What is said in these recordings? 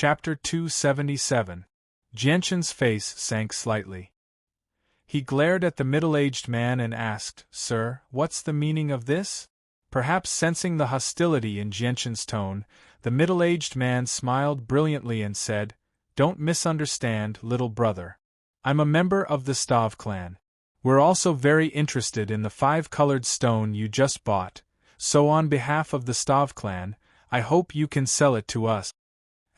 Chapter 277. Jianquan's face sank slightly. He glared at the middle-aged man and asked, "Sir, what's the meaning of this?" Perhaps sensing the hostility in Jianquan's tone, the middle-aged man smiled brilliantly and said, "Don't misunderstand, little brother. I'm a member of the Stav clan. We're also very interested in the 5-colored stone you just bought, so on behalf of the Stav clan, I hope you can sell it to us."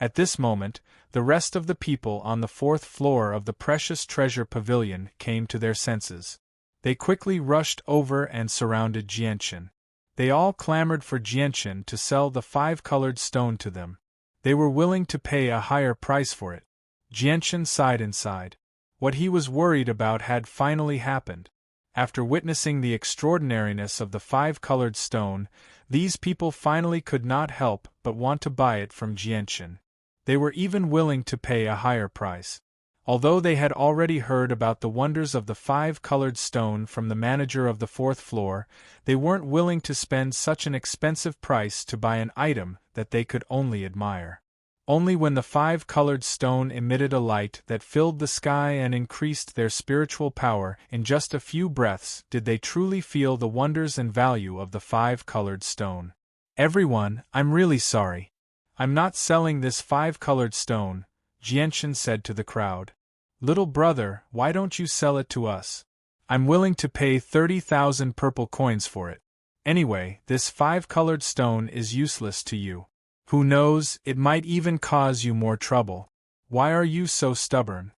At this moment, the rest of the people on the 4th floor of the Precious Treasure Pavilion came to their senses. They quickly rushed over and surrounded Jianquan. They all clamored for Jianquan to sell the 5-colored stone to them. They were willing to pay a higher price for it. Jianquan sighed inside. What he was worried about had finally happened. After witnessing the extraordinariness of the 5-colored stone, these people finally could not help but want to buy it from Jianquan. They were even willing to pay a higher price. Although they had already heard about the wonders of the 5-colored stone from the manager of the 4th floor, they weren't willing to spend such an expensive price to buy an item that they could only admire. Only when the 5-colored stone emitted a light that filled the sky and increased their spiritual power in just a few breaths did they truly feel the wonders and value of the 5-colored stone. "Everyone, I'm really sorry. I'm not selling this 5-colored stone," Jianquan said to the crowd. "Little brother, why don't you sell it to us? I'm willing to pay 30,000 purple coins for it. Anyway, this 5-colored stone is useless to you. Who knows, it might even cause you more trouble. Why are you so stubborn?"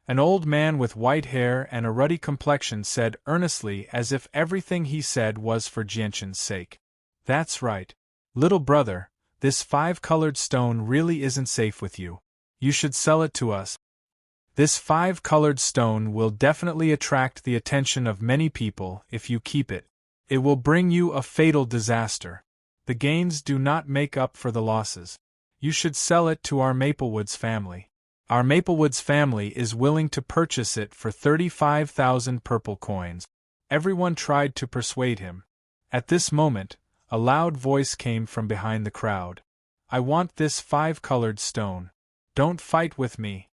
An old man with white hair and a ruddy complexion said earnestly, as if everything he said was for Jianquan's sake. "That's right. Little brother, this 5-colored stone really isn't safe with you. You should sell it to us. This 5-colored stone will definitely attract the attention of many people if you keep it. It will bring you a fatal disaster. The gains do not make up for the losses. You should sell it to our Maplewoods family. Our Maplewoods family is willing to purchase it for 35,000 purple coins." Everyone tried to persuade him. At this moment, a loud voice came from behind the crowd. "I want this 5-colored stone. Don't fight with me."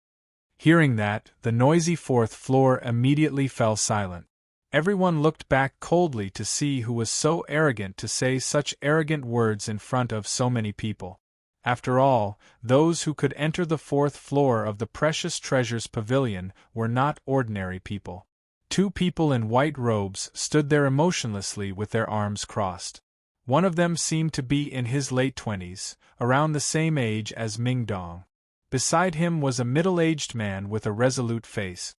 Hearing that, the noisy 4th floor immediately fell silent. Everyone looked back coldly to see who was so arrogant to say such arrogant words in front of so many people. After all, those who could enter the 4th floor of the Precious Treasures Pavilion were not ordinary people. 2 people in white robes stood there emotionlessly with their arms crossed. One of them seemed to be in his late 20s, around the same age as Ming Dong. Beside him was a middle-aged man with a resolute face.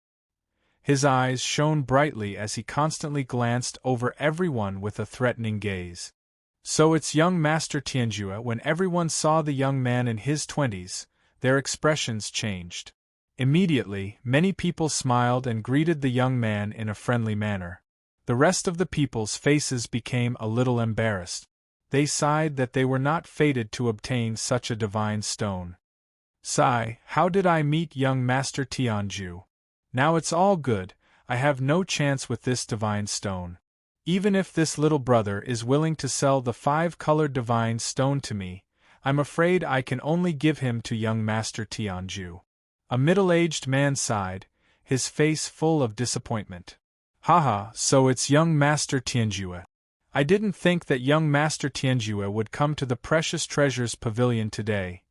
His eyes shone brightly as he constantly glanced over everyone with a threatening gaze. "So it's young Master Tianjue." When everyone saw the young man in his 20s, their expressions changed. Immediately, many people smiled and greeted the young man in a friendly manner. The rest of the people's faces became a little embarrassed. They sighed that they were not fated to obtain such a divine stone. "Sigh, how did I meet young Master Tianju? Now it's all good, I have no chance with this divine stone. Even if this little brother is willing to sell the 5-colored divine stone to me, I'm afraid I can only give him to young Master Tianju." A middle-aged man sighed, his face full of disappointment. "Haha, so it's young Master Tianjue. I didn't think that young Master Tianjue would come to the Precious Treasures Pavilion today.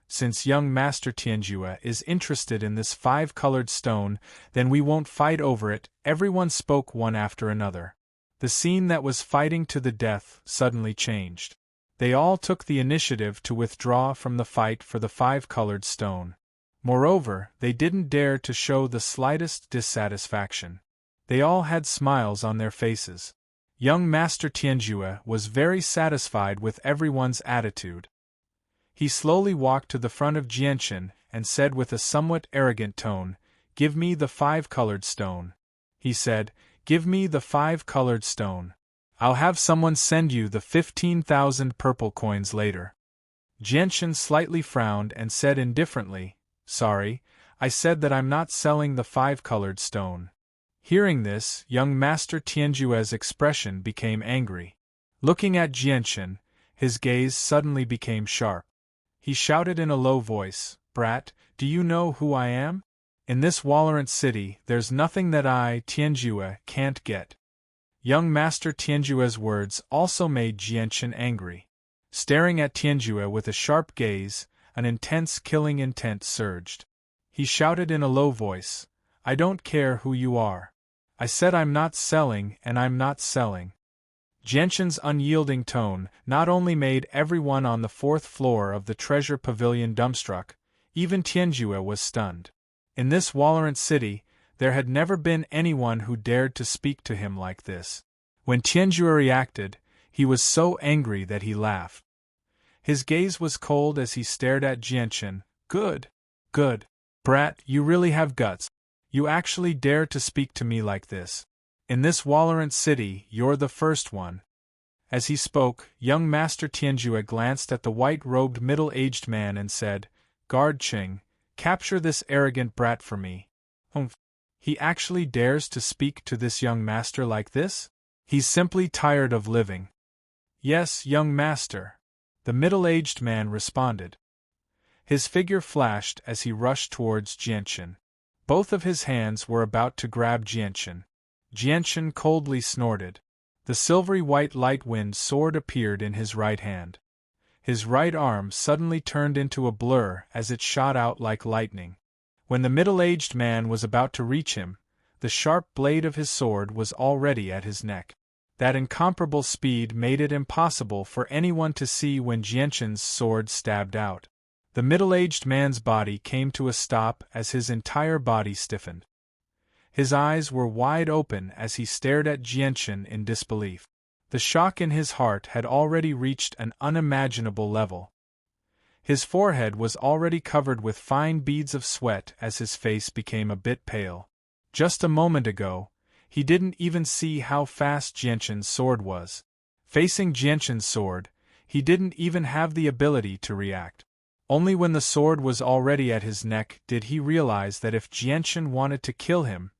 Since young Master Tianjue is interested in this 5-colored stone, then we won't fight over it." Everyone spoke one after another. The scene that was fighting to the death suddenly changed. They all took the initiative to withdraw from the fight for the 5-colored stone. Moreover, they didn't dare to show the slightest dissatisfaction. They all had smiles on their faces. Young Master Tianjue was very satisfied with everyone's attitude. He slowly walked to the front of Jianquan and said with a somewhat arrogant tone, "Give me the 5-colored stone." He said, "Give me the 5-colored stone. I'll have someone send you the 15,000 purple coins later." Jianquan slightly frowned and said indifferently, "Sorry, I said that I'm not selling the 5-colored stone." Hearing this, young Master Tianjue's expression became angry. Looking at Jianquan, his gaze suddenly became sharp. He shouted in a low voice, "Brat, do you know who I am? In this Walorant city, there's nothing that I, Tianjue, can't get." Young Master Tianjue's words also made Jianchen angry. Staring at Tianjue with a sharp gaze, an intense killing intent surged. He shouted in a low voice, "I don't care who you are. I said I'm not selling and I'm not selling." Jianchen's unyielding tone not only made everyone on the fourth floor of the treasure pavilion dumbstruck, even Tianjue was stunned. In this Walorant city, there had never been anyone who dared to speak to him like this. When Tianjue reacted, he was so angry that he laughed. His gaze was cold as he stared at Jianchen. Good. Good. Brat, you really have guts. You actually dare to speak to me like this. In this Walorant city, you're the first one. As he spoke, young Master Tianjue glanced at the white-robed middle-aged man and said, "Guard Qing, capture this arrogant brat for me." Humph. He actually dares to speak to this young master like this? He's simply tired of living. "Yes, young master," the middle-aged man responded. His figure flashed as he rushed towards Jianchen. Both of his hands were about to grab Jianchen. Jianchen coldly snorted. The silvery white light wind sword appeared in his right hand. His right arm suddenly turned into a blur as it shot out like lightning. When the middle-aged man was about to reach him, the sharp blade of his sword was already at his neck. That incomparable speed made it impossible for anyone to see when Jianchen's sword stabbed out. The middle-aged man's body came to a stop as his entire body stiffened. His eyes were wide open as he stared at Jianchen in disbelief. The shock in his heart had already reached an unimaginable level. His forehead was already covered with fine beads of sweat as his face became a bit pale. Just a moment ago, he didn't even see how fast Jianchen's sword was. Facing Jianchen's sword, he didn't even have the ability to react. Only when the sword was already at his neck did he realize that if Jianchen wanted to kill him,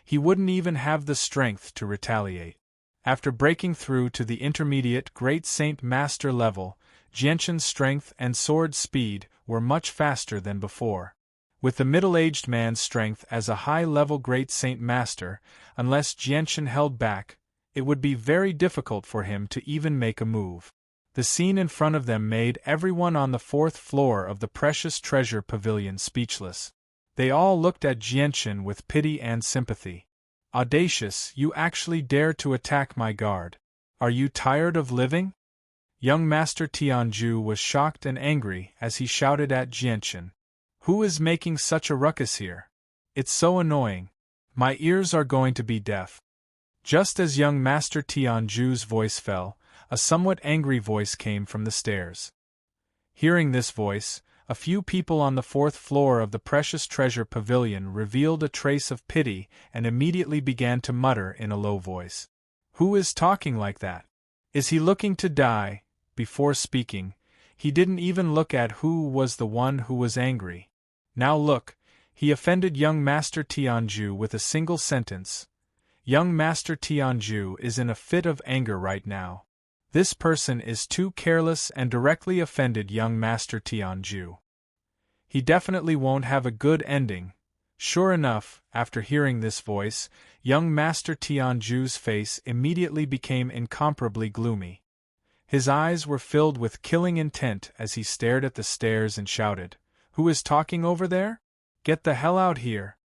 he wouldn't even have the strength to retaliate. After breaking through to the intermediate Great Saint Master level, Jianchen's strength and sword speed were much faster than before. With the middle-aged man's strength as a high-level Great Saint Master, unless Jianchen held back, it would be very difficult for him to even make a move. The scene in front of them made everyone on the fourth floor of the precious treasure pavilion speechless. They all looked at Jianchen with pity and sympathy. "Audacious, you actually dare to attack my guard. Are you tired of living?" Young Master Tianju was shocked and angry as he shouted at Jianchen. "Who is making such a ruckus here? It's so annoying. My ears are going to be deaf." Just as young Master Tianju's voice fell, a somewhat angry voice came from the stairs. Hearing this voice, a few people on the fourth floor of the precious treasure pavilion revealed a trace of pity and immediately began to mutter in a low voice. "Who is talking like that? Is he looking to die?" Before speaking, he didn't even look at who was the one who was angry. Now look, he offended young Master Tianju with a single sentence. Young Master Tianju is in a fit of anger right now. This person is too careless and directly offended young Master Tianju. He definitely won't have a good ending. Sure enough, after hearing this voice, young Master Tianju's face immediately became incomparably gloomy. His eyes were filled with killing intent as he stared at the stairs and shouted, "Who is talking over there? Get the hell out here!"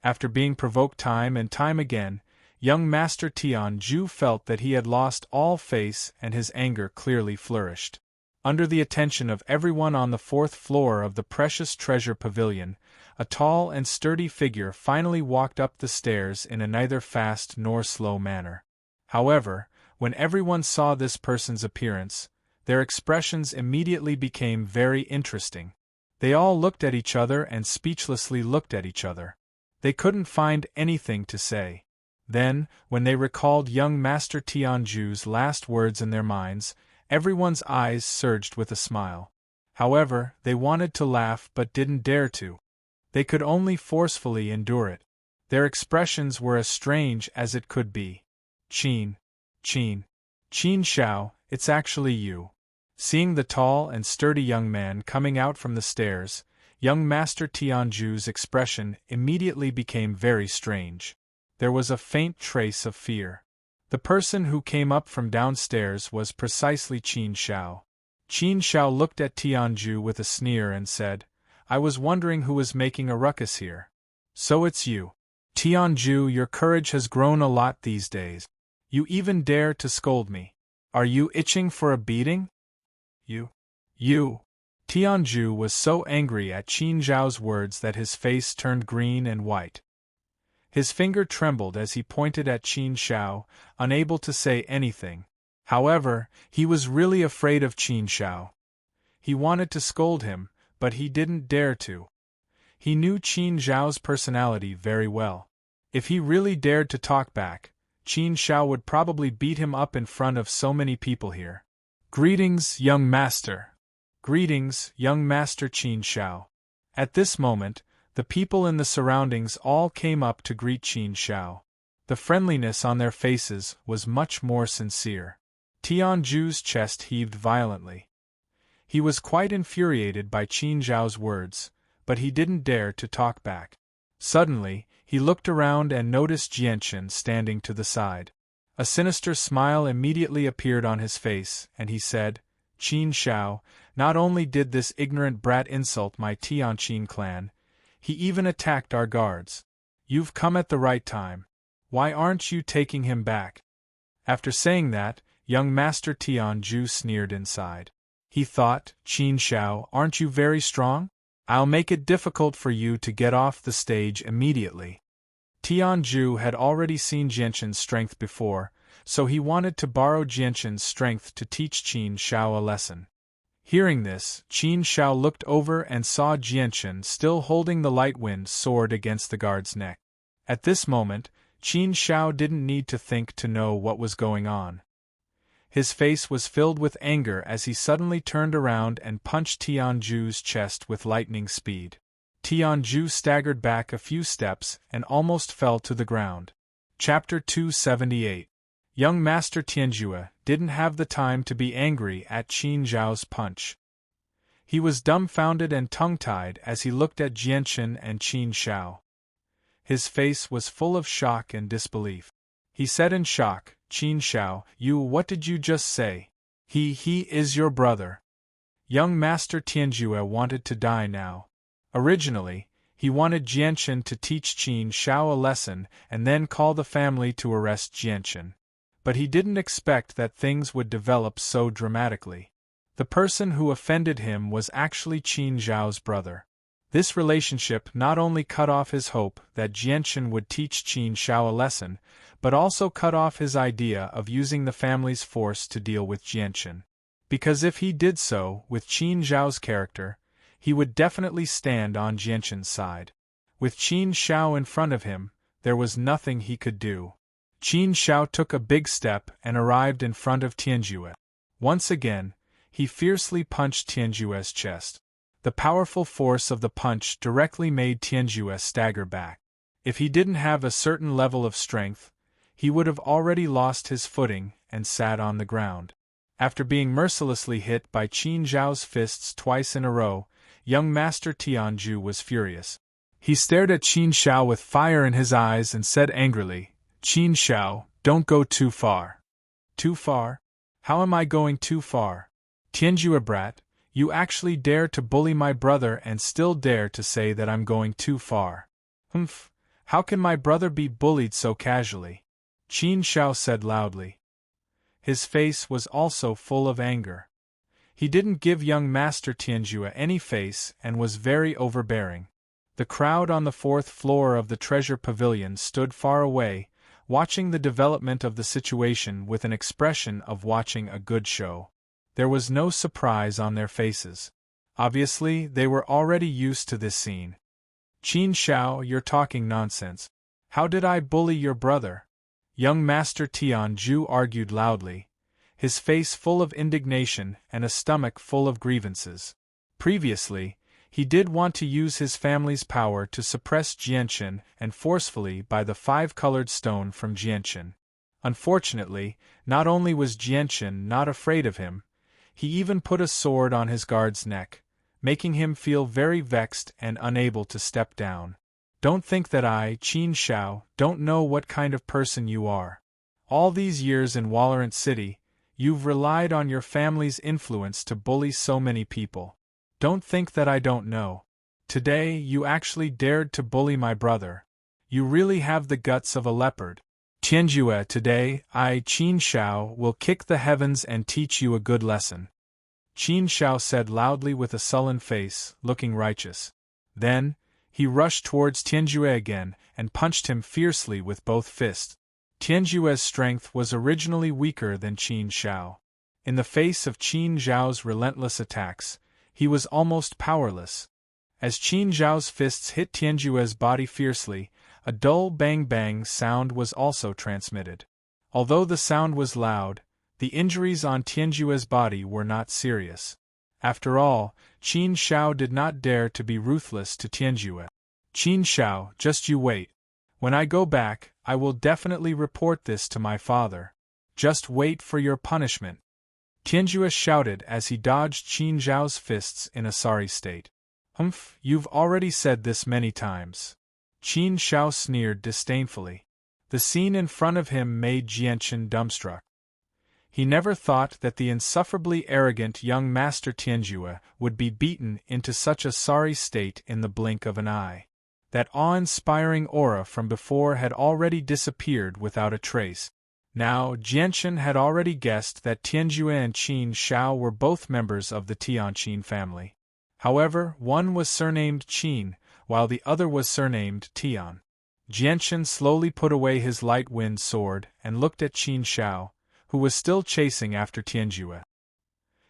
After being provoked time and time again, young Master Tianju felt that he had lost all face and his anger clearly flourished. Under the attention of everyone on the fourth floor of the precious treasure pavilion, a tall and sturdy figure finally walked up the stairs in a neither fast nor slow manner. However, when everyone saw this person's appearance, their expressions immediately became very interesting. They all looked at each other and speechlessly looked at each other. They couldn't find anything to say. Then, when they recalled young Master Tianju's last words in their minds, everyone's eyes surged with a smile. However, they wanted to laugh but didn't dare to. They could only forcefully endure it. Their expressions were as strange as it could be. Qin Xiao, it's actually you. Seeing the tall and sturdy young man coming out from the stairs, young Master Tianju's expression immediately became very strange. There was a faint trace of fear. The person who came up from downstairs was precisely Qin Shao. Qin Shao looked at Tianju with a sneer and said, "I was wondering who was making a ruckus here. So it's you. Tianju, your courage has grown a lot these days. You even dare to scold me. Are you itching for a beating?" You. Tianju was so angry at Qin Zhao's words that his face turned green and white. His finger trembled as he pointed at Qin Shao, unable to say anything. However, he was really afraid of Qin Shao. He wanted to scold him, but he didn't dare to. He knew Qin Zhao's personality very well. If he really dared to talk back, Qin Shao would probably beat him up in front of so many people here. "Greetings, young master." "Greetings, young Master Qin Shao." At this moment, the people in the surroundings all came up to greet Qin Shao. The friendliness on their faces was much more sincere. Tianju's chest heaved violently. He was quite infuriated by Qin Zhao's words, but he didn't dare to talk back. Suddenly, he looked around and noticed Jianchen standing to the side. A sinister smile immediately appeared on his face, and he said, "Qin Shao, not only did this ignorant brat insult my Tianqin clan, he even attacked our guards. You've come at the right time. Why aren't you taking him back?" After saying that, young Master Tianju sneered inside. He thought, "Qin Shao, aren't you very strong? I'll make it difficult for you to get off the stage immediately." Tianju had already seen Jianchen's strength before, so he wanted to borrow Jianchen's strength to teach Qin Shao a lesson. Hearing this, Qin Shao looked over and saw Jianchen still holding the light wind sword against the guard's neck. At this moment, Qin Shao didn't need to think to know what was going on. His face was filled with anger as he suddenly turned around and punched Tianju's chest with lightning speed. Tianju staggered back a few steps and almost fell to the ground. Chapter 278. Young Master Tianjue didn't have the time to be angry at Qin Zhao's punch. He was dumbfounded and tongue-tied as he looked at Jianchen and Qin Shao. His face was full of shock and disbelief. He said in shock, "Qin Shao, what did you just say? He is your brother." Young Master Tianjue wanted to die now. Originally, he wanted Jianchen to teach Qin Shao a lesson and then call the family to arrest Jianchen. But he didn't expect that things would develop so dramatically. The person who offended him was actually Qin Zhao's brother. This relationship not only cut off his hope that Jianchen would teach Qin Shao a lesson, but also cut off his idea of using the family's force to deal with Jianchen. Because if he did so with Qin Zhao's character, he would definitely stand on Jianchen's side. With Qin Shao in front of him, there was nothing he could do. Qin Shao took a big step and arrived in front of Tianjue. Once again, he fiercely punched Tianjue's chest. The powerful force of the punch directly made Tianjue stagger back. If he didn't have a certain level of strength, he would have already lost his footing and sat on the ground. After being mercilessly hit by Qin Zhao's fists twice in a row, young Master Tianju was furious. He stared at Qin Shao with fire in his eyes and said angrily, "Qin Shao, don't go too far." "Too far? How am I going too far? Tianjue brat, you actually dare to bully my brother and still dare to say that I'm going too far. Humph, how can my brother be bullied so casually?" Qin Shao said loudly. His face was also full of anger. He didn't give young Master Tianjue any face and was very overbearing. The crowd on the fourth floor of the treasure pavilion stood far away, watching the development of the situation with an expression of watching a good show. There was no surprise on their faces. Obviously, they were already used to this scene. "Qin Shao, you're talking nonsense. How did I bully your brother?" Young Master Tianju argued loudly, his face full of indignation and a stomach full of grievances. Previously, he did want to use his family's power to suppress Jianchen and forcefully buy the 5-colored stone from Jianchen. Unfortunately, not only was Jianchen not afraid of him, He even put a sword on his guard's neck, making him feel very vexed and unable to step down. Don't think that I, Qin Shao, don't know what kind of person you are. All these years in Wallerant City, you've relied on your family's influence to bully so many people. Don't think that I don't know. Today, you actually dared to bully my brother. You really have the guts of a leopard. Tianjue, today, I, Qin Shao, will kick the heavens and teach you a good lesson. Qin Shao said loudly with a sullen face, looking righteous. Then, he rushed towards Tianjue again and punched him fiercely with both fists. Tianjue's strength was originally weaker than Qin Shao. In the face of Qin Zhao's relentless attacks, he was almost powerless. As Qin Zhao's fists hit Tianjue's body fiercely, a dull bang-bang sound was also transmitted. Although the sound was loud, the injuries on Tianjue's body were not serious. After all, Qin Shao did not dare to be ruthless to Tianjue. Qin Shao, just you wait. When I go back, I will definitely report this to my father. Just wait for your punishment. Tianjue shouted as he dodged Qin Zhao's fists in a sorry state. Humph, you've already said this many times. Qin Shao sneered disdainfully. The scene in front of him made Jianchen dumbstruck. He never thought that the insufferably arrogant young master Tianjue would be beaten into such a sorry state in the blink of an eye. That awe-inspiring aura from before had already disappeared without a trace. Now, Jianchen had already guessed that Tianjue and Qin Shao were both members of the Tianqin family. However, one was surnamed Qin, while the other was surnamed Tian. Jianchen slowly put away his light-wind sword and looked at Qin Shao, who was still chasing after Tianjue.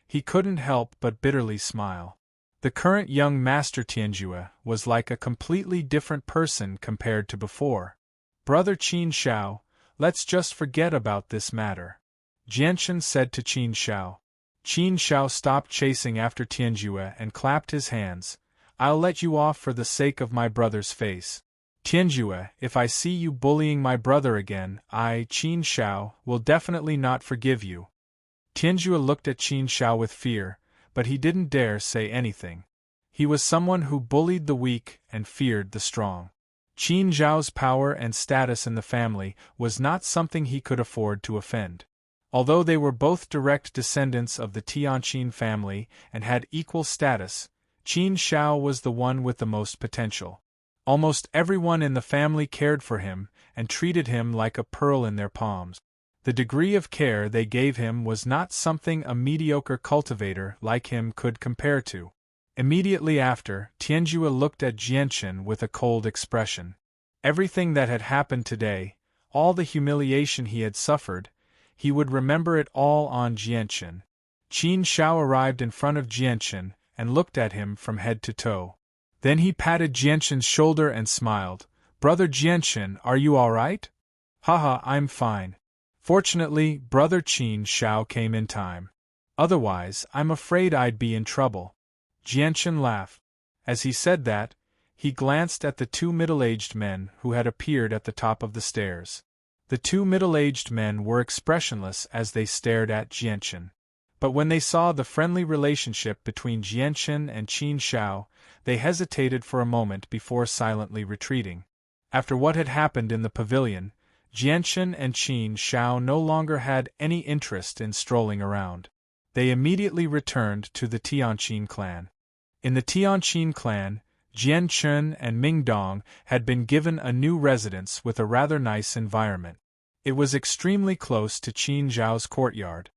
He couldn't help but bitterly smile. The current young master Tianjue was like a completely different person compared to before. Brother Qin Shao, let's just forget about this matter, Jianchen said to Qin Shao. Qin Shao stopped chasing after Tianjue and clapped his hands. I'll let you off for the sake of my brother's face. Tianjue, if I see you bullying my brother again, I, Qin Shao, will definitely not forgive you. Tianjue looked at Qin Shao with fear, but he didn't dare say anything. He was someone who bullied the weak and feared the strong. Qin Zhao's power and status in the family was not something he could afford to offend. Although they were both direct descendants of the Tianqin family and had equal status, Qin Shao was the one with the most potential. Almost everyone in the family cared for him and treated him like a pearl in their palms. The degree of care they gave him was not something a mediocre cultivator like him could compare to. Immediately after, Tianjue looked at Jianchen with a cold expression. Everything that had happened today, all the humiliation he had suffered, he would remember it all on Jianchen. Qin Shao arrived in front of Jianchen and looked at him from head to toe. Then he patted Jianchen's shoulder and smiled. Brother Jianchen, are you all right? Haha, I'm fine. Fortunately, Brother Qin Shao came in time. Otherwise, I'm afraid I'd be in trouble. Jianchen laughed. As he said that, he glanced at the two middle-aged men who had appeared at the top of the stairs. The two middle-aged men were expressionless as they stared at Jianchen. But when they saw the friendly relationship between Jianchen and Qin Shao, they hesitated for a moment before silently retreating. After what had happened in the pavilion, Jianchen and Qin Shao no longer had any interest in strolling around. They immediately returned to the Tianqin clan. In the Tianqin clan, Jianchen and Mingdong had been given a new residence with a rather nice environment. It was extremely close to Qin Zhao's courtyard.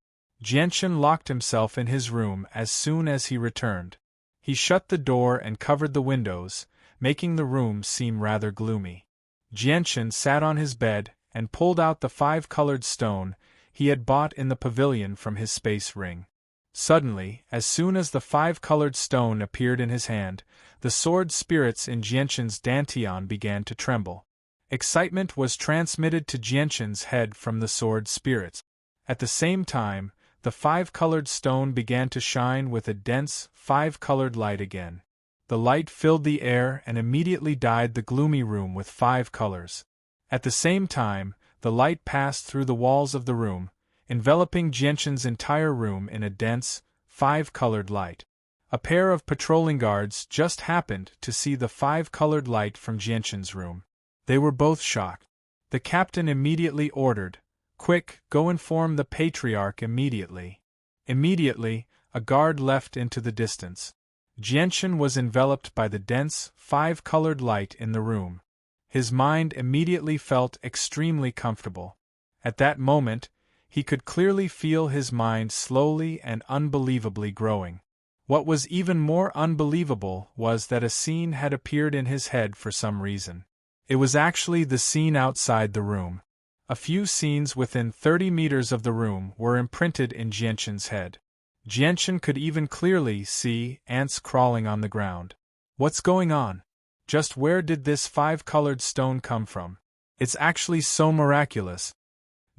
Jianchen locked himself in his room as soon as he returned. He shut the door and covered the windows, making the room seem rather gloomy. Jianchen sat on his bed and pulled out the 5-colored stone he had bought in the pavilion from his space ring. Suddenly, as soon as the 5-colored stone appeared in his hand, the sword spirits in Jianchen's dantian began to tremble. Excitement was transmitted to Jianchen's head from the sword spirits. At the same time, the 5-colored stone began to shine with a dense, 5-colored light again. The light filled the air and immediately dyed the gloomy room with 5 colors. At the same time, the light passed through the walls of the room, enveloping Jianchen's entire room in a dense, five-colored light. A pair of patrolling guards just happened to see the five-colored light from Jianshan's room. They were both shocked. The captain immediately ordered, "Quick, go inform the patriarch immediately." Immediately, a guard leapt into the distance. Jianshan was enveloped by the dense, five-colored light in the room. His mind immediately felt extremely comfortable. At that moment, he could clearly feel his mind slowly and unbelievably growing. What was even more unbelievable was that a scene had appeared in his head for some reason. It was actually the scene outside the room. A few scenes within 30 meters of the room were imprinted in Jianshan's head. Jianshan could even clearly see ants crawling on the ground. What's going on? Just where did this five-colored stone come from? It's actually so miraculous.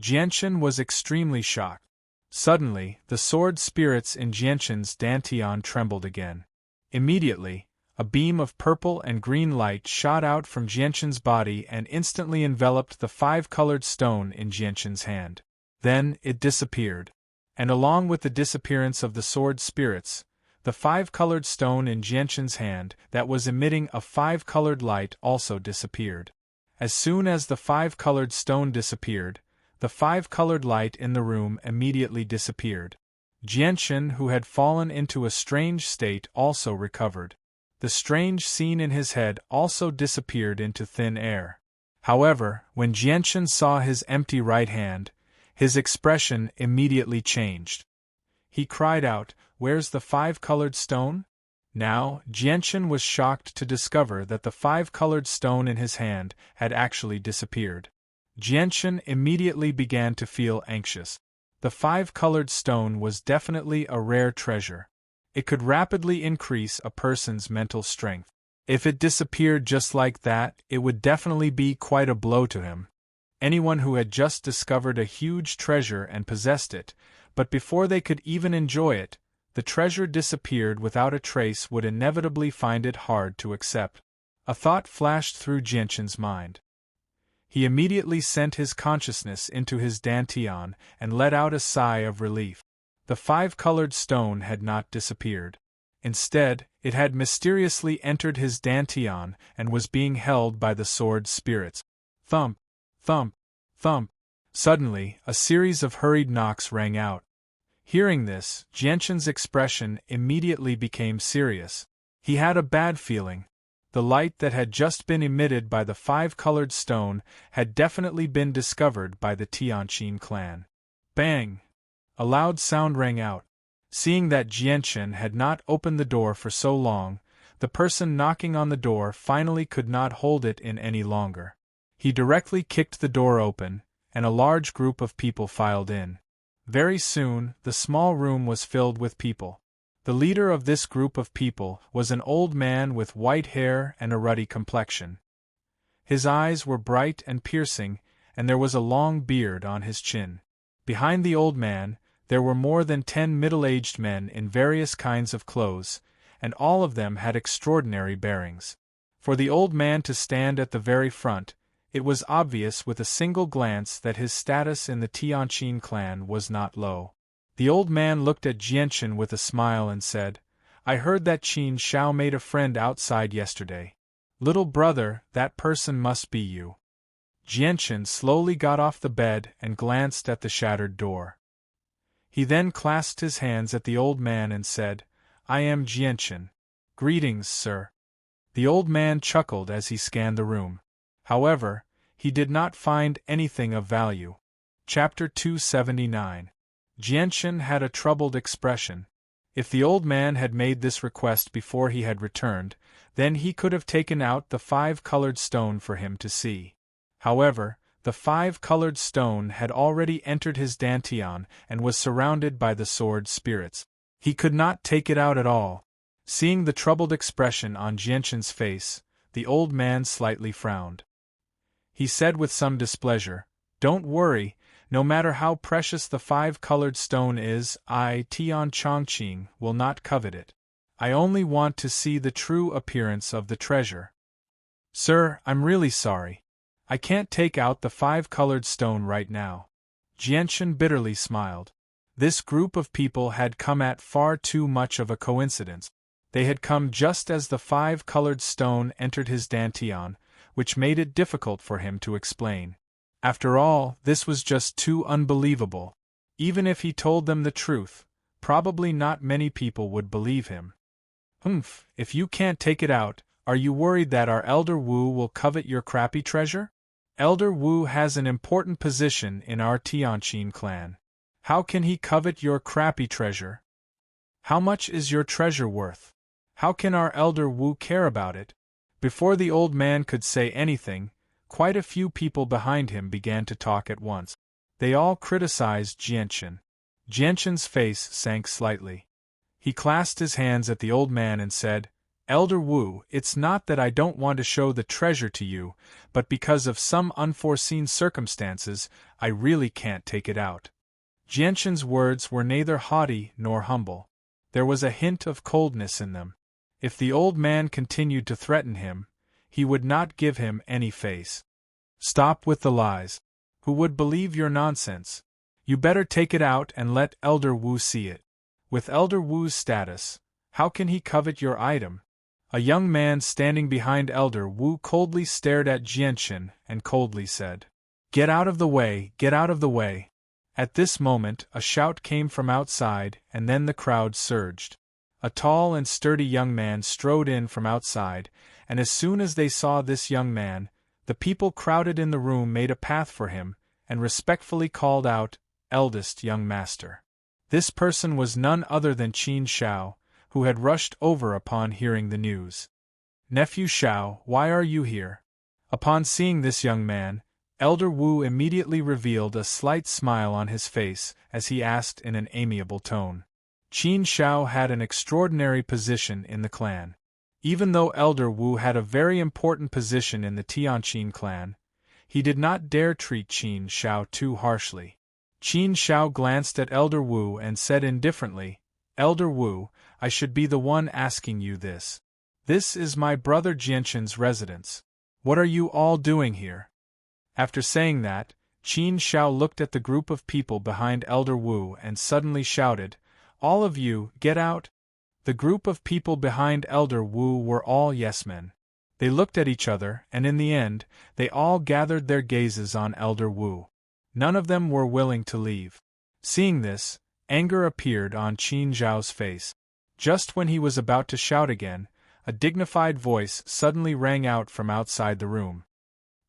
Jianshan was extremely shocked. Suddenly, the sword spirits in Jianshan's dantian trembled again. Immediately, a beam of purple and green light shot out from Jianshan's body and instantly enveloped the five-colored stone in Jianshan's hand. Then, it disappeared. And along with the disappearance of the sword spirits, the five-colored stone in Jianshan's hand that was emitting a five-colored light also disappeared. As soon as the five-colored stone disappeared, the five-colored light in the room immediately disappeared. Jianshan, who had fallen into a strange state, also recovered. The strange scene in his head also disappeared into thin air. However, when Jianshan saw his empty right hand, his expression immediately changed. He cried out, "Where's the five-colored stone?" Now, Jianshan was shocked to discover that the five-colored stone in his hand had actually disappeared. Jianshan immediately began to feel anxious. The five-colored stone was definitely a rare treasure. It could rapidly increase a person's mental strength. If it disappeared just like that, it would definitely be quite a blow to him. Anyone who had just discovered a huge treasure and possessed it, but before they could even enjoy it, the treasure disappeared without a trace would inevitably find it hard to accept. A thought flashed through Jianshan's mind. He immediately sent his consciousness into his dantian and let out a sigh of relief. The five-colored stone had not disappeared. Instead, it had mysteriously entered his dantian and was being held by the sword spirits. Thump, thump, thump. Suddenly, a series of hurried knocks rang out. Hearing this, Jianshan's expression immediately became serious. He had a bad feeling. The light that had just been emitted by the five-colored stone had definitely been discovered by the Tianqin clan. Bang! A loud sound rang out. Seeing that Jianshan had not opened the door for so long, the person knocking on the door finally could not hold it in any longer. He directly kicked the door open, and a large group of people filed in. Very soon, the small room was filled with people. The leader of this group of people was an old man with white hair and a ruddy complexion. His eyes were bright and piercing, and there was a long beard on his chin. Behind the old man, there were more than 10 middle-aged men in various kinds of clothes, and all of them had extraordinary bearings. For the old man to stand at the very front, it was obvious with a single glance that his status in the Tianqin clan was not low. The old man looked at Jianshan with a smile and said, "I heard that Qin Shao made a friend outside yesterday. Little brother, that person must be you." Jianshan slowly got off the bed and glanced at the shattered door. He then clasped his hands at the old man and said, "I am Jianshan. Greetings, sir." The old man chuckled as he scanned the room. However, he did not find anything of value. Chapter 279. Jianshan had a troubled expression. If the old man had made this request before he had returned, then he could have taken out the five-colored stone for him to see. However, the five-colored stone had already entered his dantian and was surrounded by the sword spirits. He could not take it out at all. Seeing the troubled expression on Jianshan's face, the old man slightly frowned. He said with some displeasure, "Don't worry, no matter how precious the five-colored stone is, I, Tian Chongqing, will not covet it. I only want to see the true appearance of the treasure. Sir, I'm really sorry. I can't take out the five-colored stone right now." Jianshan bitterly smiled. This group of people had come at far too much of a coincidence. They had come just as the 5-colored stone entered his dantian, which made it difficult for him to explain. After all, this was just too unbelievable. Even if he told them the truth, probably not many people would believe him. If you can't take it out, are you worried that our Elder Wu will covet your crappy treasure? Elder Wu has an important position in our Tianqin clan. How can he covet your crappy treasure? How much is your treasure worth? How can our Elder Wu care about it? Before the old man could say anything, quite a few people behind him began to talk at once. They all criticized Jianchen. Jianchen's face sank slightly. He clasped his hands at the old man and said, "Elder Wu, it's not that I don't want to show the treasure to you, but because of some unforeseen circumstances, I really can't take it out." Jianchen's words were neither haughty nor humble. There was a hint of coldness in them. If the old man continued to threaten him, he would not give him any face. "Stop with the lies. Who would believe your nonsense? You better take it out and let Elder Wu see it. With Elder Wu's status, how can he covet your item?" A young man standing behind Elder Wu coldly stared at Jianchen and coldly said, "Get out of the way, get out of the way." At this moment, a shout came from outside, and then the crowd surged. A tall and sturdy young man strode in from outside, and as soon as they saw this young man, the people crowded in the room made a path for him, and respectfully called out, "Eldest young master." This person was none other than Qin Shao, who had rushed over upon hearing the news. "Nephew Shao, why are you here?" Upon seeing this young man, Elder Wu immediately revealed a slight smile on his face as he asked in an amiable tone. Qin Shao had an extraordinary position in the clan. Even though Elder Wu had a very important position in the Tianqin clan, he did not dare treat Qin Shao too harshly. Qin Shao glanced at Elder Wu and said indifferently, "Elder Wu, I should be the one asking you this. This is my brother Jianchen's residence. What are you all doing here?" After saying that, Qin Shao looked at the group of people behind Elder Wu and suddenly shouted, "All of you, get out!" The group of people behind Elder Wu were all yes-men. They looked at each other, and in the end, they all gathered their gazes on Elder Wu. None of them were willing to leave. Seeing this, anger appeared on Qin Shao's face. Just when he was about to shout again, a dignified voice suddenly rang out from outside the room.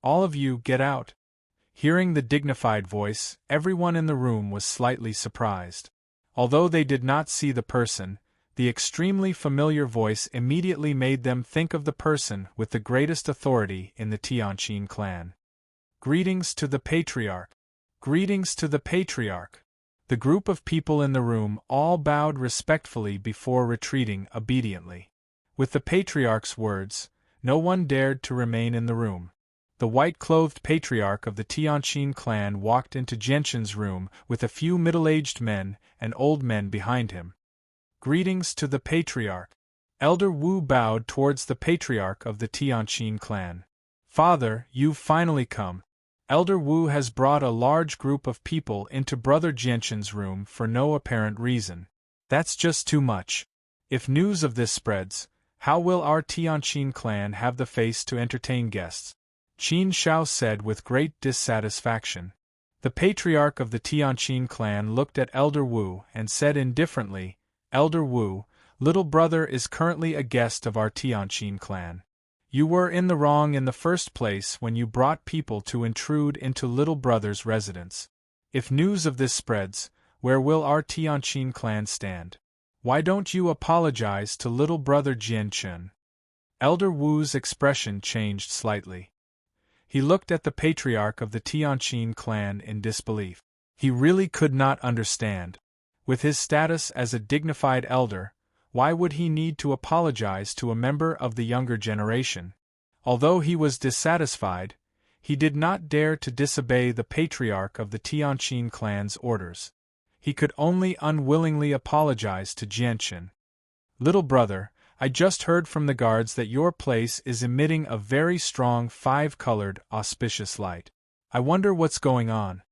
"All of you, get out!" Hearing the dignified voice, everyone in the room was slightly surprised. Although they did not see the person, the extremely familiar voice immediately made them think of the person with the greatest authority in the Tianqin clan. "Greetings to the Patriarch! Greetings to the Patriarch!" The group of people in the room all bowed respectfully before retreating obediently. With the Patriarch's words, no one dared to remain in the room. The white-clothed Patriarch of the Tianqin clan walked into Jianchen's room with a few middle-aged men and old men behind him. "Greetings to the Patriarch!" Elder Wu bowed towards the Patriarch of the Tianqin clan. "Father, you've finally come. Elder Wu has brought a large group of people into Brother Jianchen's room for no apparent reason. That's just too much. If news of this spreads, how will our Tianqin clan have the face to entertain guests?" Qin Shao said with great dissatisfaction. The Patriarch of the Tianqin clan looked at Elder Wu and said indifferently, "Elder Wu, little brother is currently a guest of our Tianqin clan. You were in the wrong in the first place when you brought people to intrude into little brother's residence. If news of this spreads, where will our Tianqin clan stand? Why don't you apologize to little brother Jianchen?" Elder Wu's expression changed slightly. He looked at the Patriarch of the Tianqin clan in disbelief. He really could not understand. With his status as a dignified elder, why would he need to apologize to a member of the younger generation? Although he was dissatisfied, he did not dare to disobey the Patriarch of the Tianqin clan's orders. He could only unwillingly apologize to Jianchen. "Little brother, I just heard from the guards that your place is emitting a very strong 5-colored, auspicious light. I wonder what's going on.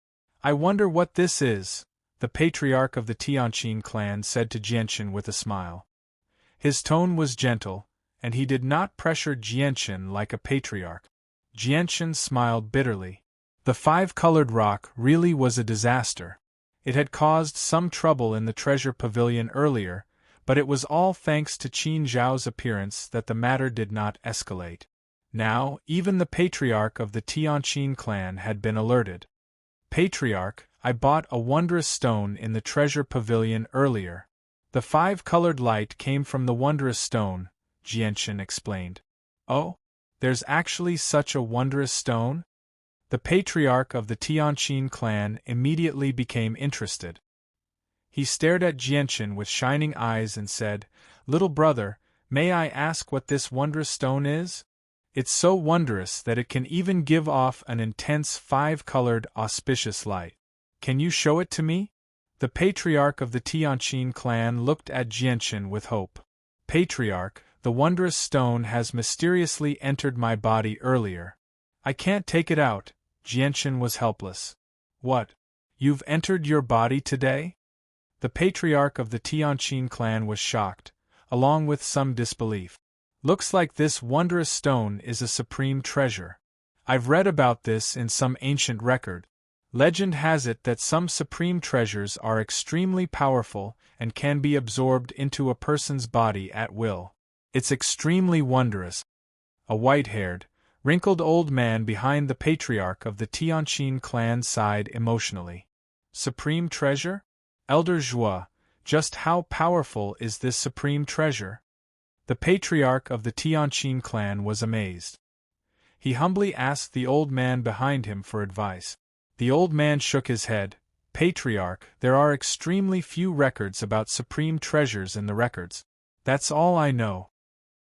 I wonder what this is. the patriarch of the Tianqin clan said to Jianchen with a smile. His tone was gentle, and he did not pressure Jianchen like a patriarch. Jianchen smiled bitterly. The five-colored rock really was a disaster. It had caused some trouble in the treasure pavilion earlier, but it was all thanks to Qin Zhao's appearance that the matter did not escalate. Now, even the patriarch of the Tianqin clan had been alerted. Patriarch, I bought a wondrous stone in the treasure pavilion earlier. The five-colored light came from the wondrous stone, Jianchen explained. Oh? There's actually such a wondrous stone? The patriarch of the Tianqin clan immediately became interested. He stared at Jianchen with shining eyes and said, "Little brother, may I ask what this wondrous stone is? It's so wondrous that it can even give off an intense five-colored auspicious light. Can you show it to me?" The patriarch of the Tianqin clan looked at Jianchen with hope. "Patriarch, the wondrous stone has mysteriously entered my body earlier. I can't take it out." Jianchen was helpless. "What? You've entered your body today?" The patriarch of the Tianqin clan was shocked, along with some disbelief. "Looks like this wondrous stone is a supreme treasure. I've read about this in some ancient record. Legend has it that some supreme treasures are extremely powerful and can be absorbed into a person's body at will. It's extremely wondrous." A white-haired, wrinkled old man behind the patriarch of the Tianqin clan sighed emotionally. "Supreme treasure? Elder Zhua, just how powerful is this supreme treasure?" The patriarch of the Tianqin clan was amazed. He humbly asked the old man behind him for advice. The old man shook his head. "Patriarch, there are extremely few records about supreme treasures in the records. That's all I know."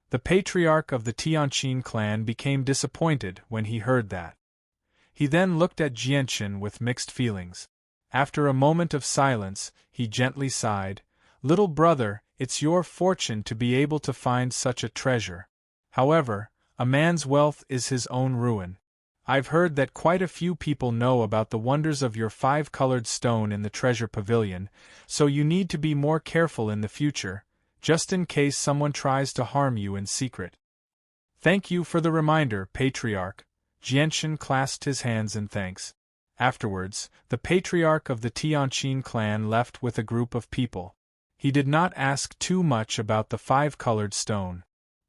The patriarch of the Tianqin clan became disappointed when he heard that. He then looked at Jianchen with mixed feelings. After a moment of silence, he gently sighed, "Little brother, it's your fortune to be able to find such a treasure. However, a man's wealth is his own ruin. I've heard that quite a few people know about the wonders of your five-colored stone in the treasure pavilion, so you need to be more careful in the future, just in case someone tries to harm you in secret." "Thank you for the reminder, Patriarch." Jianchen clasped his hands in thanks. Afterwards, the patriarch of the Tianqin clan left with a group of people. He did not ask too much about the five-colored stone.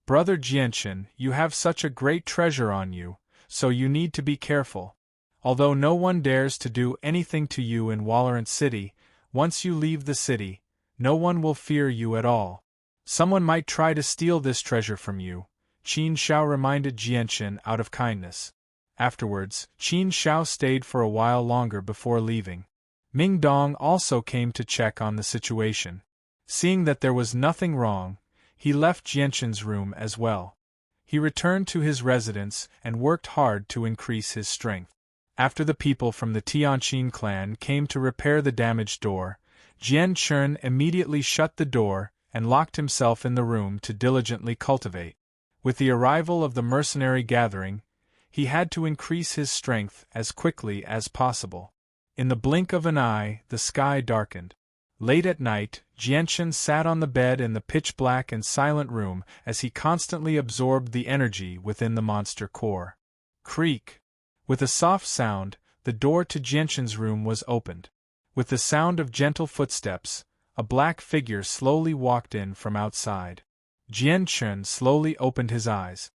"Brother Jianchen, you have such a great treasure on you, so you need to be careful. Although no one dares to do anything to you in Wallerant City, once you leave the city, no one will fear you at all. Someone might try to steal this treasure from you," Qin Shao reminded Jianchen out of kindness. Afterwards, Qin Shao stayed for a while longer before leaving. Ming Dong also came to check on the situation. Seeing that there was nothing wrong, he left Jianchen's room as well. He returned to his residence and worked hard to increase his strength. After the people from the Tianqin clan came to repair the damaged door, Jian Chun immediately shut the door and locked himself in the room to diligently cultivate. With the arrival of the mercenary gathering, he had to increase his strength as quickly as possible. In the blink of an eye, the sky darkened. Late at night, Jianchen sat on the bed in the pitch-black and silent room as he constantly absorbed the energy within the monster core. Creak! With a soft sound, the door to Jianchen's room was opened. With the sound of gentle footsteps, a black figure slowly walked in from outside. Jianchen slowly opened his eyes.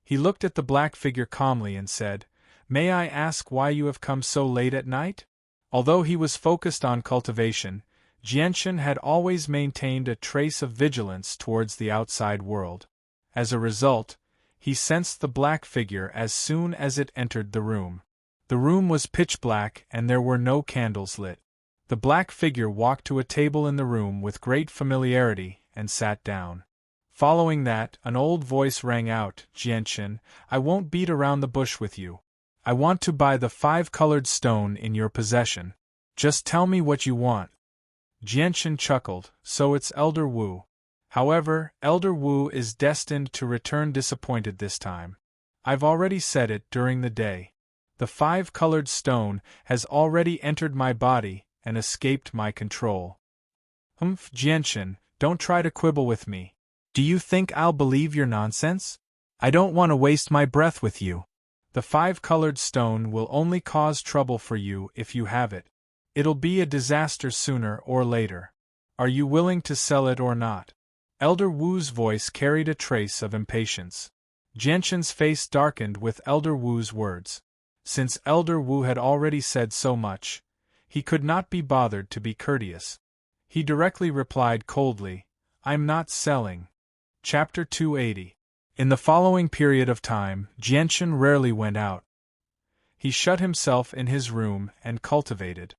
He looked at the black figure calmly and said, "May I ask why you have come so late at night?" Although he was focused on cultivation, Jianchen had always maintained a trace of vigilance towards the outside world. As a result, he sensed the black figure as soon as it entered the room. The room was pitch black and there were no candles lit. The black figure walked to a table in the room with great familiarity and sat down. Following that, an old voice rang out, "Jianchen, I won't beat around the bush with you. I want to buy the five-colored stone in your possession. Just tell me what you want." Jianchen chuckled, "So it's Elder Wu. However, Elder Wu is destined to return disappointed this time. I've already said it during the day. The five-colored stone has already entered my body, and escaped my control. Jianchen, don't try to quibble with me. Do you think I'll believe your nonsense? I don't want to waste my breath with you. The 5-colored stone will only cause trouble for you if you have it. It'll be a disaster sooner or later. Are you willing to sell it or not? Elder Wu's voice carried a trace of impatience. Jianchen's face darkened with Elder Wu's words. Since Elder Wu had already said so much, he could not be bothered to be courteous. He directly replied coldly, I'm not selling. Chapter 280. In the following period of time, Jianchen rarely went out. He shut himself in his room and cultivated.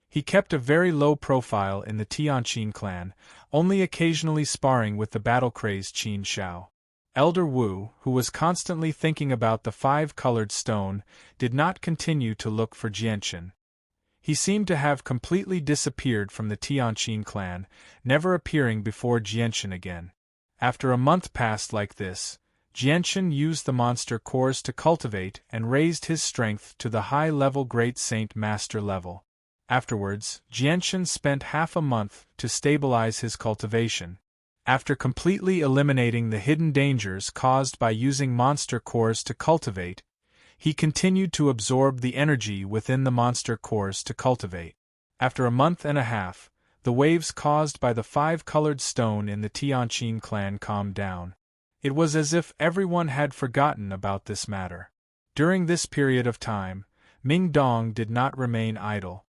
He kept a very low profile in the Tianqin clan, only occasionally sparring with the battle-crazed Qin Shao. Elder Wu, who was constantly thinking about the 5-colored stone, did not continue to look for Jianchen. He seemed to have completely disappeared from the Tianqin clan, never appearing before Jianchen again. After a month passed like this, Jianchen used the monster cores to cultivate and raised his strength to the high-level Great Saint Master level. Afterwards, Jianchen spent half a month to stabilize his cultivation. After completely eliminating the hidden dangers caused by using monster cores to cultivate, he continued to absorb the energy within the monster cores to cultivate. After a month and a half, the waves caused by the 5-colored stone in the Tianqin clan calmed down. It was as if everyone had forgotten about this matter. During this period of time, Ming Dong did not remain idle.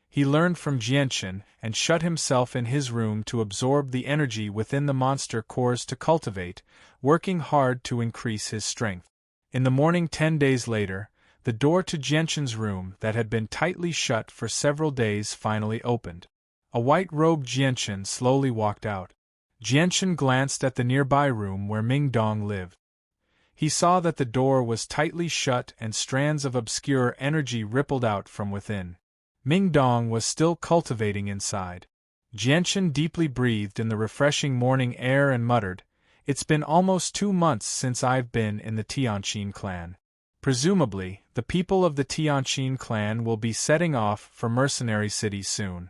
He learned from Jianchen and shut himself in his room to absorb the energy within the monster cores to cultivate, working hard to increase his strength. In the morning 10 days later, the door to Jianchen's room that had been tightly shut for several days finally opened. A white-robed Jianchen slowly walked out. Jianchen glanced at the nearby room where Ming Dong lived. He saw that the door was tightly shut and strands of obscure energy rippled out from within. Ming Dong was still cultivating inside. Jianchen deeply breathed in the refreshing morning air and muttered, It's been almost 2 months since I've been in the Tianqin clan. Presumably, the people of the Tianqin clan will be setting off for Mercenary City soon.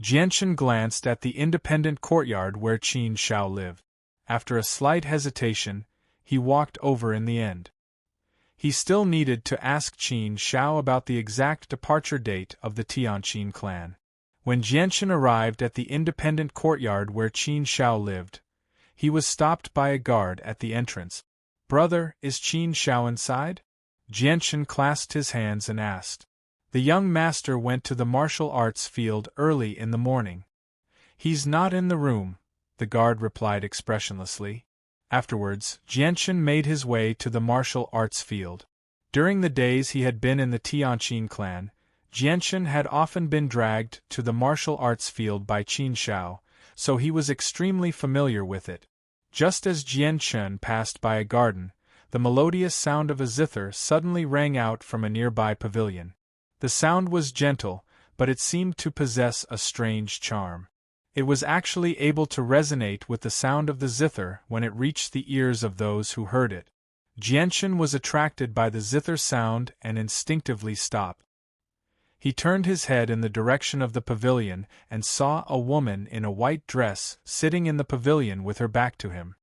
Jianchen glanced at the independent courtyard where Qin Shao lived. After a slight hesitation, he walked over in the end. He still needed to ask Qin Shao about the exact departure date of the Tianqin clan. When Jianchen arrived at the independent courtyard where Qin Shao lived, he was stopped by a guard at the entrance. Brother, is Qin Shao inside? Jianchen clasped his hands and asked. The young master went to the martial arts field early in the morning. He's not in the room, the guard replied expressionlessly. Afterwards, Jianchen made his way to the martial arts field. During the days he had been in the Tianqin clan, Jianchen had often been dragged to the martial arts field by Qin Shao, so he was extremely familiar with it. Just as Jianchen passed by a garden, the melodious sound of a zither suddenly rang out from a nearby pavilion. The sound was gentle, but it seemed to possess a strange charm. It was actually able to resonate with the sound of the zither when it reached the ears of those who heard it. Jianchen was attracted by the zither sound and instinctively stopped. He turned his head in the direction of the pavilion and saw a woman in a white dress sitting in the pavilion with her back to him.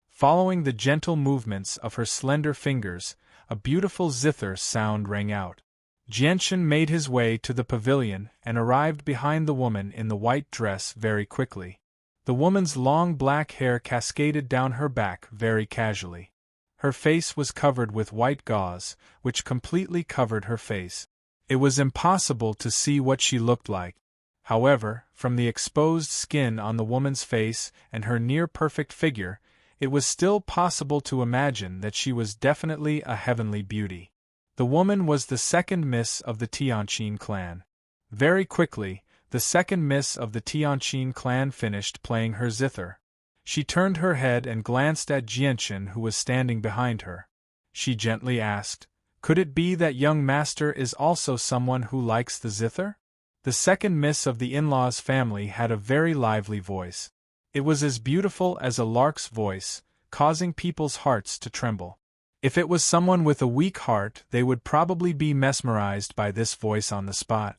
Following the gentle movements of her slender fingers, a beautiful zither sound rang out. Jianchen made his way to the pavilion and arrived behind the woman in the white dress very quickly. The woman's long black hair cascaded down her back very casually. Her face was covered with white gauze, which completely covered her face. It was impossible to see what she looked like. However, from the exposed skin on the woman's face and her near-perfect figure, it was still possible to imagine that she was definitely a heavenly beauty. The woman was the second miss of the Tianqin clan. Very quickly, the second miss of the Tianqin clan finished playing her zither. She turned her head and glanced at Jianchen, who was standing behind her. She gently asked, Could it be that young master is also someone who likes the zither? The second miss of the in-laws family had a very lively voice. It was as beautiful as a lark's voice, causing people's hearts to tremble. If it was someone with a weak heart, they would probably be mesmerized by this voice on the spot.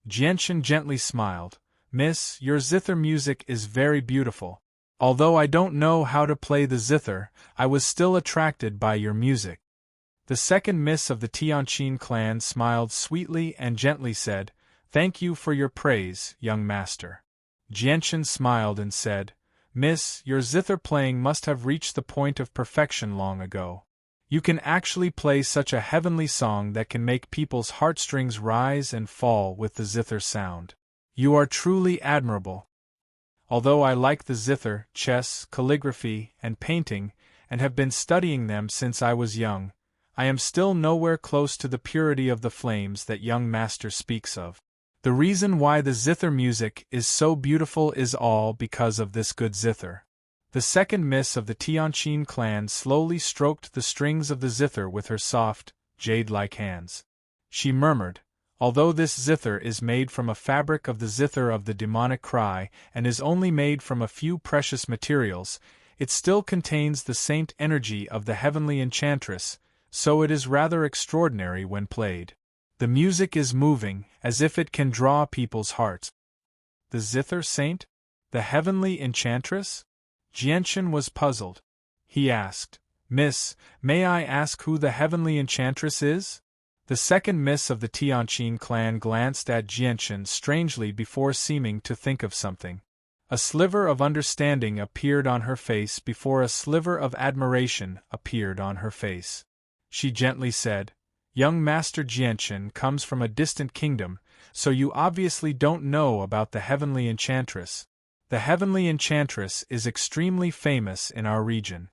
Jianchen gently smiled. Miss, your zither music is very beautiful. Although I don't know how to play the zither, I was still attracted by your music. The second miss of the Tianqin clan smiled sweetly and gently said, Thank you for your praise, young master. Jianchen smiled and said, Miss, your zither playing must have reached the point of perfection long ago. You can actually play such a heavenly song that can make people's heartstrings rise and fall with the zither sound. You are truly admirable. Although I like the zither, chess, calligraphy, and painting, and have been studying them since I was young, I am still nowhere close to the purity of the flames that young master speaks of. The reason why the zither music is so beautiful is all because of this good zither. The second miss of the Tianqin clan slowly stroked the strings of the zither with her soft, jade-like hands. She murmured, Although this zither is made from a fabric of the zither of the demonic cry and is only made from a few precious materials, it still contains the saint energy of the heavenly enchantress, so it is rather extraordinary when played. The music is moving, as if it can draw people's hearts. The zither saint? The heavenly enchantress? Jianchen was puzzled. He asked, Miss, may I ask who the heavenly enchantress is? The second miss of the Tianqin clan glanced at Jianchen strangely before seeming to think of something. A sliver of understanding appeared on her face before a sliver of admiration appeared on her face. She gently said, Young Master Jianchen comes from a distant kingdom, so you obviously don't know about the heavenly enchantress. The heavenly enchantress is extremely famous in our region.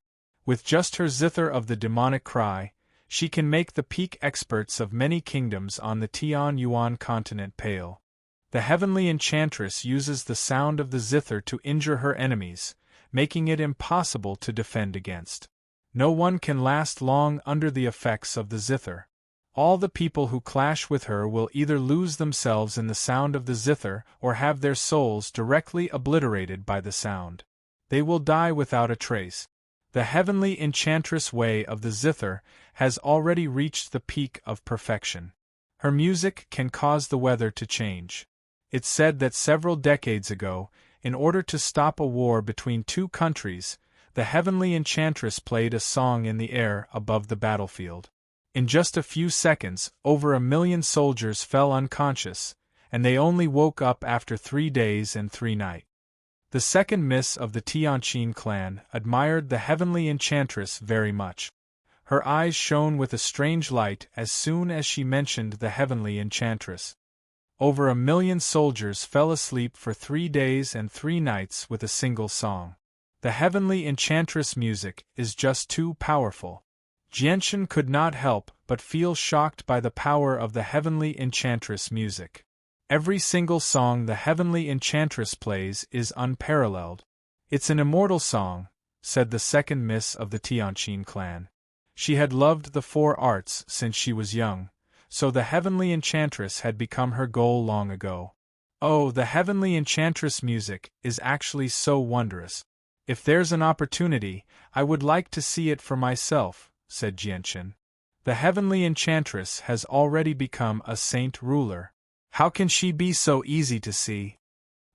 With just her zither of the demonic cry, she can make the peak experts of many kingdoms on the Tian-Yuan continent pale. The heavenly enchantress uses the sound of the zither to injure her enemies, making it impossible to defend against. No one can last long under the effects of the zither. All the people who clash with her will either lose themselves in the sound of the zither or have their souls directly obliterated by the sound. They will die without a trace. The heavenly enchantress way of the zither has already reached the peak of perfection. Her music can cause the weather to change. It's said that several decades ago, in order to stop a war between two countries, the heavenly enchantress played a song in the air above the battlefield. In just a few seconds, over 1 million soldiers fell unconscious, and they only woke up after 3 days and 3 nights. The second miss of the Tianqin clan admired the heavenly enchantress very much. Her eyes shone with a strange light as soon as she mentioned the heavenly enchantress. Over 1 million soldiers fell asleep for 3 days and 3 nights with a single song. The heavenly enchantress music is just too powerful. Jianchen could not help but feel shocked by the power of the heavenly enchantress music. Every single song the heavenly enchantress plays is unparalleled. It's an immortal song, said the second miss of the Tianqin clan. She had loved the 4 arts since she was young, so the heavenly enchantress had become her goal long ago. Oh, the heavenly enchantress music is actually so wondrous. If there's an opportunity, I would like to see it for myself, said Jianchen. The heavenly enchantress has already become a saint ruler. How can she be so easy to see?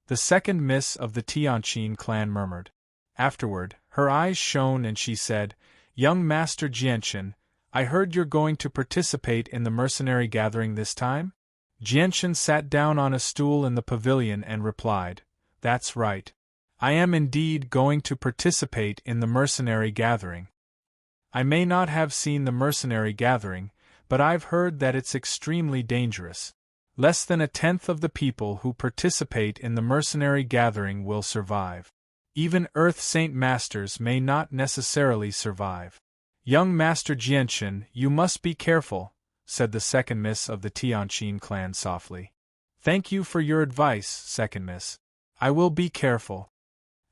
The second miss of the Tianqin clan murmured. Afterward, her eyes shone and she said, Young Master Jianchen, I heard you're going to participate in the mercenary gathering this time? Jianchen sat down on a stool in the pavilion and replied, That's right. I am indeed going to participate in the mercenary gathering. I may not have seen the mercenary gathering, but I've heard that it's extremely dangerous. Less than 1/10 of the people who participate in the mercenary gathering will survive. Even Earth Saint Masters may not necessarily survive. Young Master Jianchen, you must be careful, said the second miss of the Tianqin clan softly. Thank you for your advice, second miss. I will be careful.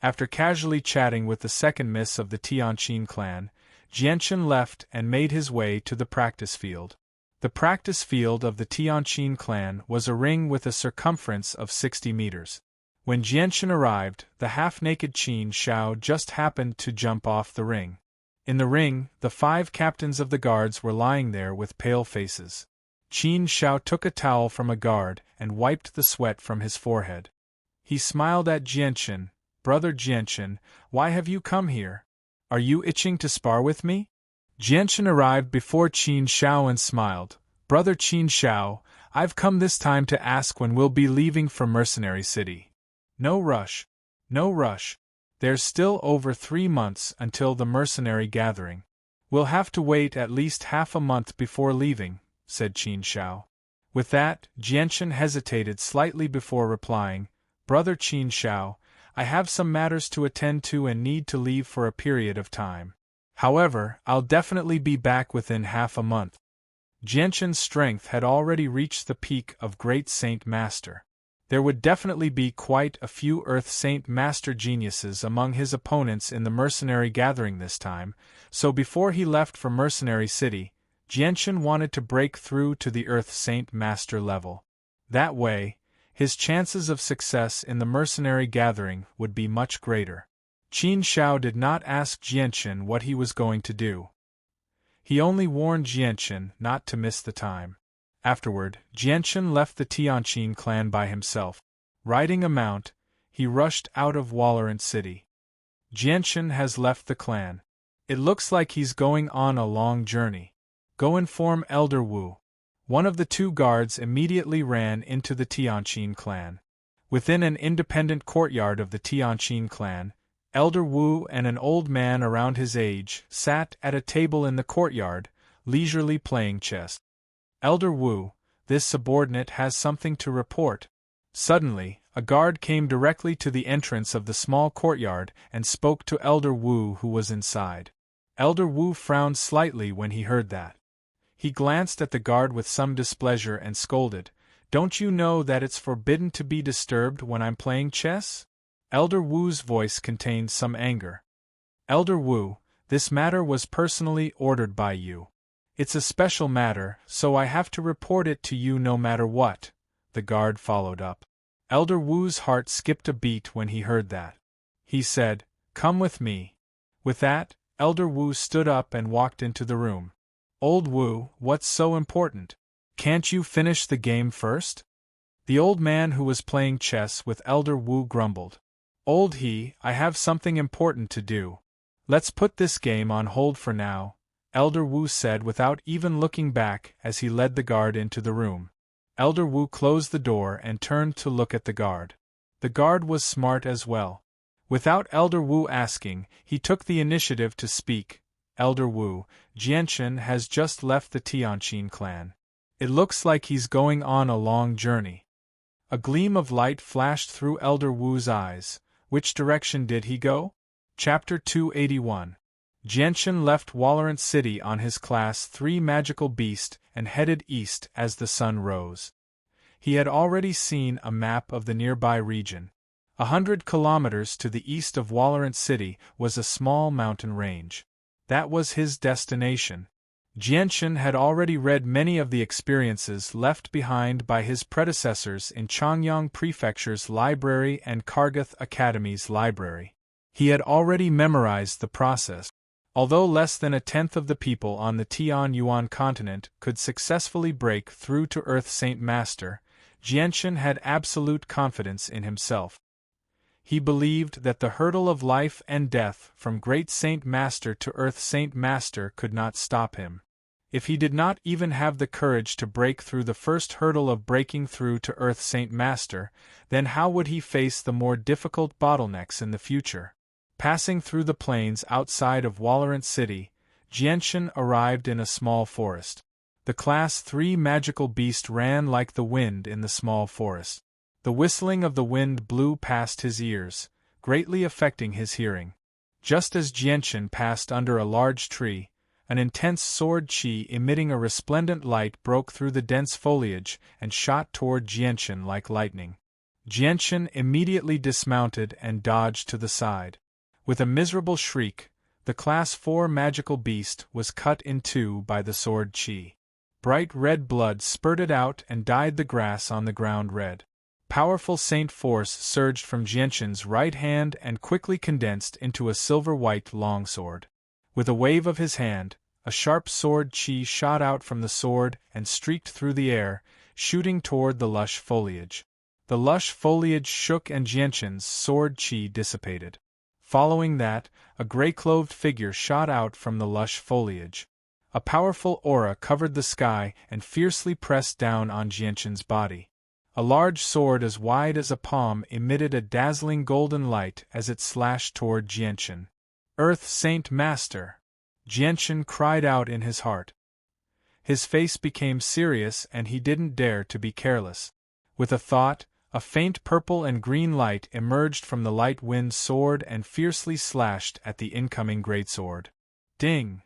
After casually chatting with the second miss of the Tianqin clan, Jianchen left and made his way to the practice field. The practice field of the Tianqin clan was a ring with a circumference of 60 meters. When Jianchen arrived, the half-naked Qin Shao just happened to jump off the ring. In the ring, the 5 captains of the guards were lying there with pale faces. Qin Shao took a towel from a guard and wiped the sweat from his forehead. He smiled at Jianchen. Brother Jianchen, why have you come here? Are you itching to spar with me? Jianchen arrived before Qin Shao and smiled. Brother Qin Shao, I've come this time to ask when we'll be leaving for Mercenary City. No rush. No rush. There's still over 3 months until the mercenary gathering. We'll have to wait at least half a month before leaving, said Qin Shao. With that, Jianchen hesitated slightly before replying, Brother Qin Shao, I have some matters to attend to and need to leave for a period of time. However, I'll definitely be back within half a month. Jianchen's strength had already reached the peak of Great Saint Master. There would definitely be quite a few Earth Saint Master geniuses among his opponents in the mercenary gathering this time, so before he left for Mercenary City, Jianchen wanted to break through to the Earth Saint Master level. That way, his chances of success in the mercenary gathering would be much greater. Qin Shao did not ask Jianchen what he was going to do. He only warned Jianchen not to miss the time. Afterward, Jianchen left the Tianqin clan by himself. Riding a mount, he rushed out of Walorant City. Jianchen has left the clan. It looks like he's going on a long journey. Go inform Elder Wu. One of the 2 guards immediately ran into the Tianqin clan. Within an independent courtyard of the Tianqin clan, Elder Wu and an old man around his age sat at a table in the courtyard, leisurely playing chess. Elder Wu, this subordinate has something to report. Suddenly, a guard came directly to the entrance of the small courtyard and spoke to Elder Wu, who was inside. Elder Wu frowned slightly when he heard that. He glanced at the guard with some displeasure and scolded, Don't you know that it's forbidden to be disturbed when I'm playing chess? Elder Wu's voice contained some anger. Elder Wu, this matter was personally ordered by you. It's a special matter, so I have to report it to you no matter what, the guard followed up. Elder Wu's heart skipped a beat when he heard that. He said, Come with me. With that, Elder Wu stood up and walked into the room. Old Wu, what's so important? Can't you finish the game first? The old man who was playing chess with Elder Wu grumbled. Old he, I have something important to do. Let's put this game on hold for now, Elder Wu said without even looking back as he led the guard into the room. Elder Wu closed the door and turned to look at the guard. The guard was smart as well. Without Elder Wu asking, he took the initiative to speak. Elder Wu, Jianchen has just left the Tianqin clan. It looks like he's going on a long journey. A gleam of light flashed through Elder Wu's eyes. Which direction did he go? Chapter 281. Jianchen left Walorant City on his Class 3 magical beast and headed east as the sun rose. He had already seen a map of the nearby region. 100 kilometers to the east of Walorant City was a small mountain range. That was his destination. Jianchen had already read many of the experiences left behind by his predecessors in Changyang Prefecture's library and Kargath Academy's library. He had already memorized the process. Although less than 1/10 of the people on the Tian-Yuan continent could successfully break through to Earth Saint Master, Jianchen had absolute confidence in himself. He believed that the hurdle of life and death from Great Saint Master to Earth Saint Master could not stop him. If he did not even have the courage to break through the first hurdle of breaking through to Earth Saint Master, then how would he face the more difficult bottlenecks in the future? Passing through the plains outside of Walorant City, Jianchen arrived in a small forest. The Class 3 magical beast ran like the wind in the small forest. The whistling of the wind blew past his ears, greatly affecting his hearing. Just as Jianchen passed under a large tree, an intense sword chi emitting a resplendent light broke through the dense foliage and shot toward Jianchen like lightning. Jianchen immediately dismounted and dodged to the side. With a miserable shriek, the Class 4 magical beast was cut in two by the sword chi. Bright red blood spurted out and dyed the grass on the ground red. Powerful saint force surged from Jianchen's right hand and quickly condensed into a silver-white longsword. With a wave of his hand, a sharp sword chi shot out from the sword and streaked through the air, shooting toward the lush foliage. The lush foliage shook and Jianshan's sword chi dissipated. Following that, a gray-clothed figure shot out from the lush foliage. A powerful aura covered the sky and fiercely pressed down on Jianshan's body. A large sword as wide as a palm emitted a dazzling golden light as it slashed toward Jianshan. Earth Saint Master! Jianshan cried out in his heart. His face became serious and he didn't dare to be careless. With a thought, a faint purple and green light emerged from the light wind sword and fiercely slashed at the incoming greatsword. Ding!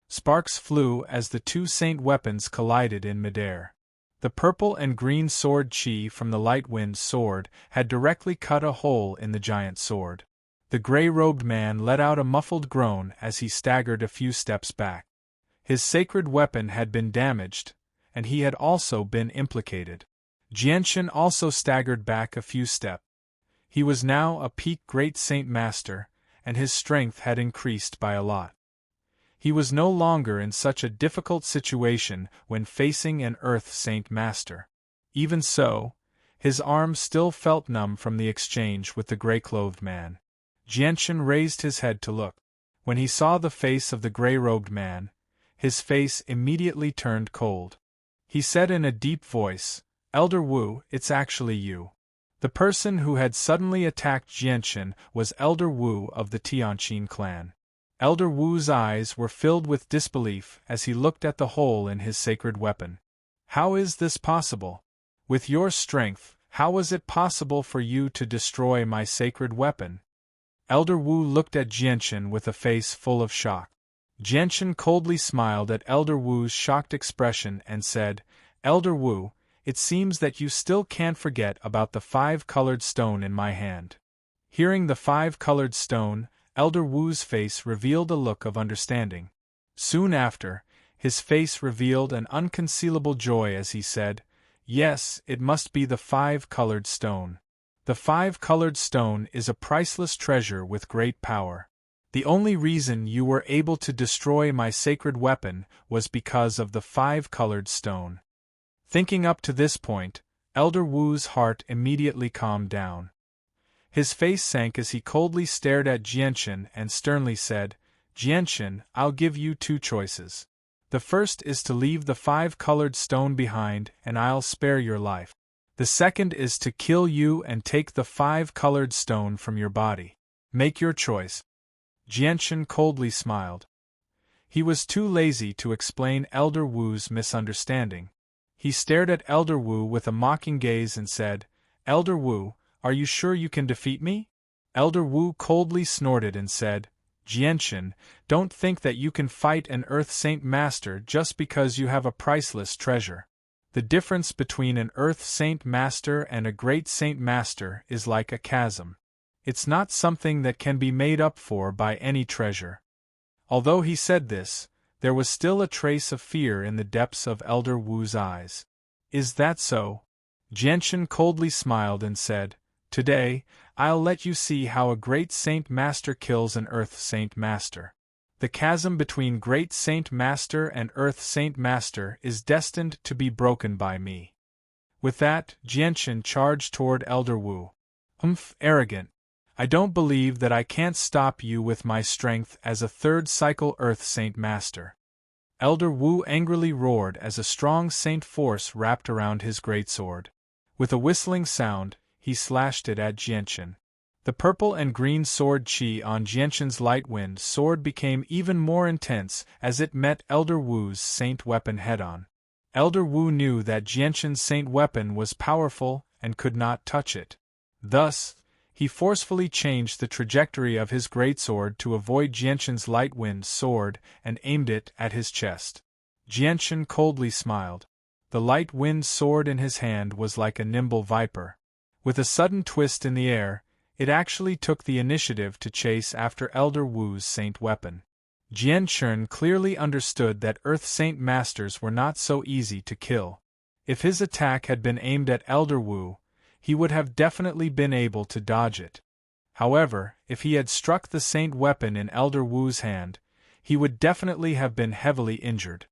Sparks flew as the two saint weapons collided in midair. The purple and green sword chi from the light wind sword had directly cut a hole in the giant sword. The gray-robed man let out a muffled groan as he staggered a few steps back. His sacred weapon had been damaged, and he had also been implicated. Jianshan also staggered back a few steps. He was now a peak great saint master, and his strength had increased by a lot. He was no longer in such a difficult situation when facing an Earth Saint Master. Even so, his arms still felt numb from the exchange with the gray-clothed man. Jianshan raised his head to look. When he saw the face of the gray-robed man, his face immediately turned cold. He said in a deep voice, "Elder Wu, it's actually you." The person who had suddenly attacked Jianshan was Elder Wu of the Tianqin clan. Elder Wu's eyes were filled with disbelief as he looked at the hole in his sacred weapon. "How is this possible? With your strength, how was it possible for you to destroy my sacred weapon?" Elder Wu looked at Jianshan with a face full of shock. Jianshan coldly smiled at Elder Wu's shocked expression and said, "Elder Wu, it seems that you still can't forget about the 5-colored stone in my hand." Hearing the 5-colored stone, Elder Wu's face revealed a look of understanding. Soon after, his face revealed an unconcealable joy as he said, "Yes, it must be the 5-colored stone. The 5-colored stone is a priceless treasure with great power. The only reason you were able to destroy my sacred weapon was because of the 5-colored stone." Thinking up to this point, Elder Wu's heart immediately calmed down. His face sank as he coldly stared at Jianshan and sternly said, "Jianshan, I'll give you 2 choices. The first is to leave the 5-colored stone behind and I'll spare your life. The second is to kill you and take the 5-colored stone from your body. Make your choice." Jianshan coldly smiled. He was too lazy to explain Elder Wu's misunderstanding. He stared at Elder Wu with a mocking gaze and said, "Elder Wu, are you sure you can defeat me?" Elder Wu coldly snorted and said, "Jianshan, don't think that you can fight an Earth Saint Master just because you have a priceless treasure. The difference between an Earth Saint Master and a Great Saint Master is like a chasm. It's not something that can be made up for by any treasure." Although he said this, there was still a trace of fear in the depths of Elder Wu's eyes. "Is that so?" Jianshan coldly smiled and said, "Today, I'll let you see how a Great Saint Master kills an Earth Saint Master. The chasm between Great Saint Master and Earth Saint Master is destined to be broken by me." With that, Jianshan charged toward Elder Wu. Arrogant. I don't believe that I can't stop you with my strength as a 3rd cycle Earth Saint Master." Elder Wu angrily roared as a strong saint force wrapped around his greatsword. With a whistling sound, he slashed it at Jianshan. The purple and green sword chi on Jianshan's light wind sword became even more intense as it met Elder Wu's saint weapon head-on. Elder Wu knew that Jianshan's saint weapon was powerful and could not touch it. Thus, he forcefully changed the trajectory of his greatsword to avoid Jianshan's light wind sword and aimed it at his chest. Jianshan coldly smiled. The light wind sword in his hand was like a nimble viper. With a sudden twist in the air, it actually took the initiative to chase after Elder Wu's saint weapon. Jianshan clearly understood that Earth Saint Masters were not so easy to kill. If his attack had been aimed at Elder Wu, he would have definitely been able to dodge it. However, if he had struck the saint weapon in Elder Wu's hand, he would definitely have been heavily injured.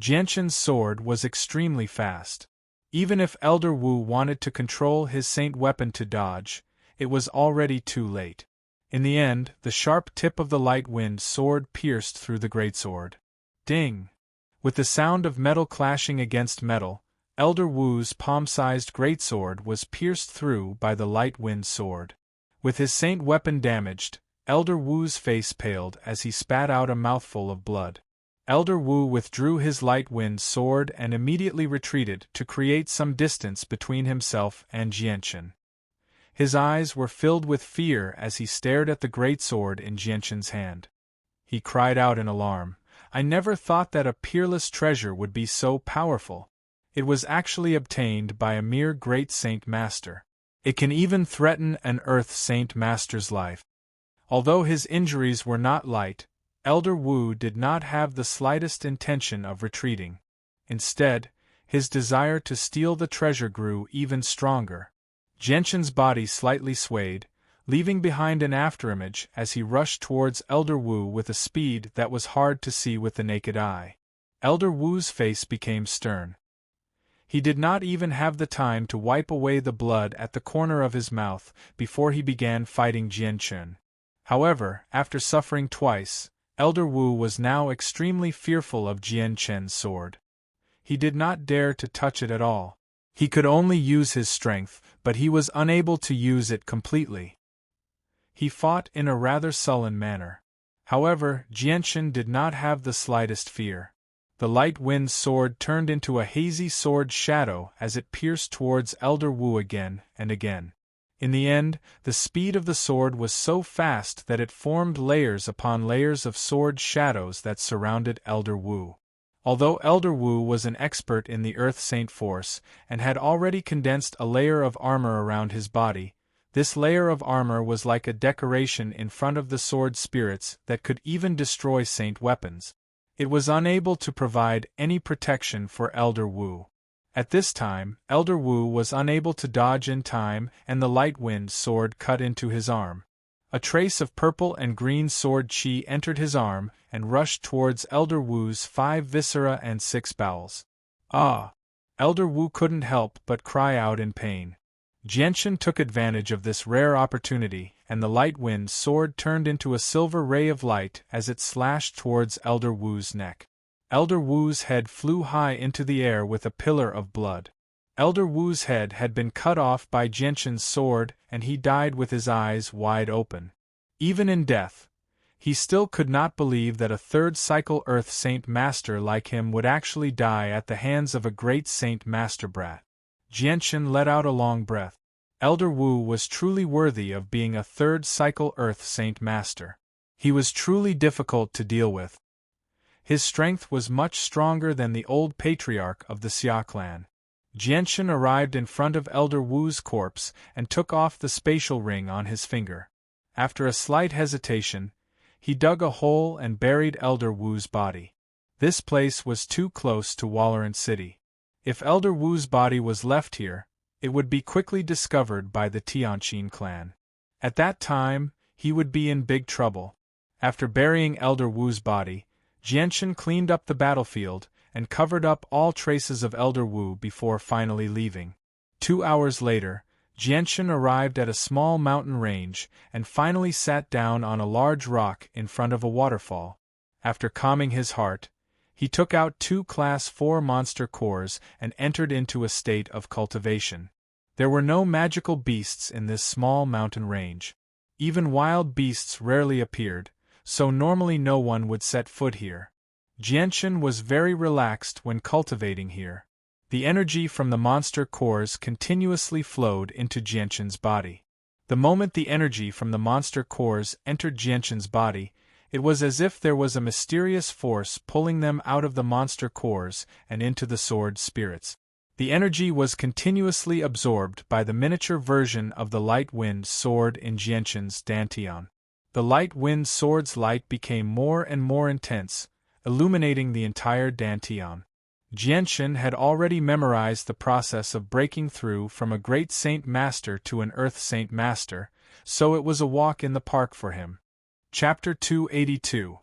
Jianshan's sword was extremely fast. Even if Elder Wu wanted to control his saint weapon to dodge, it was already too late. In the end, the sharp tip of the light wind sword pierced through the greatsword. Ding! With the sound of metal clashing against metal, Elder Wu's palm-sized greatsword was pierced through by the light wind sword. With his saint weapon damaged, Elder Wu's face paled as he spat out a mouthful of blood. Elder Wu withdrew his light wind sword and immediately retreated to create some distance between himself and Jianshan. His eyes were filled with fear as he stared at the greatsword in Jianshan's hand. He cried out in alarm, "I never thought that a peerless treasure would be so powerful. It was actually obtained by a mere great saint master. It can even threaten an earth saint master's life." Although his injuries were not light, Elder Wu did not have the slightest intention of retreating. Instead, his desire to steal the treasure grew even stronger. Jianshan's body slightly swayed, leaving behind an afterimage as he rushed towards Elder Wu with a speed that was hard to see with the naked eye. Elder Wu's face became stern. He did not even have the time to wipe away the blood at the corner of his mouth before he began fighting Jianshan. However, after suffering twice, Elder Wu was now extremely fearful of Jianshan's sword. He did not dare to touch it at all. He could only use his strength, but he was unable to use it completely. He fought in a rather sullen manner. However, Jianshan did not have the slightest fear. The light wind sword turned into a hazy sword shadow as it pierced towards Elder Wu again and again. In the end, the speed of the sword was so fast that it formed layers upon layers of sword shadows that surrounded Elder Wu. Although Elder Wu was an expert in the Earth Saint Force and had already condensed a layer of armor around his body, this layer of armor was like a decoration in front of the sword spirits that could even destroy saint weapons. It was unable to provide any protection for Elder Wu. At this time, Elder Wu was unable to dodge in time and the light wind sword cut into his arm. A trace of purple and green sword chi entered his arm and rushed towards Elder Wu's 5 viscera and 6 bowels. Ah! Elder Wu couldn't help but cry out in pain. Jianshan took advantage of this rare opportunity, and the light wind sword turned into a silver ray of light as it slashed towards Elder Wu's neck. Elder Wu's head flew high into the air with a pillar of blood. Elder Wu's head had been cut off by Jianshan's sword and he died with his eyes wide open. Even in death, he still could not believe that a third cycle Earth Saint Master like him would actually die at the hands of a great Saint Master brat. Jianshan let out a long breath. Elder Wu was truly worthy of being a third cycle Earth Saint Master. He was truly difficult to deal with. His strength was much stronger than the old patriarch of the Xia clan. Jianshan arrived in front of Elder Wu's corpse and took off the spatial ring on his finger. After a slight hesitation, he dug a hole and buried Elder Wu's body. This place was too close to Walorant City. If Elder Wu's body was left here, it would be quickly discovered by the Tianqin clan. At that time, he would be in big trouble. After burying Elder Wu's body, Jianshan cleaned up the battlefield and covered up all traces of Elder Wu before finally leaving. 2 hours later, Jianshan arrived at a small mountain range and finally sat down on a large rock in front of a waterfall. After calming his heart, he took out 2 Class 4 monster cores and entered into a state of cultivation. There were no magical beasts in this small mountain range. Even wild beasts rarely appeared, so normally no one would set foot here. Jianshan was very relaxed when cultivating here. The energy from the monster cores continuously flowed into Jianshan's body. The moment the energy from the monster cores entered Jianshan's body, it was as if there was a mysterious force pulling them out of the monster cores and into the sword spirits. The energy was continuously absorbed by the miniature version of the light wind sword in Jianshan's dantian. The light wind sword's light became more and more intense, illuminating the entire dantian. Jianshan had already memorized the process of breaking through from a great saint master to an earth saint master, so it was a walk in the park for him. Chapter 282.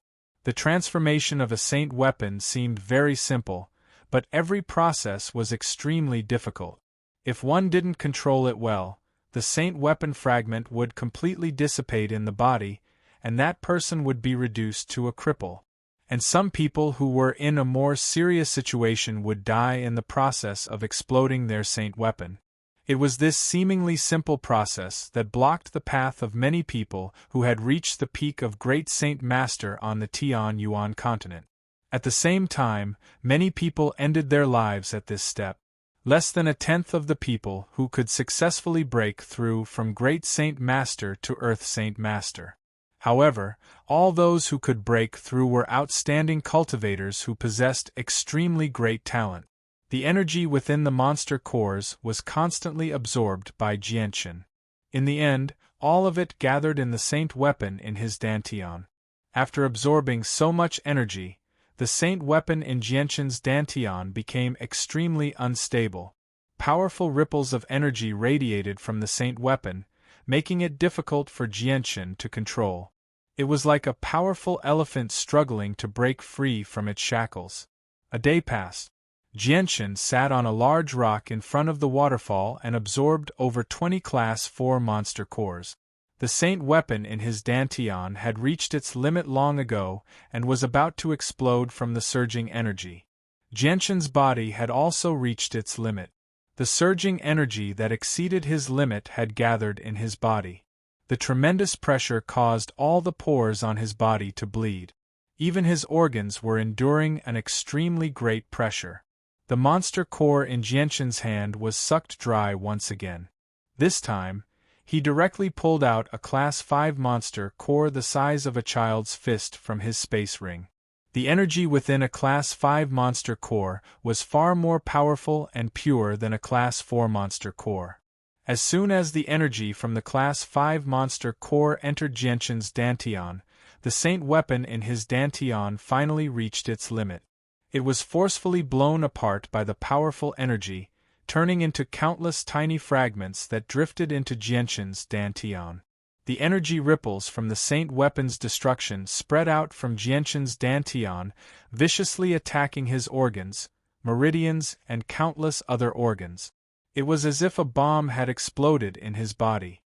The transformation of a saint weapon seemed very simple, but every process was extremely difficult. If one didn't control it well, the saint weapon fragment would completely dissipate in the body, and that person would be reduced to a cripple. And some people who were in a more serious situation would die in the process of exploding their saint weapon. It was this seemingly simple process that blocked the path of many people who had reached the peak of Great Saint Master on the Tian Yuan continent. At the same time, many people ended their lives at this step. Less than a tenth of the people who could successfully break through from Great Saint Master to Earth Saint Master. However, all those who could break through were outstanding cultivators who possessed extremely great talent. The energy within the monster cores was constantly absorbed by Jianchen. In the end, all of it gathered in the saint weapon in his dantian. After absorbing so much energy, the saint weapon in Jianchen's dantian became extremely unstable. Powerful ripples of energy radiated from the saint weapon, making it difficult for Jianchen to control. It was like a powerful elephant struggling to break free from its shackles. A day passed. Jianchen sat on a large rock in front of the waterfall and absorbed over 20 Class 4 monster cores. The saint weapon in his dantian had reached its limit long ago and was about to explode from the surging energy. Jianchen's body had also reached its limit. The surging energy that exceeded his limit had gathered in his body. The tremendous pressure caused all the pores on his body to bleed. Even his organs were enduring an extremely great pressure. The monster core in Jianchen's hand was sucked dry once again. This time, he directly pulled out a Class 5 monster core the size of a child's fist from his space ring. The energy within a Class 5 monster core was far more powerful and pure than a Class 4 monster core. As soon as the energy from the Class 5 monster core entered Jianchen's dantian, the saint weapon in his dantian finally reached its limit. It was forcefully blown apart by the powerful energy, turning into countless tiny fragments that drifted into Jianchen's dantian. The energy ripples from the saint weapon's destruction spread out from Jianchen's dantian, viciously attacking his organs, meridians, and countless other organs. It was as if a bomb had exploded in his body.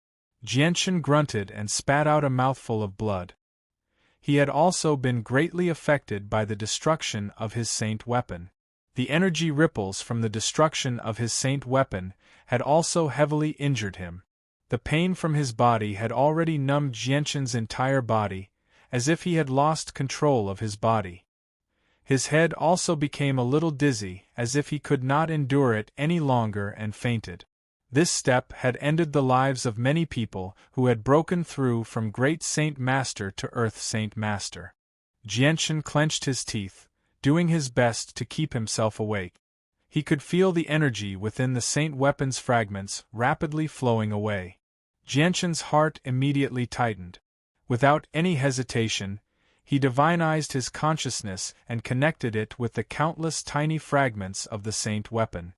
Jianchen grunted and spat out a mouthful of blood. He had also been greatly affected by the destruction of his saint weapon. The energy ripples from the destruction of his saint weapon had also heavily injured him. The pain from his body had already numbed Jianchen's entire body, as if he had lost control of his body. His head also became a little dizzy, as if he could not endure it any longer, and fainted. This step had ended the lives of many people who had broken through from Great Saint Master to Earth Saint Master. Jianchen clenched his teeth, doing his best to keep himself awake. He could feel the energy within the saint weapon's fragments rapidly flowing away. Jianchen's heart immediately tightened. Without any hesitation, he divinized his consciousness and connected it with the countless tiny fragments of the saint weapon.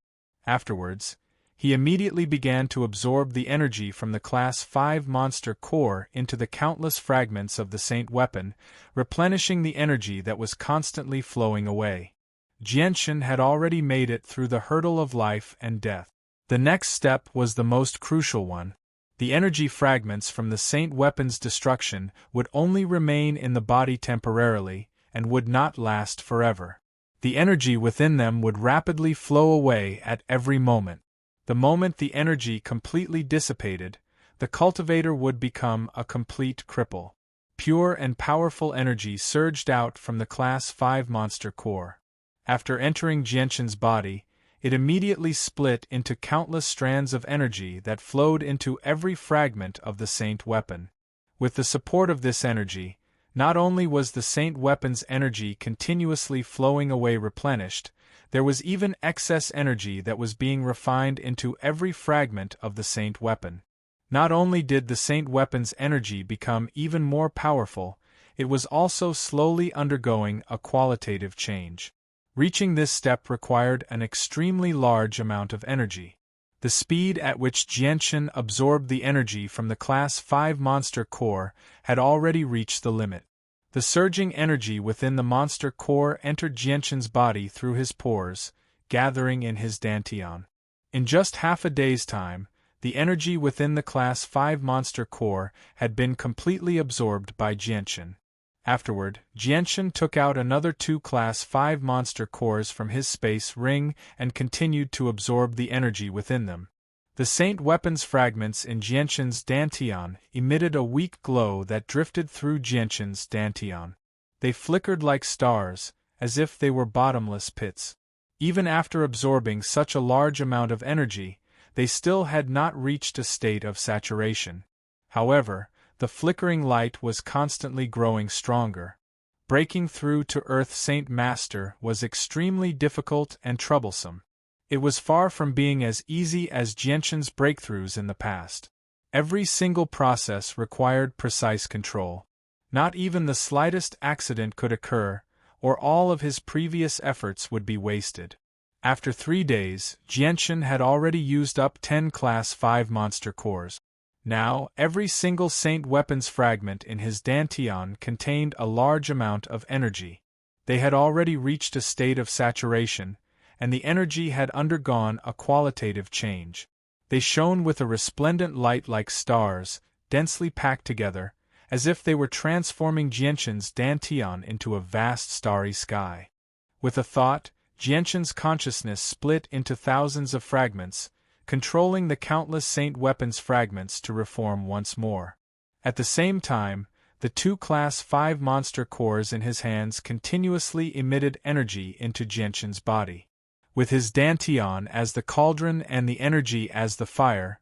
Afterwards, he immediately began to absorb the energy from the Class 5 monster core into the countless fragments of the saint weapon, replenishing the energy that was constantly flowing away. Jianchen had already made it through the hurdle of life and death. The next step was the most crucial one. The energy fragments from the saint weapon's destruction would only remain in the body temporarily, and would not last forever. The energy within them would rapidly flow away at every moment. The moment the energy completely dissipated, the cultivator would become a complete cripple. Pure and powerful energy surged out from the Class 5 monster core. After entering Jianchen's body, it immediately split into countless strands of energy that flowed into every fragment of the saint weapon. With the support of this energy, not only was the saint weapon's energy continuously flowing away replenished, there was even excess energy that was being refined into every fragment of the saint weapon. Not only did the saint weapon's energy become even more powerful, it was also slowly undergoing a qualitative change. Reaching this step required an extremely large amount of energy. The speed at which Jianchen absorbed the energy from the Class 5 monster core had already reached the limit. The surging energy within the monster core entered Jianshan's body through his pores, gathering in his dantian. In just half a day's time, the energy within the Class 5 monster core had been completely absorbed by Jianshan. Afterward, Jianshan took out another 2 Class 5 monster cores from his space ring and continued to absorb the energy within them. The Saint weapons fragments in Jianshan's dantian emitted a weak glow that drifted through Jianshan's dantian. They flickered like stars, as if they were bottomless pits. Even after absorbing such a large amount of energy, they still had not reached a state of saturation. However, the flickering light was constantly growing stronger. Breaking through to Earth Saint Master was extremely difficult and troublesome. It was far from being as easy as Jianshan's breakthroughs in the past. Every single process required precise control. Not even the slightest accident could occur, or all of his previous efforts would be wasted. After 3 days, Jianshan had already used up 10 Class 5 monster cores. Now, every single Saint weapons fragment in his dantian contained a large amount of energy. They had already reached a state of saturation, and the energy had undergone a qualitative change. They shone with a resplendent light like stars, densely packed together, as if they were transforming Jianshan's dantian into a vast starry sky. With a thought, Jianshan's consciousness split into thousands of fragments, controlling the countless Saint weapons fragments to reform once more. At the same time, the 2 Class 5 monster cores in his hands continuously emitted energy into Jianshan's body. With his dantian as the cauldron and the energy as the fire,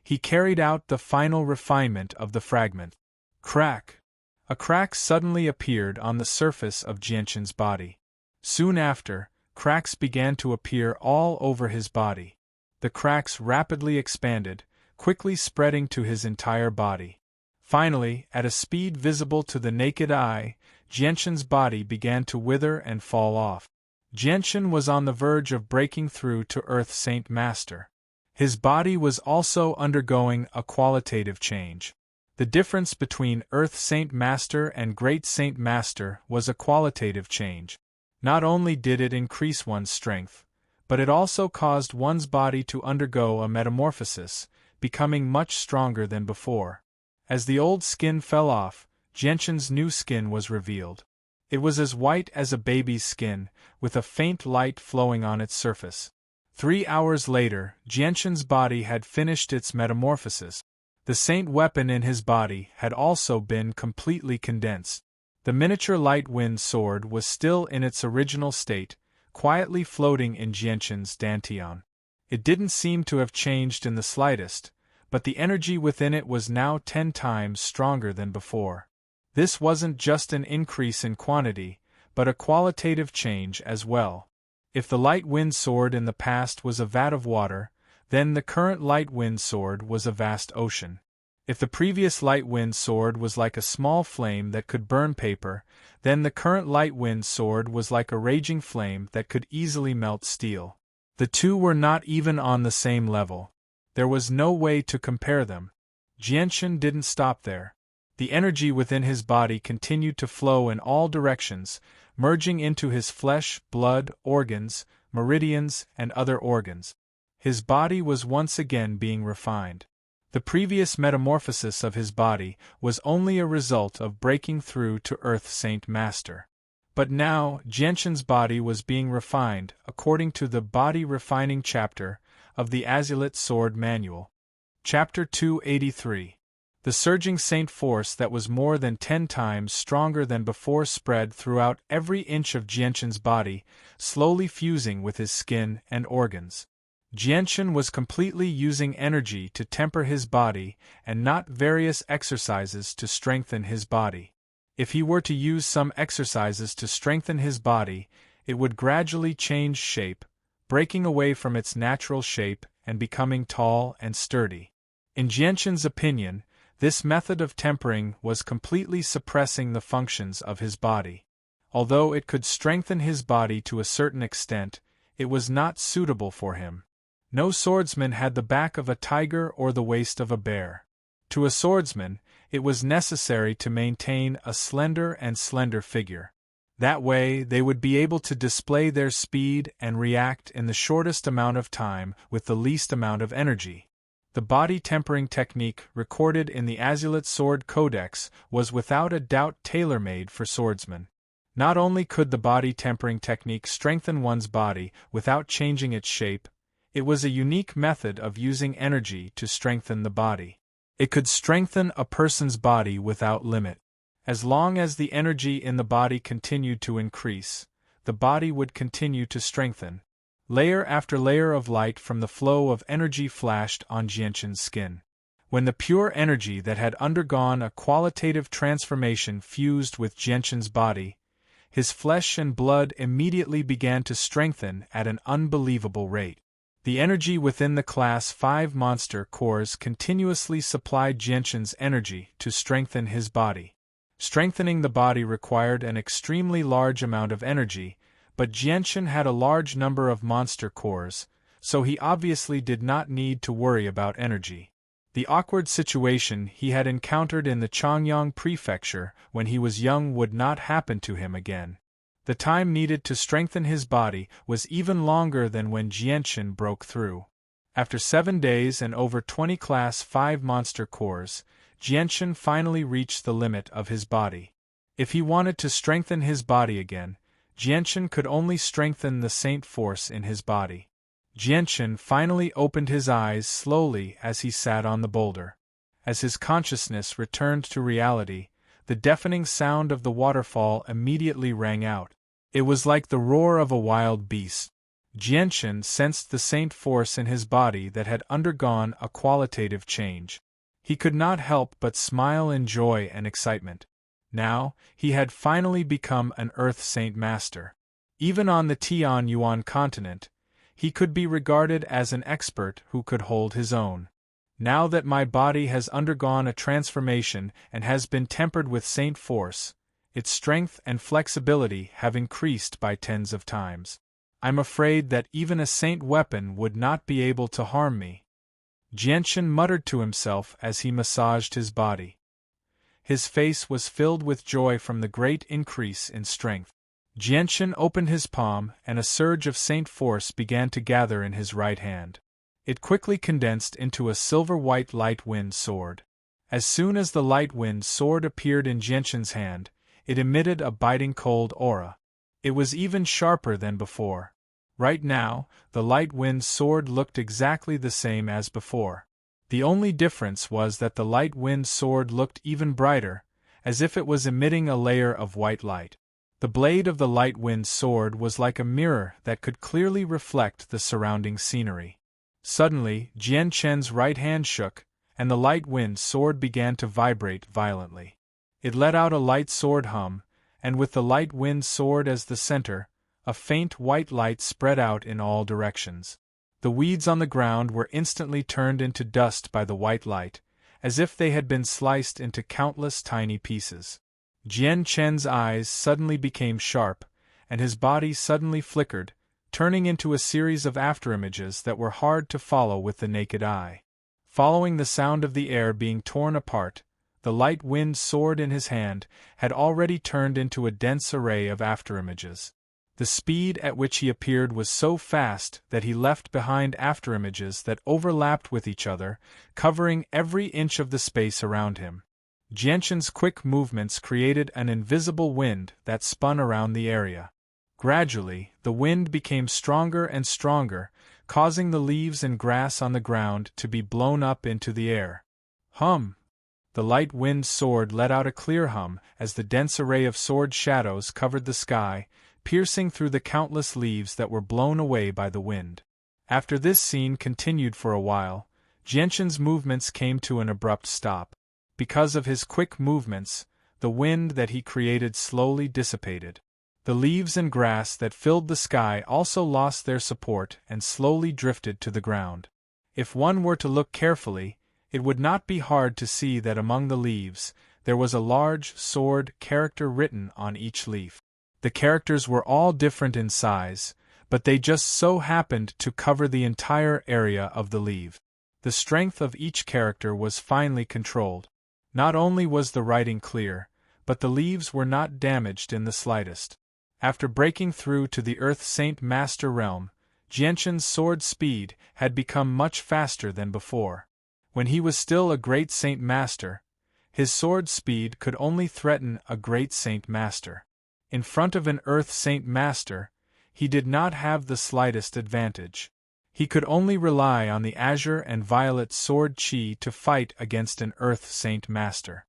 he carried out the final refinement of the fragment. Crack! A crack suddenly appeared on the surface of Jianshan's body. Soon after, cracks began to appear all over his body. The cracks rapidly expanded, quickly spreading to his entire body. Finally, at a speed visible to the naked eye, Jianshan's body began to wither and fall off. Jianshan was on the verge of breaking through to Earth Saint Master. His body was also undergoing a qualitative change. The difference between Earth Saint Master and Great Saint Master was a qualitative change. Not only did it increase one's strength, but it also caused one's body to undergo a metamorphosis, becoming much stronger than before. As the old skin fell off, Jianshan's new skin was revealed. It was as white as a baby's skin, with a faint light flowing on its surface. 3 hours later, Jianshan's body had finished its metamorphosis. The Saint weapon in his body had also been completely condensed. The miniature light wind sword was still in its original state, quietly floating in Jianshan's dantian. It didn't seem to have changed in the slightest, but the energy within it was now 10 times stronger than before. This wasn't just an increase in quantity, but a qualitative change as well. If the light wind sword in the past was a vat of water, then the current light wind sword was a vast ocean. If the previous light wind sword was like a small flame that could burn paper, then the current light wind sword was like a raging flame that could easily melt steel. The two were not even on the same level. There was no way to compare them. Jianshan didn't stop there. The energy within his body continued to flow in all directions, merging into his flesh, blood, organs, meridians, and other organs. His body was once again being refined. The previous metamorphosis of his body was only a result of breaking through to Earth Saint Master. But now, Jianshan's body was being refined according to the Body Refining chapter of the Azulite Sword Manual. Chapter 283. The surging saint force that was more than 10 times stronger than before spread throughout every inch of Jianshan's body, slowly fusing with his skin and organs. Jianshan was completely using energy to temper his body and not various exercises to strengthen his body. If he were to use some exercises to strengthen his body, it would gradually change shape, breaking away from its natural shape and becoming tall and sturdy. In Jianshan's opinion, this method of tempering was completely suppressing the functions of his body. Although it could strengthen his body to a certain extent, it was not suitable for him. No swordsman had the back of a tiger or the waist of a bear. To a swordsman, it was necessary to maintain a slender figure. That way, they would be able to display their speed and react in the shortest amount of time with the least amount of energy. The body tempering technique recorded in the Azulite Sword Codex was without a doubt tailor-made for swordsmen. Not only could the body tempering technique strengthen one's body without changing its shape, it was a unique method of using energy to strengthen the body. It could strengthen a person's body without limit. As long as the energy in the body continued to increase, the body would continue to strengthen. Layer after layer of light from the flow of energy flashed on Jianshan's skin. When the pure energy that had undergone a qualitative transformation fused with Jianshan's body, his flesh and blood immediately began to strengthen at an unbelievable rate. The energy within the Class 5 monster cores continuously supplied Jianshan's energy to strengthen his body. Strengthening the body required an extremely large amount of energy, but Jianshan had a large number of monster cores, so he obviously did not need to worry about energy. The awkward situation he had encountered in the Changyang Prefecture when he was young would not happen to him again. The time needed to strengthen his body was even longer than when Jianshan broke through. After 7 days and over 20 Class 5 monster cores, Jianshan finally reached the limit of his body. If he wanted to strengthen his body again, Jianshan could only strengthen the Saint Force in his body. Jianshan finally opened his eyes slowly as he sat on the boulder. As his consciousness returned to reality, the deafening sound of the waterfall immediately rang out. It was like the roar of a wild beast. Jianshan sensed the Saint Force in his body that had undergone a qualitative change. He could not help but smile in joy and excitement. Now, he had finally become an Earth Saint Master. Even on the Tian Yuan continent, he could be regarded as an expert who could hold his own. Now that my body has undergone a transformation and has been tempered with Saint Force, its strength and flexibility have increased by tens of times. I'm afraid that even a Saint weapon would not be able to harm me. Jianshan muttered to himself as he massaged his body. His face was filled with joy from the great increase in strength. Jianshan opened his palm and a surge of Saint Force began to gather in his right hand. It quickly condensed into a silver-white light wind sword. As soon as the light wind sword appeared in Jianshan's hand, it emitted a biting cold aura. It was even sharper than before. Right now, the light wind sword looked exactly the same as before. The only difference was that the light wind sword looked even brighter, as if it was emitting a layer of white light. The blade of the light wind sword was like a mirror that could clearly reflect the surrounding scenery. Suddenly, Jianshan's right hand shook, and the light wind sword began to vibrate violently. It let out a light sword hum, and with the light wind sword as the center, a faint white light spread out in all directions. The weeds on the ground were instantly turned into dust by the white light, as if they had been sliced into countless tiny pieces. Jianshan's eyes suddenly became sharp, and his body suddenly flickered, turning into a series of afterimages that were hard to follow with the naked eye. Following the sound of the air being torn apart, the light wind sword in his hand had already turned into a dense array of afterimages. The speed at which he appeared was so fast that he left behind afterimages that overlapped with each other, covering every inch of the space around him. Jianshan's quick movements created an invisible wind that spun around the area. Gradually, the wind became stronger and stronger, causing the leaves and grass on the ground to be blown up into the air. Hum! The light wind sword let out a clear hum as the dense array of sword shadows covered the sky, piercing through the countless leaves that were blown away by the wind. After this scene continued for a while, Jianshan's movements came to an abrupt stop. Because of his quick movements, the wind that he created slowly dissipated. The leaves and grass that filled the sky also lost their support and slowly drifted to the ground. If one were to look carefully, it would not be hard to see that among the leaves, there was a large sword character written on each leaf. The characters were all different in size, but they just so happened to cover the entire area of the leaf. The strength of each character was finely controlled. Not only was the writing clear, but the leaves were not damaged in the slightest. After breaking through to the Earth Saint Master realm, Jianshan's sword speed had become much faster than before. When he was still a great Saint Master, his sword speed could only threaten a great Saint Master. In front of an Earth Saint Master, he did not have the slightest advantage. He could only rely on the azure and violet sword chi to fight against an Earth Saint Master.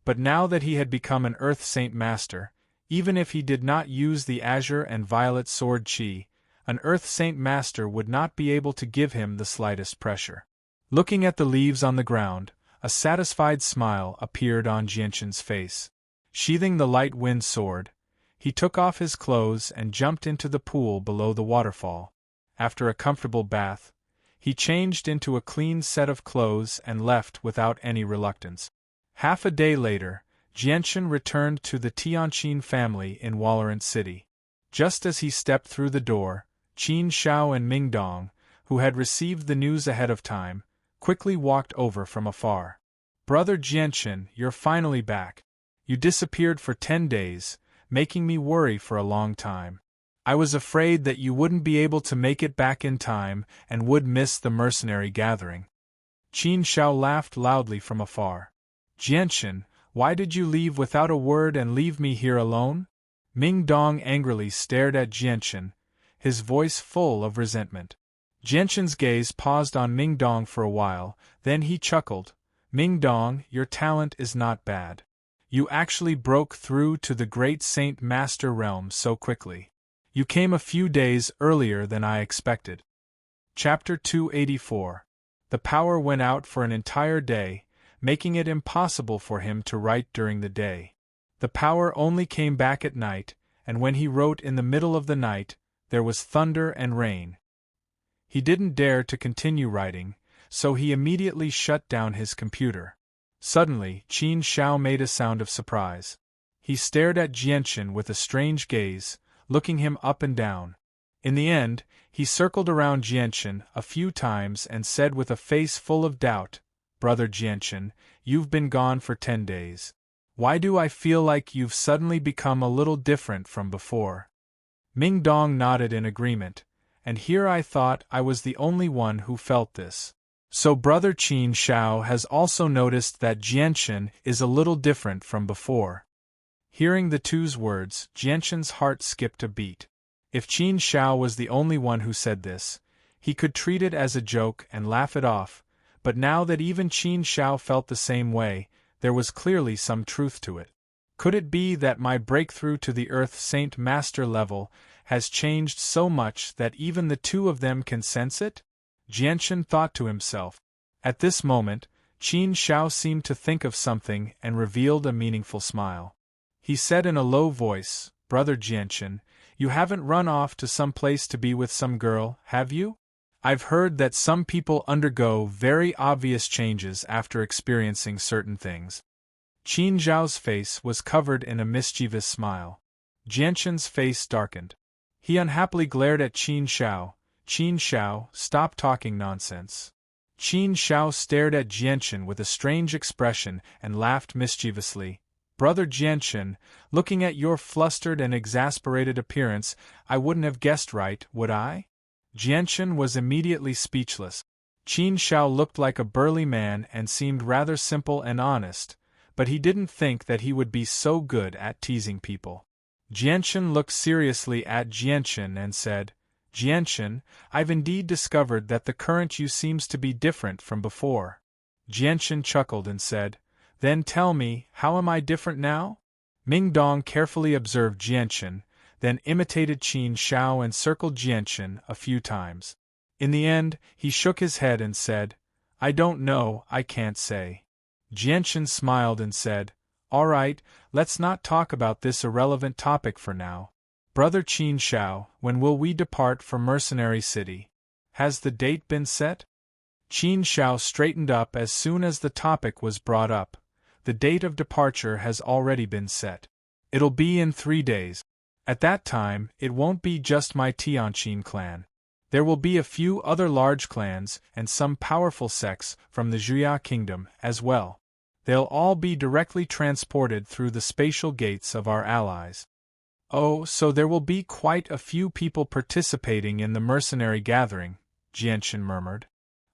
But now that he had become an Earth Saint Master, even if he did not use the azure and violet sword chi, an Earth Saint Master would not be able to give him the slightest pressure. Looking at the leaves on the ground, a satisfied smile appeared on Jianshan's face. Sheathing the light wind sword, he took off his clothes and jumped into the pool below the waterfall. After a comfortable bath, he changed into a clean set of clothes and left without any reluctance. Half a day later, Jianshan returned to the Tianqin family in Walorant City. Just as he stepped through the door, Qin Shao and Ming Dong, who had received the news ahead of time, quickly walked over from afar. "Brother Jianshan, you're finally back. You disappeared for 10 days, making me worry for a long time. I was afraid that you wouldn't be able to make it back in time and would miss the mercenary gathering." Qin Shao laughed loudly from afar. "Jianshan, why did you leave without a word and leave me here alone?" Ming Dong angrily stared at Jianshan, his voice full of resentment. Jianshan's gaze paused on Ming Dong for a while, then he chuckled. "Ming Dong, your talent is not bad. You actually broke through to the Great Saint Master realm so quickly. You came a few days earlier than I expected." Chapter 284. The power went out for an entire day, making it impossible for him to write during the day. The power only came back at night, and when he wrote in the middle of the night, there was thunder and rain. He didn't dare to continue writing, so he immediately shut down his computer. Suddenly, Qin Shao made a sound of surprise. He stared at Jianshan with a strange gaze, looking him up and down. In the end, he circled around Jianshan a few times and said with a face full of doubt, "Brother Jianshan, you've been gone for 10 days. Why do I feel like you've suddenly become a little different from before?" Ming Dong nodded in agreement, and here I thought I was the only one who felt this. So Brother Qin Shao has also noticed that Jianshan is a little different from before. Hearing the two's words, Jianshan's heart skipped a beat. If Qin Shao was the only one who said this, he could treat it as a joke and laugh it off, but now that even Qin Shao felt the same way, there was clearly some truth to it. Could it be that my breakthrough to the Earth Saint Master level has changed so much that even the two of them can sense it? Jianshan thought to himself. At this moment, Qin Shao seemed to think of something and revealed a meaningful smile. He said in a low voice, "Brother Jianshan, you haven't run off to some place to be with some girl, have you? I've heard that some people undergo very obvious changes after experiencing certain things." Qin Zhao's face was covered in a mischievous smile. Jianshan's face darkened. He unhappily glared at Qin Shao. "Qin Shao, stop talking nonsense." Qin Shao stared at Jianshan with a strange expression and laughed mischievously. "Brother Jianshan, looking at your flustered and exasperated appearance, I wouldn't have guessed right, would I?" Jianshan was immediately speechless. Qin Shao looked like a burly man and seemed rather simple and honest, but he didn't think that he would be so good at teasing people. Jianshan looked seriously at Jianshan and said, "Jianshan, I've indeed discovered that the current you seems to be different from before." Jianshan chuckled and said, "Then tell me, how am I different now?" Ming Dong carefully observed Jianshan, then imitated Qin Shao and circled Jianshan a few times. In the end, he shook his head and said, "I don't know, I can't say." Jianshan smiled and said, "All right, let's not talk about this irrelevant topic for now. Brother Qin Shao, when will we depart for Mercenary City? Has the date been set?" Qin Shao straightened up as soon as the topic was brought up. "The date of departure has already been set. It'll be in 3 days. At that time, it won't be just my Tianqin clan. There will be a few other large clans and some powerful sects from the Zhuya kingdom as well. They'll all be directly transported through the spatial gates of our allies. Oh, so there will be quite a few people participating in the mercenary gathering, Jianchen murmured.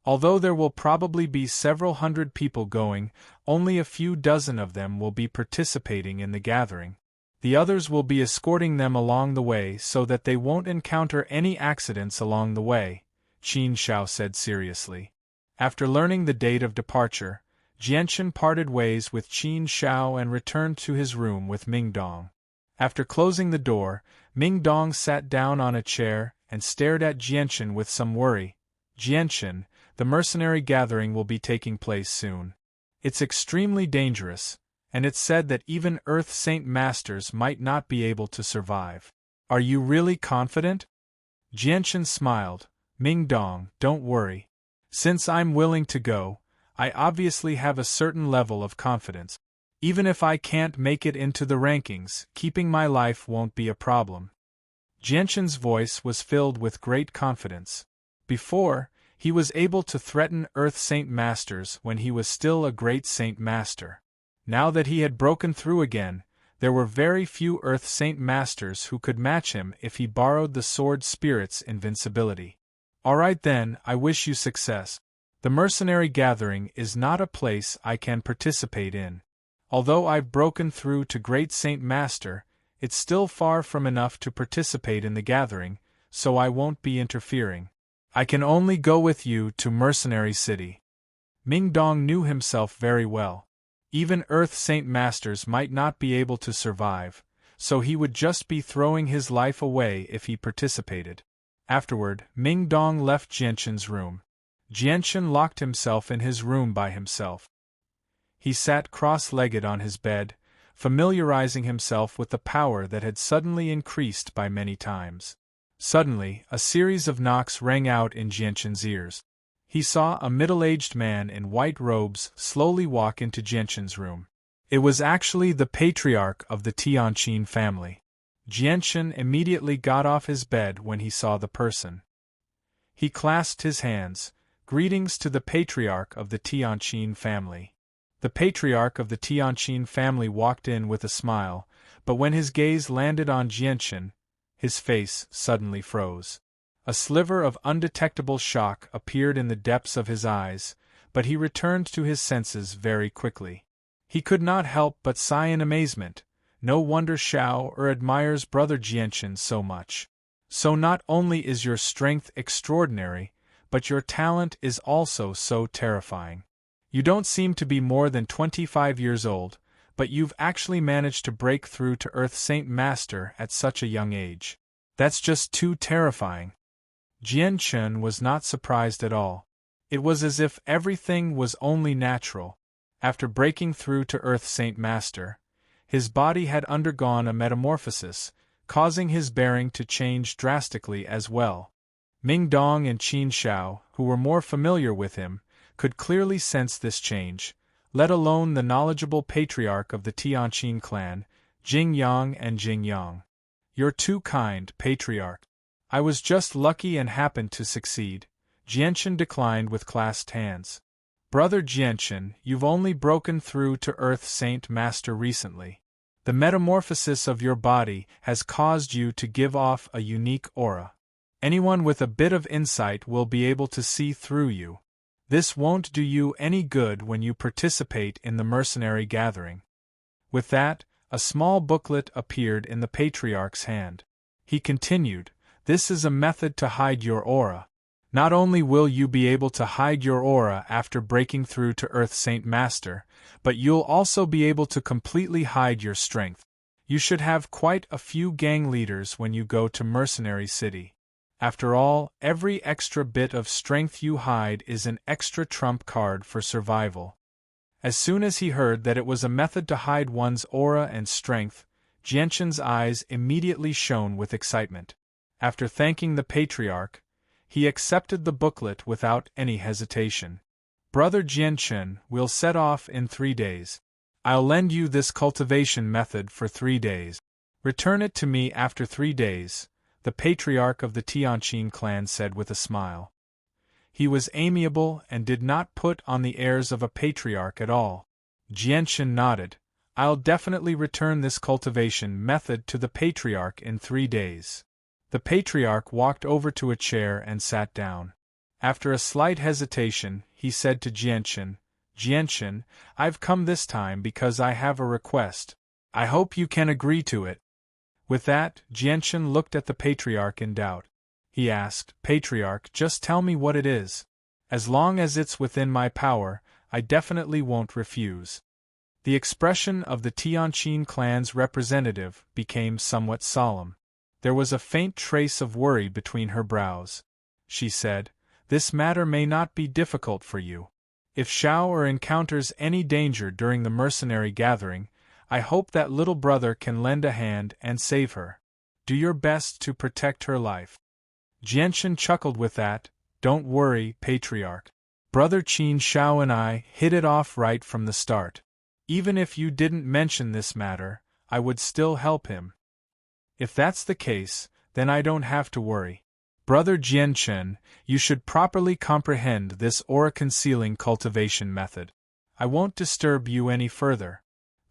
Although there will probably be several hundred people going, only a few dozen of them will be participating in the gathering. The others will be escorting them along the way so that they won't encounter any accidents along the way, Qin Shao said seriously. After learning the date of departure, Jianchen parted ways with Qin Shao and returned to his room with Ming Dong. After closing the door, Ming Dong sat down on a chair and stared at Jianchen with some worry. Jianchen, the mercenary gathering will be taking place soon. It's extremely dangerous, and it's said that even Earth Saint Masters might not be able to survive. Are you really confident? Jianchen smiled. Ming Dong, don't worry. Since I'm willing to go, I obviously have a certain level of confidence. Even if I can't make it into the rankings, keeping my life won't be a problem. Jianchen's voice was filled with great confidence. Before, he was able to threaten Earth Saint Masters when he was still a great Saint Master. Now that he had broken through again, there were very few Earth Saint Masters who could match him if he borrowed the Sword Spirit's invincibility. Alright then, I wish you success. The mercenary gathering is not a place I can participate in. Although I've broken through to Great Saint Master, it's still far from enough to participate in the gathering, so I won't be interfering. I can only go with you to Mercenary City. Ming Dong knew himself very well. Even Earth Saint Masters might not be able to survive, so he would just be throwing his life away if he participated. Afterward, Ming Dong left Jianchen's room. Jianchen locked himself in his room by himself. He sat cross-legged on his bed, familiarizing himself with the power that had suddenly increased by many times. Suddenly, a series of knocks rang out in Jianchen's ears. He saw a middle-aged man in white robes slowly walk into Jianchen's room. It was actually the patriarch of the Tianqin family. Jianchen immediately got off his bed when he saw the person. He clasped his hands. Greetings to the patriarch of the Tianqin family. The patriarch of the Tianqin family walked in with a smile, but when his gaze landed on Jianchen, his face suddenly froze. A sliver of undetectable shock appeared in the depths of his eyes, but he returned to his senses very quickly. He could not help but sigh in amazement. No wonder Shao admires brother Jianchen so much. So not only is your strength extraordinary, but your talent is also so terrifying. You don't seem to be more than 25 years old, but you've actually managed to break through to Earth Saint Master at such a young age. That's just too terrifying. Jianchen was not surprised at all. It was as if everything was only natural. After breaking through to Earth Saint Master, his body had undergone a metamorphosis, causing his bearing to change drastically as well. Ming Dong and Qin Shao, who were more familiar with him, could clearly sense this change, let alone the knowledgeable patriarch of the Tianqin clan, Jing Yang and Jing Yang. You're too kind, patriarch. I was just lucky and happened to succeed, Jianchen declined with clasped hands. Brother Jianchen, you've only broken through to Earth Saint Master recently. The metamorphosis of your body has caused you to give off a unique aura. Anyone with a bit of insight will be able to see through you. This won't do you any good when you participate in the mercenary gathering. With that, a small booklet appeared in the patriarch's hand. He continued, this is a method to hide your aura. Not only will you be able to hide your aura after breaking through to Earth Saint Master, but you'll also be able to completely hide your strength. You should have quite a few gang leaders when you go to Mercenary City. After all, every extra bit of strength you hide is an extra trump card for survival. As soon as he heard that it was a method to hide one's aura and strength, Jianchen's eyes immediately shone with excitement. After thanking the patriarch, he accepted the booklet without any hesitation. Brother Jianchen, we'll set off in 3 days. I'll lend you this cultivation method for 3 days. Return it to me after 3 days, the patriarch of the Tianqin clan said with a smile. He was amiable and did not put on the airs of a patriarch at all. Jianshan nodded. I'll definitely return this cultivation method to the patriarch in 3 days. The patriarch walked over to a chair and sat down. After a slight hesitation, he said to Jianshan, Jianshan, I've come this time because I have a request. I hope you can agree to it. With that, Jianshan looked at the patriarch in doubt. He asked, Patriarch, just tell me what it is. As long as it's within my power, I definitely won't refuse. The expression of the Tianqin clan's representative became somewhat solemn. There was a faint trace of worry between her brows. She said, This matter may not be difficult for you. If Shao encounters any danger during the mercenary gathering, I hope that little brother can lend a hand and save her. Do your best to protect her life. Jianshan chuckled with that. Don't worry, Patriarch. Brother Qin Shao and I hit it off right from the start. Even if you didn't mention this matter, I would still help him. If that's the case, then I don't have to worry. Brother Jianshan, you should properly comprehend this aura-concealing cultivation method. I won't disturb you any further.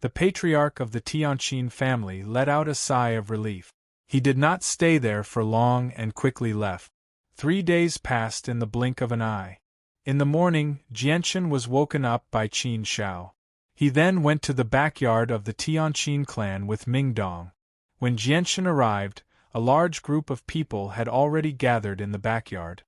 The patriarch of the Tianqin family let out a sigh of relief. He did not stay there for long and quickly left. 3 days passed in the blink of an eye. In the morning, Jianshan was woken up by Qin Shao. He then went to the backyard of the Tianqin clan with Mingdong. When Jianshan arrived, a large group of people had already gathered in the backyard.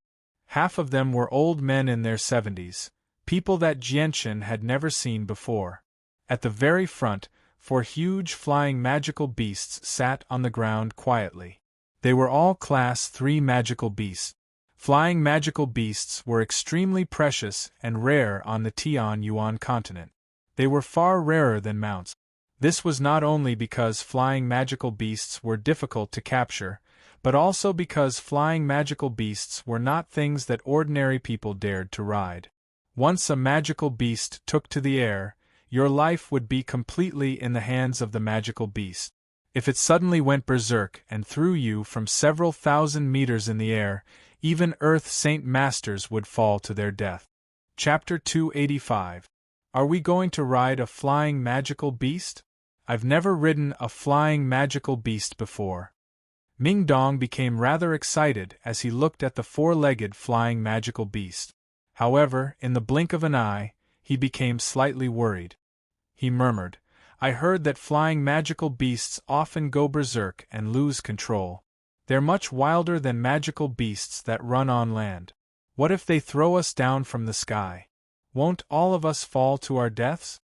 Half of them were old men in their 70s, people that Jianshan had never seen before. At the very front, 4 huge flying magical beasts sat on the ground quietly. They were all Class 3 magical beasts. Flying magical beasts were extremely precious and rare on the Tianyuan continent. They were far rarer than mounts. This was not only because flying magical beasts were difficult to capture, but also because flying magical beasts were not things that ordinary people dared to ride. Once a magical beast took to the air, your life would be completely in the hands of the magical beast. If it suddenly went berserk and threw you from several thousand meters in the air, even Earth Saint Masters would fall to their death. Chapter 285. Are we going to ride a flying magical beast? I've never ridden a flying magical beast before. Mingdong became rather excited as he looked at the 4-legged flying magical beast. However, in the blink of an eye, he became slightly worried. He murmured, I heard that flying magical beasts often go berserk and lose control. They're much wilder than magical beasts that run on land. What if they throw us down from the sky? Won't all of us fall to our deaths?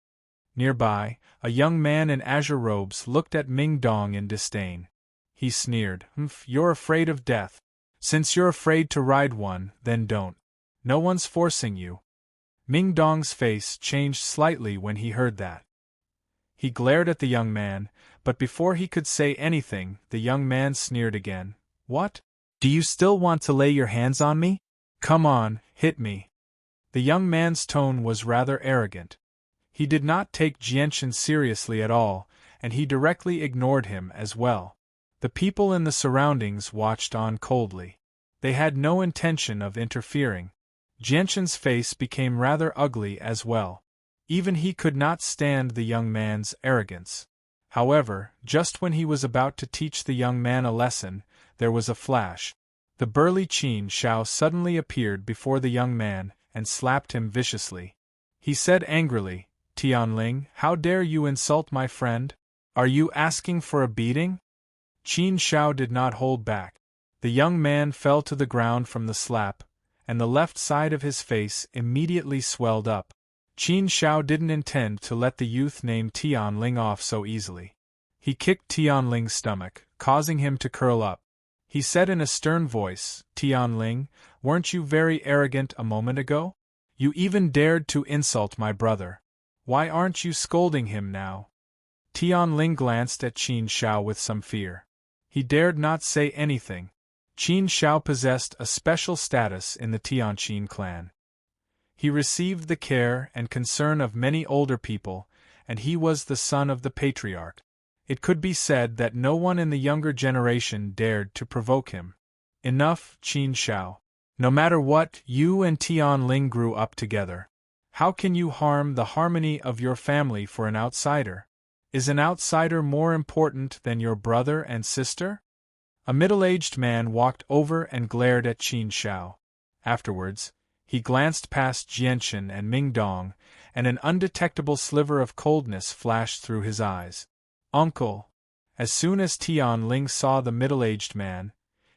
Nearby, a young man in azure robes looked at Mingdong in disdain. He sneered, You're afraid of death. Since you're afraid to ride one, then don't. No one's forcing you. Mingdong's face changed slightly when he heard that. He glared at the young man, but before he could say anything, the young man sneered again. What? Do you still want to lay your hands on me? Come on, hit me. The young man's tone was rather arrogant. He did not take Jianshan seriously at all, and he directly ignored him as well. The people in the surroundings watched on coldly. They had no intention of interfering. Jianshan's face became rather ugly as well. Even he could not stand the young man's arrogance. However, just when he was about to teach the young man a lesson, there was a flash. The burly Qin Shao suddenly appeared before the young man and slapped him viciously. He said angrily, Tianling, how dare you insult my friend? Are you asking for a beating? Qin Shao did not hold back. The young man fell to the ground from the slap, and the left side of his face immediately swelled up. Qin Shao didn't intend to let the youth named Tianling off so easily. He kicked Tianling's stomach, causing him to curl up. He said in a stern voice, Tianling, weren't you very arrogant a moment ago? You even dared to insult my brother. Why aren't you scolding him now? Tianling glanced at Qin Shao with some fear. He dared not say anything. Qin Shao possessed a special status in the Tianqin clan. He received the care and concern of many older people, and he was the son of the patriarch. It could be said that no one in the younger generation dared to provoke him. Enough, Qin Shao. No matter what, you and Tianling grew up together. How can you harm the harmony of your family for an outsider? Is an outsider more important than your brother and sister? A middle-aged man walked over and glared at Qin Shao. Afterwards, he glanced past Jianchen and Ming Dong, and an undetectable sliver of coldness flashed through his eyes. Uncle! As soon as Tian Ling saw the middle-aged man,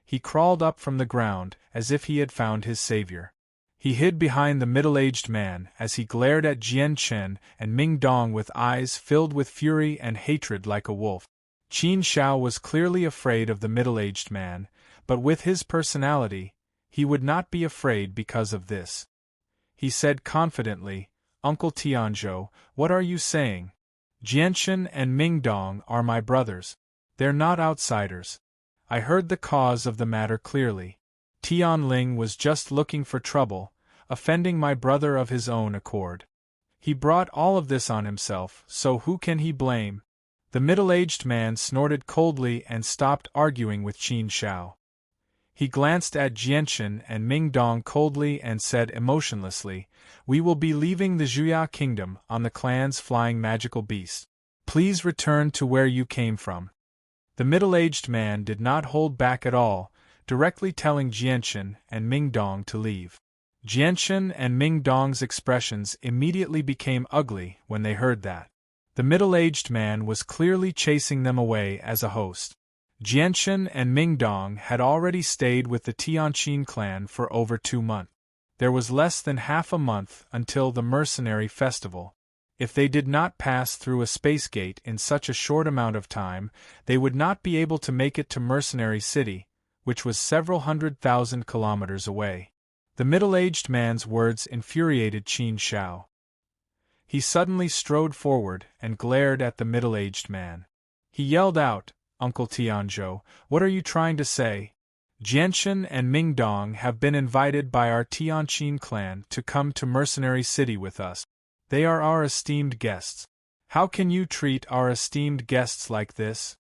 he crawled up from the ground as if he had found his savior. He hid behind the middle-aged man as he glared at Jianchen and Ming Dong with eyes filled with fury and hatred like a wolf. Qin Shao was clearly afraid of the middle-aged man, but with his personality, he would not be afraid because of this. He said confidently, "Uncle Tianzhou, what are you saying? Jianchen and Ming Dong are my brothers. They're not outsiders. I heard the cause of the matter clearly. Tian Ling was just looking for trouble, offending my brother of his own accord. He brought all of this on himself, so who can he blame?" The middle-aged man snorted coldly and stopped arguing with Qin Shao. He glanced at Jianchen and Ming Dong coldly and said emotionlessly, "We will be leaving the Zhuya kingdom on the clan's flying magical beast. Please return to where you came from." The middle-aged man did not hold back at all, directly telling Jianchen and Ming Dong to leave. Jianchen and Ming Dong's expressions immediately became ugly when they heard that. The middle-aged man was clearly chasing them away as a host. Jianchen and Ming Dong had already stayed with the Tianqin clan for over 2 months. There was less than half a month until the mercenary festival. If they did not pass through a space gate in such a short amount of time, they would not be able to make it to Mercenary City, which was several 100,000 kilometers away. The middle-aged man's words infuriated Qin Shao. He suddenly strode forward and glared at the middle-aged man. He yelled out, "Uncle Tianzhou, what are you trying to say? Jianchen and Ming Dong have been invited by our Tianqin clan to come to Mercenary City with us. They are our esteemed guests. How can you treat our esteemed guests like this?"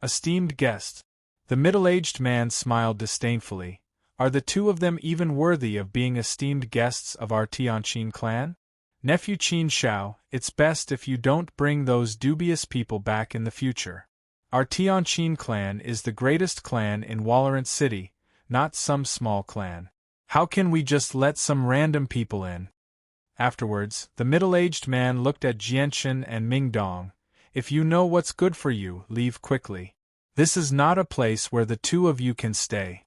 Esteemed guests. The middle-aged man smiled disdainfully. Are the two of them even worthy of being esteemed guests of our Tianqin clan? Nephew Qin Shao, it's best if you don't bring those dubious people back in the future. Our Tianqin clan is the greatest clan in Walorant City, not some small clan. How can we just let some random people in? Afterwards, the middle-aged man looked at Jianchen and Ming Dong. If you know what's good for you, leave quickly. This is not a place where the two of you can stay.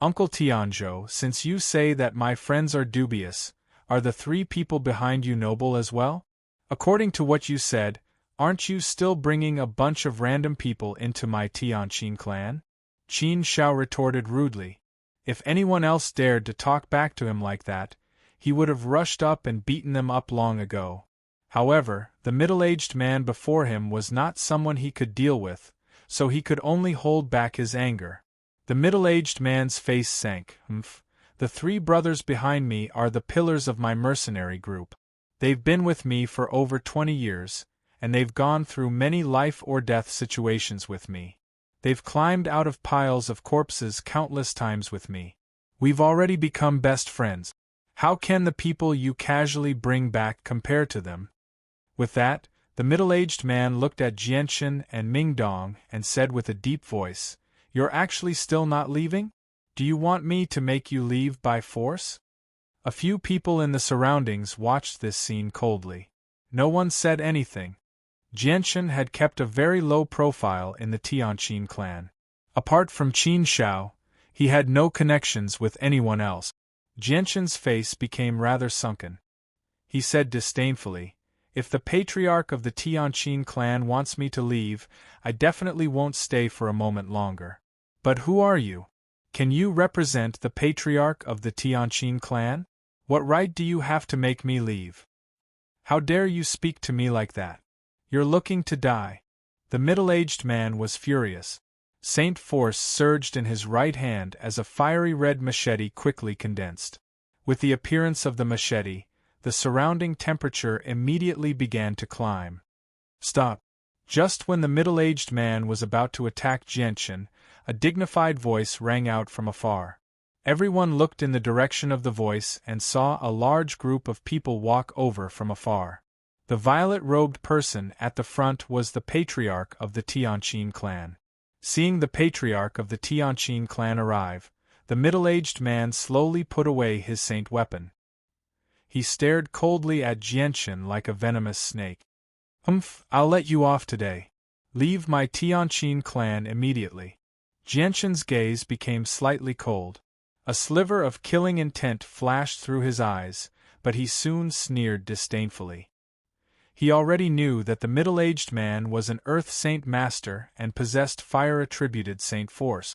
Uncle Tianzhou, since you say that my friends are dubious, are the 3 people behind you noble as well? According to what you said, aren't you still bringing a bunch of random people into my Tianqin clan? Qin Shao retorted rudely. If anyone else dared to talk back to him like that, he would have rushed up and beaten them up long ago. However, the middle-aged man before him was not someone he could deal with, so he could only hold back his anger. The middle-aged man's face sank. The 3 brothers behind me are the pillars of my mercenary group. They've been with me for over 20 years, and they've gone through many life-or-death situations with me. They've climbed out of piles of corpses countless times with me. We've already become best friends. How can the people you casually bring back compare to them?" With that, the middle-aged man looked at Jianchen and Ming Dong and said with a deep voice, "You're actually still not leaving? Do you want me to make you leave by force?" A few people in the surroundings watched this scene coldly. No one said anything. Jianchen had kept a very low profile in the Tianqin clan. Apart from Qin Shao, he had no connections with anyone else. Jianchen's face became rather sunken. He said disdainfully, "If the patriarch of the Tianqin clan wants me to leave, I definitely won't stay for a moment longer. But who are you? Can you represent the patriarch of the Tianqin clan? What right do you have to make me leave? How dare you speak to me like that? You're looking to die." The middle-aged man was furious. Saint Force surged in his right hand as a fiery red machete quickly condensed. With the appearance of the machete, the surrounding temperature immediately began to climb. "Stop!" Just when the middle-aged man was about to attack Jianchen, a dignified voice rang out from afar. Everyone looked in the direction of the voice and saw a large group of people walk over from afar. The violet-robed person at the front was the patriarch of the Tianqin clan. Seeing the patriarch of the Tianqin clan arrive, the middle-aged man slowly put away his saint weapon. He stared coldly at Jianchen like a venomous snake. "Humph, I'll let you off today. Leave my Tianqin clan immediately." Jianchen's gaze became slightly cold. A sliver of killing intent flashed through his eyes, but he soon sneered disdainfully. He already knew that the middle-aged man was an Earth Saint Master and possessed fire-attributed Saint Force.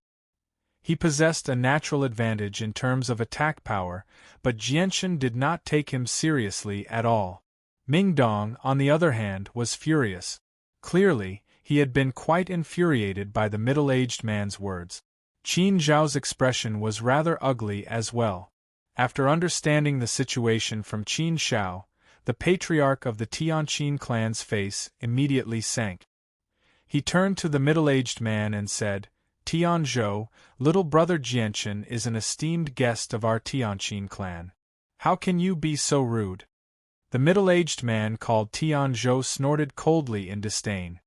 He possessed a natural advantage in terms of attack power, but Jianchen did not take him seriously at all. Ming Dong, on the other hand, was furious. Clearly, he had been quite infuriated by the middle-aged man's words. Qin Zhao's expression was rather ugly as well. After understanding the situation from Qin Zhao, the patriarch of the Tianqin clan's face immediately sank. He turned to the middle-aged man and said, "Tian Zhou, little brother Jianchen is an esteemed guest of our Tianqin clan. How can you be so rude?" The middle-aged man called Tian Zhou snorted coldly in disdain.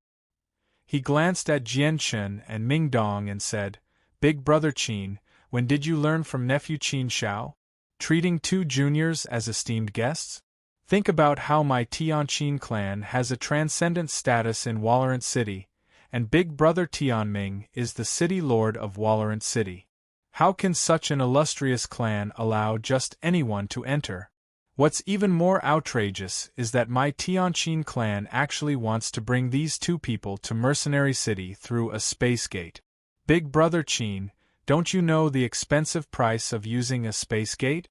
He glanced at Jianchen and Ming Dong and said, "Big brother Qin, when did you learn from nephew Qin Zhao? Treating two juniors as esteemed guests? Think about how my Tianqin clan has a transcendent status in Walorant City, and big brother Tianming is the city lord of Walorant City. How can such an illustrious clan allow just anyone to enter? What's even more outrageous is that my Tianqin clan actually wants to bring these two people to Mercenary City through a space gate. Big brother Qin, don't you know the expensive price of using a space gate?"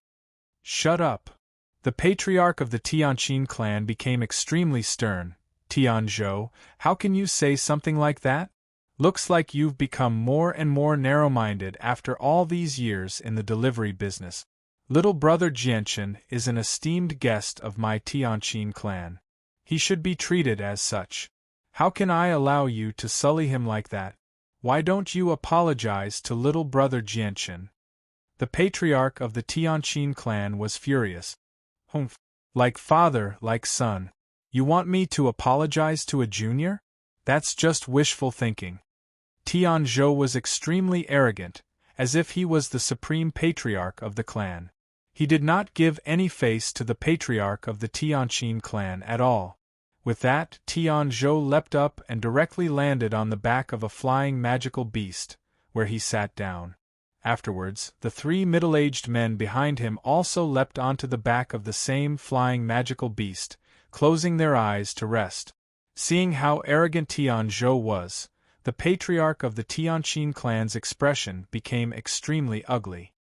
"Shut up." The patriarch of the Tianqin clan became extremely stern. "Tian Zhou, how can you say something like that? Looks like you've become more and more narrow-minded after all these years in the delivery business. Little brother Jianchen is an esteemed guest of my Tianqin clan. He should be treated as such. How can I allow you to sully him like that? Why don't you apologize to little brother Jianchen?" The patriarch of the Tianqin clan was furious. "Humph. Like father, like son. You want me to apologize to a junior? That's just wishful thinking." Tian Zhou was extremely arrogant, as if he was the supreme patriarch of the clan. He did not give any face to the patriarch of the Tianqin clan at all. With that, Tian Zhou leapt up and directly landed on the back of a flying magical beast, where he sat down. Afterwards, the three middle-aged men behind him also leapt onto the back of the same flying magical beast, closing their eyes to rest. Seeing how arrogant Tian Zhou was, the patriarch of the Tianqin clan's expression became extremely ugly.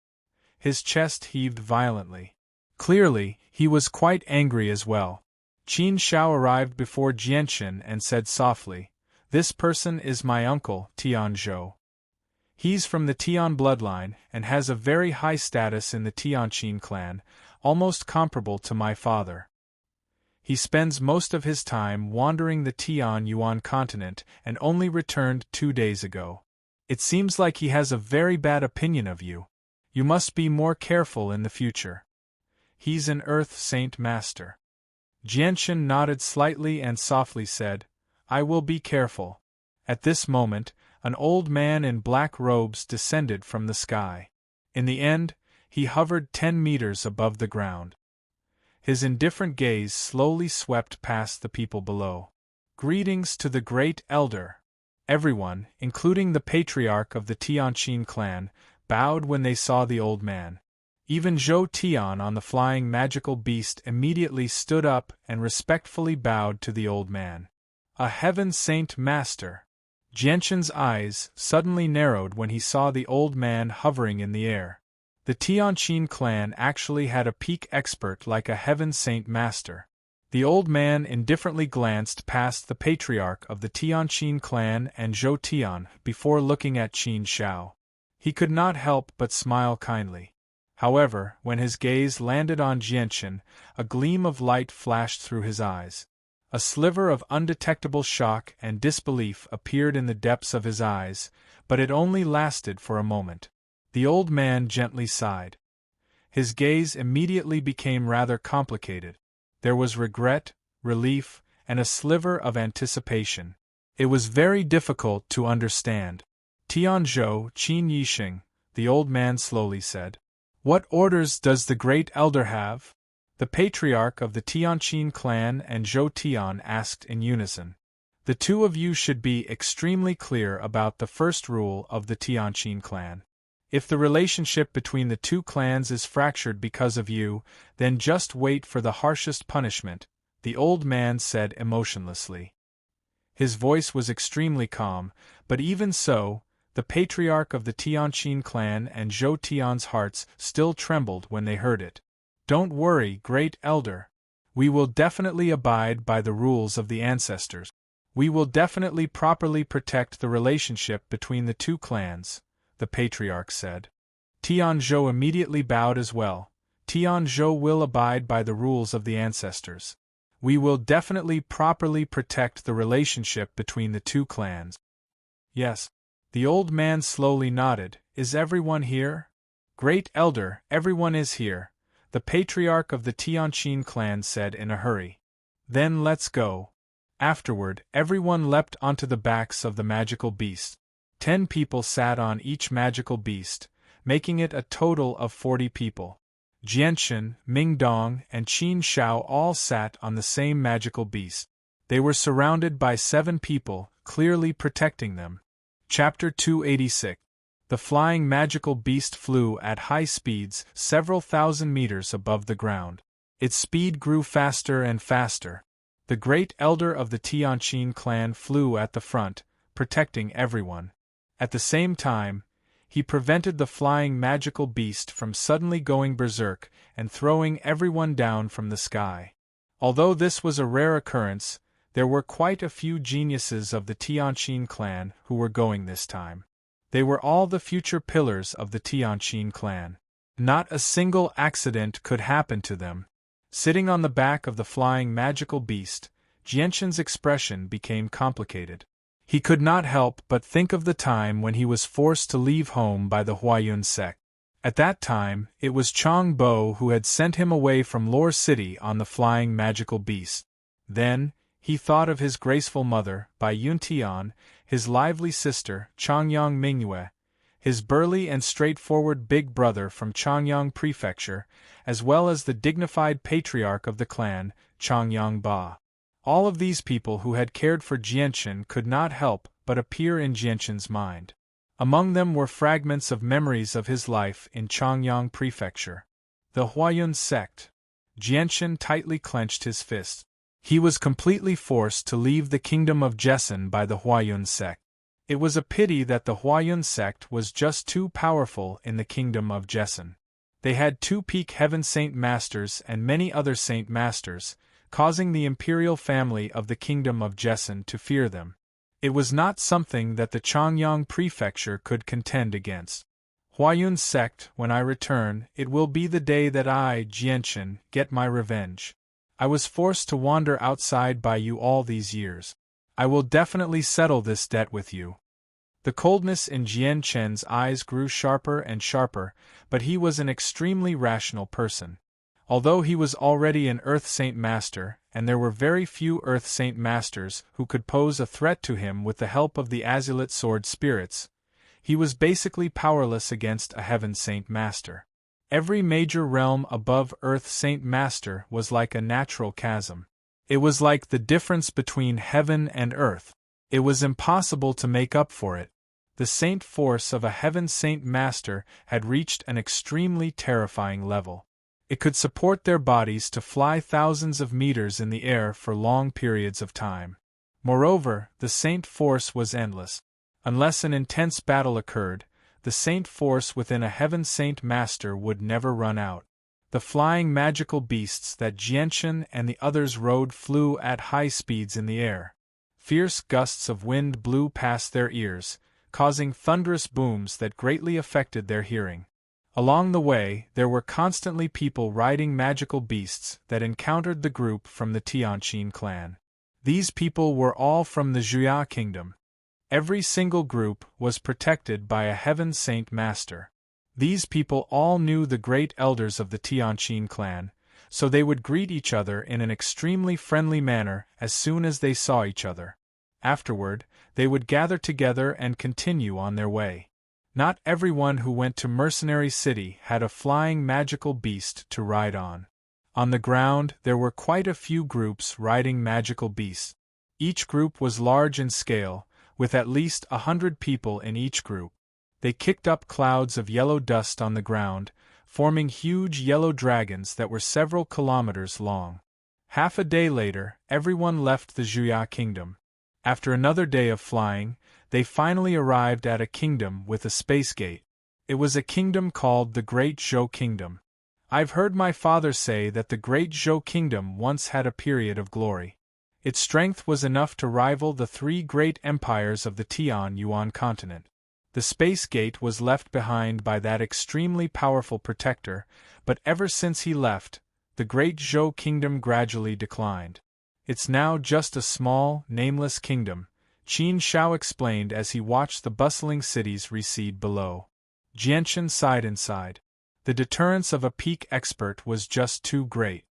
His chest heaved violently. Clearly, he was quite angry as well. Qin Zhao arrived before Jianchen and said softly, "This person is my uncle, Tian Zhou. He's from the Tian bloodline and has a very high status in the Tianqin clan, almost comparable to my father. He spends most of his time wandering the Tian Yuan continent and only returned 2 days ago. It seems like he has a very bad opinion of you. You must be more careful in the future. He's an Earth Saint Master." Jianchen nodded slightly and softly said, "I will be careful." At this moment, an old man in black robes descended from the sky. In the end, he hovered 10 meters above the ground. His indifferent gaze slowly swept past the people below. "Greetings to the great elder." Everyone, including the patriarch of the Tianqin clan, bowed when they saw the old man. Even Zhou Tian on the flying magical beast immediately stood up and respectfully bowed to the old man. "A heaven saint master." Jianchen's eyes suddenly narrowed when he saw the old man hovering in the air. The Tianqin clan actually had a peak expert like a heaven saint master. The old man indifferently glanced past the patriarch of the Tianqin clan and Zhou Tian before looking at Qin Zhao. He could not help but smile kindly. However, when his gaze landed on Jianchen, a gleam of light flashed through his eyes. A sliver of undetectable shock and disbelief appeared in the depths of his eyes, but it only lasted for a moment. The old man gently sighed. His gaze immediately became rather complicated. There was regret, relief, and a sliver of anticipation. It was very difficult to understand. Tianzhou Qin Yixing, the old man slowly said. What orders does the great elder have? The patriarch of the Tianqin clan and Zhou Tian asked in unison. The two of you should be extremely clear about the first rule of the Tianqin clan. If the relationship between the two clans is fractured because of you, then just wait for the harshest punishment, the old man said emotionlessly. His voice was extremely calm, but even so, the patriarch of the Tianqin clan and Zhou Tian's hearts still trembled when they heard it. Don't worry, great elder. We will definitely abide by the rules of the ancestors. We will definitely properly protect the relationship between the two clans, the patriarch said. Tianzhou immediately bowed as well. Tianzhou will abide by the rules of the ancestors. We will definitely properly protect the relationship between the two clans. Yes. The old man slowly nodded. Is everyone here? Great elder, everyone is here, the patriarch of the Tianqin clan said in a hurry. Then let's go. Afterward, everyone leapt onto the backs of the magical beast. 10 people sat on each magical beast, making it a total of 40 people. Jianchen, Mingdong, and Qin Shao all sat on the same magical beast. They were surrounded by 7 people, clearly protecting them. Chapter 286. The flying magical beast flew at high speeds several thousand meters above the ground. Its speed grew faster and faster. The great elder of the Tianqin clan flew at the front, protecting everyone. At the same time, he prevented the flying magical beast from suddenly going berserk and throwing everyone down from the sky. Although this was a rare occurrence, there were quite a few geniuses of the Tianqin clan who were going this time. They were all the future pillars of the Tianqin clan. Not a single accident could happen to them. Sitting on the back of the flying magical beast, Jianshen's expression became complicated. He could not help but think of the time when he was forced to leave home by the Huayun sect. At that time, it was Chang Bo who had sent him away from Lore City on the flying magical beast. Then, he thought of his graceful mother, Bai Yuntian, his lively sister, Changyang Mingyue, his burly and straightforward big brother from Changyang Prefecture, as well as the dignified patriarch of the clan, Changyang Ba. All of these people who had cared for Jianshen could not help but appear in Jianshen's mind. Among them were fragments of memories of his life in Changyang Prefecture. The Huayun sect. Jianshen tightly clenched his fists. He was completely forced to leave the kingdom of Jessen by the Huayun sect. It was a pity that the Huayun sect was just too powerful in the kingdom of Jessen. They had 2 peak heaven saint masters and many other saint masters, causing the imperial family of the kingdom of Jessen to fear them. It was not something that the Changyang prefecture could contend against. Huayun sect, when I return, it will be the day that I, Jianshen, get my revenge. I was forced to wander outside by you all these years. I will definitely settle this debt with you. The coldness in Jianshen's eyes grew sharper and sharper, but he was an extremely rational person. Although he was already an Earth Saint Master, and there were very few Earth Saint Masters who could pose a threat to him with the help of the Azulite Sword Spirits, he was basically powerless against a Heaven Saint Master. Every major realm above Earth Saint Master was like a natural chasm. It was like the difference between heaven and earth. It was impossible to make up for it. The saint force of a Heaven Saint Master had reached an extremely terrifying level. It could support their bodies to fly thousands of meters in the air for long periods of time. Moreover, the saint force was endless. Unless an intense battle occurred, the saint force within a Heaven Saint Master would never run out. The flying magical beasts that Jianshen and the others rode flew at high speeds in the air. Fierce gusts of wind blew past their ears, causing thunderous booms that greatly affected their hearing. Along the way, there were constantly people riding magical beasts that encountered the group from the Tianqin clan. These people were all from the Zhuya kingdom. Every single group was protected by a Heaven Saint Master. These people all knew the great elders of the Tianqin clan, so they would greet each other in an extremely friendly manner as soon as they saw each other. Afterward, they would gather together and continue on their way. Not everyone who went to Mercenary City had a flying magical beast to ride on. On the ground, there were quite a few groups riding magical beasts. Each group was large in scale, with at least 100 people in each group. They kicked up clouds of yellow dust on the ground, forming huge yellow dragons that were several kilometers long. Half a day later, everyone left the Zhuya kingdom. After another day of flying, they finally arrived at a kingdom with a space gate. It was a kingdom called the Great Zhou Kingdom. I've heard my father say that the Great Zhou Kingdom once had a period of glory. Its strength was enough to rival the three great empires of the Tian-Yuan continent. The space gate was left behind by that extremely powerful protector, but ever since he left, the Great Zhou Kingdom gradually declined. It's now just a small, nameless kingdom, Qin Shao explained as he watched the bustling cities recede below. Jianchen sighed inside. The deterrence of a peak expert was just too great.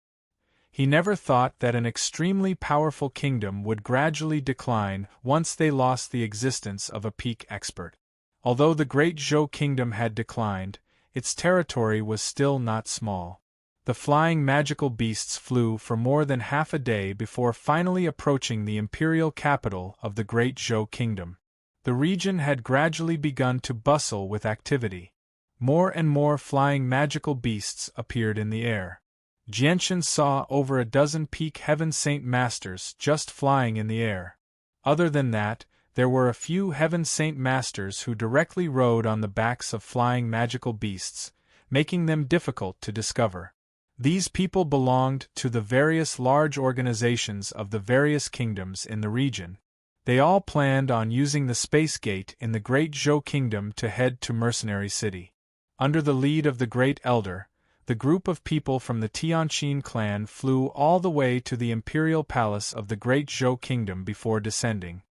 He never thought that an extremely powerful kingdom would gradually decline once they lost the existence of a peak expert. Although the Great Zhou Kingdom had declined, its territory was still not small. The flying magical beasts flew for more than half a day before finally approaching the imperial capital of the Great Zhou Kingdom. The region had gradually begun to bustle with activity. More and more flying magical beasts appeared in the air. Jianchen saw over a dozen peak Heaven Saint Masters just flying in the air. Other than that, there were a few Heaven Saint Masters who directly rode on the backs of flying magical beasts, making them difficult to discover. These people belonged to the various large organizations of the various kingdoms in the region. They all planned on using the space gate in the Great Zhou Kingdom to head to Mercenary City. Under the lead of the Great Elder, the group of people from the Tianqin clan flew all the way to the imperial palace of the Great Zhou Kingdom before descending.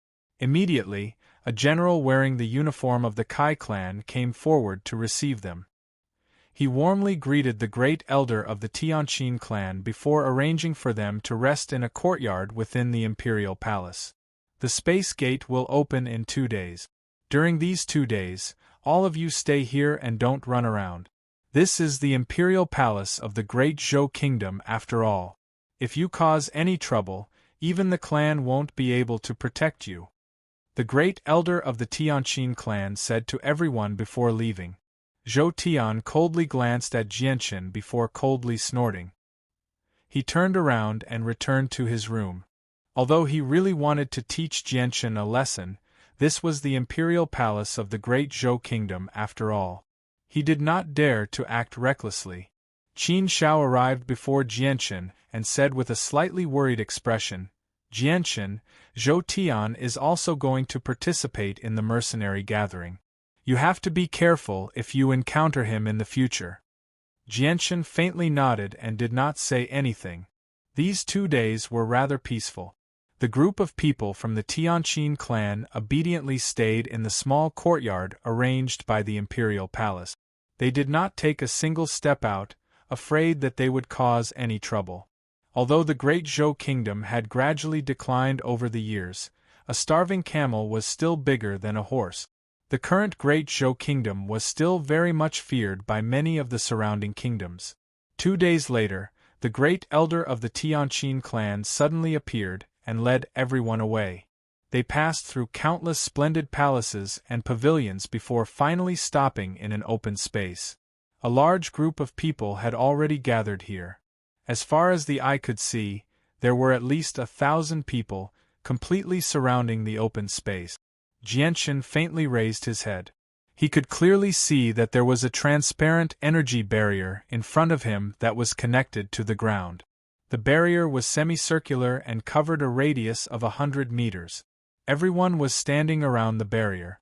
Immediately, a general wearing the uniform of the Kai clan came forward to receive them. He warmly greeted the Great Elder of the Tianqin clan before arranging for them to rest in a courtyard within the imperial palace. The space gate will open in 2 days. During these 2 days, all of you stay here and don't run around. This is the imperial palace of the Great Zhou Kingdom after all. If you cause any trouble, even the clan won't be able to protect you. The Great Elder of the Tianqin clan said to everyone before leaving. Zhou Tian coldly glanced at Jianchen before coldly snorting. He turned around and returned to his room. Although he really wanted to teach Jianchen a lesson, this was the imperial palace of the Great Zhou Kingdom after all. He did not dare to act recklessly. Qin Shao arrived before Jianchen and said with a slightly worried expression, "Jianchen, Zhou Tian is also going to participate in the mercenary gathering. You have to be careful if you encounter him in the future." Jianchen faintly nodded and did not say anything. These 2 days were rather peaceful. The group of people from the Tianqin clan obediently stayed in the small courtyard arranged by the imperial palace. They did not take a single step out, afraid that they would cause any trouble. Although the Great Zhou Kingdom had gradually declined over the years, a starving camel was still bigger than a horse. The current Great Zhou Kingdom was still very much feared by many of the surrounding kingdoms. 2 days later, the Great Elder of the Tianqin clan suddenly appeared and led everyone away. They passed through countless splendid palaces and pavilions before finally stopping in an open space. A large group of people had already gathered here. As far as the eye could see, there were at least 1,000 people, completely surrounding the open space. Jianchen faintly raised his head. He could clearly see that there was a transparent energy barrier in front of him that was connected to the ground. The barrier was semicircular and covered a radius of 100 meters. Everyone was standing around the barrier.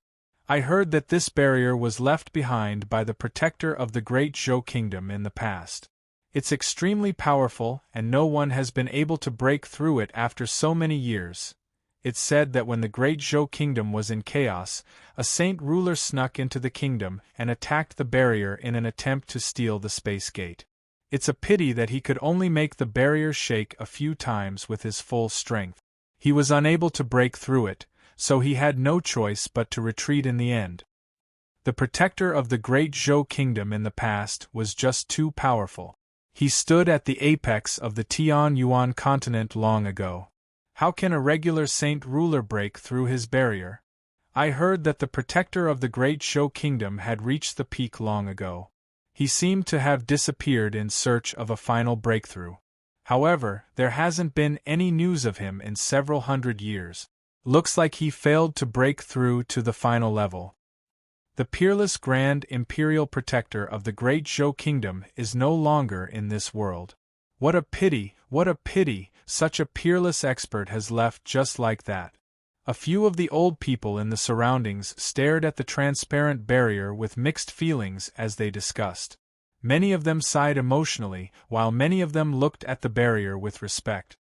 I heard that this barrier was left behind by the protector of the Great Zhou Kingdom in the past. It's extremely powerful and no one has been able to break through it after so many years. It's said that when the Great Zhou Kingdom was in chaos, a saint ruler snuck into the kingdom and attacked the barrier in an attempt to steal the space gate. It's a pity that he could only make the barrier shake a few times with his full strength. He was unable to break through it, so he had no choice but to retreat in the end. The protector of the Great Zhou Kingdom in the past was just too powerful. He stood at the apex of the Tianyuan continent long ago. How can a regular saint ruler break through his barrier? I heard that the protector of the Great Zhou Kingdom had reached the peak long ago. He seemed to have disappeared in search of a final breakthrough. However, there hasn't been any news of him in several hundred years. Looks like he failed to break through to the final level. The peerless Grand Imperial Protector of the Great Zhou Kingdom is no longer in this world. What a pity, what a pity, such a peerless expert has left just like that. A few of the old people in the surroundings stared at the transparent barrier with mixed feelings as they discussed. Many of them sighed emotionally, while many of them looked at the barrier with respect.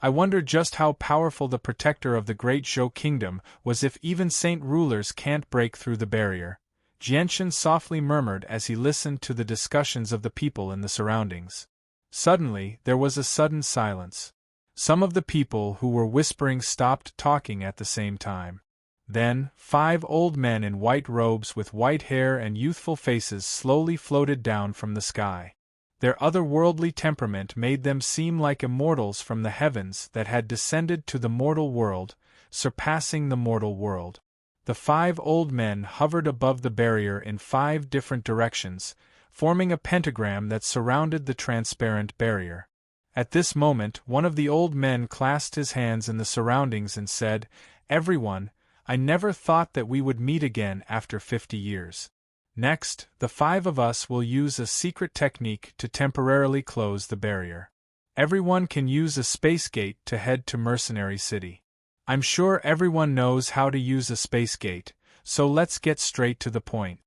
I wonder just how powerful the protector of the Great Zhou Kingdom was if even saint rulers can't break through the barrier, Jianshan softly murmured as he listened to the discussions of the people in the surroundings. Suddenly, there was a sudden silence. Some of the people who were whispering stopped talking at the same time. Then, 5 old men in white robes with white hair and youthful faces slowly floated down from the sky. Their otherworldly temperament made them seem like immortals from the heavens that had descended to the mortal world, surpassing the mortal world. The 5 old men hovered above the barrier in 5 different directions, forming a pentagram that surrounded the transparent barrier. At this moment, one of the old men clasped his hands in the surroundings and said, "Everyone, I never thought that we would meet again after 50 years. Next, the 5 of us will use a secret technique to temporarily close the barrier. Everyone can use a space gate to head to Mercenary City. I'm sure everyone knows how to use a space gate, so let's get straight to the point."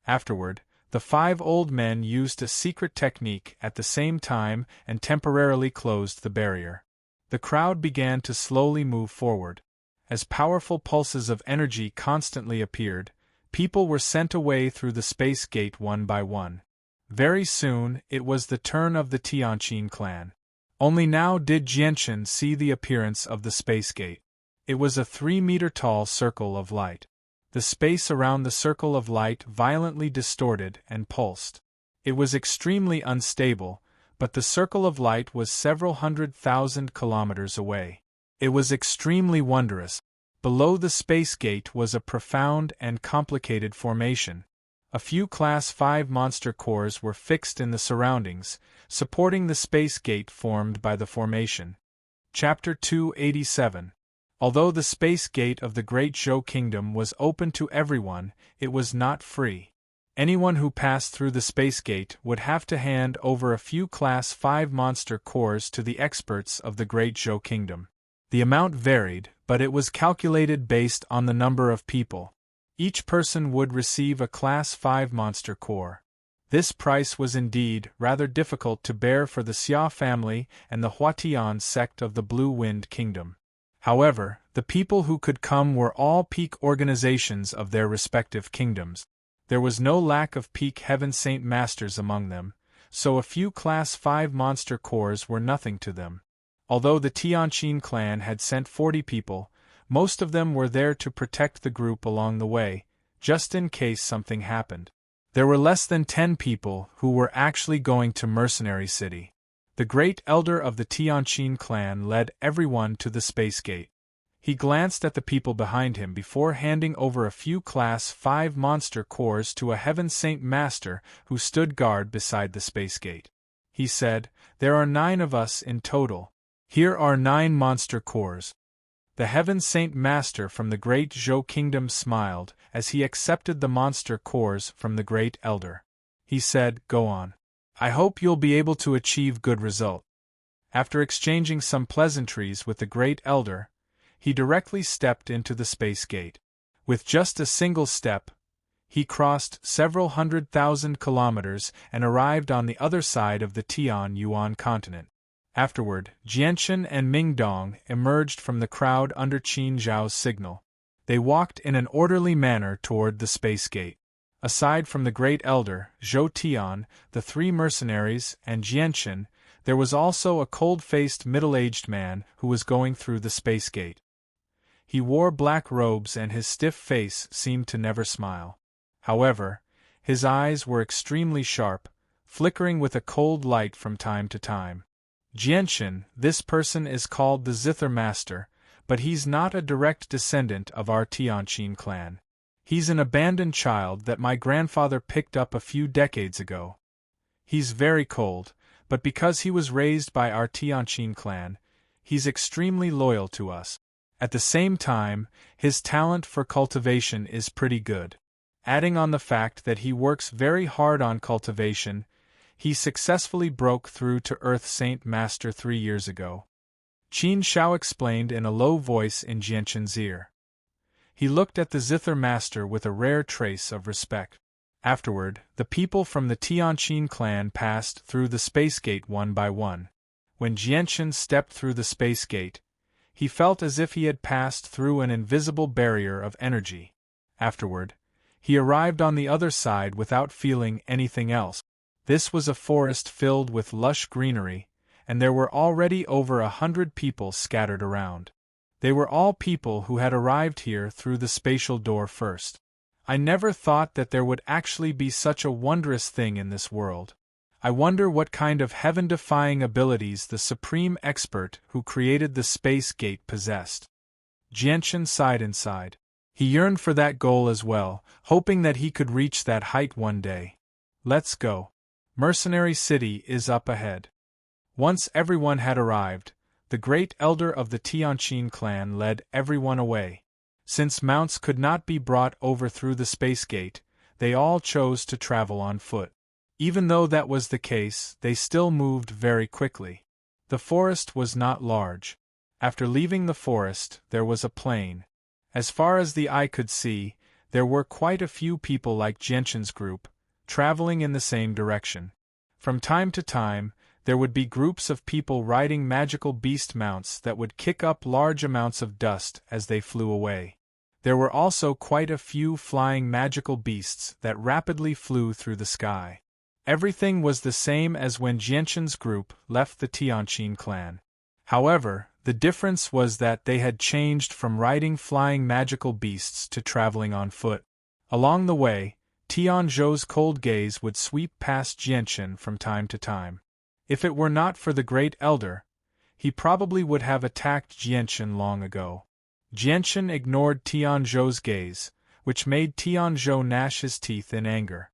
Afterward, the 5 old men used a secret technique at the same time and temporarily closed the barrier. The crowd began to slowly move forward. As powerful pulses of energy constantly appeared, people were sent away through the space gate one by one. Very soon, it was the turn of the Tianqin clan. Only now did Jianshan see the appearance of the space gate. It was a 3-meter-tall circle of light. The space around the circle of light violently distorted and pulsed. It was extremely unstable, but the circle of light was several 100,000 kilometers away. It was extremely wondrous. Below the space gate was a profound and complicated formation. A few Class 5 monster cores were fixed in the surroundings, supporting the space gate formed by the formation. Chapter 287. Although the space gate of the Great Zhou Kingdom was open to everyone, it was not free. Anyone who passed through the space gate would have to hand over a few Class 5 monster cores to the experts of the Great Zhou Kingdom. The amount varied, but it was calculated based on the number of people. Each person would receive a Class 5 monster core. This price was indeed rather difficult to bear for the Xia family and the Huatian sect of the Blue Wind Kingdom. However, the people who could come were all peak organizations of their respective kingdoms. There was no lack of peak Heaven Saint Masters among them, so a few Class 5 monster cores were nothing to them. Although the Tianqin clan had sent 40 people, most of them were there to protect the group along the way, just in case something happened. There were less than 10 people who were actually going to Mercenary City. The great elder of the Tianqin clan led everyone to the space gate. He glanced at the people behind him before handing over a few Class 5 monster cores to a Heaven Saint Master who stood guard beside the space gate. He said, "There are 9 of us in total. Here are 9 monster cores." The Heaven Saint Master from the Great Zhou Kingdom smiled as he accepted the monster cores from the Great Elder. He said, "Go on. I hope you'll be able to achieve good result." After exchanging some pleasantries with the Great Elder, he directly stepped into the space gate. With just a single step, he crossed several 100,000 kilometers and arrived on the other side of the Tianyuan continent. Afterward, Jianchen and Mingdong emerged from the crowd under Qin Zhao's signal. They walked in an orderly manner toward the space gate. Aside from the Great Elder, Zhou Tian, the three mercenaries, and Jianchen, there was also a cold-faced middle-aged man who was going through the space gate. He wore black robes and his stiff face seemed to never smile. However, his eyes were extremely sharp, flickering with a cold light from time to time. Jianchen, this person is called the Zither Master, but he's not a direct descendant of our Tianqin clan. He's an abandoned child that my grandfather picked up a few decades ago. He's very cold, but because he was raised by our Tianqin clan, he's extremely loyal to us. At the same time, his talent for cultivation is pretty good. Adding on the fact that he works very hard on cultivation, he successfully broke through to Earth Saint Master 3 years ago. Qin Shao explained in a low voice in Jianchen's ear. He looked at the Zither Master with a rare trace of respect. Afterward, the people from the Tianqin clan passed through the space gate one by one. When Jianchen stepped through the space gate, he felt as if he had passed through an invisible barrier of energy. Afterward, he arrived on the other side without feeling anything else. This was a forest filled with lush greenery, and there were already over 100 people scattered around. They were all people who had arrived here through the spatial door first. I never thought that there would actually be such a wondrous thing in this world. I wonder what kind of heaven-defying abilities the supreme expert who created the space gate possessed. Jianchen sighed inside. He yearned for that goal as well, hoping that he could reach that height one day. Let's go. Mercenary City is up ahead. Once everyone had arrived, the Great Elder of the Tianqin clan led everyone away. Since mounts could not be brought over through the space gate, they all chose to travel on foot. Even though that was the case, they still moved very quickly. The forest was not large. After leaving the forest, there was a plain. As far as the eye could see, there were quite a few people like Jianchen's group, traveling in the same direction. From time to time, there would be groups of people riding magical beast mounts that would kick up large amounts of dust as they flew away. There were also quite a few flying magical beasts that rapidly flew through the sky. Everything was the same as when Jianchen's group left the Tianqin clan. However, the difference was that they had changed from riding flying magical beasts to traveling on foot. Along the way, Tian Zhou's cold gaze would sweep past Jianchen from time to time. If it were not for the Great Elder, he probably would have attacked Jianchen long ago. Jianchen ignored Tian Zhou's gaze, which made Tian Zhou gnash his teeth in anger.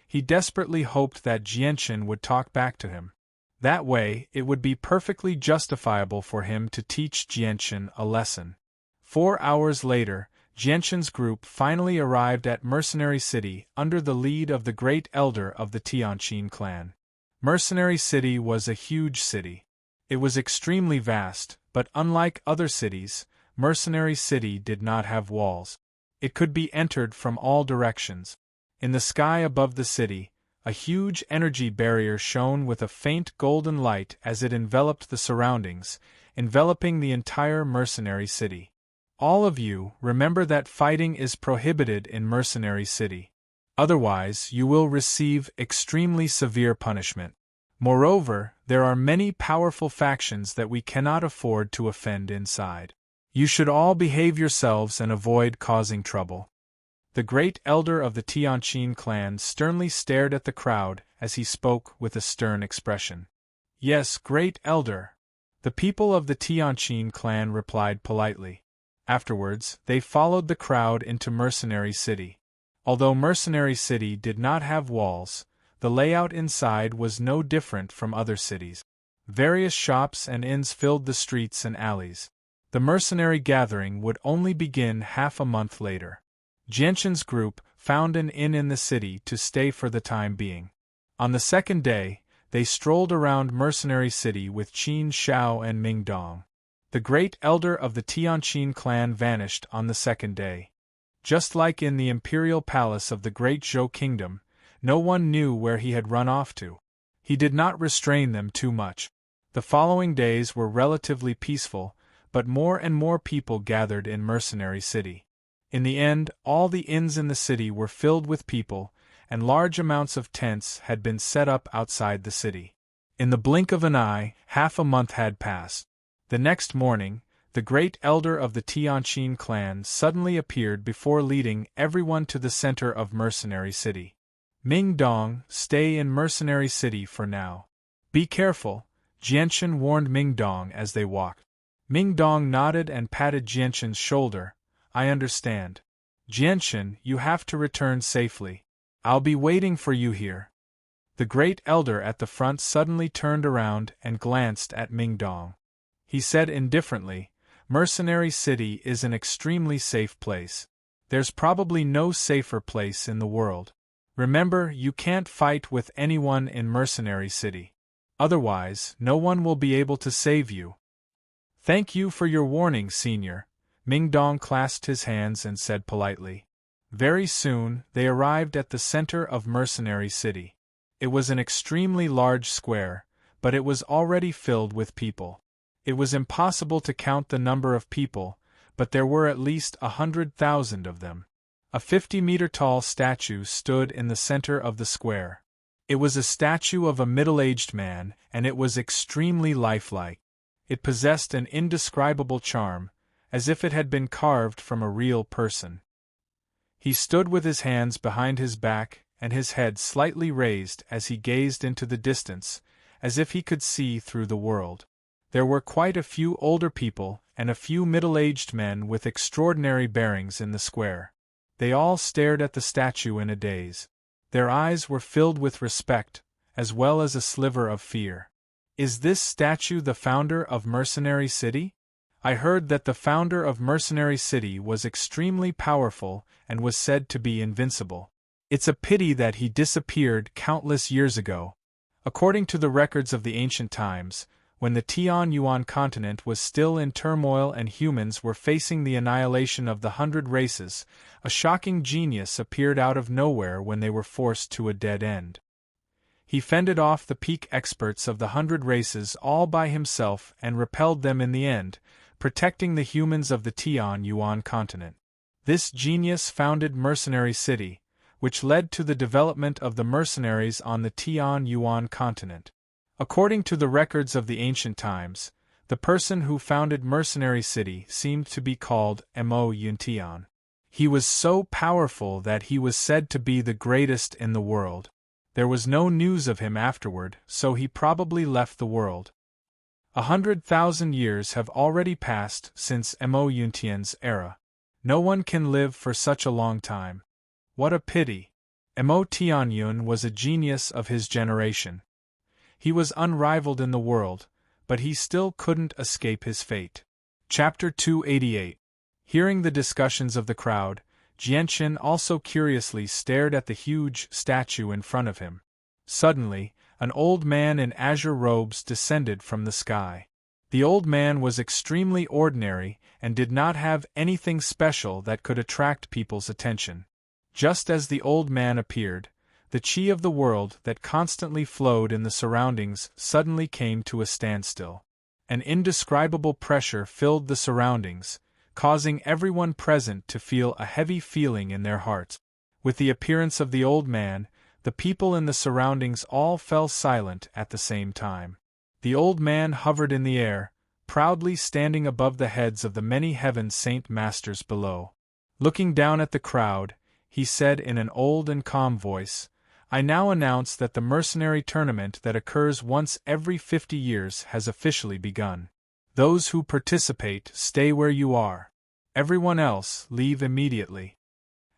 He desperately hoped that Jianchen would talk back to him. That way, it would be perfectly justifiable for him to teach Jianchen a lesson. 4 hours later, Jianchen's group finally arrived at Mercenary City under the lead of the Great Elder of the Tianqin clan. Mercenary City was a huge city. It was extremely vast, but unlike other cities, Mercenary City did not have walls. It could be entered from all directions. In the sky above the city, a huge energy barrier shone with a faint golden light as it enveloped the surroundings, enveloping the entire Mercenary City. All of you, remember that fighting is prohibited in Mercenary City. Otherwise, you will receive extremely severe punishment. Moreover, there are many powerful factions that we cannot afford to offend inside. You should all behave yourselves and avoid causing trouble. The Great Elder of the Tianqin clan sternly stared at the crowd as he spoke with a stern expression. Yes, Great Elder. The people of the Tianqin clan replied politely. Afterwards, they followed the crowd into Mercenary City. Although Mercenary City did not have walls, the layout inside was no different from other cities. Various shops and inns filled the streets and alleys. The mercenary gathering would only begin half a month later. Jianchen's group found an inn in the city to stay for the time being. On the second day, they strolled around Mercenary City with Qin Shao and Mingdong. The Great Elder of the Tianqin clan vanished on the second day. Just like in the imperial palace of the Great Zhou Kingdom, no one knew where he had run off to. He did not restrain them too much. The following days were relatively peaceful, but more and more people gathered in Mercenary City. In the end, all the inns in the city were filled with people, and large amounts of tents had been set up outside the city. In the blink of an eye, half a month had passed. The next morning, the great elder of the Tianqin clan suddenly appeared before leading everyone to the center of Mercenary City. Ming Dong, stay in Mercenary City for now. Be careful, Jianchen warned Ming Dong as they walked. Ming Dong nodded and patted Jianchen's shoulder. I understand. Jianchen, you have to return safely. I'll be waiting for you here. The great elder at the front suddenly turned around and glanced at Ming Dong. He said indifferently, Mercenary City is an extremely safe place. There's probably no safer place in the world. Remember, you can't fight with anyone in Mercenary City. Otherwise, no one will be able to save you. Thank you for your warning, Senior. Ming Dong clasped his hands and said politely. Very soon, they arrived at the center of Mercenary City. It was an extremely large square, but it was already filled with people. It was impossible to count the number of people, but there were at least 100,000 of them. A 50-meter-tall statue stood in the center of the square. It was a statue of a middle-aged man, and it was extremely lifelike. It possessed an indescribable charm, as if it had been carved from a real person. He stood with his hands behind his back and his head slightly raised as he gazed into the distance, as if he could see through the world. There were quite a few older people and a few middle-aged men with extraordinary bearings in the square. They all stared at the statue in a daze. Their eyes were filled with respect, as well as a sliver of fear. Is this statue the founder of Mercenary City? I heard that the founder of Mercenary City was extremely powerful and was said to be invincible. It's a pity that he disappeared countless years ago. According to the records of the ancient times, when the Tianyuan continent was still in turmoil and humans were facing the annihilation of the 100 races, a shocking genius appeared out of nowhere when they were forced to a dead end. He fended off the peak experts of the 100 races all by himself and repelled them in the end, protecting the humans of the Tianyuan continent. This genius founded Mercenary City, which led to the development of the mercenaries on the Tianyuan continent. According to the records of the ancient times, the person who founded Mercenary City seemed to be called Mo Yuntian. He was so powerful that he was said to be the greatest in the world. There was no news of him afterward, so he probably left the world. 100,000 years have already passed since Mo Yuntian's era. No one can live for such a long time. What a pity. Mo Tianyun was a genius of his generation. He was unrivaled in the world, but he still couldn't escape his fate. Chapter 288. Hearing the discussions of the crowd, Jianchen also curiously stared at the huge statue in front of him. Suddenly, an old man in azure robes descended from the sky. The old man was extremely ordinary and did not have anything special that could attract people's attention. Just as the old man appeared, the qi of the world that constantly flowed in the surroundings suddenly came to a standstill. An indescribable pressure filled the surroundings, causing everyone present to feel a heavy feeling in their hearts. With the appearance of the old man, the people in the surroundings all fell silent at the same time. The old man hovered in the air, proudly standing above the heads of the many heaven saint masters below. Looking down at the crowd, he said in an old and calm voice, I now announce that the mercenary tournament that occurs once every 50 years has officially begun. Those who participate, stay where you are. Everyone else, leave immediately.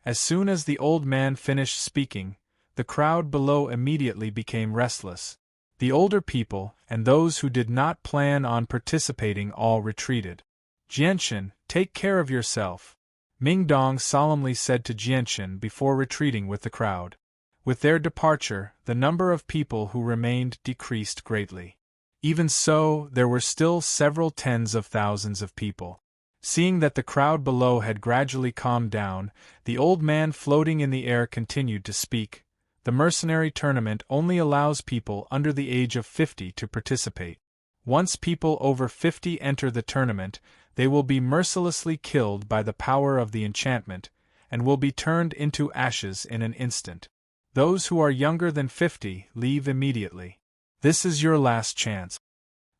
As soon as the old man finished speaking, the crowd below immediately became restless. The older people and those who did not plan on participating all retreated. Jianchen, take care of yourself, Ming Dong solemnly said to Jianchen before retreating with the crowd. With their departure, the number of people who remained decreased greatly. Even so, there were still several tens of thousands of people. Seeing that the crowd below had gradually calmed down, the old man floating in the air continued to speak. The mercenary tournament only allows people under the age of 50 to participate. Once people over 50 enter the tournament, they will be mercilessly killed by the power of the enchantment, and will be turned into ashes in an instant. Those who are younger than 50 leave immediately. This is your last chance.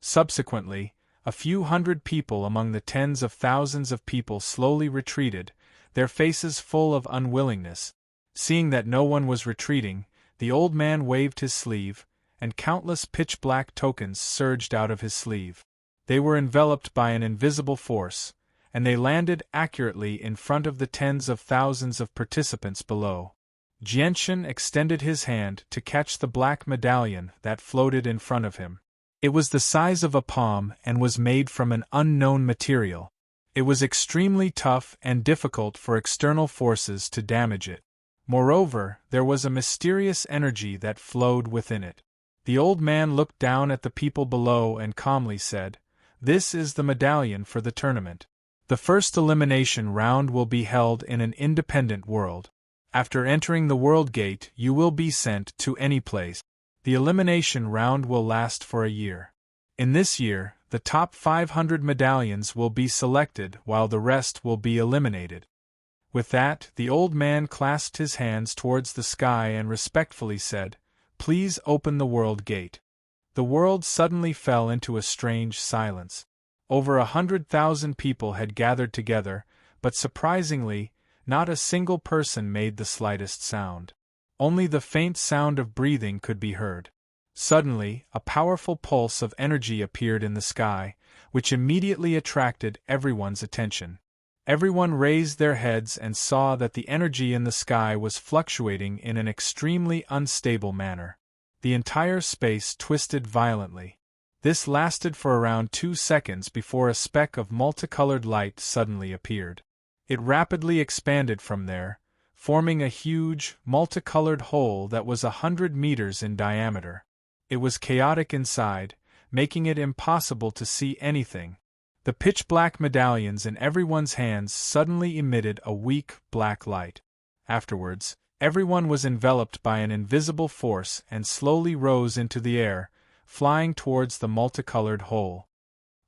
Subsequently, a few hundred people among the tens of thousands of people slowly retreated, their faces full of unwillingness. Seeing that no one was retreating, the old man waved his sleeve, and countless pitch-black tokens surged out of his sleeve. They were enveloped by an invisible force, and they landed accurately in front of the tens of thousands of participants below. Jianshan extended his hand to catch the black medallion that floated in front of him. It was the size of a palm and was made from an unknown material. It was extremely tough and difficult for external forces to damage it. Moreover, there was a mysterious energy that flowed within it. The old man looked down at the people below and calmly said, "This is the medallion for the tournament. The first elimination round will be held in an independent world. After entering the world gate, you will be sent to any place. The elimination round will last for a year. In this year, the top 500 medallions will be selected while the rest will be eliminated." With that, the old man clasped his hands towards the sky and respectfully said, "Please open the world gate." The world suddenly fell into a strange silence. Over 100,000 people had gathered together, but surprisingly, not a single person made the slightest sound. Only the faint sound of breathing could be heard. Suddenly, a powerful pulse of energy appeared in the sky, which immediately attracted everyone's attention. Everyone raised their heads and saw that the energy in the sky was fluctuating in an extremely unstable manner. The entire space twisted violently. This lasted for around 2 seconds before a speck of multicolored light suddenly appeared. It rapidly expanded from there, forming a huge, multicolored hole that was 100 meters in diameter. It was chaotic inside, making it impossible to see anything. The pitch-black medallions in everyone's hands suddenly emitted a weak, black light. Afterwards, everyone was enveloped by an invisible force and slowly rose into the air, flying towards the multicolored hole.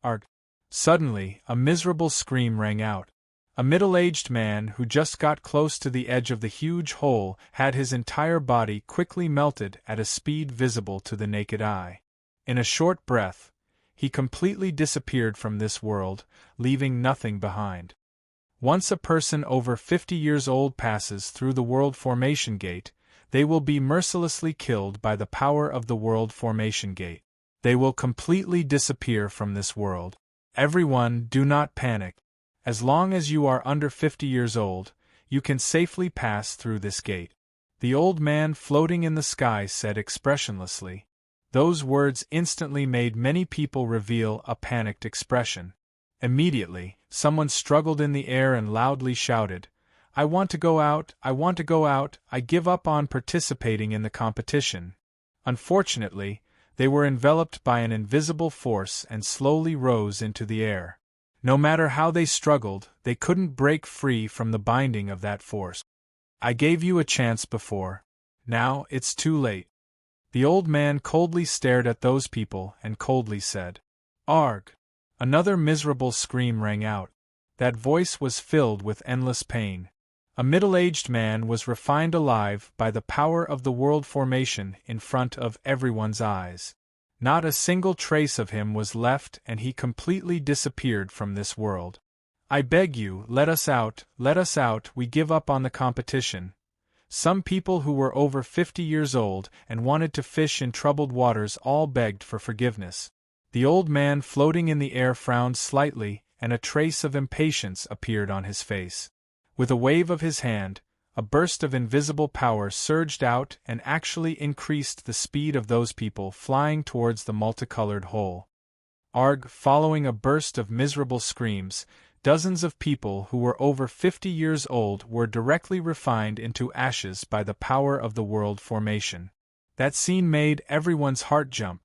Arg! Suddenly, a miserable scream rang out. A middle-aged man who just got close to the edge of the huge hole had his entire body quickly melted at a speed visible to the naked eye. In a short breath, he completely disappeared from this world, leaving nothing behind. Once a person over 50 years old passes through the World Formation Gate, they will be mercilessly killed by the power of the World Formation Gate. They will completely disappear from this world. Everyone, do not panic. As long as you are under 50 years old, you can safely pass through this gate. The old man floating in the sky said expressionlessly. Those words instantly made many people reveal a panicked expression. Immediately, someone struggled in the air and loudly shouted, "I want to go out, I want to go out, I give up on participating in the competition." Unfortunately, they were enveloped by an invisible force and slowly rose into the air. No matter how they struggled, they couldn't break free from the binding of that force. "I gave you a chance before. Now it's too late." The old man coldly stared at those people and coldly said, "Arg!" Another miserable scream rang out. That voice was filled with endless pain. A middle-aged man was refined alive by the power of the world formation in front of everyone's eyes. Not a single trace of him was left and he completely disappeared from this world. "I beg you, let us out, we give up on the competition." Some people who were over 50 years old and wanted to fish in troubled waters all begged for forgiveness. The old man floating in the air frowned slightly, and a trace of impatience appeared on his face. With a wave of his hand, a burst of invisible power surged out and actually increased the speed of those people flying towards the multicolored hole. Arg! Following a burst of miserable screams, dozens of people who were over 50 years old were directly refined into ashes by the power of the world formation. That scene made everyone's heart jump.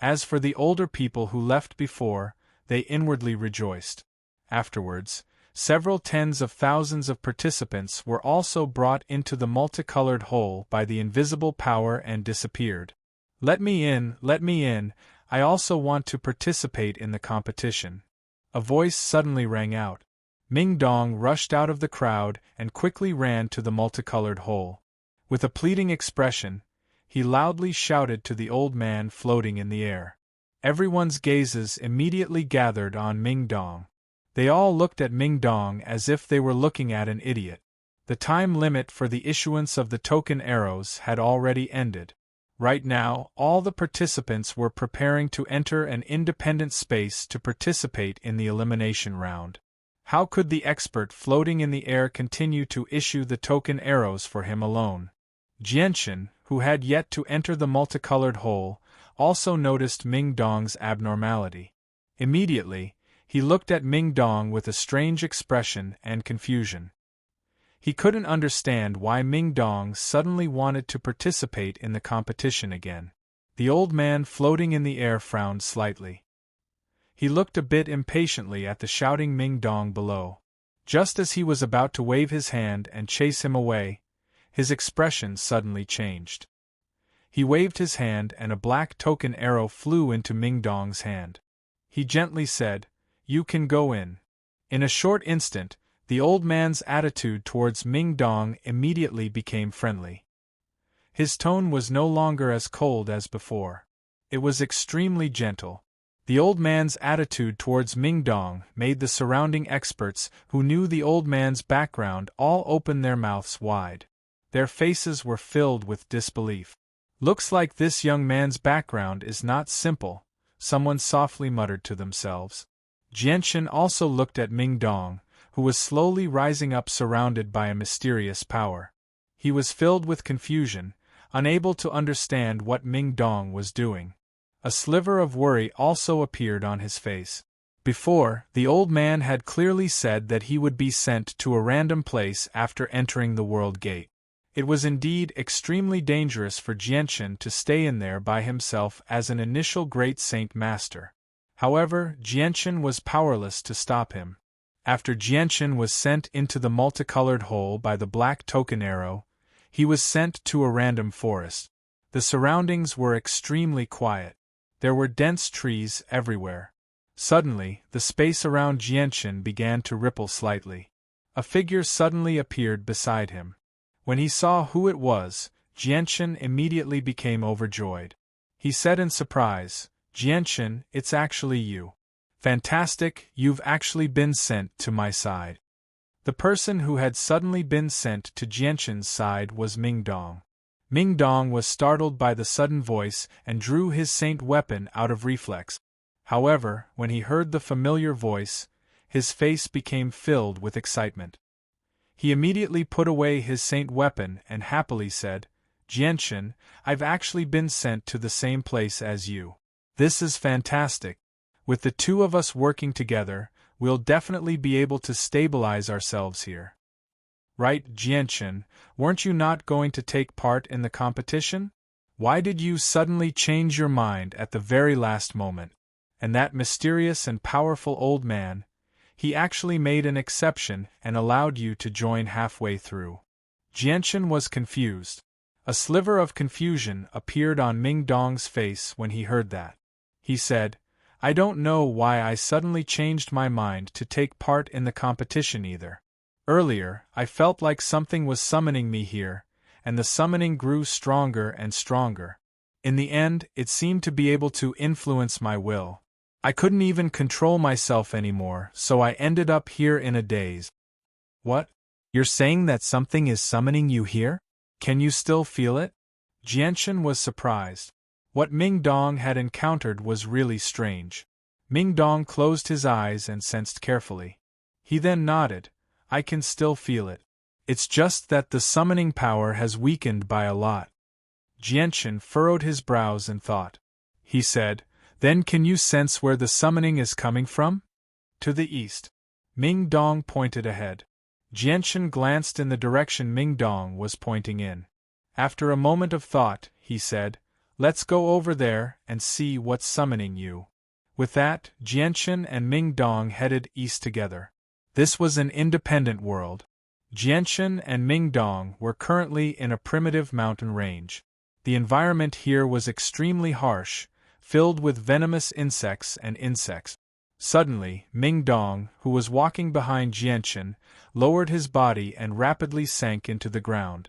As for the older people who left before, they inwardly rejoiced. Afterwards, several tens of thousands of participants were also brought into the multicolored hole by the invisible power and disappeared. Let me in, I also want to participate in the competition. A voice suddenly rang out. Ming Dong rushed out of the crowd and quickly ran to the multicolored hole. With a pleading expression, he loudly shouted to the old man floating in the air. Everyone's gazes immediately gathered on Ming Dong. They all looked at Ming Dong as if they were looking at an idiot. The time limit for the issuance of the token arrows had already ended. Right now, all the participants were preparing to enter an independent space to participate in the elimination round. How could the expert floating in the air continue to issue the token arrows for him alone? Jianchen, who had yet to enter the multicolored hole, also noticed Ming Dong's abnormality. Immediately, he looked at Ming Dong with a strange expression and confusion. He couldn't understand why Ming Dong suddenly wanted to participate in the competition again. The old man floating in the air frowned slightly. He looked a bit impatiently at the shouting Ming Dong below. Just as he was about to wave his hand and chase him away, his expression suddenly changed. He waved his hand and a black token arrow flew into Ming Dong's hand. He gently said, "You can go in." In a short instant, the old man's attitude towards Ming Dong immediately became friendly. His tone was no longer as cold as before. It was extremely gentle. The old man's attitude towards Ming Dong made the surrounding experts who knew the old man's background all open their mouths wide. Their faces were filled with disbelief. "Looks like this young man's background is not simple," someone softly muttered to themselves. Jianchen also looked at Ming Dong, who was slowly rising up surrounded by a mysterious power. He was filled with confusion, unable to understand what Ming Dong was doing. A sliver of worry also appeared on his face. Before, the old man had clearly said that he would be sent to a random place after entering the World Gate. It was indeed extremely dangerous for Jianchen to stay in there by himself as an initial Great Saint Master. However, Jianchen was powerless to stop him. After Jianchen was sent into the multicolored hole by the black token arrow, he was sent to a random forest. The surroundings were extremely quiet. There were dense trees everywhere. Suddenly, the space around Jianchen began to ripple slightly. A figure suddenly appeared beside him. When he saw who it was, Jianchen immediately became overjoyed. He said in surprise, "Jianchen, it's actually you. Fantastic, you've actually been sent to my side." The person who had suddenly been sent to Jianchen's side was Ming Dong. Ming Dong was startled by the sudden voice and drew his saint weapon out of reflex. However, when he heard the familiar voice, his face became filled with excitement. He immediately put away his saint weapon and happily said, "Jianchen, I've actually been sent to the same place as you. This is fantastic. With the two of us working together, we'll definitely be able to stabilize ourselves here." "Right, Jianchen, weren't you not going to take part in the competition? Why did you suddenly change your mind at the very last moment?" And that mysterious and powerful old man, he actually made an exception and allowed you to join halfway through. Jianchen was confused. A sliver of confusion appeared on Ming Dong's face when he heard that. He said, "I don't know why I suddenly changed my mind to take part in the competition either. Earlier, I felt like something was summoning me here, and the summoning grew stronger and stronger. In the end, it seemed to be able to influence my will. I couldn't even control myself anymore, so I ended up here in a daze." "What? You're saying that something is summoning you here? Can you still feel it?" Jianchen was surprised. What Ming Dong had encountered was really strange. Ming Dong closed his eyes and sensed carefully. He then nodded, "I can still feel it. It's just that the summoning power has weakened by a lot." Jianchen furrowed his brows in thought. He said, "Then can you sense where the summoning is coming from?" "To the east." Ming Dong pointed ahead. Jianchen glanced in the direction Ming Dong was pointing in. After a moment of thought, he said, "Let's go over there and see what's summoning you." With that, Jianchen and Ming Dong headed east together. This was an independent world. Jianchen and Ming Dong were currently in a primitive mountain range. The environment here was extremely harsh, filled with venomous insects and insects. Suddenly, Ming Dong, who was walking behind Jianchen, lowered his body and rapidly sank into the ground.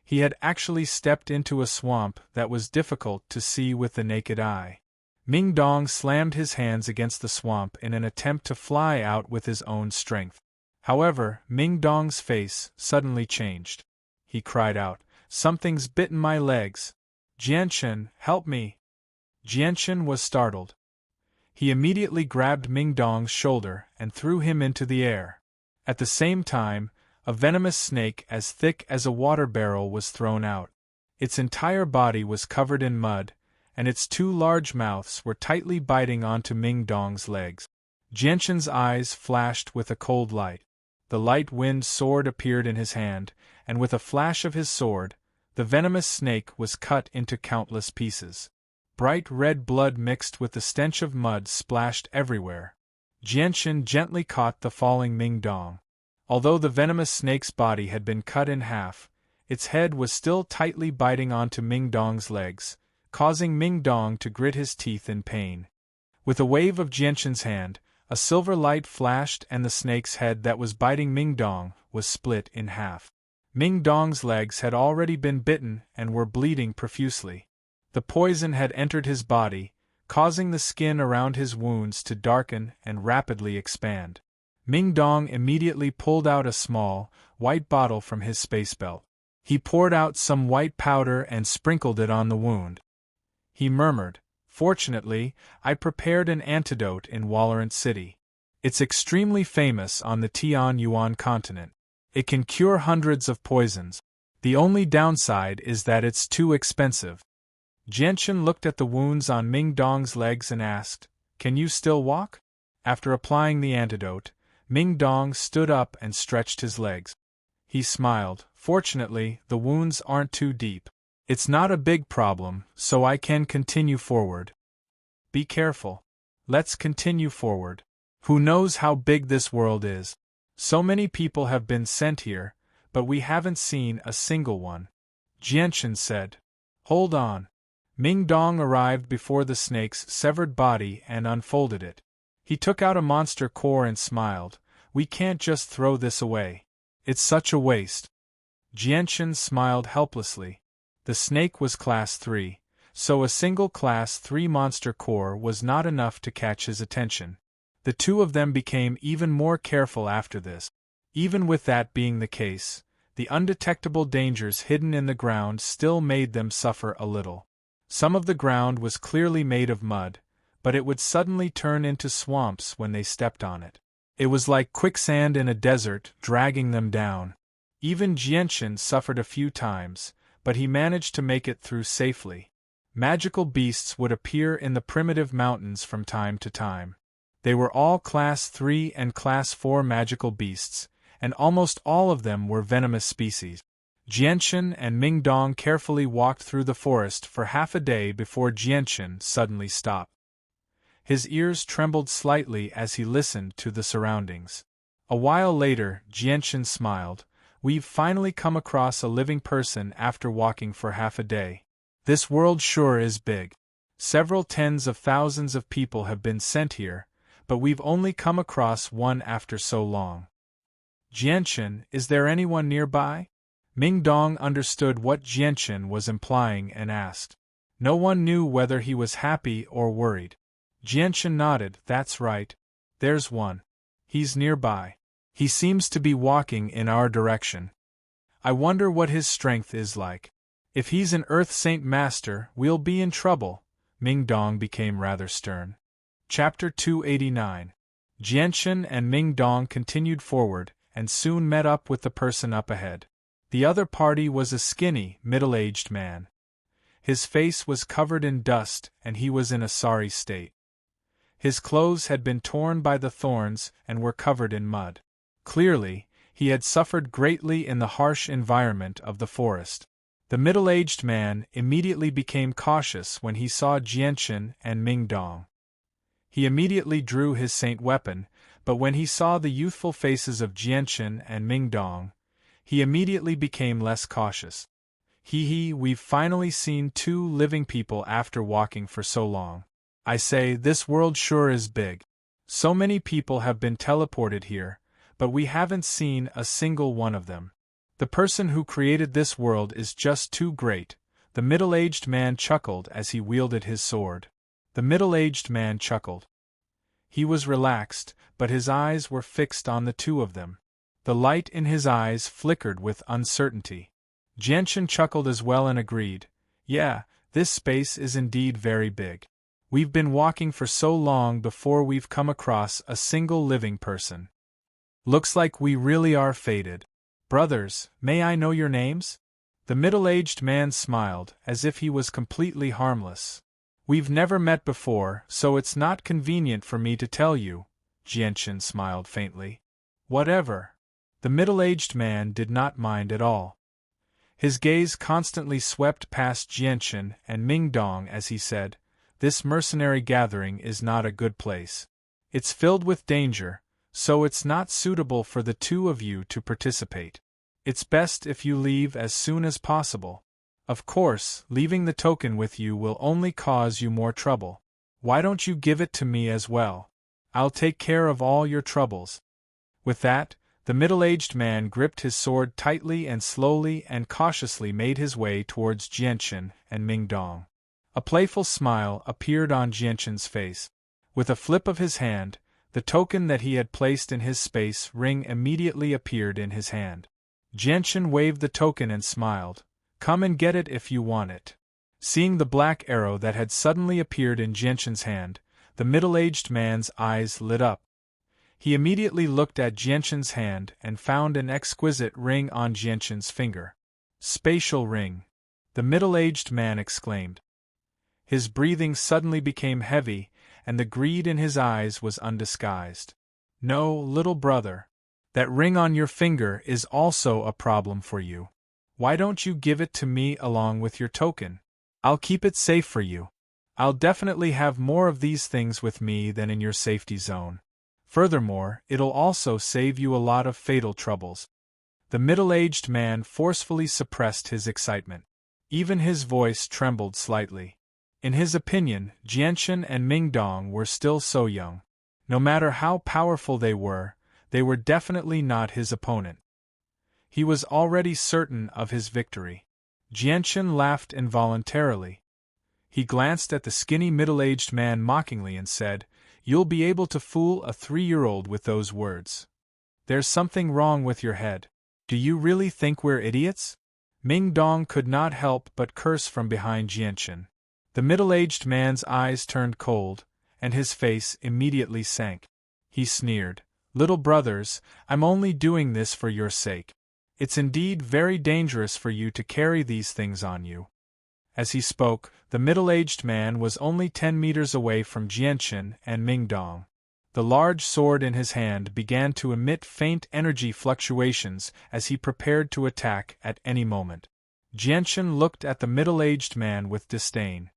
He had actually stepped into a swamp that was difficult to see with the naked eye. Ming Dong slammed his hands against the swamp in an attempt to fly out with his own strength. However, Ming Dong's face suddenly changed. He cried out, "Something's bitten my legs! Jianchen, help me!" Jianchen was startled. He immediately grabbed Ming Dong's shoulder and threw him into the air. At the same time, a venomous snake as thick as a water barrel was thrown out. Its entire body was covered in mud, and its two large mouths were tightly biting onto Ming Dong's legs. Jianchen's eyes flashed with a cold light. The light wind sword appeared in his hand, and with a flash of his sword, the venomous snake was cut into countless pieces. Bright red blood mixed with the stench of mud splashed everywhere. Jianchen gently caught the falling Ming Dong. Although the venomous snake's body had been cut in half, its head was still tightly biting onto Ming Dong's legs, causing Ming Dong to grit his teeth in pain. With a wave of Jianchen's hand, a silver light flashed and the snake's head that was biting Ming Dong was split in half. Ming Dong's legs had already been bitten and were bleeding profusely. The poison had entered his body, causing the skin around his wounds to darken and rapidly expand. Ming Dong immediately pulled out a small, white bottle from his space belt. He poured out some white powder and sprinkled it on the wound. He murmured, "Fortunately, I prepared an antidote in Walorant City. It's extremely famous on the Tianyuan continent. It can cure hundreds of poisons. The only downside is that it's too expensive." Jianchen looked at the wounds on Ming Dong's legs and asked, "Can you still walk?" After applying the antidote, Ming Dong stood up and stretched his legs. He smiled, "Fortunately, the wounds aren't too deep. It's not a big problem, so I can continue forward." "Be careful. Let's continue forward. Who knows how big this world is? So many people have been sent here, but we haven't seen a single one," Jianchen said. "Hold on." Ming Dong arrived before the snake's severed body and unfolded it. He took out a monster core and smiled, "We can't just throw this away. It's such a waste." Jianchen smiled helplessly. The snake was Class 3, so a single Class 3 monster core was not enough to catch his attention. The two of them became even more careful after this. Even with that being the case, the undetectable dangers hidden in the ground still made them suffer a little. Some of the ground was clearly made of mud, but it would suddenly turn into swamps when they stepped on it. It was like quicksand in a desert, dragging them down. Even Jianchen suffered a few times, but he managed to make it through safely. Magical beasts would appear in the primitive mountains from time to time. They were all Class 3 and Class 4 magical beasts, and almost all of them were venomous species. Jianchen and Ming Dong carefully walked through the forest for half a day before Jianchen suddenly stopped. His ears trembled slightly as he listened to the surroundings. A while later, Jianchen smiled, "We've finally come across a living person after walking for half a day. This world sure is big. Several tens of thousands of people have been sent here, but we've only come across one after so long. Jianchen, is there anyone nearby?" Ming Dong understood what Jianchen was implying and asked. No one knew whether he was happy or worried. Jianchen nodded, "That's right. There's one. He's nearby. He seems to be walking in our direction. I wonder what his strength is like. If he's an Earth Saint Master, we'll be in trouble." Ming Dong became rather stern. Chapter 289. Jianchen and Ming Dong continued forward, and soon met up with the person up ahead. The other party was a skinny, middle-aged man. His face was covered in dust, and he was in a sorry state. His clothes had been torn by the thorns and were covered in mud. Clearly, he had suffered greatly in the harsh environment of the forest. The middle-aged man immediately became cautious when he saw Jianchen and Ming Dong. He immediately drew his saint weapon, but when he saw the youthful faces of Jianchen and Ming Dong, he immediately became less cautious. We've finally seen two living people after walking for so long. I say, this world sure is big. So many people have been teleported here, but we haven't seen a single one of them. The person who created this world is just too great. The middle-aged man chuckled as he wielded his sword. The middle-aged man chuckled. He was relaxed, but his eyes were fixed on the two of them. The light in his eyes flickered with uncertainty. Jianchen chuckled as well and agreed, yeah, this space is indeed very big. We've been walking for so long before we've come across a single living person. Looks like we really are fated. Brothers, may I know your names? The middle-aged man smiled, as if he was completely harmless. We've never met before, so it's not convenient for me to tell you, Jianchen smiled faintly. Whatever. The middle-aged man did not mind at all. His gaze constantly swept past Jianchen and Mingdong as he said, this mercenary gathering is not a good place. It's filled with danger, so it's not suitable for the two of you to participate. It's best if you leave as soon as possible. Of course, leaving the token with you will only cause you more trouble. Why don't you give it to me as well? I'll take care of all your troubles. With that, the middle-aged man gripped his sword tightly and slowly and cautiously made his way towards Jianchen and Mingdong. A playful smile appeared on Jianchen's face. With a flip of his hand, the token that he had placed in his space ring immediately appeared in his hand. Jianchen waved the token and smiled. Come and get it if you want it. Seeing the black arrow that had suddenly appeared in Jianchen's hand, the middle-aged man's eyes lit up. He immediately looked at Jianchen's hand and found an exquisite ring on Jianchen's finger. Spatial ring. The middle-aged man exclaimed. His breathing suddenly became heavy, and the greed in his eyes was undisguised. No, little brother. That ring on your finger is also a problem for you. Why don't you give it to me along with your token? I'll keep it safe for you. I'll definitely have more of these things with me than in your safety zone. Furthermore, it'll also save you a lot of fatal troubles. The middle-aged man forcefully suppressed his excitement. Even his voice trembled slightly. In his opinion, Jianchen and Mingdong were still so young. No matter how powerful they were definitely not his opponent. He was already certain of his victory. Jianchen laughed involuntarily. He glanced at the skinny middle-aged man mockingly and said, "You'll be able to fool a 3-year-old with those words. There's something wrong with your head. Do you really think we're idiots?" Mingdong could not help but curse from behind Jianchen. The middle-aged man's eyes turned cold, and his face immediately sank. He sneered, "Little brothers, I'm only doing this for your sake. It's indeed very dangerous for you to carry these things on you." As he spoke, the middle-aged man was only 10 meters away from Jianchen and Mingdong. The large sword in his hand began to emit faint energy fluctuations as he prepared to attack at any moment. Jianchen looked at the middle-aged man with disdain.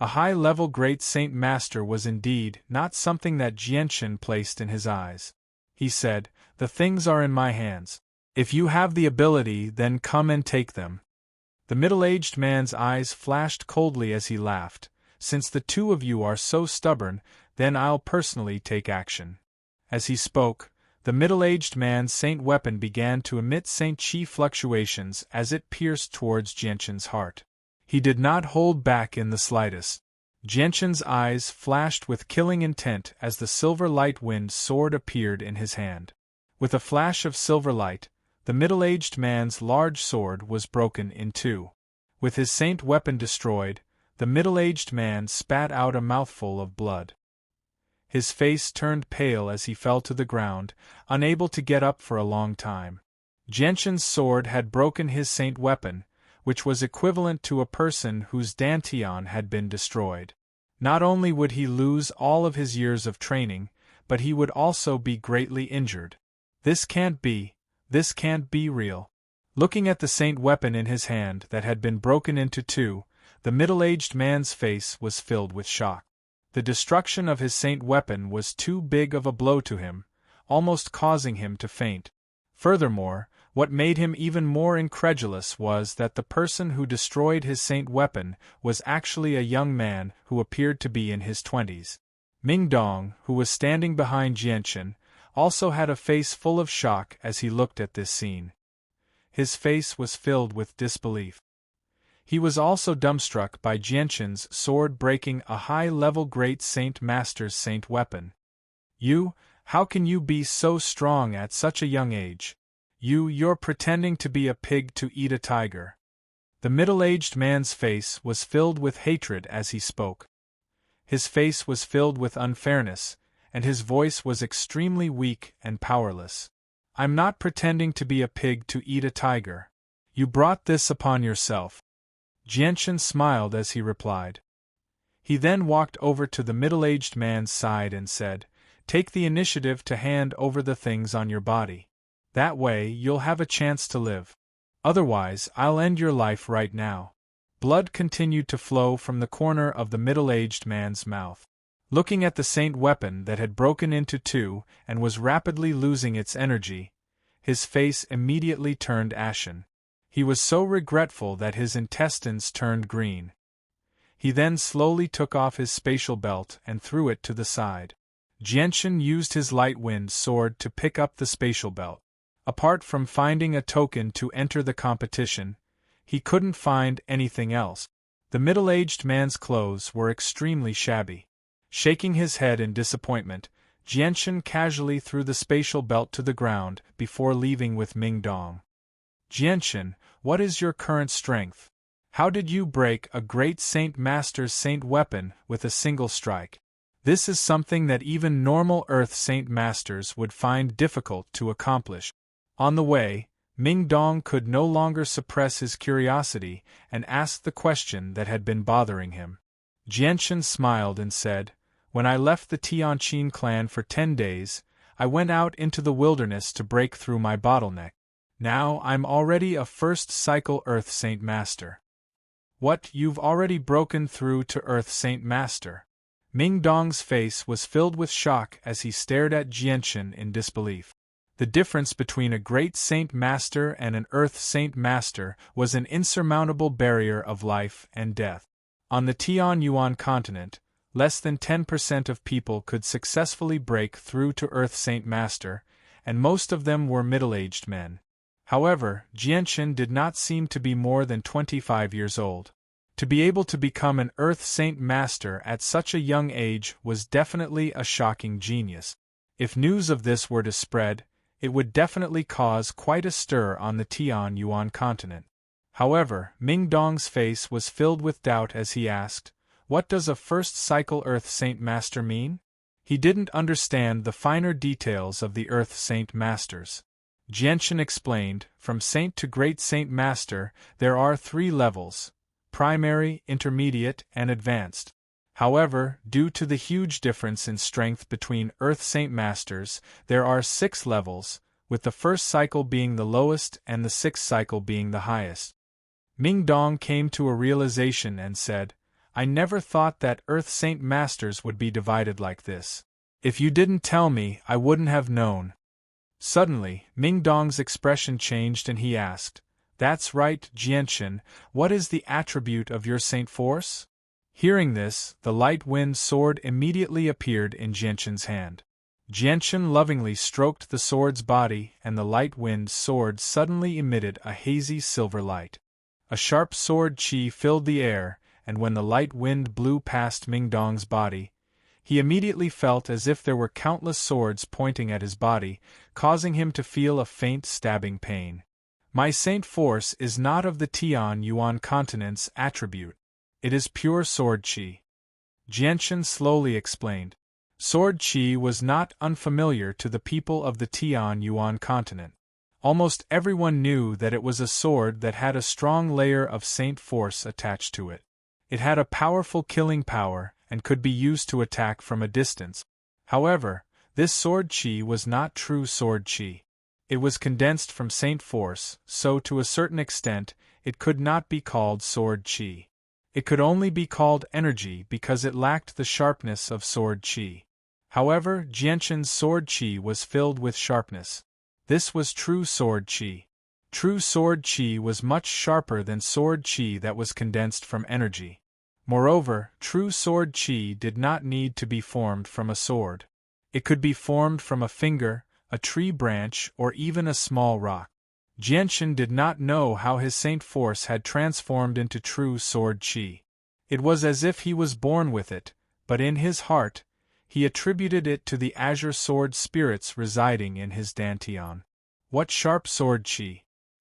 A high-level great Saint Master was indeed not something that Jianchen placed in his eyes. He said, "The things are in my hands. If you have the ability, then come and take them." The middle-aged man's eyes flashed coldly as he laughed. "Since the two of you are so stubborn, then I'll personally take action." As he spoke, the middle-aged man's saint weapon began to emit Saint Chi fluctuations as it pierced towards Jianchen's heart. He did not hold back in the slightest. Jianchen's eyes flashed with killing intent as the silver light wind sword appeared in his hand. With a flash of silver light, the middle-aged man's large sword was broken in two. With his saint weapon destroyed, the middle-aged man spat out a mouthful of blood. His face turned pale as he fell to the ground, unable to get up for a long time. Jianchen's sword had broken his saint weapon, which was equivalent to a person whose dantian had been destroyed. Not only would he lose all of his years of training, but he would also be greatly injured. This can't be real. Looking at the saint weapon in his hand that had been broken into two, the middle-aged man's face was filled with shock. The destruction of his saint weapon was too big of a blow to him, almost causing him to faint. Furthermore, What made him even more incredulous was that the person who destroyed his saint weapon was actually a young man who appeared to be in his 20s. Ming Dong, who was standing behind Jianchen, also had a face full of shock as he looked at this scene. His face was filled with disbelief. He was also dumbstruck by Jianchen's sword breaking a high-level Great Saint Master's saint weapon. How can you be so strong at such a young age? You're pretending to be a pig to eat a tiger. The middle-aged man's face was filled with hatred as he spoke. His face was filled with unfairness, and his voice was extremely weak and powerless. I'm not pretending to be a pig to eat a tiger. You brought this upon yourself. Jianchen smiled as he replied. He then walked over to the middle-aged man's side and said, "Take the initiative to hand over the things on your body. That way you'll have a chance to live. Otherwise, I'll end your life right now." Blood continued to flow from the corner of the middle-aged man's mouth. Looking at the saint weapon that had broken into two and was rapidly losing its energy, his face immediately turned ashen. He was so regretful that his intestines turned green. He then slowly took off his spatial belt and threw it to the side. Jianchen used his light wind sword to pick up the spatial belt. Apart from finding a token to enter the competition, he couldn't find anything else. The middle-aged man's clothes were extremely shabby. Shaking his head in disappointment, Jianchen casually threw the spatial belt to the ground before leaving with Ming Dong. "Jianchen, what is your current strength? How did you break a Great Saint Master's saint weapon with a single strike? This is something that even normal Earth Saint Masters would find difficult to accomplish." On the way, Ming Dong could no longer suppress his curiosity and asked the question that had been bothering him. Jianchen smiled and said, "When I left the Tianqin clan for 10 days, I went out into the wilderness to break through my bottleneck. Now I'm already a first cycle Earth Saint Master." "What, you've already broken through to Earth Saint Master?" Ming Dong's face was filled with shock as he stared at Jianchen in disbelief. The difference between a Great Saint Master and an Earth Saint Master was an insurmountable barrier of life and death. On the Tianyuan continent, less than 10% of people could successfully break through to Earth Saint Master, and most of them were middle-aged men. However, Jianchen did not seem to be more than 25 years old. To be able to become an Earth Saint Master at such a young age was definitely a shocking genius. If news of this were to spread, it would definitely cause quite a stir on the Tianyuan continent. However, Ming Dong's face was filled with doubt as he asked, "What does a first cycle Earth Saint Master mean?" He didn't understand the finer details of the Earth Saint Masters. Jianchen explained, "From Saint to Great Saint Master, there are 3 levels: primary, intermediate, and advanced. However, due to the huge difference in strength between Earth Saint Masters, there are 6 levels, with the first cycle being the lowest and the 6th cycle being the highest." Ming Dong came to a realization and said, "I never thought that Earth Saint Masters would be divided like this. If you didn't tell me, I wouldn't have known." Suddenly, Ming Dong's expression changed and he asked, "That's right, Jianchen, what is the attribute of your saint force?" Hearing this, the light wind sword immediately appeared in Jianchen's hand. Jianchen lovingly stroked the sword's body and the light wind sword suddenly emitted a hazy silver light. A sharp sword chi filled the air, and when the light wind blew past Ming Dong's body, he immediately felt as if there were countless swords pointing at his body, causing him to feel a faint stabbing pain. "My saint force is not of the Tianyuan continent's attribute. It is pure sword chi," Jianchen slowly explained. Sword chi was not unfamiliar to the people of the Tianyuan continent. Almost everyone knew that it was a sword that had a strong layer of saint force attached to it. It had a powerful killing power and could be used to attack from a distance. However, this sword chi was not true sword chi. It was condensed from saint force, so to a certain extent, it could not be called sword chi. It could only be called energy because it lacked the sharpness of sword chi. However, Jianchen's sword chi was filled with sharpness. This was true sword chi. True sword chi was much sharper than sword chi that was condensed from energy. Moreover, true sword chi did not need to be formed from a sword. It could be formed from a finger, a tree branch, or even a small rock. Jianshan did not know how his saint force had transformed into true sword chi. It was as if he was born with it, but in his heart, he attributed it to the azure sword spirits residing in his dantian. What sharp sword chi!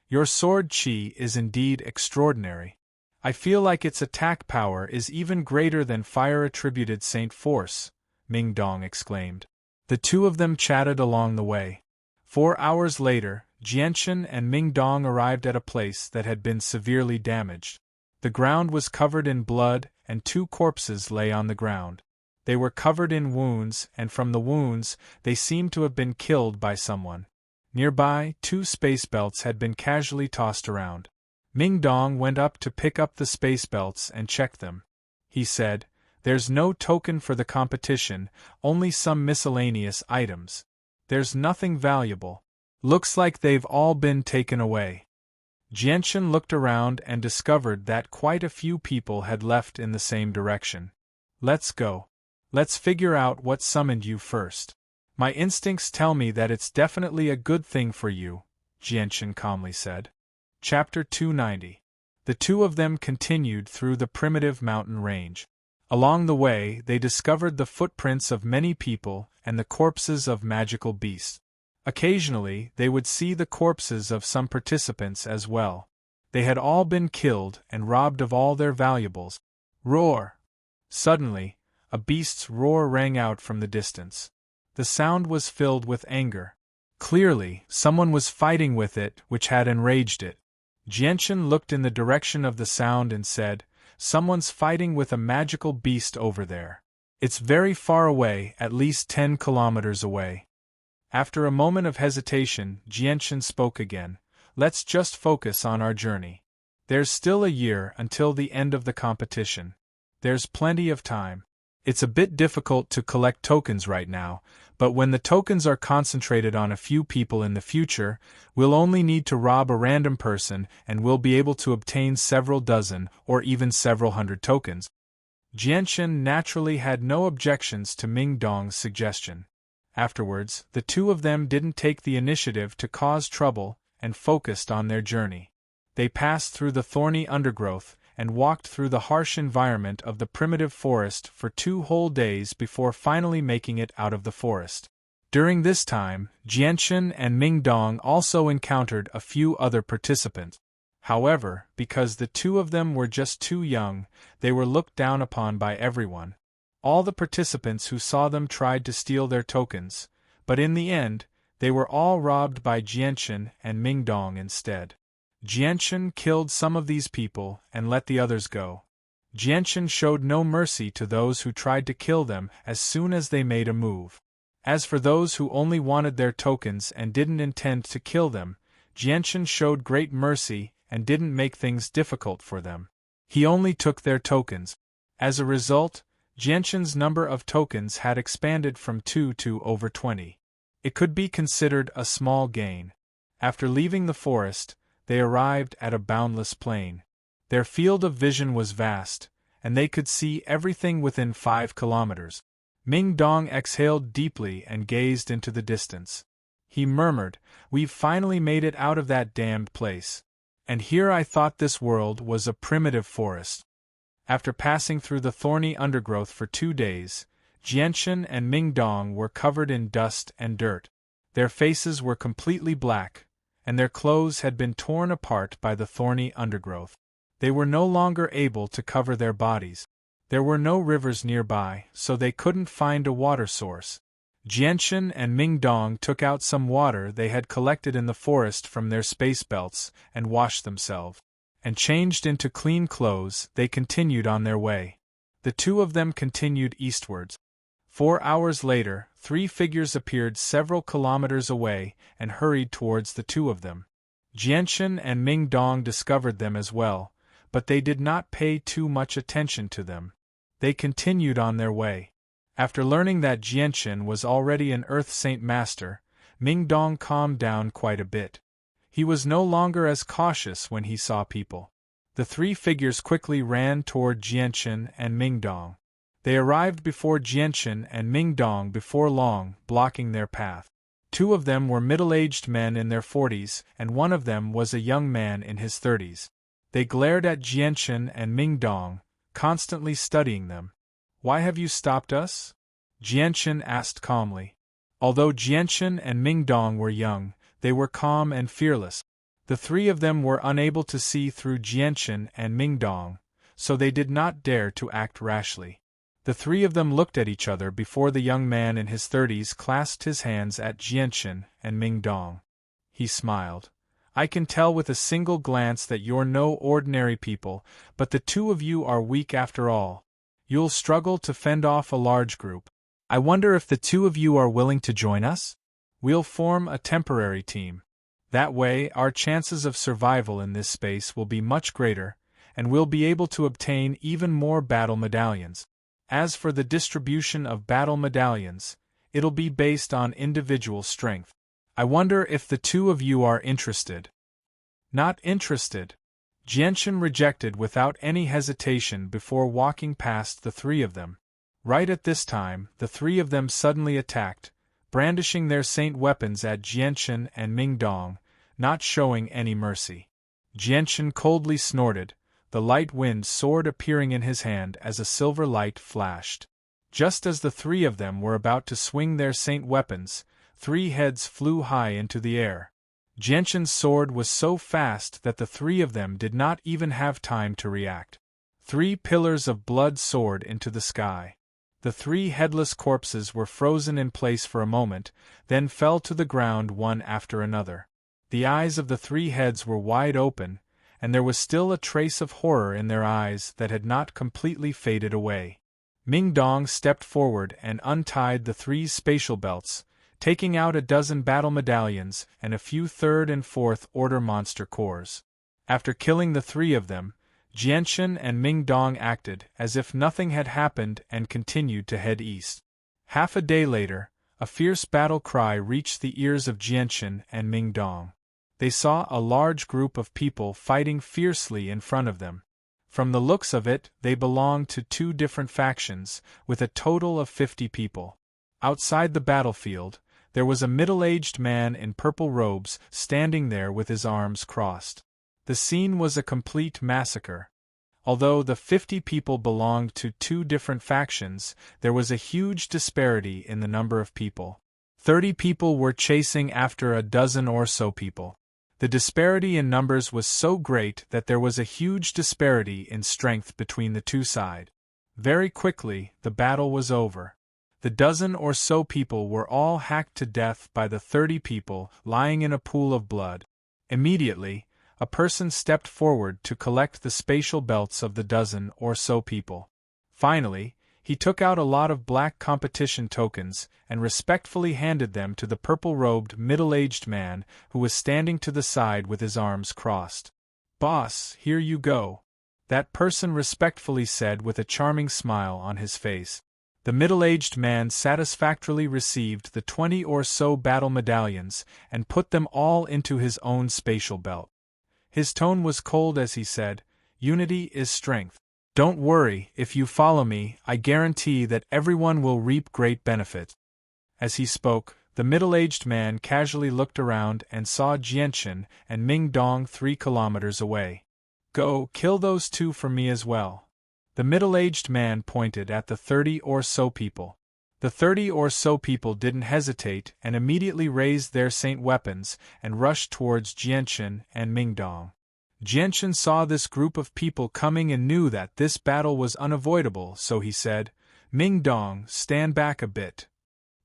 Your sword chi is indeed extraordinary. I feel like its attack power is even greater than fire-attributed saint force, Ming Dong exclaimed. The two of them chatted along the way. 4 hours later, Jianshan and Ming Dong arrived at a place that had been severely damaged. The ground was covered in blood, and 2 corpses lay on the ground. They were covered in wounds, and from the wounds, they seemed to have been killed by someone. Nearby, 2 space belts had been casually tossed around. Ming Dong went up to pick up the space belts and check them. He said, "There's no token for the competition, only some miscellaneous items. There's nothing valuable. Looks like they've all been taken away." Jianshan looked around and discovered that quite a few people had left in the same direction. "Let's go. Let's figure out what summoned you first. My instincts tell me that it's definitely a good thing for you," Jianshan calmly said. Chapter 290. The two of them continued through the primitive mountain range. Along the way, they discovered the footprints of many people and the corpses of magical beasts. Occasionally, they would see the corpses of some participants as well. They had all been killed and robbed of all their valuables. Roar! Suddenly, a beast's roar rang out from the distance. The sound was filled with anger. Clearly, someone was fighting with it, which had enraged it. Jianshan looked in the direction of the sound and said, "Someone's fighting with a magical beast over there. It's very far away, at least 10 kilometers away." After a moment of hesitation, Jianshan spoke again, "Let's just focus on our journey. There's still a year until the end of the competition. There's plenty of time. It's a bit difficult to collect tokens right now, but when the tokens are concentrated on a few people in the future, we'll only need to rob a random person and we'll be able to obtain several dozen or even several hundred tokens." Jianshan naturally had no objections to Ming Dong's suggestion. Afterwards, the two of them didn't take the initiative to cause trouble and focused on their journey. They passed through the thorny undergrowth and walked through the harsh environment of the primitive forest for 2 whole days before finally making it out of the forest. During this time, Jianshan and Ming Dong also encountered a few other participants. However, because the two of them were just too young, they were looked down upon by everyone. All the participants who saw them tried to steal their tokens, but in the end, they were all robbed by Jianshan and Ming Dong instead. Jianshan killed some of these people and let the others go. Jianshan showed no mercy to those who tried to kill them as soon as they made a move. As for those who only wanted their tokens and didn't intend to kill them, Jianshan showed great mercy and didn't make things difficult for them. He only took their tokens. As a result, Jianshan's number of tokens had expanded from 2 to over 20. It could be considered a small gain. After leaving the forest, they arrived at a boundless plain. Their field of vision was vast, and they could see everything within 5 kilometers. Ming Dong exhaled deeply and gazed into the distance. He murmured, "We've finally made it out of that damned place. And here I thought this world was a primitive forest." After passing through the thorny undergrowth for 2 days, Jianshan and Ming Dong were covered in dust and dirt. Their faces were completely black, and their clothes had been torn apart by the thorny undergrowth. They were no longer able to cover their bodies. There were no rivers nearby, so they couldn't find a water source. Jianshan and Ming Dong took out some water they had collected in the forest from their space belts and washed themselves. And changed into clean clothes, they continued on their way. The two of them continued eastwards. 4 hours later, 3 figures appeared several kilometers away and hurried towards the two of them. Jianshan and Ming Dong discovered them as well, but they did not pay too much attention to them. They continued on their way. After learning that Jianshan was already an Earth Saint Master, Ming Dong calmed down quite a bit. He was no longer as cautious when he saw people. The three figures quickly ran toward Jianchen and Mingdong. They arrived before Jianchen and Mingdong before long, blocking their path. Two of them were middle-aged men in their 40s, and one of them was a young man in his 30s. They glared at Jianchen and Mingdong, constantly studying them. "Why have you stopped us?" Jianchen asked calmly. Although Jianchen and Mingdong were young, they were calm and fearless. The three of them were unable to see through Jianchen and Mingdong, so they did not dare to act rashly. The three of them looked at each other before the young man in his 30s clasped his hands at Jianchen and Mingdong. He smiled. "I can tell with a single glance that you're no ordinary people, but the two of you are weak after all. You'll struggle to fend off a large group. I wonder if the two of you are willing to join us? We'll form a temporary team. That way, our chances of survival in this space will be much greater, and we'll be able to obtain even more battle medallions. As for the distribution of battle medallions, it'll be based on individual strength. I wonder if the two of you are interested." "Not interested," Jianchen rejected without any hesitation before walking past the three of them. Right at this time, the three of them suddenly attacked, brandishing their saint weapons at Jianchen and Mingdong, not showing any mercy. Jianchen coldly snorted, the light wind sword appearing in his hand as a silver light flashed. Just as the three of them were about to swing their saint weapons, three heads flew high into the air. Jianchen's sword was so fast that the three of them did not even have time to react. Three pillars of blood soared into the sky. The three headless corpses were frozen in place for a moment, then fell to the ground one after another. The eyes of the three heads were wide open, and there was still a trace of horror in their eyes that had not completely faded away. Mingdong stepped forward and untied the three spatial belts, taking out a dozen battle medallions and a few third and fourth order monster cores. After killing the three of them, Jianchen and Mingdong acted as if nothing had happened and continued to head east. Half a day later, a fierce battle cry reached the ears of Jianchen and Mingdong. They saw a large group of people fighting fiercely in front of them. From the looks of it, they belonged to two different factions, with a total of 50 people. Outside the battlefield, there was a middle-aged man in purple robes standing there with his arms crossed. The scene was a complete massacre. Although the 50 people belonged to two different factions, there was a huge disparity in the number of people. 30 people were chasing after a dozen or so people. The disparity in numbers was so great that there was a huge disparity in strength between the two sides. Very quickly, the battle was over. The dozen or so people were all hacked to death by the 30 people lying in a pool of blood. Immediately, a person stepped forward to collect the spatial belts of the dozen or so people. Finally, he took out a lot of black competition tokens and respectfully handed them to the purple-robed middle-aged man who was standing to the side with his arms crossed. "Boss, here you go," that person respectfully said with a charming smile on his face. The middle-aged man satisfactorily received the 20 or so battle medallions and put them all into his own spatial belt. His tone was cold as he said, "Unity is strength. Don't worry, if you follow me, I guarantee that everyone will reap great benefit." As he spoke, the middle-aged man casually looked around and saw Jianchen and Mingdong 3 kilometers away. "Go, kill those two for me as well." The middle-aged man pointed at the 30 or so people. The 30 or so people didn't hesitate and immediately raised their saint weapons and rushed towards Jianchen and Mingdong. Jianchen saw this group of people coming and knew that this battle was unavoidable, so he said, "Mingdong, stand back a bit.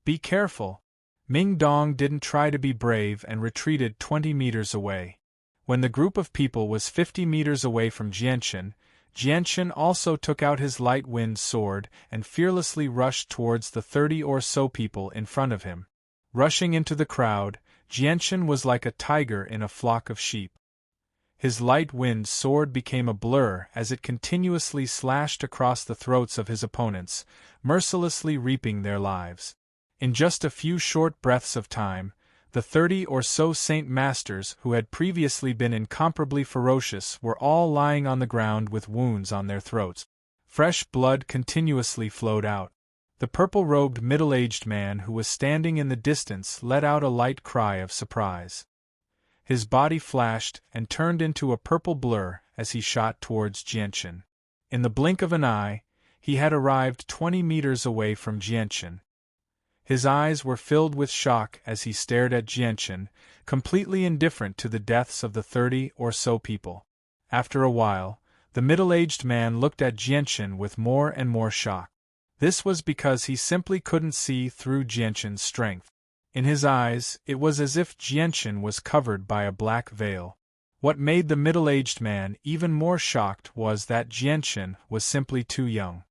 Be careful." Mingdong didn't try to be brave and retreated 20 meters away. When the group of people was 50 meters away from Jianchen, Jianchen also took out his light wind sword and fearlessly rushed towards the 30 or so people in front of him. Rushing into the crowd, Jianchen was like a tiger in a flock of sheep. His light wind sword became a blur as it continuously slashed across the throats of his opponents, mercilessly reaping their lives. In just a few short breaths of time, The 30 or so Saint Masters who had previously been incomparably ferocious were all lying on the ground with wounds on their throats. Fresh blood continuously flowed out. The purple-robed middle-aged man who was standing in the distance let out a light cry of surprise. His body flashed and turned into a purple blur as he shot towards Jianchen. In the blink of an eye, he had arrived 20 meters away from Jianchen. His eyes were filled with shock as he stared at Jianchen, completely indifferent to the deaths of the 30 or so people. After a while, the middle-aged man looked at Jianchen with more and more shock. This was because he simply couldn't see through Jianchen's strength. In his eyes, it was as if Jianchen was covered by a black veil. What made the middle-aged man even more shocked was that Jianchen was simply too young.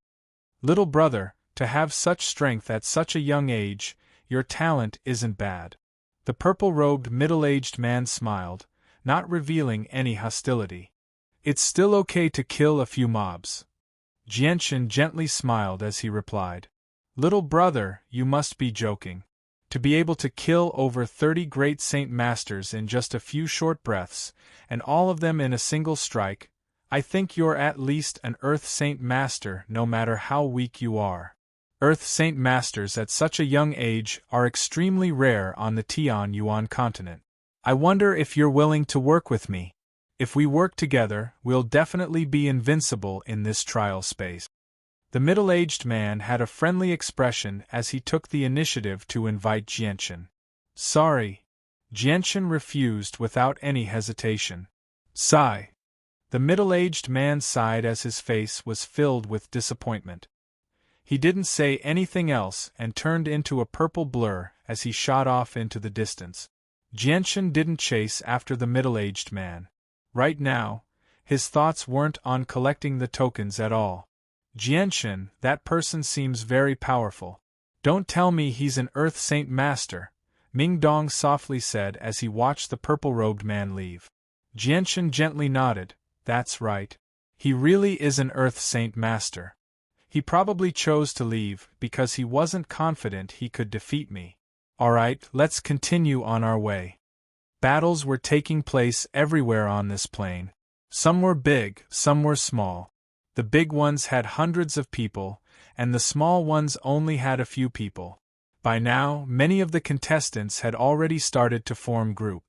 "Little brother, to have such strength at such a young age, your talent isn't bad." The purple-robed middle-aged man smiled, not revealing any hostility. "It's still okay to kill a few mobs." Jianchen gently smiled as he replied. "Little brother, you must be joking. To be able to kill over 30 great Saint Masters in just a few short breaths, and all of them in a single strike, I think you're at least an Earth Saint Master no matter how weak you are. Earth Saint Masters at such a young age are extremely rare on the Tian-Yuan continent. I wonder if you're willing to work with me. If we work together, we'll definitely be invincible in this trial space." The middle-aged man had a friendly expression as he took the initiative to invite Jianchen. "Sorry." Jianchen refused without any hesitation. "Sigh." The middle-aged man sighed as his face was filled with disappointment. He didn't say anything else and turned into a purple blur as he shot off into the distance. Jianchen didn't chase after the middle-aged man. Right now, his thoughts weren't on collecting the tokens at all. "Jianchen, that person seems very powerful. Don't tell me he's an Earth Saint Master," Ming Dong softly said as he watched the purple-robed man leave. Jianchen gently nodded. "That's right. He really is an Earth Saint Master. He probably chose to leave because he wasn't confident he could defeat me. Alright, let's continue on our way." Battles were taking place everywhere on this plain. Some were big, some were small. The big ones had hundreds of people, and the small ones only had a few people. By now, many of the contestants had already started to form groups.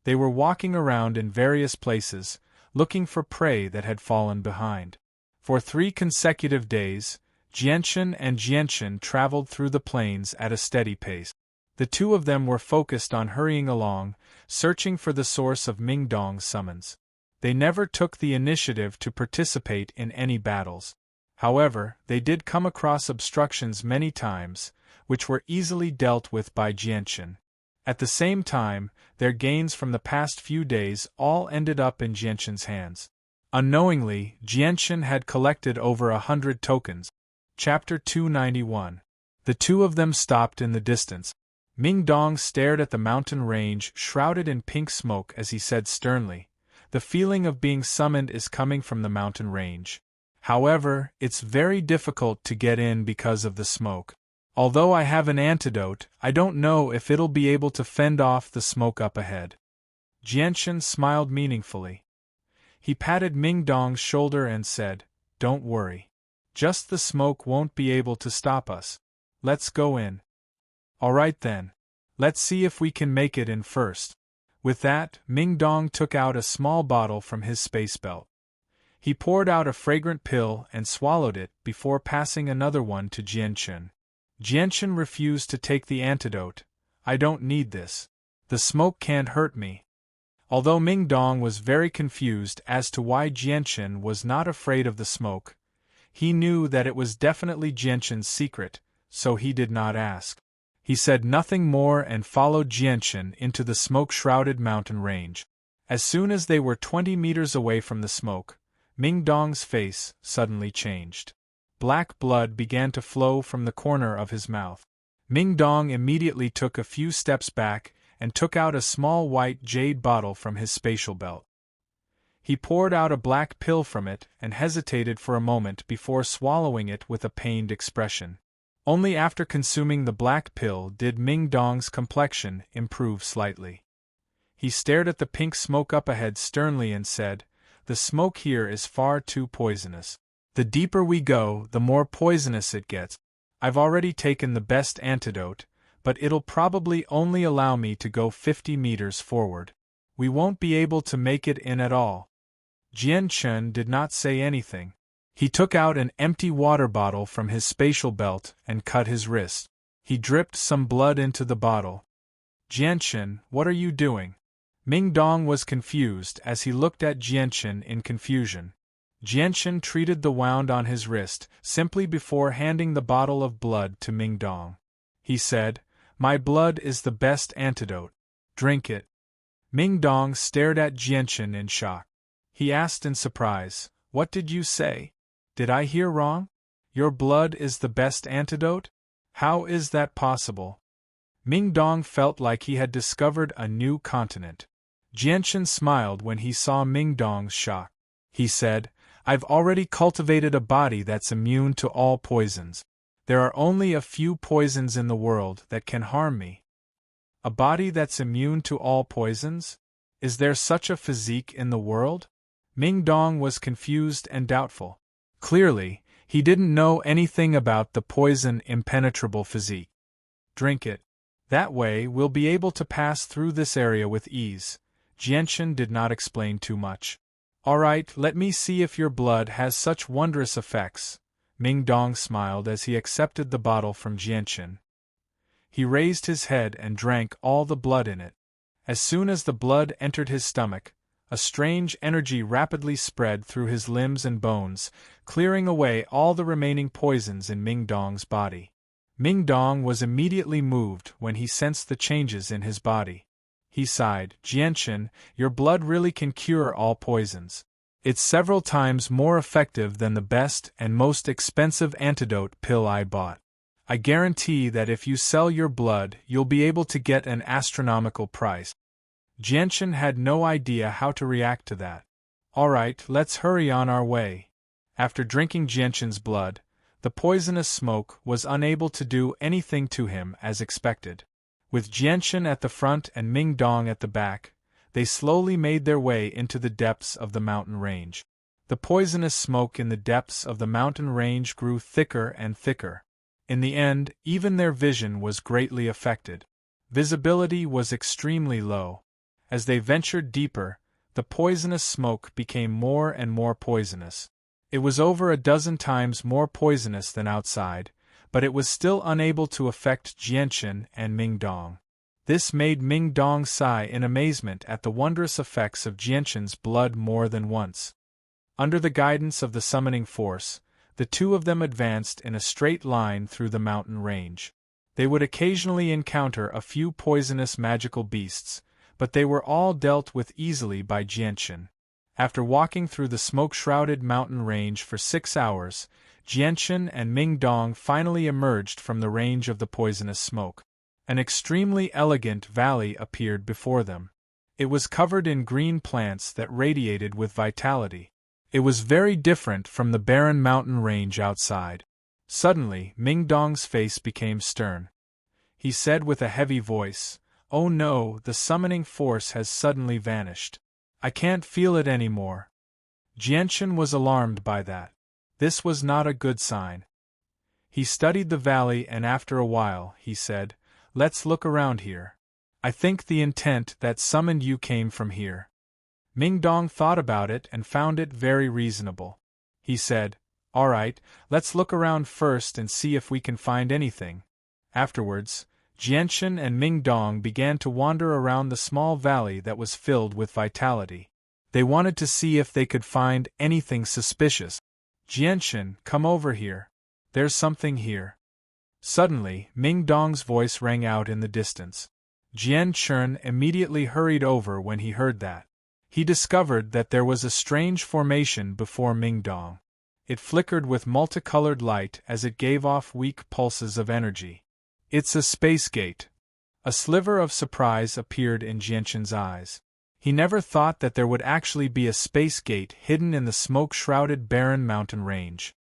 They were walking around in various places, looking for prey that had fallen behind. For 3 consecutive days, Jianchen and Jianchen traveled through the plains at a steady pace. The two of them were focused on hurrying along, searching for the source of Ming Dong's summons. They never took the initiative to participate in any battles. However, they did come across obstructions many times, which were easily dealt with by Jianchen. At the same time, their gains from the past few days all ended up in Jianchen's hands. Unknowingly, Jianchen had collected over 100 tokens. Chapter 291. The two of them stopped in the distance. Ming Dong stared at the mountain range shrouded in pink smoke as he said sternly, "The feeling of being summoned is coming from the mountain range. However, it's very difficult to get in because of the smoke. Although I have an antidote, I don't know if it'll be able to fend off the smoke up ahead." Jianchen smiled meaningfully. He patted Ming Dong's shoulder and said, "Don't worry. Just the smoke won't be able to stop us. Let's go in." "Alright then. Let's see if we can make it in first." With that, Ming Dong took out a small bottle from his space belt. He poured out a fragrant pill and swallowed it before passing another one to Jianchen. Jianchen refused to take the antidote. "I don't need this. The smoke can't hurt me." Although Ming Dong was very confused as to why Jianchen was not afraid of the smoke, he knew that it was definitely Jianchen's secret, so he did not ask. He said nothing more and followed Jianchen into the smoke-shrouded mountain range. As soon as they were 20 meters away from the smoke, Ming Dong's face suddenly changed. Black blood began to flow from the corner of his mouth. Ming Dong immediately took a few steps back and took out a small white jade bottle from his spatial belt. He poured out a black pill from it and hesitated for a moment before swallowing it with a pained expression. Only after consuming the black pill did Ming Dong's complexion improve slightly. He stared at the pink smoke up ahead sternly and said, "The smoke here is far too poisonous. The deeper we go, the more poisonous it gets. I've already taken the best antidote, but it'll probably only allow me to go 50 meters forward. We won't be able to make it in at all." Jian Chen did not say anything. He took out an empty water bottle from his spatial belt and cut his wrist. He dripped some blood into the bottle. "Jian Chen, what are you doing?" Ming Dong was confused as he looked at Jian Chen in confusion. Jian Chen treated the wound on his wrist simply before handing the bottle of blood to Ming Dong. He said, "My blood is the best antidote. Drink it." Ming Dong stared at Jian Chen in shock. He asked in surprise, "What did you say? Did I hear wrong? Your blood is the best antidote? How is that possible?" Ming Dong felt like he had discovered a new continent. Jian Chen smiled when he saw Ming Dong's shock. He said, "I've already cultivated a body that's immune to all poisons. There are only a few poisons in the world that can harm me." "A body that's immune to all poisons? Is there such a physique in the world?" Ming Dong was confused and doubtful. Clearly, he didn't know anything about the poison impenetrable physique. "Drink it. That way we'll be able to pass through this area with ease." Jian Chen did not explain too much. "All right, let me see if your blood has such wondrous effects." Ming Dong smiled as he accepted the bottle from Jian Chen. He raised his head and drank all the blood in it. As soon as the blood entered his stomach, a strange energy rapidly spread through his limbs and bones, clearing away all the remaining poisons in Ming Dong's body. Ming Dong was immediately moved when he sensed the changes in his body. He sighed, "Jian Chen, your blood really can cure all poisons. It's several times more effective than the best and most expensive antidote pill I bought. I guarantee that if you sell your blood, you'll be able to get an astronomical price." Jian Chen had no idea how to react to that. "All right, let's hurry on our way." After drinking Jian Chen's blood, the poisonous smoke was unable to do anything to him as expected. With Jian Chen at the front and Ming Dong at the back, they slowly made their way into the depths of the mountain range. The poisonous smoke in the depths of the mountain range grew thicker and thicker. In the end, even their vision was greatly affected. Visibility was extremely low. As they ventured deeper, the poisonous smoke became more and more poisonous. It was over a dozen times more poisonous than outside, but it was still unable to affect Jian Chen and Ming Dong. This made Ming Dong sigh in amazement at the wondrous effects of Jian Chen's blood more than once. Under the guidance of the summoning force, the two of them advanced in a straight line through the mountain range. They would occasionally encounter a few poisonous magical beasts, but they were all dealt with easily by Jian Chen. After walking through the smoke-shrouded mountain range for 6 hours, Jian Chen and Ming Dong finally emerged from the range of the poisonous smoke. An extremely elegant valley appeared before them. It was covered in green plants that radiated with vitality. It was very different from the barren mountain range outside. Suddenly, Ming Dong's face became stern. He said with a heavy voice, "Oh no, the summoning force has suddenly vanished. I can't feel it anymore." Jian Chen was alarmed by that. This was not a good sign. He studied the valley and after a while, he said, "Let's look around here. I think the intent that summoned you came from here." Ming Dong thought about it and found it very reasonable. He said, "All right, let's look around first and see if we can find anything." Afterwards, Jian Chen and Ming Dong began to wander around the small valley that was filled with vitality. They wanted to see if they could find anything suspicious. "Jian Chen, come over here. There's something here." Suddenly, Ming Dong's voice rang out in the distance. Jian Chen immediately hurried over when he heard that. He discovered that there was a strange formation before Ming Dong. It flickered with multicolored light as it gave off weak pulses of energy. "It's a space gate." A sliver of surprise appeared in Jian Chen's eyes. He never thought that there would actually be a space gate hidden in the smoke-shrouded barren mountain range.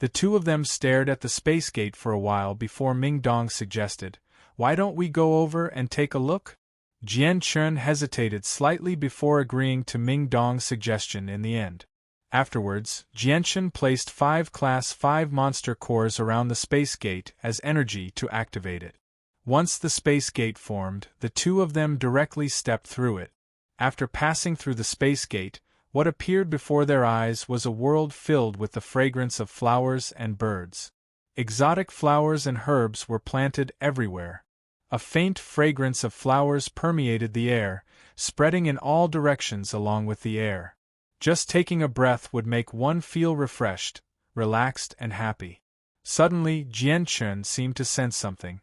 The two of them stared at the space gate for a while before Ming Dong suggested, "Why don't we go over and take a look?" Jian Chen hesitated slightly before agreeing to Ming Dong's suggestion in the end. Afterwards, Jianchen placed 5 Class 5 monster cores around the space gate as energy to activate it. Once the space gate formed, the two of them directly stepped through it. After passing through the space gate, what appeared before their eyes was a world filled with the fragrance of flowers and birds. Exotic flowers and herbs were planted everywhere. A faint fragrance of flowers permeated the air, spreading in all directions along with the air. Just taking a breath would make one feel refreshed, relaxed and happy. Suddenly, Jian Chen seemed to sense something.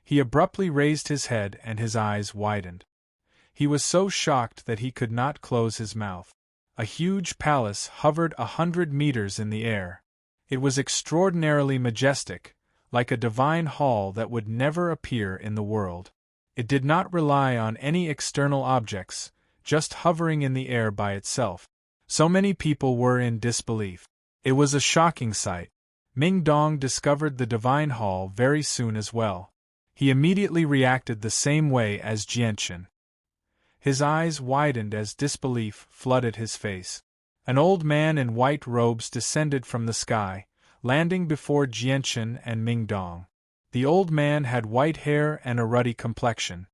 He abruptly raised his head and his eyes widened. He was so shocked that he could not close his mouth. A huge palace hovered 100 meters in the air. It was extraordinarily majestic, like a divine hall that would never appear in the world. It did not rely on any external objects, just hovering in the air by itself. So many people were in disbelief. It was a shocking sight. Ming Dong discovered the divine hall very soon as well. He immediately reacted the same way as Jianchen. His eyes widened as disbelief flooded his face. An old man in white robes descended from the sky, landing before Jianchen and Ming Dong. The old man had white hair and a ruddy complexion.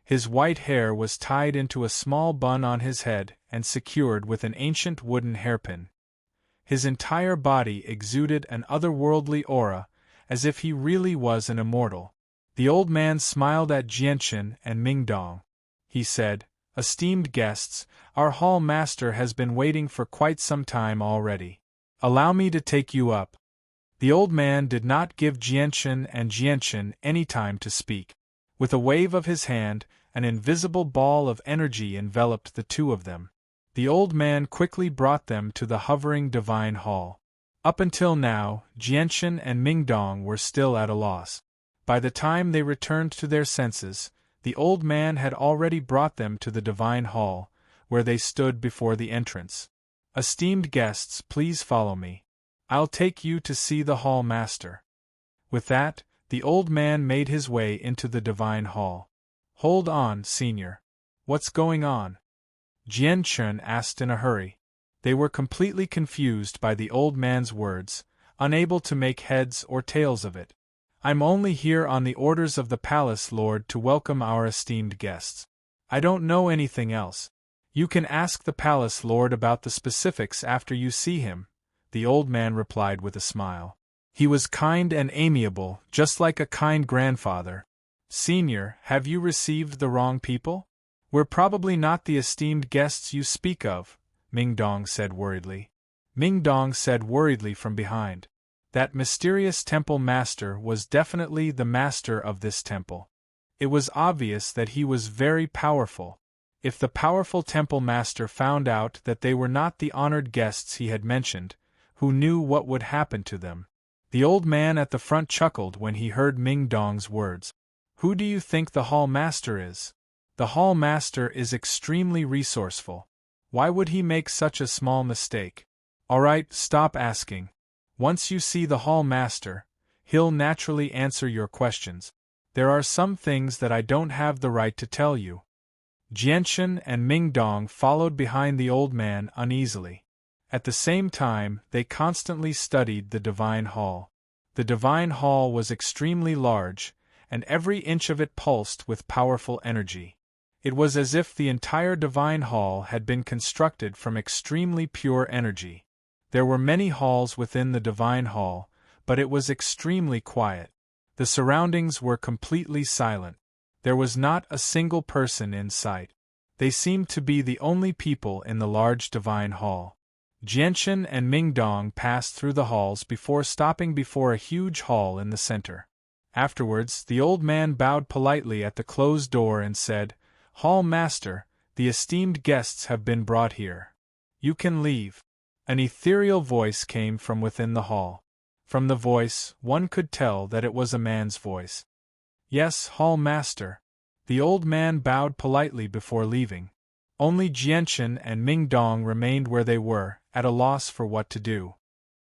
His white hair was tied into a small bun on his head and secured with an ancient wooden hairpin. His entire body exuded an otherworldly aura, as if he really was an immortal. The old man smiled at Jianchen and Ming Dong. He said, "Esteemed guests, our hall master has been waiting for quite some time already. Allow me to take you up." The old man did not give Jianchen and Jianchen any time to speak. With a wave of his hand, an invisible ball of energy enveloped the two of them. The old man quickly brought them to the hovering divine hall. Up until now, Jianchen and Ming Dong were still at a loss. By the time they returned to their senses, the old man had already brought them to the divine hall, where they stood before the entrance. "Esteemed guests, please follow me. I'll take you to see the hall master." With that, the old man made his way into the divine hall. "Hold on, senior. What's going on?" Jian Chen asked in a hurry. They were completely confused by the old man's words, unable to make heads or tails of it. "I'm only here on the orders of the palace lord to welcome our esteemed guests. I don't know anything else. You can ask the palace lord about the specifics after you see him," the old man replied with a smile. He was kind and amiable, just like a kind grandfather. "Senior, have you received the wrong people? We're probably not the esteemed guests you speak of," Ming Dong said worriedly. Ming Dong said worriedly from behind. That mysterious temple master was definitely the master of this temple. It was obvious that he was very powerful. If the powerful temple master found out that they were not the honored guests he had mentioned, who knew what would happen to them? The old man at the front chuckled when he heard Ming Dong's words. "Who do you think the hall master is? The hall master is extremely resourceful. Why would he make such a small mistake? Alright, stop asking. Once you see the hall master, he'll naturally answer your questions. There are some things that I don't have the right to tell you." Jianchen and Ming Dong followed behind the old man uneasily. At the same time, they constantly studied the divine hall. The divine hall was extremely large, and every inch of it pulsed with powerful energy. It was as if the entire divine hall had been constructed from extremely pure energy. There were many halls within the divine hall, but it was extremely quiet. The surroundings were completely silent. There was not a single person in sight. They seemed to be the only people in the large divine hall. Jianchen and Ming Dong passed through the halls before stopping before a huge hall in the center. Afterwards, the old man bowed politely at the closed door and said, "Hall master, the esteemed guests have been brought here. You can leave." An ethereal voice came from within the hall. From the voice, one could tell that it was a man's voice. "Yes, hall master." The old man bowed politely before leaving. Only Jianchen and Ming Dong remained where they were, at a loss for what to do.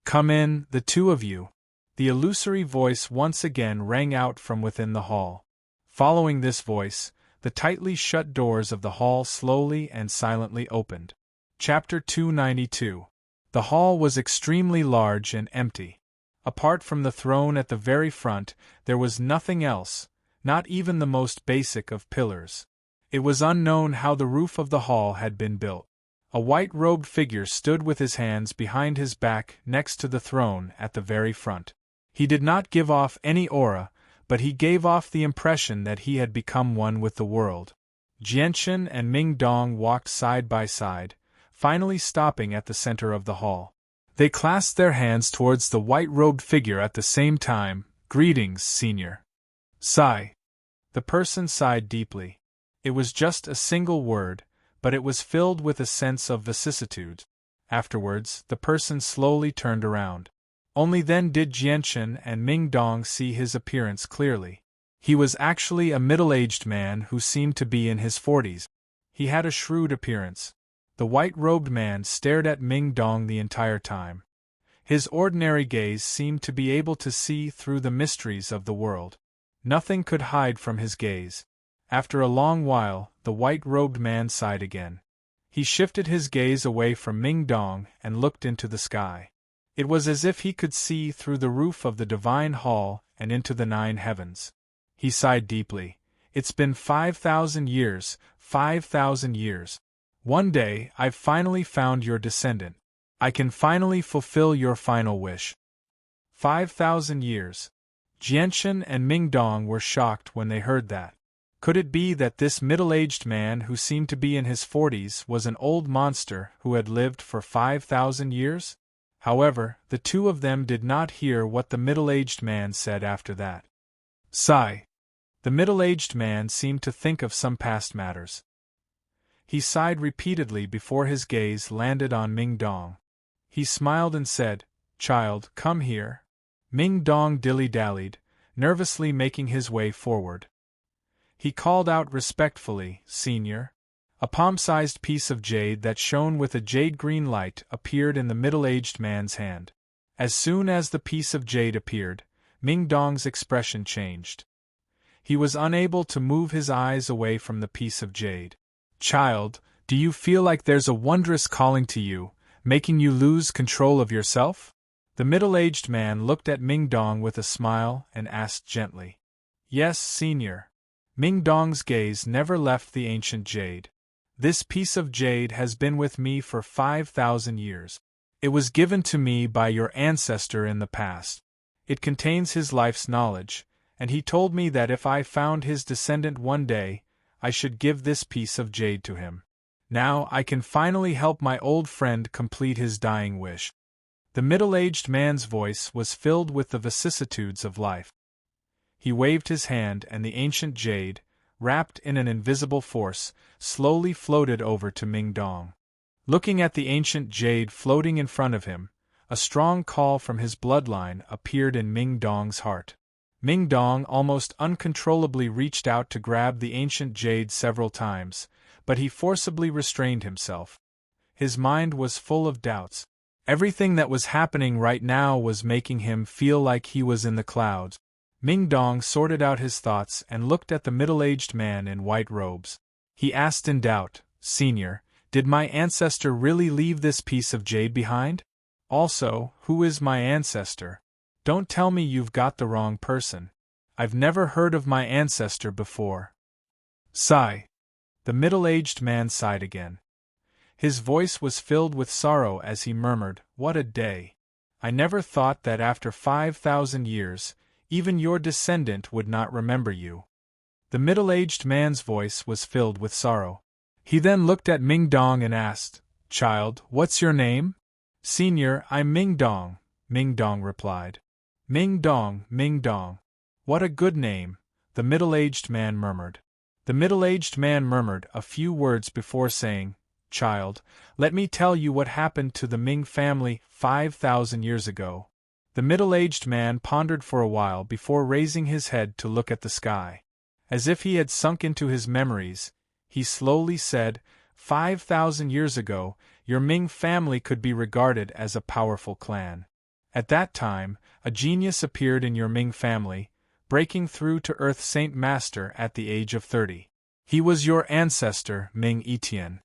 Come in, the two of you. The illusory voice once again rang out from within the hall. Following this voice, the tightly shut doors of the hall slowly and silently opened. Chapter 292. The hall was extremely large and empty. Apart from the throne at the very front, there was nothing else, not even the most basic of pillars. It was unknown how the roof of the hall had been built. A white-robed figure stood with his hands behind his back next to the throne at the very front. He did not give off any aura, but he gave off the impression that he had become one with the world. Jianchen and Ming Dong walked side by side, finally stopping at the center of the hall. They clasped their hands towards the white-robed figure at the same time. Greetings, Senior. Sigh. The person sighed deeply. It was just a single word, but it was filled with a sense of vicissitude. Afterwards, the person slowly turned around. Only then did Jianchen and Ming Dong see his appearance clearly. He was actually a middle-aged man who seemed to be in his 40s. He had a shrewd appearance. The white-robed man stared at Ming Dong the entire time. His ordinary gaze seemed to be able to see through the mysteries of the world. Nothing could hide from his gaze. After a long while, the white-robed man sighed again. He shifted his gaze away from Ming Dong and looked into the sky. It was as if he could see through the roof of the divine hall and into the 9 heavens. He sighed deeply. It's been 5,000 years, 5,000 years. One day, I've finally found your descendant. I can finally fulfill your final wish. 5,000 years. Jianchen and Ming Dong were shocked when they heard that. Could it be that this middle-aged man who seemed to be in his 40s was an old monster who had lived for 5,000 years? However, the two of them did not hear what the middle-aged man said after that. Sigh. The middle-aged man seemed to think of some past matters. He sighed repeatedly before his gaze landed on Ming Dong. He smiled and said, "Child, come here." Ming Dong dilly-dallied, nervously making his way forward. He called out respectfully, "Senior." A palm-sized piece of jade that shone with a jade-green light appeared in the middle-aged man's hand. As soon as the piece of jade appeared, Ming Dong's expression changed. He was unable to move his eyes away from the piece of jade. "Child, do you feel like there's a wondrous calling to you, making you lose control of yourself?" The middle-aged man looked at Ming Dong with a smile and asked gently. "Yes, Senior." Ming Dong's gaze never left the ancient jade. "This piece of jade has been with me for 5,000 years. It was given to me by your ancestor in the past. It contains his life's knowledge, and he told me that if I found his descendant one day, I should give this piece of jade to him. Now I can finally help my old friend complete his dying wish." The middle-aged man's voice was filled with the vicissitudes of life. He waved his hand and the ancient jade, wrapped in an invisible force, slowly floated over to Ming Dong. Looking at the ancient jade floating in front of him, a strong call from his bloodline appeared in Ming Dong's heart. Ming Dong almost uncontrollably reached out to grab the ancient jade several times, but he forcibly restrained himself. His mind was full of doubts. Everything that was happening right now was making him feel like he was in the clouds. Ming Dong sorted out his thoughts and looked at the middle-aged man in white robes. He asked in doubt, "Senior, did my ancestor really leave this piece of jade behind? Also, who is my ancestor? Don't tell me you've got the wrong person. I've never heard of my ancestor before." Sigh. The middle-aged man sighed again. His voice was filled with sorrow as he murmured, "What a day! I never thought that after 5,000 years, even your descendant would not remember you." The middle-aged man's voice was filled with sorrow. He then looked at Ming Dong and asked, "Child, what's your name?" "Senior, I'm Ming Dong," Ming Dong replied. "Ming Dong, Ming Dong. What a good name," the middle-aged man murmured. The middle-aged man murmured a few words before saying, "Child, let me tell you what happened to the Ming family 5,000 years ago." The middle-aged man pondered for a while before raising his head to look at the sky. As if he had sunk into his memories, he slowly said, 5,000 years ago, your Ming family could be regarded as a powerful clan. At that time, a genius appeared in your Ming family, breaking through to Earth Saint Master at the age of 30. He was your ancestor, Ming Etian.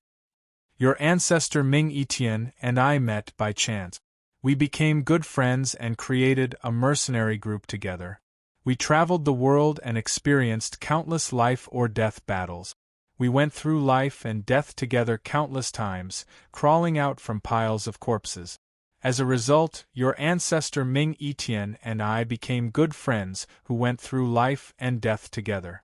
Your ancestor Ming Etian and I met by chance. We became good friends and created a mercenary group together. We traveled the world and experienced countless life or death battles. We went through life and death together countless times, crawling out from piles of corpses. As a result, your ancestor Ming Etian and I became good friends who went through life and death together.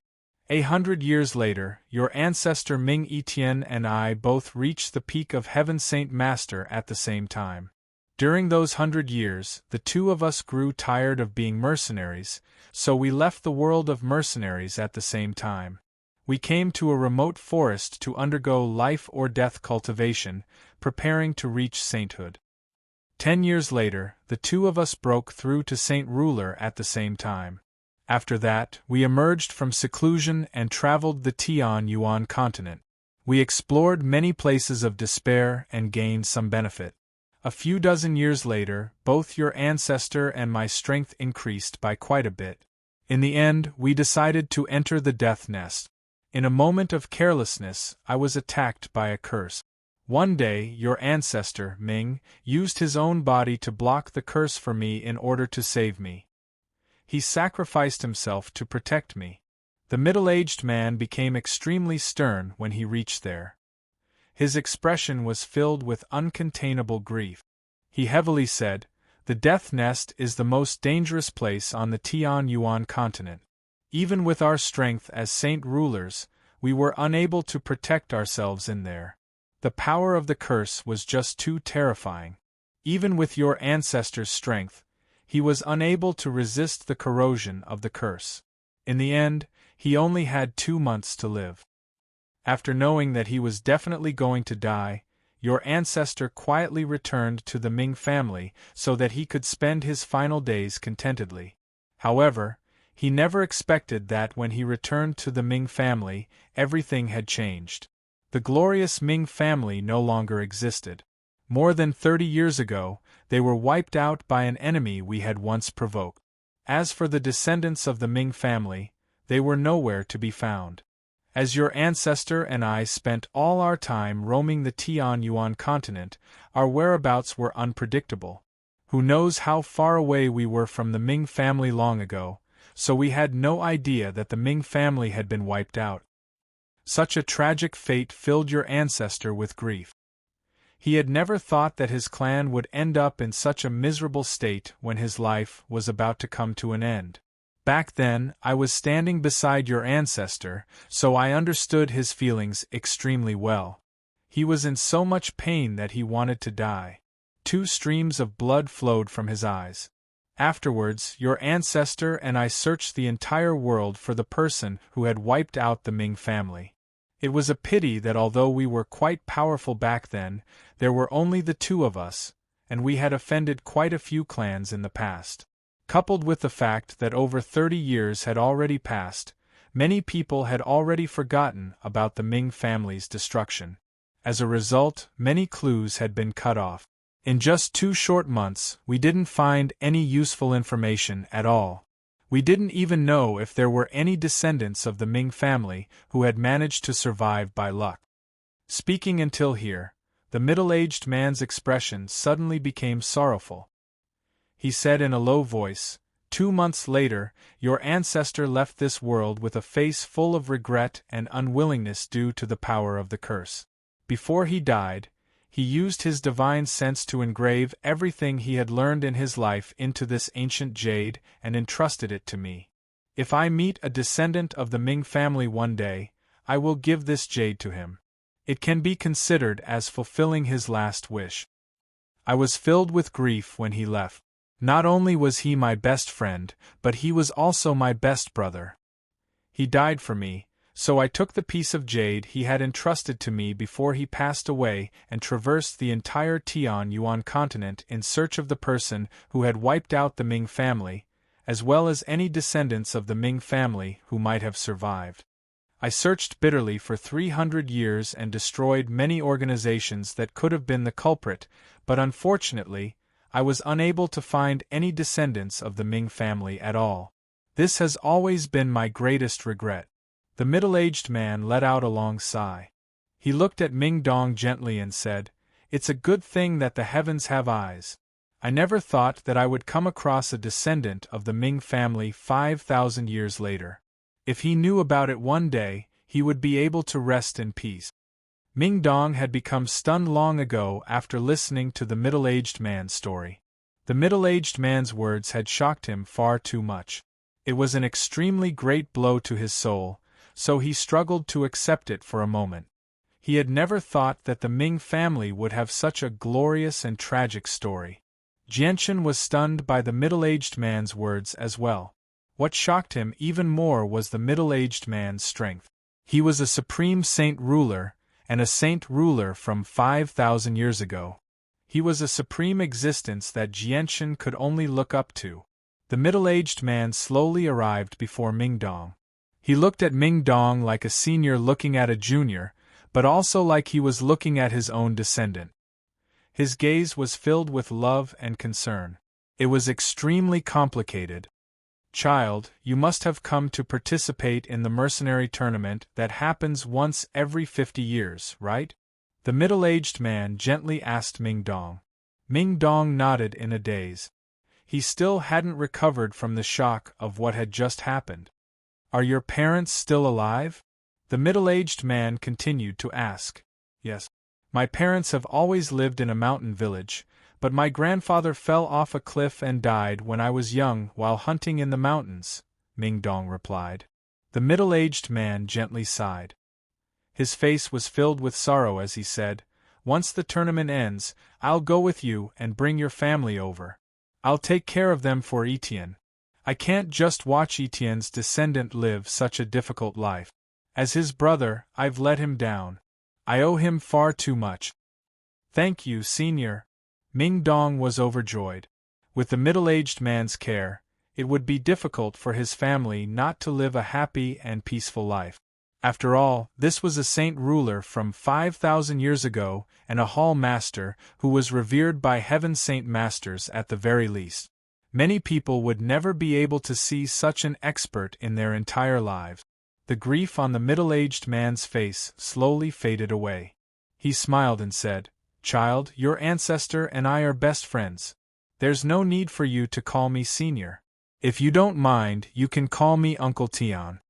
100 years later, your ancestor Ming Etian and I both reached the peak of Heaven Saint Master at the same time. During those 100 years, the two of us grew tired of being mercenaries, so we left the world of mercenaries at the same time. We came to a remote forest to undergo life or death cultivation, preparing to reach sainthood. 10 years later, the two of us broke through to Saint Ruler at the same time. After that, we emerged from seclusion and traveled the Tian-Yuan continent. We explored many places of despair and gained some benefit. A few dozen years later, both your ancestor and my strength increased by quite a bit. In the end, we decided to enter the death nest. In a moment of carelessness, I was attacked by a curse. One day, your ancestor, Ming, used his own body to block the curse for me in order to save me. He sacrificed himself to protect me. The middle-aged man became extremely stern when he reached there. His expression was filled with uncontainable grief. He heavily said, "The death nest is the most dangerous place on the Tian-Yuan continent. Even with our strength as saint rulers, we were unable to protect ourselves in there. The power of the curse was just too terrifying. Even with your ancestor's strength, he was unable to resist the corrosion of the curse. In the end, he only had 2 months to live." After knowing that he was definitely going to die, your ancestor quietly returned to the Ming family so that he could spend his final days contentedly. However, he never expected that when he returned to the Ming family, everything had changed. The glorious Ming family no longer existed. More than 30 years ago, they were wiped out by an enemy we had once provoked. As for the descendants of the Ming family, they were nowhere to be found. As your ancestor and I spent all our time roaming the Tian-Yuan continent, our whereabouts were unpredictable. Who knows how far away we were from the Ming family long ago, so we had no idea that the Ming family had been wiped out. Such a tragic fate filled your ancestor with grief. He had never thought that his clan would end up in such a miserable state when his life was about to come to an end. Back then, I was standing beside your ancestor, so I understood his feelings extremely well. He was in so much pain that he wanted to die. 2 streams of blood flowed from his eyes. Afterwards, your ancestor and I searched the entire world for the person who had wiped out the Ming family. It was a pity that although we were quite powerful back then, there were only the 2 of us, and we had offended quite a few clans in the past. Coupled with the fact that over 30 years had already passed, many people had already forgotten about the Ming family's destruction. As a result, many clues had been cut off. In just 2 short months, we didn't find any useful information at all. We didn't even know if there were any descendants of the Ming family who had managed to survive by luck. Speaking until here, the middle-aged man's expression suddenly became sorrowful. He said in a low voice, 2 months later, your ancestor left this world with a face full of regret and unwillingness due to the power of the curse. Before he died, he used his divine sense to engrave everything he had learned in his life into this ancient jade and entrusted it to me. If I meet a descendant of the Ming family one day, I will give this jade to him. It can be considered as fulfilling his last wish. I was filled with grief when he left. Not only was he my best friend, but he was also my best brother. He died for me, so I took the piece of jade he had entrusted to me before he passed away and traversed the entire Tian-Yuan continent in search of the person who had wiped out the Ming family, as well as any descendants of the Ming family who might have survived. I searched bitterly for 300 years and destroyed many organizations that could have been the culprit, but unfortunately, I was unable to find any descendants of the Ming family at all. This has always been my greatest regret. The middle-aged man let out a long sigh. He looked at Ming Dong gently and said, "It's a good thing that the heavens have eyes. I never thought that I would come across a descendant of the Ming family 5,000 years later. If he knew about it one day, he would be able to rest in peace." Ming Dong had become stunned long ago after listening to the middle-aged man's story. The middle-aged man's words had shocked him far too much. It was an extremely great blow to his soul, so he struggled to accept it for a moment. He had never thought that the Ming family would have such a glorious and tragic story. Jianchen was stunned by the middle-aged man's words as well. What shocked him even more was the middle-aged man's strength. He was a supreme saint ruler, and a saint ruler from 5,000 years ago. He was a supreme existence that Jianchen could only look up to. The middle-aged man slowly arrived before Ming Dong. He looked at Ming Dong like a senior looking at a junior, but also like he was looking at his own descendant. His gaze was filled with love and concern. It was extremely complicated. "Child, you must have come to participate in the mercenary tournament that happens once every 50 years, right?" The middle-aged man gently asked Ming Dong. Ming Dong nodded in a daze. He still hadn't recovered from the shock of what had just happened. "Are your parents still alive?" The middle-aged man continued to ask. "Yes. My parents have always lived in a mountain village, but my grandfather fell off a cliff and died when I was young while hunting in the mountains," Ming Dong replied. The middle-aged man gently sighed. His face was filled with sorrow as he said, "Once the tournament ends, I'll go with you and bring your family over. I'll take care of them for Etienne. I can't just watch Etienne's descendant live such a difficult life. As his brother, I've let him down. I owe him far too much." "Thank you, senior." Ming Dong was overjoyed. With the middle-aged man's care, it would be difficult for his family not to live a happy and peaceful life. After all, this was a saint ruler from 5,000 years ago and a hall master who was revered by heaven's saint masters at the very least. Many people would never be able to see such an expert in their entire lives. The grief on the middle-aged man's face slowly faded away. He smiled and said, "Child, your ancestor and I are best friends. There's no need for you to call me senior. If you don't mind, you can call me Uncle Tian."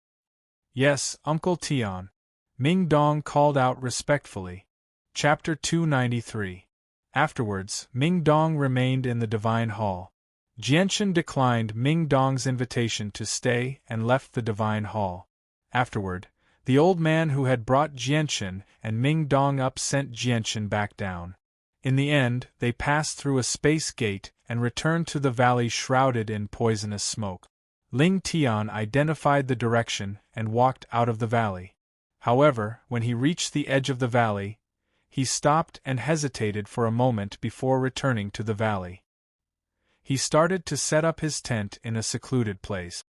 "Yes, Uncle Tian," Ming Dong called out respectfully. Chapter 293. Afterwards, Ming Dong remained in the Divine Hall. Jianchen declined Ming Dong's invitation to stay and left the Divine Hall. Afterward, the old man who had brought Jianchen and Ming Dong up sent Jianchen back down. In the end, they passed through a space gate and returned to the valley shrouded in poisonous smoke. Ling Tian identified the direction and walked out of the valley. However, when he reached the edge of the valley, he stopped and hesitated for a moment before returning to the valley. He started to set up his tent in a secluded place.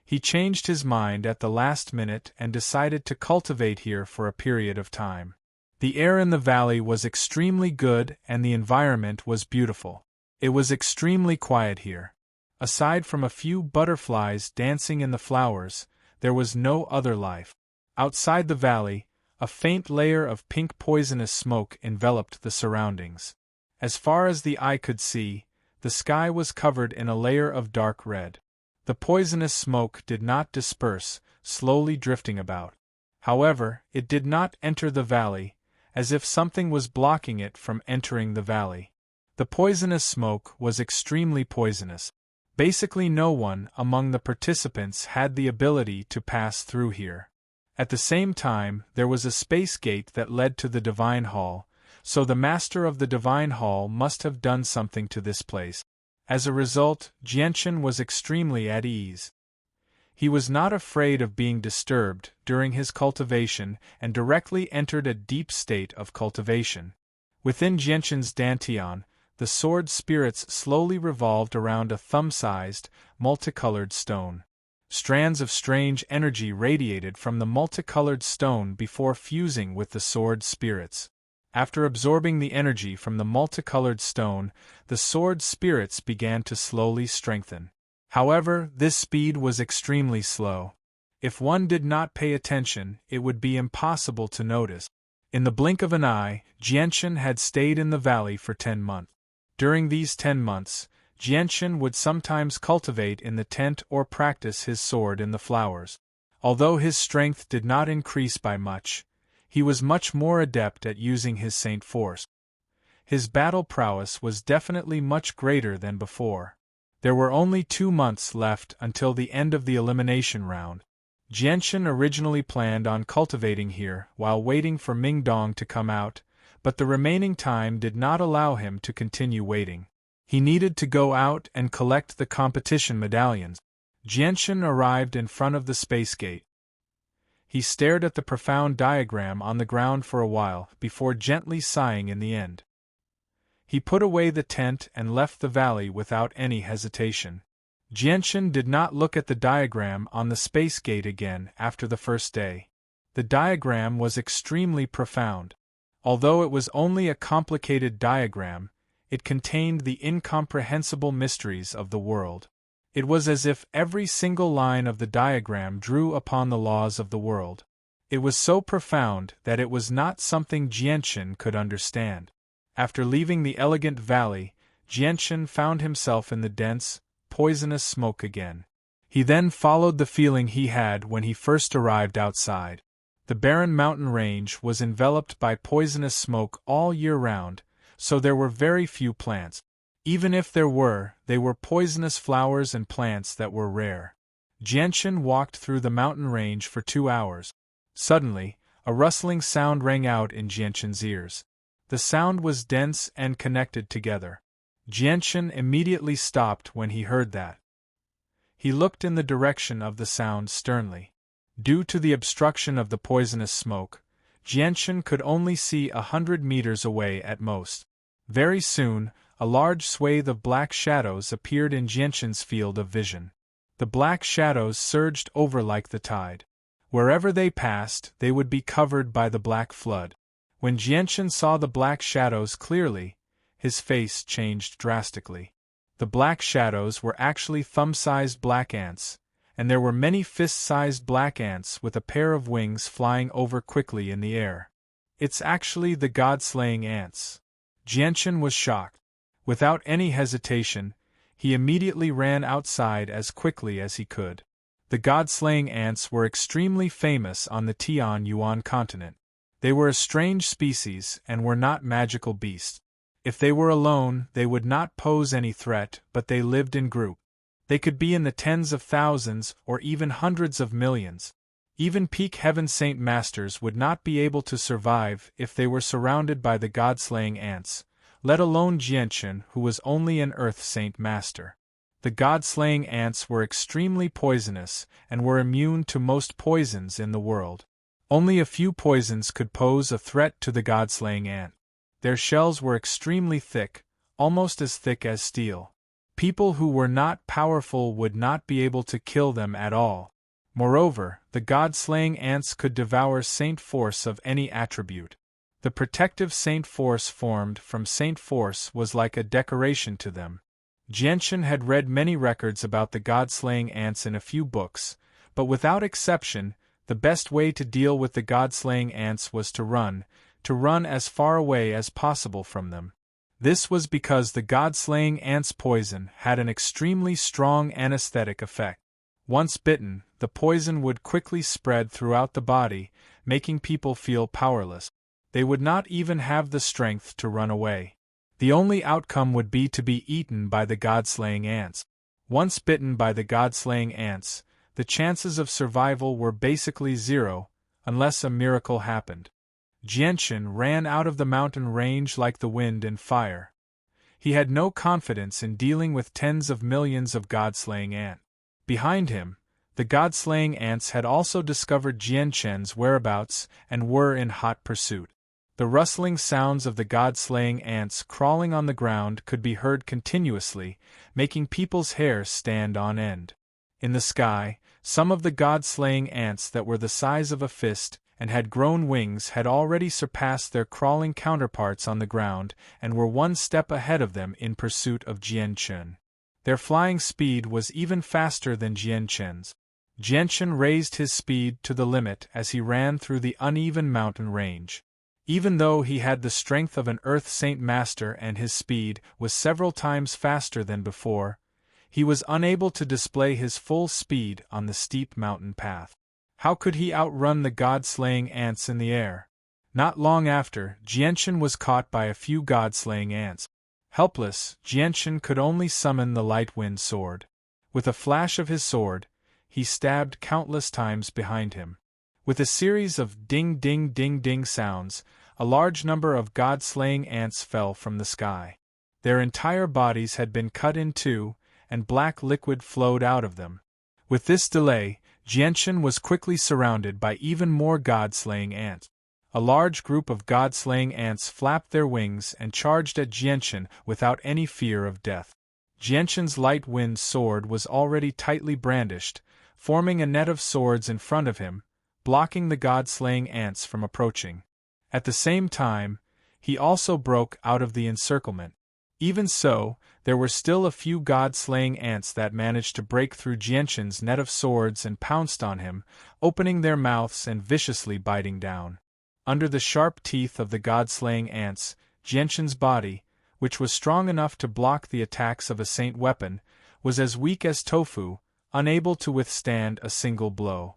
He changed his mind at the last minute and decided to cultivate here for a period of time. The air in the valley was extremely good and the environment was beautiful. It was extremely quiet here. Aside from a few butterflies dancing in the flowers, there was no other life. Outside the valley, a faint layer of pink poisonous smoke enveloped the surroundings. As far as the eye could see, the sky was covered in a layer of dark red. The poisonous smoke did not disperse, slowly drifting about. However, it did not enter the valley, as if something was blocking it from entering the valley. The poisonous smoke was extremely poisonous. Basically no one among the participants had the ability to pass through here. At the same time, there was a space gate that led to the Divine Hall, so the master of the Divine Hall must have done something to this place. As a result, Jianchen was extremely at ease. He was not afraid of being disturbed during his cultivation and directly entered a deep state of cultivation. Within Jianchen's dantian, the sword spirits slowly revolved around a thumb-sized, multicolored stone. Strands of strange energy radiated from the multicolored stone before fusing with the sword spirits. After absorbing the energy from the multicolored stone, the sword's spirits began to slowly strengthen. However, this speed was extremely slow. If one did not pay attention, it would be impossible to notice. In the blink of an eye, Jianchen had stayed in the valley for 10 months. During these 10 months, Jianchen would sometimes cultivate in the tent or practice his sword in the flowers. Although his strength did not increase by much, he was much more adept at using his saint force. His battle prowess was definitely much greater than before. There were only 2 months left until the end of the elimination round. Jianchen originally planned on cultivating here while waiting for Mingdong to come out, but the remaining time did not allow him to continue waiting. He needed to go out and collect the competition medallions. Jianchen arrived in front of the space gate. He stared at the profound diagram on the ground for a while before gently sighing in the end. He put away the tent and left the valley without any hesitation. Jianchen did not look at the diagram on the space gate again after the first day. The diagram was extremely profound. Although it was only a complicated diagram, it contained the incomprehensible mysteries of the world. It was as if every single line of the diagram drew upon the laws of the world. It was so profound that it was not something Jianchen could understand. After leaving the elegant valley, Jianchen found himself in the dense, poisonous smoke again. He then followed the feeling he had when he first arrived outside. The barren mountain range was enveloped by poisonous smoke all year round, so there were very few plants. Even if there were, they were poisonous flowers and plants that were rare. Jianchen walked through the mountain range for 2 hours. Suddenly, a rustling sound rang out in Jianchen's ears. The sound was dense and connected together. Jianchen immediately stopped when he heard that. He looked in the direction of the sound sternly. Due to the obstruction of the poisonous smoke, Jianchen could only see 100 meters away at most. Very soon, a large swathe of black shadows appeared in Jianchen's field of vision. The black shadows surged over like the tide. Wherever they passed, they would be covered by the black flood. When Jianchen saw the black shadows clearly, his face changed drastically. The black shadows were actually thumb-sized black ants, and there were many fist-sized black ants with a pair of wings flying over quickly in the air. It's actually the god-slaying ants. Jianchen was shocked. Without any hesitation, he immediately ran outside as quickly as he could. The god-slaying ants were extremely famous on the Tianyuan continent. They were a strange species and were not magical beasts. If they were alone, they would not pose any threat, but they lived in group. They could be in the tens of thousands or even hundreds of millions. Even peak heaven saint masters would not be able to survive if they were surrounded by the god-slaying ants, let alone Jianchen, who was only an earth saint master. The god-slaying ants were extremely poisonous and were immune to most poisons in the world. Only a few poisons could pose a threat to the god-slaying ant. Their shells were extremely thick, almost as thick as steel. People who were not powerful would not be able to kill them at all. Moreover, the god-slaying ants could devour saint force of any attribute. The protective saint force formed from saint force was like a decoration to them. Jianchen had read many records about the god-slaying ants in a few books, but without exception, the best way to deal with the god-slaying ants was to run as far away as possible from them. This was because the god-slaying ants' poison had an extremely strong anesthetic effect. Once bitten, the poison would quickly spread throughout the body, making people feel powerless. They would not even have the strength to run away. The only outcome would be to be eaten by the god-slaying ants. Once bitten by the god-slaying ants, the chances of survival were basically zero, unless a miracle happened. Jianchen ran out of the mountain range like the wind and fire. He had no confidence in dealing with tens of millions of god-slaying ants. Behind him, the god-slaying ants had also discovered Jianchen's whereabouts and were in hot pursuit. The rustling sounds of the god-slaying ants crawling on the ground could be heard continuously, making people's hair stand on end. In the sky, some of the god-slaying ants that were the size of a fist and had grown wings had already surpassed their crawling counterparts on the ground and were one step ahead of them in pursuit of Jianchen. Their flying speed was even faster than Jianchen's. Jianchen raised his speed to the limit as he ran through the uneven mountain range. Even though he had the strength of an Earth Saint Master and his speed was several times faster than before, he was unable to display his full speed on the steep mountain path. How could he outrun the god-slaying ants in the air? Not long after, Jianchen was caught by a few god-slaying ants. Helpless, Jianchen could only summon the light wind sword. With a flash of his sword, he stabbed countless times behind him. With a series of ding-ding-ding-ding sounds, a large number of god-slaying ants fell from the sky. Their entire bodies had been cut in two, and black liquid flowed out of them. With this delay, Jianchen was quickly surrounded by even more god-slaying ants. A large group of god-slaying ants flapped their wings and charged at Jianchen without any fear of death. Jianchen's light wind sword was already tightly brandished, forming a net of swords in front of him, blocking the god-slaying ants from approaching. At the same time, he also broke out of the encirclement. Even so, there were still a few god-slaying ants that managed to break through Jianchen's net of swords and pounced on him, opening their mouths and viciously biting down. Under the sharp teeth of the god-slaying ants, Jianchen's body, which was strong enough to block the attacks of a saint weapon, was as weak as tofu, unable to withstand a single blow.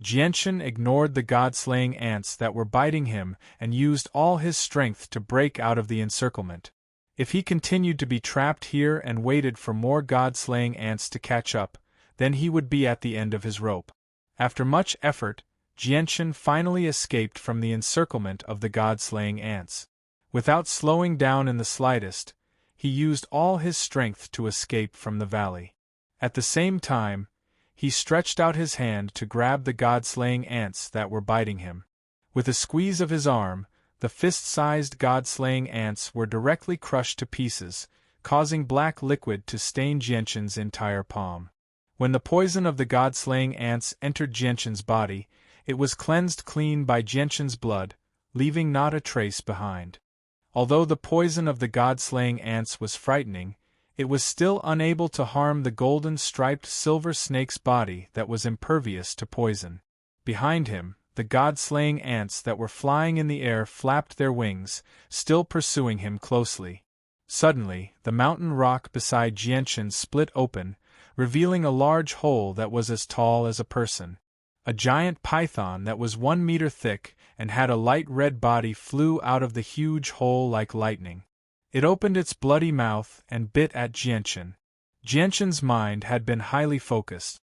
Jianchen ignored the god-slaying ants that were biting him and used all his strength to break out of the encirclement. If he continued to be trapped here and waited for more god-slaying ants to catch up, then he would be at the end of his rope. After much effort, Jianchen finally escaped from the encirclement of the god-slaying ants. Without slowing down in the slightest, he used all his strength to escape from the valley. At the same time, he stretched out his hand to grab the god-slaying ants that were biting him. With a squeeze of his arm, the fist-sized god-slaying ants were directly crushed to pieces, causing black liquid to stain Jianchen's entire palm. When the poison of the god-slaying ants entered Jianchen's body, it was cleansed clean by Jianchen's blood, leaving not a trace behind. Although the poison of the god-slaying ants was frightening, it was still unable to harm the golden-striped silver snake's body that was impervious to poison. Behind him, the god-slaying ants that were flying in the air flapped their wings, still pursuing him closely. Suddenly, the mountain rock beside Jianchen split open, revealing a large hole that was as tall as a person. A giant python that was 1 meter thick and had a light red body flew out of the huge hole like lightning. It opened its bloody mouth and bit at Jianchen. Jianchen's mind had been highly focused.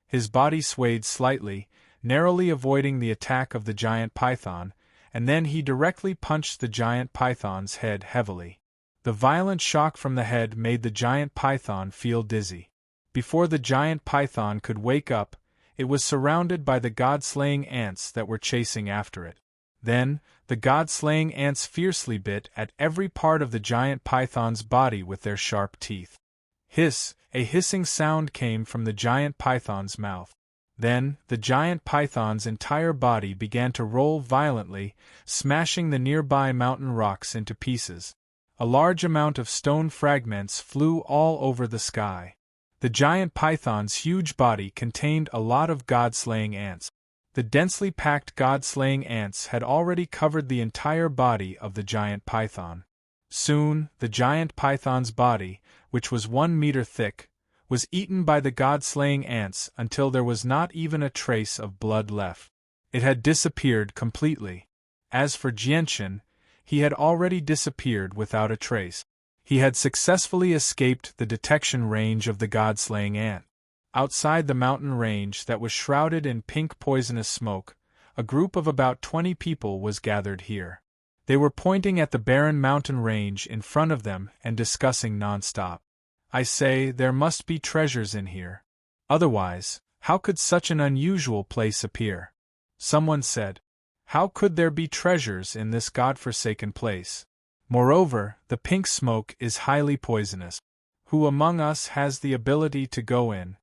His body swayed slightly, narrowly avoiding the attack of the giant python, and then he directly punched the giant python's head heavily. The violent shock from the head made the giant python feel dizzy. Before the giant python could wake up, it was surrounded by the god-slaying ants that were chasing after it. Then, the god-slaying ants fiercely bit at every part of the giant python's body with their sharp teeth. Hiss! A hissing sound came from the giant python's mouth. Then, the giant python's entire body began to roll violently, smashing the nearby mountain rocks into pieces. A large amount of stone fragments flew all over the sky. The giant python's huge body contained a lot of god-slaying ants. The densely packed god-slaying ants had already covered the entire body of the giant python. Soon, the giant python's body, which was 1 meter thick, was eaten by the god-slaying ants until there was not even a trace of blood left. It had disappeared completely. As for Jianchen, he had already disappeared without a trace. He had successfully escaped the detection range of the god-slaying ant. Outside the mountain range that was shrouded in pink poisonous smoke, a group of about 20 people was gathered here. They were pointing at the barren mountain range in front of them and discussing non-stop. I say, there must be treasures in here. Otherwise, how could such an unusual place appear? Someone said. How could there be treasures in this god-forsaken place? Moreover, the pink smoke is highly poisonous. Who among us has the ability to go in?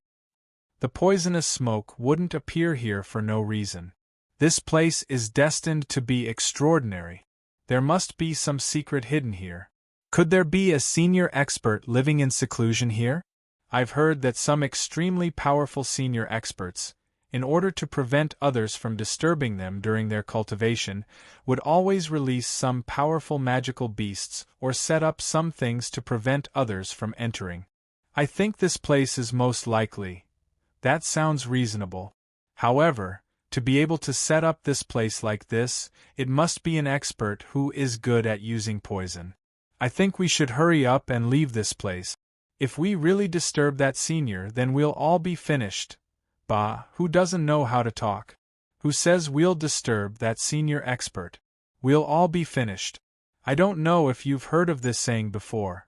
The poisonous smoke wouldn't appear here for no reason. This place is destined to be extraordinary. There must be some secret hidden here. Could there be a senior expert living in seclusion here? I've heard that some extremely powerful senior experts, in order to prevent others from disturbing them during their cultivation, would always release some powerful magical beasts or set up some things to prevent others from entering. I think this place is most likely. That sounds reasonable. However, to be able to set up this place like this, it must be an expert who is good at using poison. I think we should hurry up and leave this place. If we really disturb that senior, then we'll all be finished. Bah, who doesn't know how to talk? Who says we'll disturb that senior expert? We'll all be finished. I don't know if you've heard of this saying before.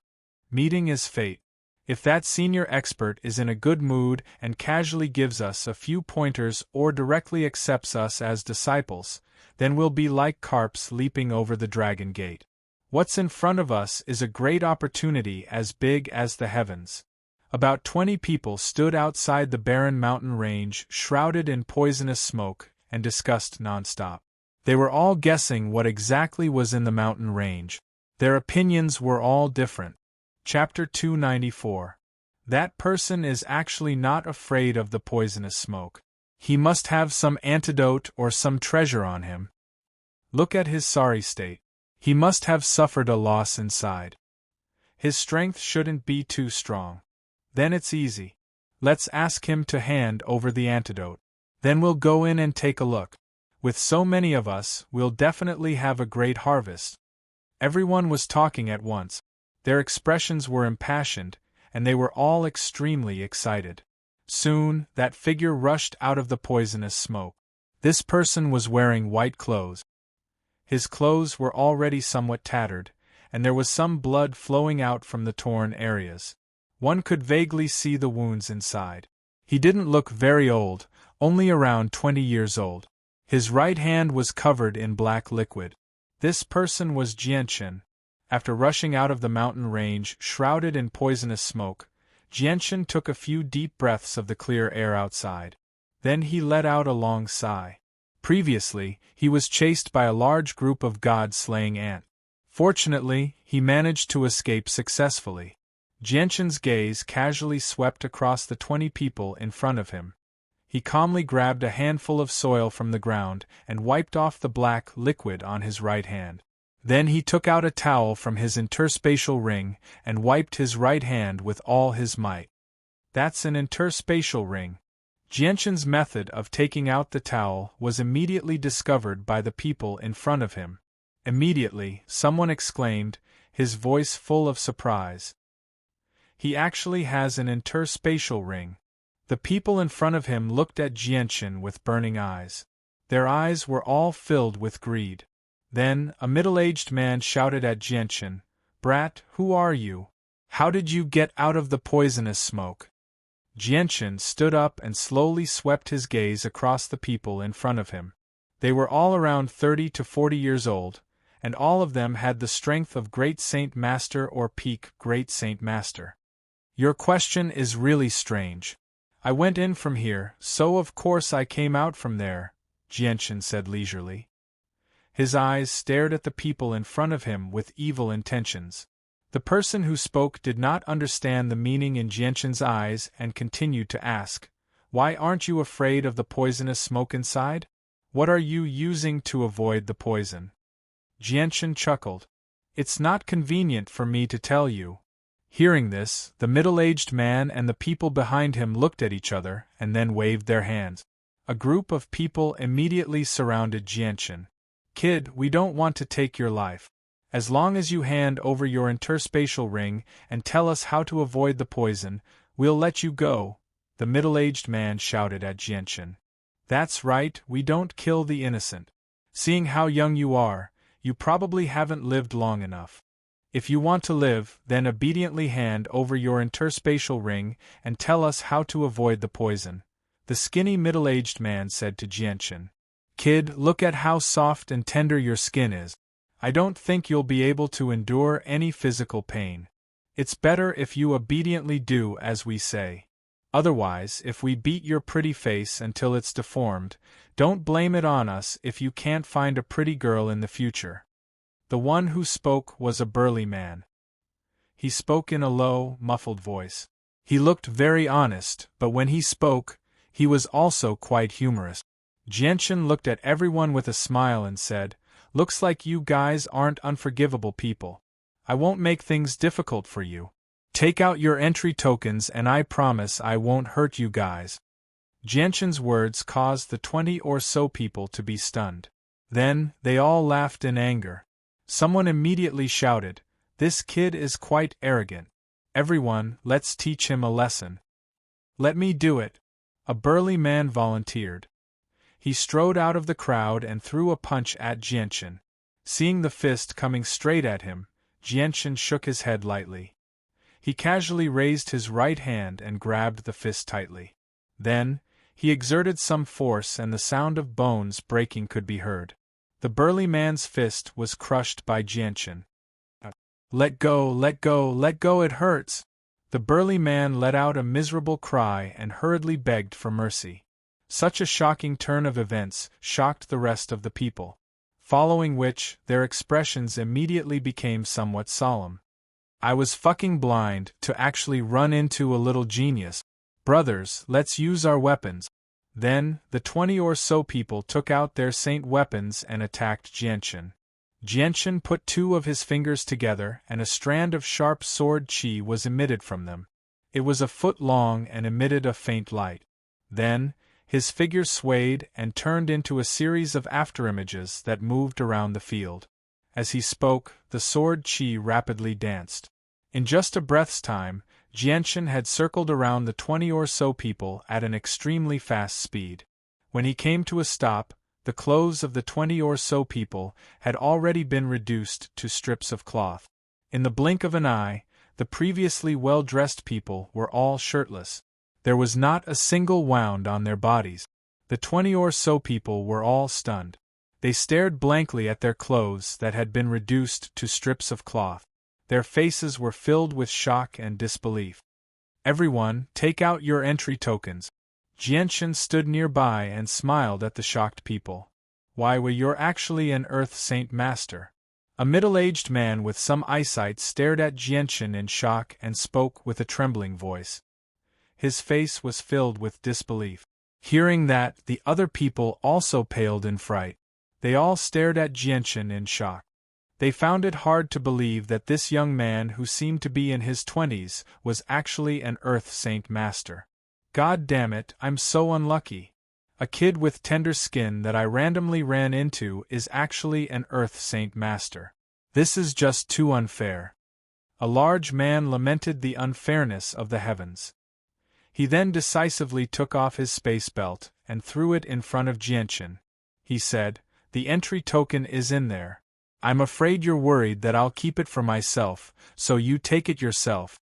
Meeting is fate. If that senior expert is in a good mood and casually gives us a few pointers or directly accepts us as disciples, then we'll be like carps leaping over the dragon gate. What's in front of us is a great opportunity as big as the heavens. About 20 people stood outside the barren mountain range, shrouded in poisonous smoke, and discussed nonstop. They were all guessing what exactly was in the mountain range. Their opinions were all different. Chapter 294. That person is actually not afraid of the poisonous smoke. He must have some antidote or some treasure on him. Look at his sorry state. He must have suffered a loss inside. His strength shouldn't be too strong. Then it's easy. Let's ask him to hand over the antidote. Then we'll go in and take a look. With so many of us, we'll definitely have a great harvest. Everyone was talking at once. Their expressions were impassioned, and they were all extremely excited. Soon, that figure rushed out of the poisonous smoke. This person was wearing white clothes. His clothes were already somewhat tattered, and there was some blood flowing out from the torn areas. One could vaguely see the wounds inside. He didn't look very old, only around 20 years old. His right hand was covered in black liquid. This person was Jianchen. After rushing out of the mountain range shrouded in poisonous smoke, Jianchen took a few deep breaths of the clear air outside. Then he let out a long sigh. Previously, he was chased by a large group of god-slaying ants. Fortunately, he managed to escape successfully. Jianchen's gaze casually swept across the 20 people in front of him. He calmly grabbed a handful of soil from the ground and wiped off the black liquid on his right hand. Then he took out a towel from his interspatial ring and wiped his right hand with all his might. That's an interspatial ring. Jianchen's method of taking out the towel was immediately discovered by the people in front of him. Immediately, someone exclaimed, his voice full of surprise. He actually has an interspatial ring. The people in front of him looked at Jianchen with burning eyes. Their eyes were all filled with greed. Then, a middle-aged man shouted at Jianchen, "Brat, who are you? How did you get out of the poisonous smoke?" Jianchen stood up and slowly swept his gaze across the people in front of him. They were all around 30 to 40 years old, and all of them had the strength of Great Saint Master or Peak Great Saint Master. Your question is really strange. I went in from here, so of course I came out from there, Jianchen said leisurely. His eyes stared at the people in front of him with evil intentions. The person who spoke did not understand the meaning in Jianchen's eyes and continued to ask, "Why aren't you afraid of the poisonous smoke inside? What are you using to avoid the poison?" Jianchen chuckled. "It's not convenient for me to tell you." Hearing this, the middle-aged man and the people behind him looked at each other and then waved their hands. A group of people immediately surrounded Jianchen. "Kid, we don't want to take your life. As long as you hand over your interspatial ring and tell us how to avoid the poison, we'll let you go," the middle-aged man shouted at Jianchen. "That's right, we don't kill the innocent. Seeing how young you are, you probably haven't lived long enough. If you want to live, then obediently hand over your interspatial ring and tell us how to avoid the poison," the skinny middle-aged man said to Jianchen. "Kid, look at how soft and tender your skin is. I don't think you'll be able to endure any physical pain. It's better if you obediently do as we say." Otherwise, if we beat your pretty face until it's deformed, don't blame it on us if you can't find a pretty girl in the future." The one who spoke was a burly man. He spoke in a low, muffled voice. He looked very honest, but when he spoke, he was also quite humorous. Jianchen looked at everyone with a smile and said, "Looks like you guys aren't unforgivable people. I won't make things difficult for you. Take out your entry tokens and I promise I won't hurt you guys." Jianchen's words caused the 20 or so people to be stunned. Then, they all laughed in anger. Someone immediately shouted, "This kid is quite arrogant. Everyone, let's teach him a lesson." "Let me do it," a burly man volunteered. He strode out of the crowd and threw a punch at Jianchen. Seeing the fist coming straight at him, Jianchen shook his head lightly. He casually raised his right hand and grabbed the fist tightly. Then, he exerted some force and the sound of bones breaking could be heard. The burly man's fist was crushed by Jianchen. "Let go, let go, let go, it hurts!" The burly man let out a miserable cry and hurriedly begged for mercy. Such a shocking turn of events shocked the rest of the people, following which, their expressions immediately became somewhat solemn. "I was fucking blind to actually run into a little genius. Brothers, let's use our weapons." Then, the 20 or so people took out their saint weapons and attacked Jianchen. Jianchen put 2 of his fingers together and a strand of sharp sword qi was emitted from them. It was a foot long and emitted a faint light. Then, his figure swayed and turned into a series of afterimages that moved around the field. As he spoke, the sword qi rapidly danced. In just a breath's time, Jianchen had circled around the 20 or so people at an extremely fast speed. When he came to a stop, the clothes of the 20 or so people had already been reduced to strips of cloth. In the blink of an eye, the previously well-dressed people were all shirtless. There was not a single wound on their bodies. The 20 or so people were all stunned. They stared blankly at their clothes that had been reduced to strips of cloth. Their faces were filled with shock and disbelief. "Everyone, take out your entry tokens." Jianchen stood nearby and smiled at the shocked people. "Why, you're actually an Earth Saint Master." A middle-aged man with some eyesight stared at Jianchen in shock and spoke with a trembling voice. His face was filled with disbelief. Hearing that, the other people also paled in fright. They all stared at Jianchen in shock. They found it hard to believe that this young man who seemed to be in his 20s was actually an Earth Saint Master. "God damn it, I'm so unlucky. A kid with tender skin that I randomly ran into is actually an Earth Saint Master. This is just too unfair." A large man lamented the unfairness of the heavens. He then decisively took off his space belt and threw it in front of Jianchen. He said, "The entry token is in there. I'm afraid you're worried that I'll keep it for myself, so you take it yourself."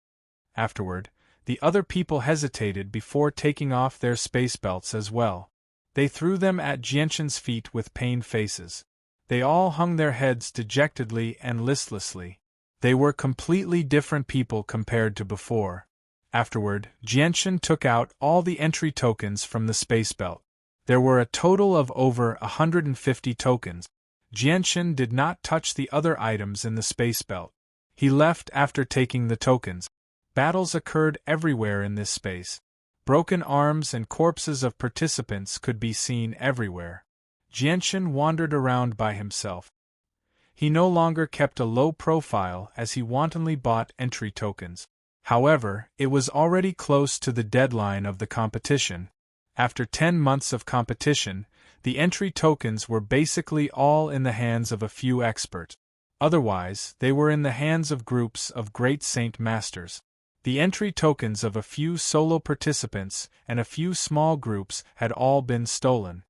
Afterward, the other people hesitated before taking off their space belts as well. They threw them at Jianchen's feet with pained faces. They all hung their heads dejectedly and listlessly. They were completely different people compared to before. Afterward, Jianchen took out all the entry tokens from the space belt. There were a total of over 150 tokens. Jianchen did not touch the other items in the space belt. He left after taking the tokens. Battles occurred everywhere in this space. Broken arms and corpses of participants could be seen everywhere. Jianchen wandered around by himself. He no longer kept a low profile as he wantonly bought entry tokens. However, it was already close to the deadline of the competition. After 10 months of competition, the entry tokens were basically all in the hands of a few experts. Otherwise, they were in the hands of groups of great Saint Masters. The entry tokens of a few solo participants and a few small groups had all been stolen.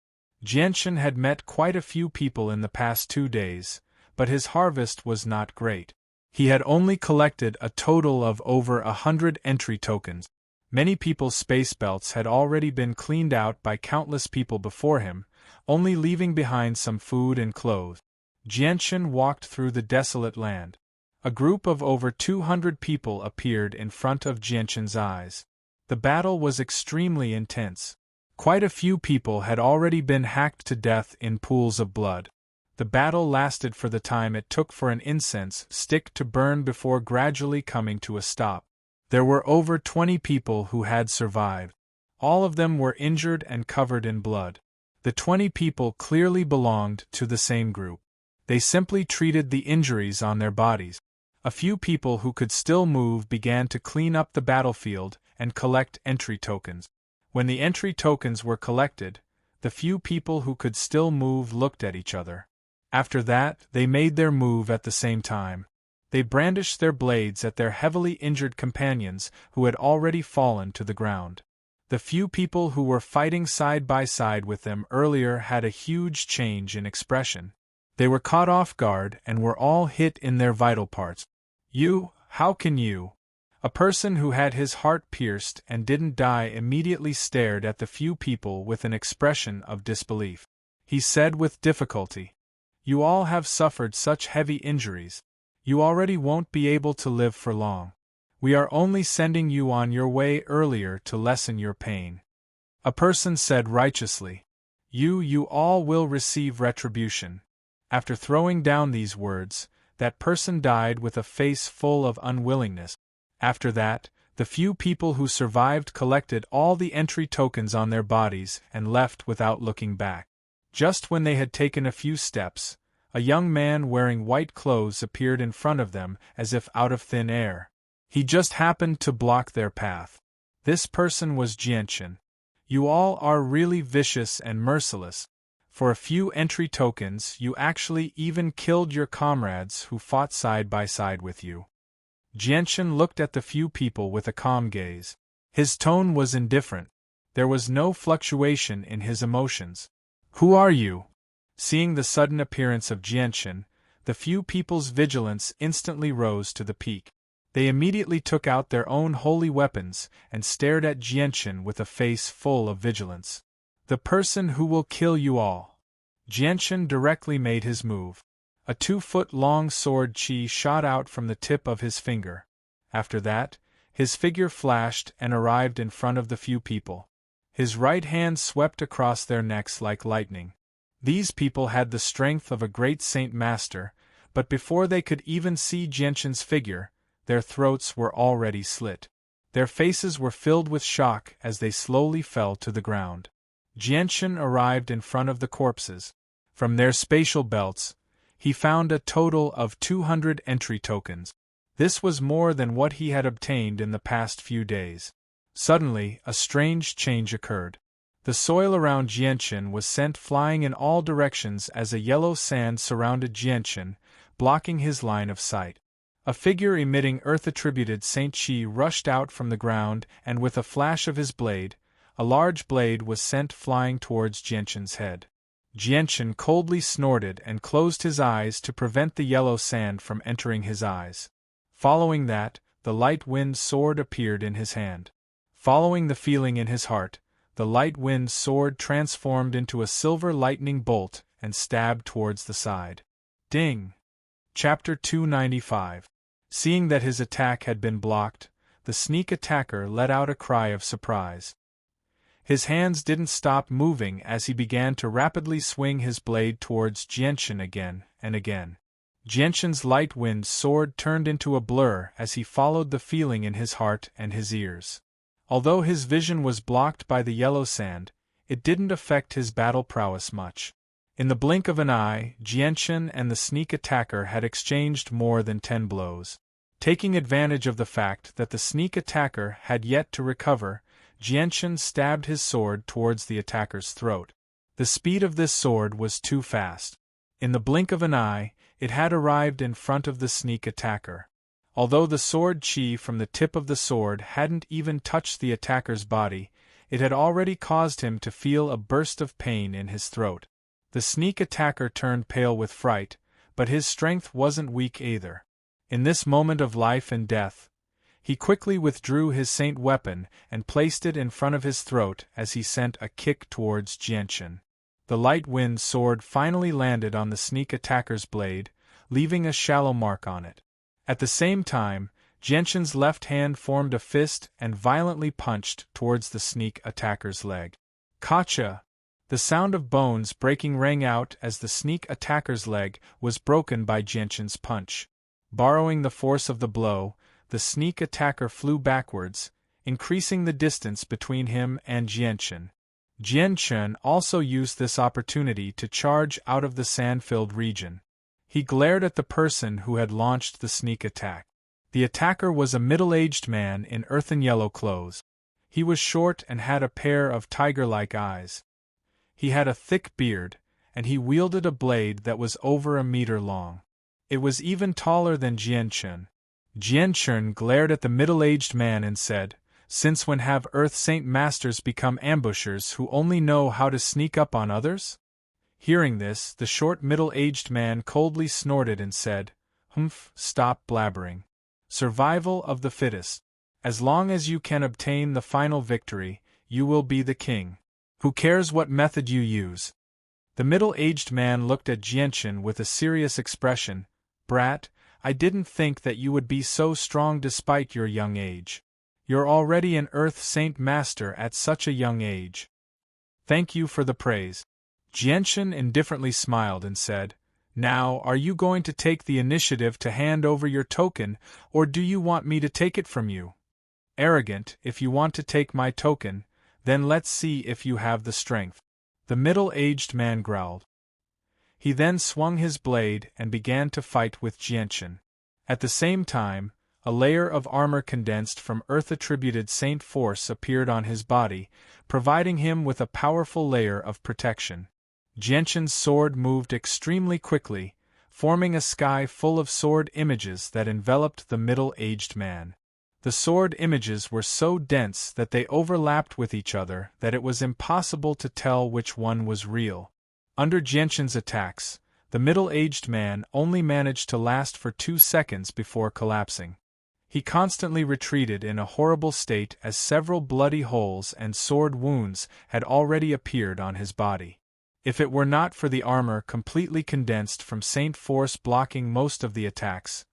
Jianchen had met quite a few people in the past 2 days, but his harvest was not great. He had only collected a total of over 100 entry tokens. Many people's space belts had already been cleaned out by countless people before him, only leaving behind some food and clothes. Jianchen walked through the desolate land. A group of over 200 people appeared in front of Jianchen's eyes. The battle was extremely intense. Quite a few people had already been hacked to death in pools of blood. The battle lasted for the time it took for an incense stick to burn before gradually coming to a stop. There were over 20 people who had survived. All of them were injured and covered in blood. The 20 people clearly belonged to the same group. They simply treated the injuries on their bodies. A few people who could still move began to clean up the battlefield and collect entry tokens. When the entry tokens were collected, the few people who could still move looked at each other. After that, they made their move at the same time. They brandished their blades at their heavily injured companions who had already fallen to the ground. The few people who were fighting side by side with them earlier had a huge change in expression. They were caught off guard and were all hit in their vital parts. How can you? A person who had his heart pierced and didn't die immediately stared at the few people with an expression of disbelief. He said with difficulty, "You all have suffered such heavy injuries. You already won't be able to live for long. We are only sending you on your way earlier to lessen your pain." A person said righteously, You all will receive retribution." After throwing down these words, that person died with a face full of unwillingness. After that, the few people who survived collected all the entry tokens on their bodies and left without looking back. Just when they had taken a few steps, a young man wearing white clothes appeared in front of them as if out of thin air. He just happened to block their path. This person was Jianchen. "You all are really vicious and merciless. For a few entry tokens, you actually even killed your comrades who fought side by side with you." Jianchen looked at the few people with a calm gaze. His tone was indifferent. There was no fluctuation in his emotions. "Who are you?" Seeing the sudden appearance of Jianchen, the few people's vigilance instantly rose to the peak. They immediately took out their own holy weapons and stared at Jianchen with a face full of vigilance. "The person who will kill you all." Jianchen directly made his move. A 2-foot-long sword chi shot out from the tip of his finger. After that, his figure flashed and arrived in front of the few people. His right hand swept across their necks like lightning. These people had the strength of a great saint master, but before they could even see Jianchen's figure, their throats were already slit. Their faces were filled with shock as they slowly fell to the ground. Jianchen arrived in front of the corpses. From their spatial belts, he found a total of 200 entry tokens. This was more than what he had obtained in the past few days. Suddenly, a strange change occurred. The soil around Jianchen was sent flying in all directions as a yellow sand surrounded Jianchen, blocking his line of sight. A figure emitting earth-attributed Saint Chi rushed out from the ground, and with a flash of his blade, a large blade was sent flying towards Jianchen's head. Jianchen coldly snorted and closed his eyes to prevent the yellow sand from entering his eyes. Following that, the light wind sword appeared in his hand. Following the feeling in his heart, the light wind sword transformed into a silver lightning bolt and stabbed towards the side. Ding! Chapter 295. Seeing that his attack had been blocked, the sneak attacker let out a cry of surprise. His hands didn't stop moving as he began to rapidly swing his blade towards Jianchen again and again. Jianchen's light wind sword turned into a blur as he followed the feeling in his heart and his ears. Although his vision was blocked by the yellow sand, it didn't affect his battle prowess much. In the blink of an eye, Jianchen and the sneak attacker had exchanged more than 10 blows. Taking advantage of the fact that the sneak attacker had yet to recover, Jianchen stabbed his sword towards the attacker's throat. The speed of this sword was too fast. In the blink of an eye, it had arrived in front of the sneak attacker. Although the sword chi from the tip of the sword hadn't even touched the attacker's body, it had already caused him to feel a burst of pain in his throat. The sneak attacker turned pale with fright, but his strength wasn't weak either. In this moment of life and death, he quickly withdrew his saint weapon and placed it in front of his throat as he sent a kick towards Jianchen. The light wind sword finally landed on the sneak attacker's blade, leaving a shallow mark on it. At the same time, Jianquan's left hand formed a fist and violently punched towards the sneak attacker's leg. Kacha! The sound of bones breaking rang out as the sneak attacker's leg was broken by Jianquan's punch. Borrowing the force of the blow, the sneak attacker flew backwards, increasing the distance between him and Jianquan. Jianquan also used this opportunity to charge out of the sand-filled region. He glared at the person who had launched the sneak attack. The attacker was a middle-aged man in earthen yellow clothes. He was short and had a pair of tiger-like eyes. He had a thick beard, and he wielded a blade that was over a meter long. It was even taller than Jianquan. Jianquan glared at the middle-aged man and said, "Since when have Earth Saint Masters become ambushers who only know how to sneak up on others?" Hearing this, the short middle-aged man coldly snorted and said, "Humph, stop blabbering. Survival of the fittest. As long as you can obtain the final victory, you will be the king. Who cares what method you use?" The middle-aged man looked at Jianquan with a serious expression. "Brat, I didn't think that you would be so strong despite your young age. You're already an Earth Saint Master at such a young age." "Thank you for the praise." Jianquan indifferently smiled and said, "Now, are you going to take the initiative to hand over your token, or do you want me to take it from you?" "Arrogant, if you want to take my token, then let's see if you have the strength," the middle-aged man growled. He then swung his blade and began to fight with Jianquan. At the same time, a layer of armor condensed from Earth-attributed Saint Force appeared on his body, providing him with a powerful layer of protection. Jianquan's sword moved extremely quickly, forming a sky full of sword images that enveloped the middle-aged man. The sword images were so dense that they overlapped with each other that it was impossible to tell which one was real. Under Jianquan's attacks, the middle-aged man only managed to last for 2 seconds before collapsing. He constantly retreated in a horrible state as several bloody holes and sword wounds had already appeared on his body. If it were not for the armor completely condensed from Saint Force blocking most of the attacks,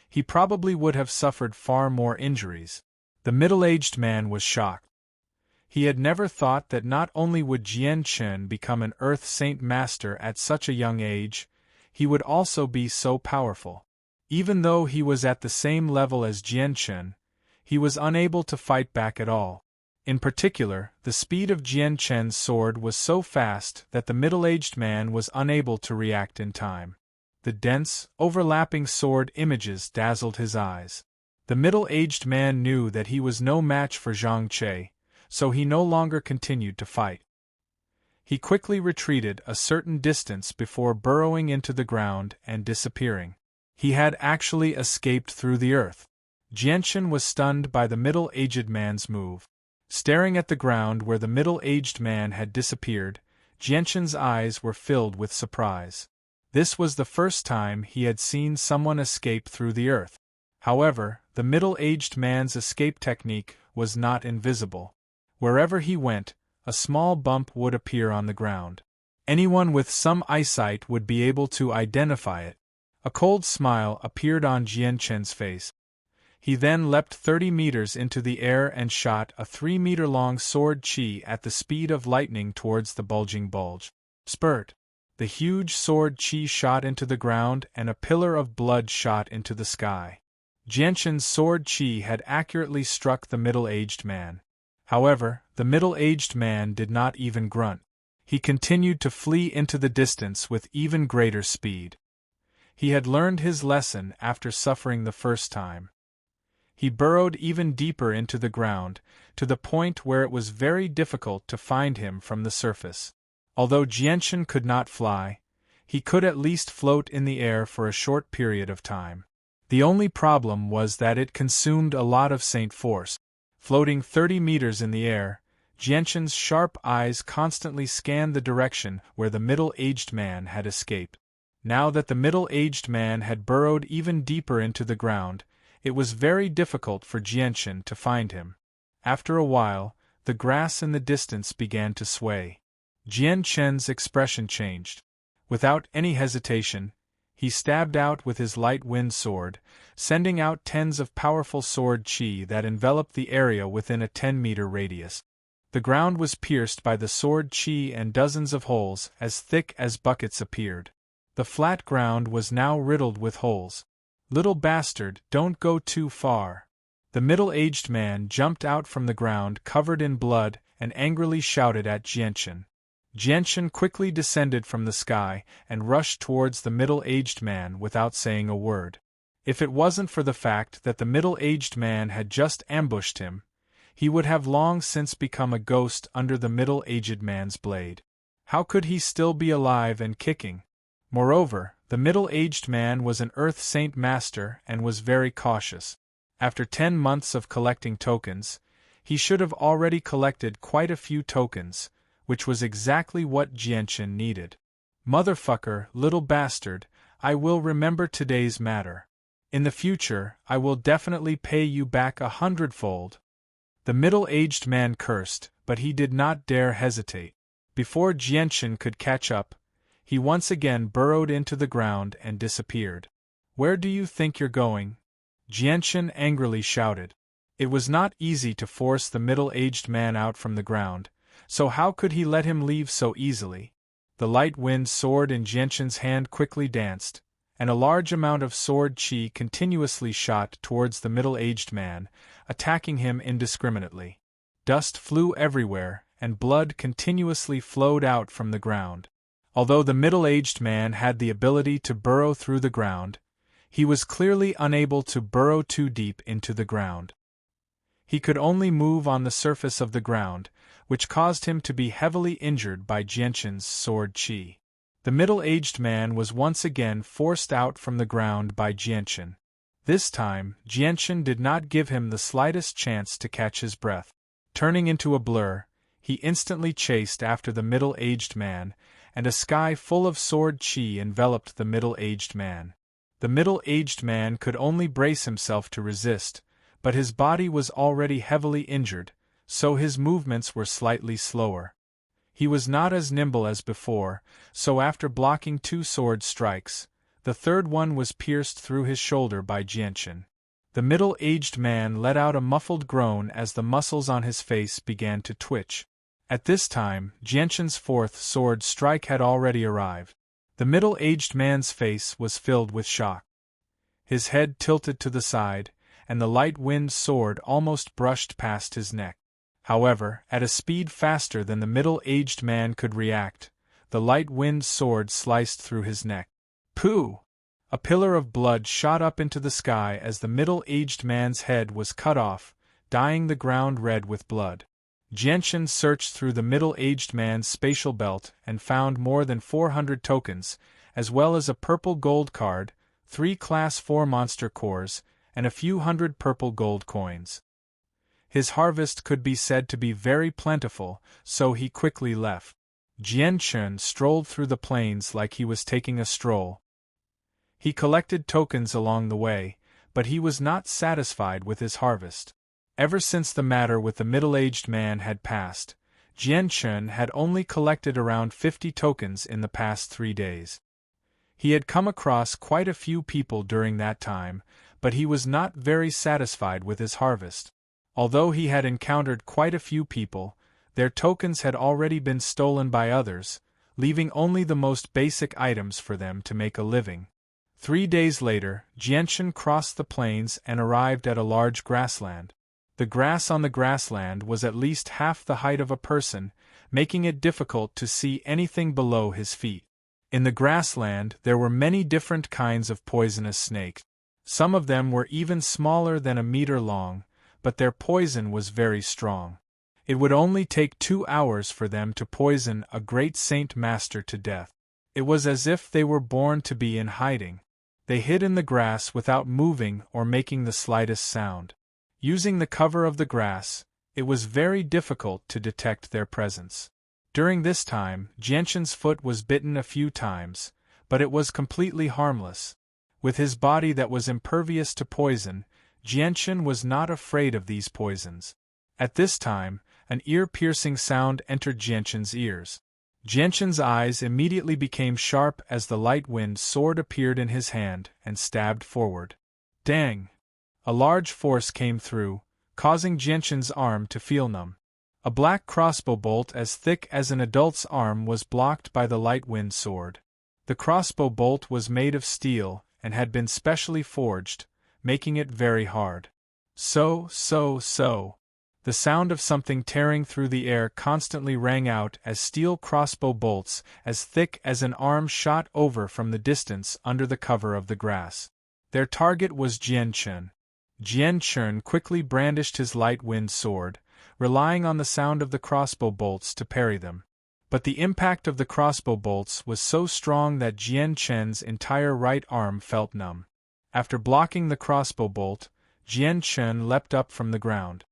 he probably would have suffered far more injuries. The middle-aged man was shocked. He had never thought that not only would Jianquan become an Earth Saint Master at such a young age, he would also be so powerful. Even though he was at the same level as Jianquan, he was unable to fight back at all. In particular, the speed of Jianquan's sword was so fast that the middle-aged man was unable to react in time. The dense, overlapping sword images dazzled his eyes. The middle-aged man knew that he was no match for Zhang Che, so he no longer continued to fight. He quickly retreated a certain distance before burrowing into the ground and disappearing. He had actually escaped through the earth. Jianquan was stunned by the middle-aged man's move. Staring at the ground where the middle-aged man had disappeared, Jianquan's eyes were filled with surprise. This was the first time he had seen someone escape through the earth. However, the middle-aged man's escape technique was not invisible. Wherever he went, a small bump would appear on the ground. Anyone with some eyesight would be able to identify it. A cold smile appeared on Jianquan's face. He then leapt 30 meters into the air and shot a 3-meter-long sword chi at the speed of lightning towards the bulging bulge. Spurt! The huge sword chi shot into the ground and a pillar of blood shot into the sky. Jianquan's sword chi had accurately struck the middle-aged man. However, the middle-aged man did not even grunt. He continued to flee into the distance with even greater speed. He had learned his lesson after suffering the first time. He burrowed even deeper into the ground, to the point where it was very difficult to find him from the surface. Although Jianquan could not fly, he could at least float in the air for a short period of time. The only problem was that it consumed a lot of Saint Force. Floating 30 meters in the air, Jianquan's sharp eyes constantly scanned the direction where the middle-aged man had escaped. Now that the middle-aged man had burrowed even deeper into the ground, it was very difficult for Jianquan to find him. After a while, the grass in the distance began to sway. Jianquan's expression changed. Without any hesitation, He stabbed out with his light wind sword, sending out tens of powerful sword chi that enveloped the area within a 10-meter radius. The ground was pierced by the sword chi and dozens of holes as thick as buckets appeared. The flat ground was now riddled with holes. "Little bastard, don't go too far." The middle-aged man jumped out from the ground covered in blood and angrily shouted at Jianchen. Jianchen quickly descended from the sky and rushed towards the middle-aged man without saying a word. If it wasn't for the fact that the middle-aged man had just ambushed him, he would have long since become a ghost under the middle-aged man's blade. How could he still be alive and kicking? Moreover, the middle-aged man was an Earth Saint Master and was very cautious. After 10 months of collecting tokens, he should have already collected quite a few tokens, which was exactly what Jianchen needed. "Motherfucker, little bastard, I will remember today's matter. In the future, I will definitely pay you back 100-fold. The middle-aged man cursed, but he did not dare hesitate. Before Jianchen could catch up, he once again burrowed into the ground and disappeared. "Where do you think you're going?" Jianchen angrily shouted. It was not easy to force the middle-aged man out from the ground, so how could he let him leave so easily? The light wind sword in Jianchen's hand quickly danced, and a large amount of sword chi continuously shot towards the middle-aged man, attacking him indiscriminately. Dust flew everywhere, and blood continuously flowed out from the ground. Although the middle-aged man had the ability to burrow through the ground, he was clearly unable to burrow too deep into the ground. He could only move on the surface of the ground, which caused him to be heavily injured by Jianchen's sword chi. The middle-aged man was once again forced out from the ground by Jianchen. This time, Jianchen did not give him the slightest chance to catch his breath. Turning into a blur, he instantly chased after the middle-aged man, and a sky full of sword chi enveloped the middle-aged man. The middle-aged man could only brace himself to resist, but his body was already heavily injured, so his movements were slightly slower. He was not as nimble as before, so after blocking 2 sword strikes, the third one was pierced through his shoulder by Jianchen. The middle-aged man let out a muffled groan as the muscles on his face began to twitch. At this time, Jianchen's 4th sword strike had already arrived. The middle-aged man's face was filled with shock. His head tilted to the side, and the light wind sword almost brushed past his neck. However, at a speed faster than the middle-aged man could react, the light wind sword sliced through his neck. Pooh! A pillar of blood shot up into the sky as the middle-aged man's head was cut off, dyeing the ground red with blood. Jianchen searched through the middle-aged man's spatial belt and found more than 400 tokens, as well as a purple gold card, 3 Class 4 monster cores, and a few hundred purple gold coins. His harvest could be said to be very plentiful, so he quickly left. Jianchen strolled through the plains like he was taking a stroll. He collected tokens along the way, but he was not satisfied with his harvest. Ever since the matter with the middle-aged man had passed, Jianchen had only collected around 50 tokens in the past 3 days. He had come across quite a few people during that time, but he was not very satisfied with his harvest. Although he had encountered quite a few people, their tokens had already been stolen by others, leaving only the most basic items for them to make a living. 3 days later, Jianchen crossed the plains and arrived at a large grassland. The grass on the grassland was at least half the height of a person, making it difficult to see anything below his feet. In the grassland there were many different kinds of poisonous snakes. Some of them were even smaller than a meter long, but their poison was very strong. It would only take 2 hours for them to poison a great Saint Master to death. It was as if they were born to be in hiding. They hid in the grass without moving or making the slightest sound. Using the cover of the grass, it was very difficult to detect their presence. During this time, Jianchen's foot was bitten a few times, but it was completely harmless. With his body that was impervious to poison, Jianchen was not afraid of these poisons. At this time, an ear-piercing sound entered Jianchen's ears. Jianshan's eyes immediately became sharp as the light wind sword appeared in his hand and stabbed forward. Dang! A large force came through, causing Jianshan's arm to feel numb. A black crossbow bolt as thick as an adult's arm was blocked by the light wind sword. The crossbow bolt was made of steel and had been specially forged, making it very hard. So. The sound of something tearing through the air constantly rang out as steel crossbow bolts as thick as an arm shot over from the distance under the cover of the grass. Their target was Jianshan. Jianshan quickly brandished his light wind sword, relying on the sound of the crossbow bolts to parry them. But the impact of the crossbow bolts was so strong that Jianshan's entire right arm felt numb. After blocking the crossbow bolt, Jianshan leapt up from the ground.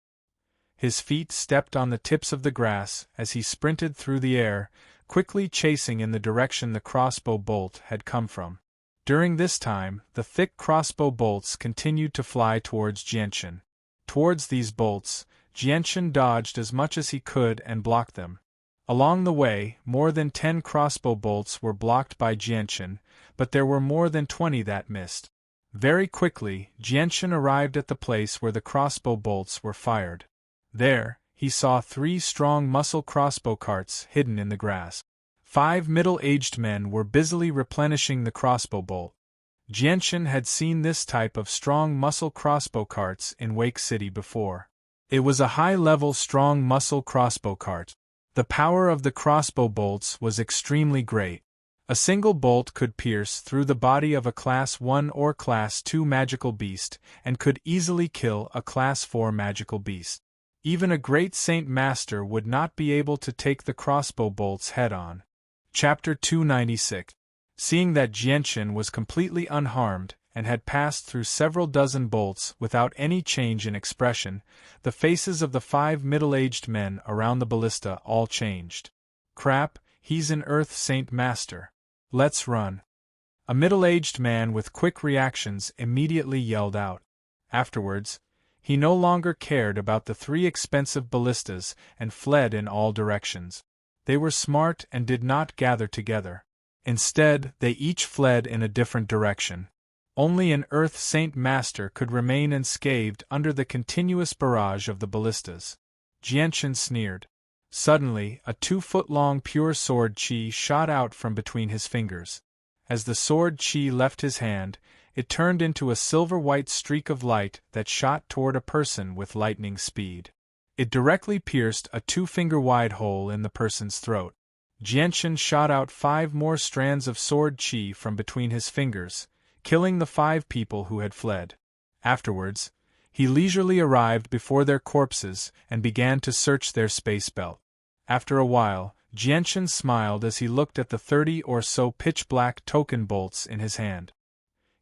His feet stepped on the tips of the grass as he sprinted through the air, quickly chasing in the direction the crossbow bolt had come from. During this time, the thick crossbow bolts continued to fly towards Jianshan. Towards these bolts, Jianshan dodged as much as he could and blocked them. Along the way, more than 10 crossbow bolts were blocked by Jianshan, but there were more than 20 that missed. Very quickly, Jianshan arrived at the place where the crossbow bolts were fired. There, he saw 3 strong muscle crossbow carts hidden in the grass. 5 middle-aged men were busily replenishing the crossbow bolt. Jianshan had seen this type of strong muscle crossbow carts in Wake City before. It was a high-level strong muscle crossbow cart. The power of the crossbow bolts was extremely great. A single bolt could pierce through the body of a Class 1 or Class 2 magical beast and could easily kill a Class 4 magical beast. Even a great Saint Master would not be able to take the crossbow bolts head-on. Chapter 296. Seeing that Jianshan was completely unharmed and had passed through several dozen bolts without any change in expression, the faces of the 5 middle-aged men around the ballista all changed. Crap, he's an Earth Saint Master. Let's run. A middle-aged man with quick reactions immediately yelled out. Afterwards, he no longer cared about the 3 expensive ballistas and fled in all directions. They were smart and did not gather together. Instead, they each fled in a different direction. Only an Earth Saint Master could remain unscathed under the continuous barrage of the ballistas. Jianshan sneered. Suddenly, a 2-foot-long pure sword chi shot out from between his fingers. As the sword chi left his hand, it turned into a silver-white streak of light that shot toward a person with lightning speed. It directly pierced a 2-finger-wide hole in the person's throat. Jianshan shot out 5 more strands of sword chi from between his fingers, killing the 5 people who had fled. Afterwards, he leisurely arrived before their corpses and began to search their space belt. After a while, Jianshan smiled as he looked at the 30 or so pitch-black token bolts in his hand.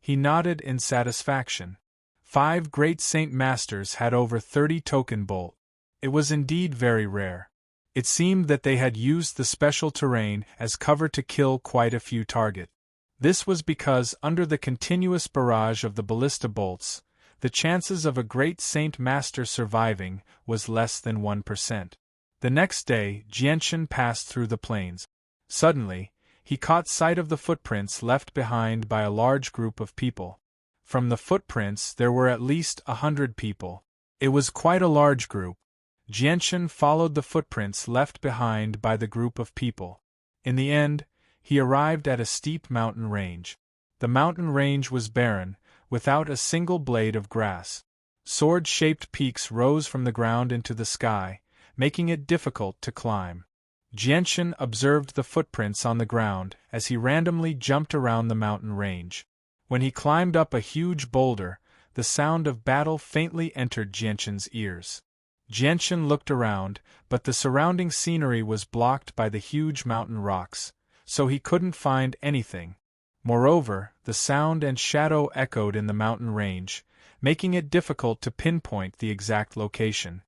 He nodded in satisfaction. 5 great Saint Masters had over 30 token bolt. It was indeed very rare. It seemed that they had used the special terrain as cover to kill quite a few targets. This was because under the continuous barrage of the ballista bolts, the chances of a great Saint Master surviving was less than 1%. The next day, Jianshan passed through the plains. Suddenly, he caught sight of the footprints left behind by a large group of people. From the footprints there were at least 100 people. It was quite a large group. Jianshan followed the footprints left behind by the group of people. In the end, he arrived at a steep mountain range. The mountain range was barren, without a single blade of grass. Sword-shaped peaks rose from the ground into the sky, making it difficult to climb. Jianshan observed the footprints on the ground as he randomly jumped around the mountain range. When he climbed up a huge boulder, the sound of battle faintly entered Jianshan's ears. Jianshan looked around, but the surrounding scenery was blocked by the huge mountain rocks, so he couldn't find anything. Moreover, the sound and shadow echoed in the mountain range, making it difficult to pinpoint the exact location.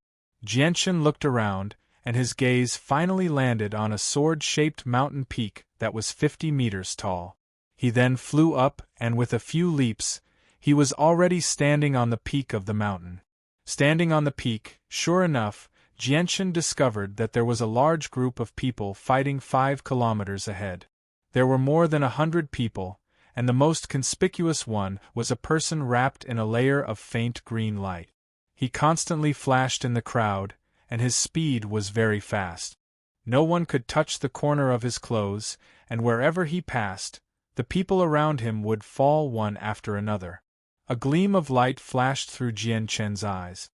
Jianshan looked around, and his gaze finally landed on a sword-shaped mountain peak that was 50 meters tall. He then flew up, and with a few leaps, he was already standing on the peak of the mountain. Standing on the peak, sure enough, Jianchen discovered that there was a large group of people fighting 5 kilometers ahead. There were more than 100 people, and the most conspicuous one was a person wrapped in a layer of faint green light. He constantly flashed in the crowd, and his speed was very fast. No one could touch the corner of his clothes, and wherever he passed, the people around him would fall one after another. A gleam of light flashed through Jianchen's eyes.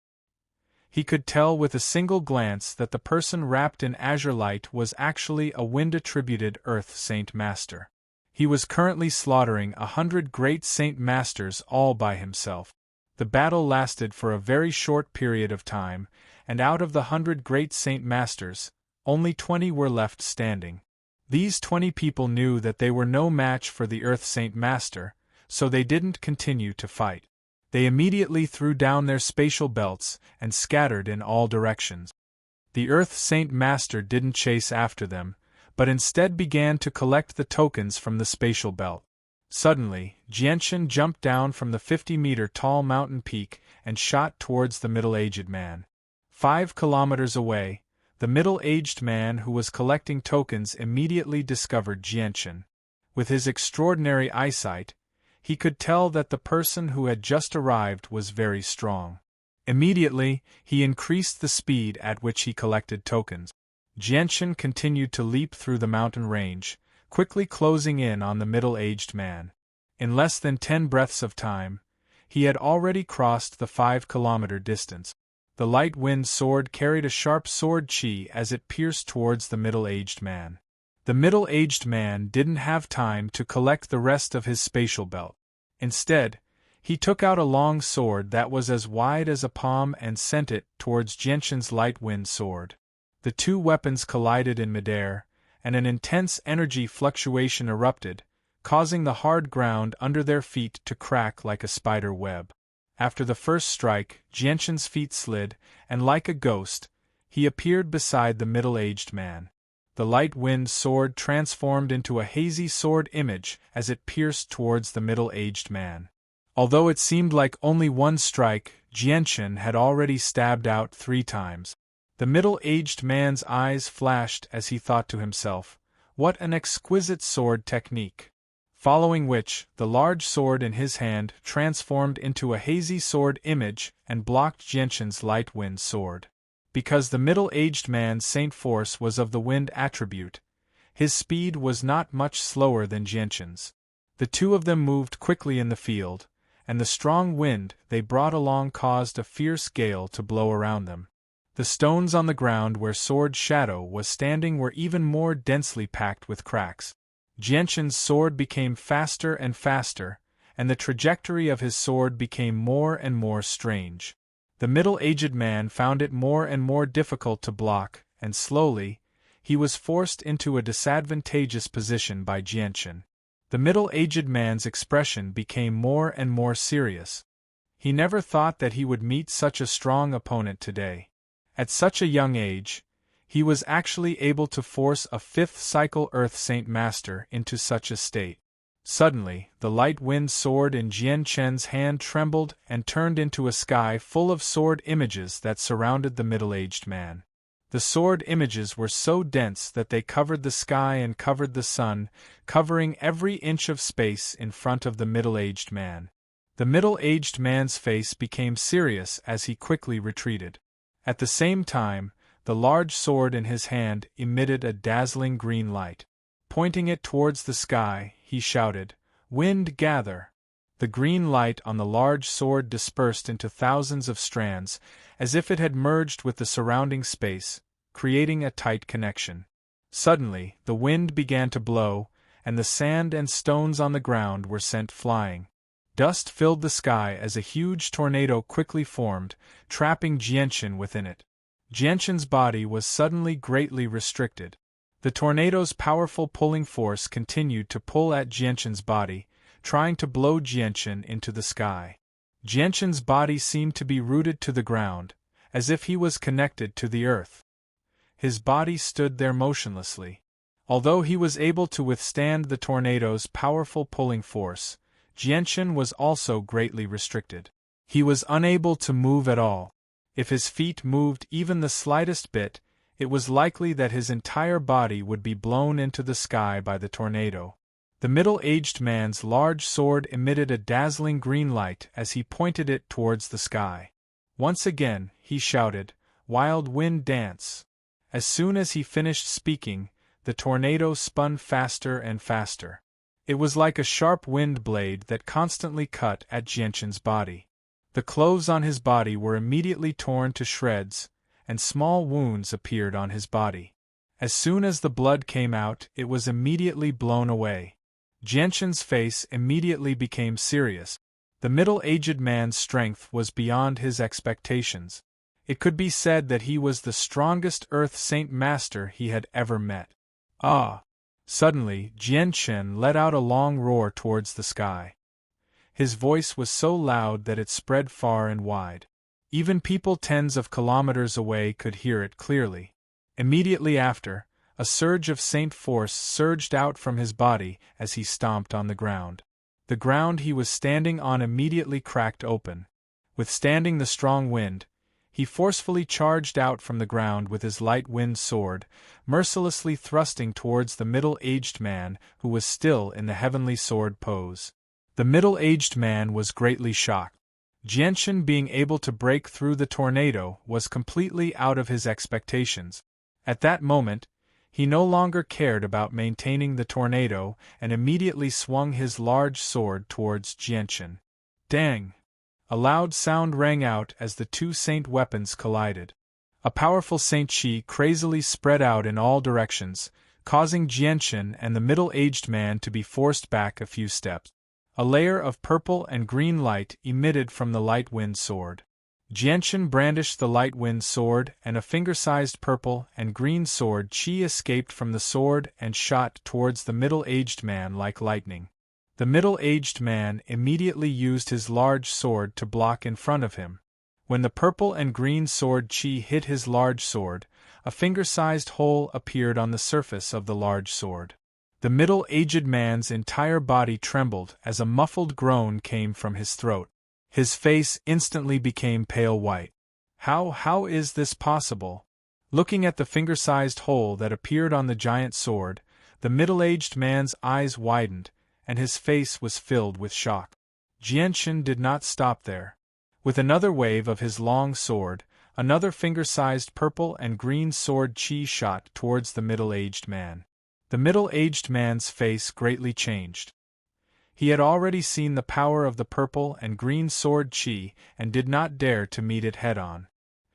He could tell with a single glance that the person wrapped in azure light was actually a wind-attributed Earth Saint Master. He was currently slaughtering 100 great Saint Masters all by himself. The battle lasted for a very short period of time, and out of the 100 great Saint Masters, only 20 were left standing. These 20 people knew that they were no match for the Earth Saint Master, so they didn't continue to fight. They immediately threw down their spatial belts and scattered in all directions. The Earth Saint Master didn't chase after them, but instead began to collect the tokens from the spatial belt. Suddenly, Jianchen jumped down from the 50-meter-tall mountain peak and shot towards the middle-aged man. 5 kilometers away, the middle-aged man who was collecting tokens immediately discovered Jianchen. With his extraordinary eyesight, he could tell that the person who had just arrived was very strong. Immediately, he increased the speed at which he collected tokens. Jianchen continued to leap through the mountain range, quickly closing in on the middle-aged man. In less than 10 breaths of time, he had already crossed the 5-kilometer distance. The light wind sword carried a sharp sword chi as it pierced towards the middle-aged man. The middle-aged man didn't have time to collect the rest of his spatial belt. Instead, he took out a long sword that was as wide as a palm and sent it towards Jianchen's light wind sword. The two weapons collided in midair, and an intense energy fluctuation erupted, causing the hard ground under their feet to crack like a spider web. After the first strike, Jianchen's feet slid, and like a ghost, he appeared beside the middle-aged man. The light wind sword transformed into a hazy sword image as it pierced towards the middle-aged man. Although it seemed like only one strike, Jianchen had already stabbed out 3 times. The middle-aged man's eyes flashed as he thought to himself, "What an exquisite sword technique!" Following which, the large sword in his hand transformed into a hazy sword image and blocked Jianchen's light wind sword. Because the middle-aged man's saint force was of the wind attribute, his speed was not much slower than Jianchen's. The two of them moved quickly in the field, and the strong wind they brought along caused a fierce gale to blow around them. The stones on the ground where Sword Shadow was standing were even more densely packed with cracks. Jianchen's sword became faster and faster, and the trajectory of his sword became more and more strange. The middle-aged man found it more and more difficult to block, and slowly, he was forced into a disadvantageous position by Jianchen. The middle-aged man's expression became more and more serious. He never thought that he would meet such a strong opponent today. At such a young age, he was actually able to force a 5th cycle Earth Saint Master into such a state. Suddenly, the light wind sword in Jianchen's hand trembled and turned into a sky full of sword images that surrounded the middle-aged man. The sword images were so dense that they covered the sky and covered the sun, covering every inch of space in front of the middle-aged man. The middle-aged man's face became serious as he quickly retreated. At the same time, the large sword in his hand emitted a dazzling green light. Pointing it towards the sky, he shouted, "Wind, gather!" The green light on the large sword dispersed into thousands of strands, as if it had merged with the surrounding space, creating a tight connection. Suddenly, the wind began to blow, and the sand and stones on the ground were sent flying. Dust filled the sky as a huge tornado quickly formed, trapping Jianchen within it. Jianchen's body was suddenly greatly restricted. The tornado's powerful pulling force continued to pull at Jianchen's body, trying to blow Jianchen into the sky. Jianchen's body seemed to be rooted to the ground, as if he was connected to the earth. His body stood there motionlessly. Although he was able to withstand the tornado's powerful pulling force, Jianchen was also greatly restricted. He was unable to move at all. If his feet moved even the slightest bit, it was likely that his entire body would be blown into the sky by the tornado. The middle-aged man's large sword emitted a dazzling green light as he pointed it towards the sky. Once again, he shouted, "Wild wind dance!" As soon as he finished speaking, the tornado spun faster and faster. It was like a sharp wind blade that constantly cut at Jianshan's body. The clothes on his body were immediately torn to shreds, and small wounds appeared on his body. As soon as the blood came out, it was immediately blown away. Jianshan's face immediately became serious. The middle-aged man's strength was beyond his expectations. It could be said that he was the strongest Earth Saint Master he had ever met. Ah! Suddenly, Jianshan let out a long roar towards the sky. His voice was so loud that it spread far and wide. Even people tens of kilometers away could hear it clearly. Immediately after, a surge of Saint force surged out from his body as he stomped on the ground. The ground he was standing on immediately cracked open. Withstanding the strong wind, he forcefully charged out from the ground with his light wind sword, mercilessly thrusting towards the middle-aged man who was still in the heavenly sword pose. The middle-aged man was greatly shocked. Jianshan being able to break through the tornado was completely out of his expectations. At that moment, he no longer cared about maintaining the tornado and immediately swung his large sword towards Jianshan. Dang! A loud sound rang out as the two saint weapons collided. A powerful saint chi crazily spread out in all directions, causing Jianshan and the middle-aged man to be forced back a few steps. A layer of purple and green light emitted from the light wind sword. Jianshan brandished the light wind sword, and a finger-sized purple and green sword chi escaped from the sword and shot towards the middle-aged man like lightning. The middle-aged man immediately used his large sword to block in front of him. When the purple and green sword chi hit his large sword, a finger-sized hole appeared on the surface of the large sword. The middle-aged man's entire body trembled as a muffled groan came from his throat. His face instantly became pale white. How is this possible? Looking at the finger-sized hole that appeared on the giant sword, the middle-aged man's eyes widened, and his face was filled with shock. Jianshan did not stop there. With another wave of his long sword, another finger-sized purple and green sword chi shot towards the middle-aged man. The middle-aged man's face greatly changed. He had already seen the power of the purple and green sword chi and did not dare to meet it head-on.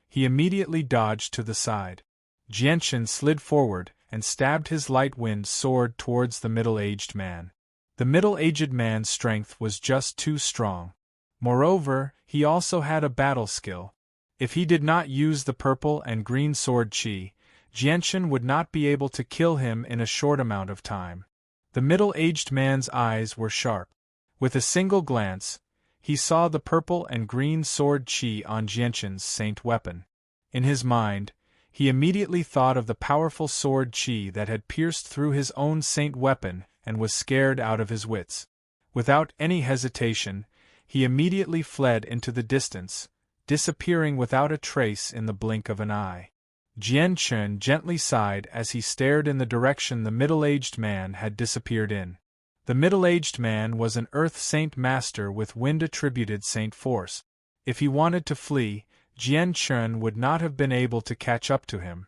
He immediately dodged to the side. Jianshan slid forward and stabbed his light wind sword towards the middle-aged man. The middle-aged man's strength was just too strong. Moreover, he also had a battle skill. If he did not use the purple and green sword chi, Jianshan would not be able to kill him in a short amount of time. The middle-aged man's eyes were sharp. With a single glance, he saw the purple and green sword chi on Jianshan's saint weapon. In his mind, he immediately thought of the powerful sword chi that had pierced through his own saint weapon and was scared out of his wits. Without any hesitation, he immediately fled into the distance, disappearing without a trace in the blink of an eye. Jianshan gently sighed as he stared in the direction the middle-aged man had disappeared in. The middle-aged man was an Earth Saint Master with wind-attributed saint force. If he wanted to flee, Jianshan would not have been able to catch up to him.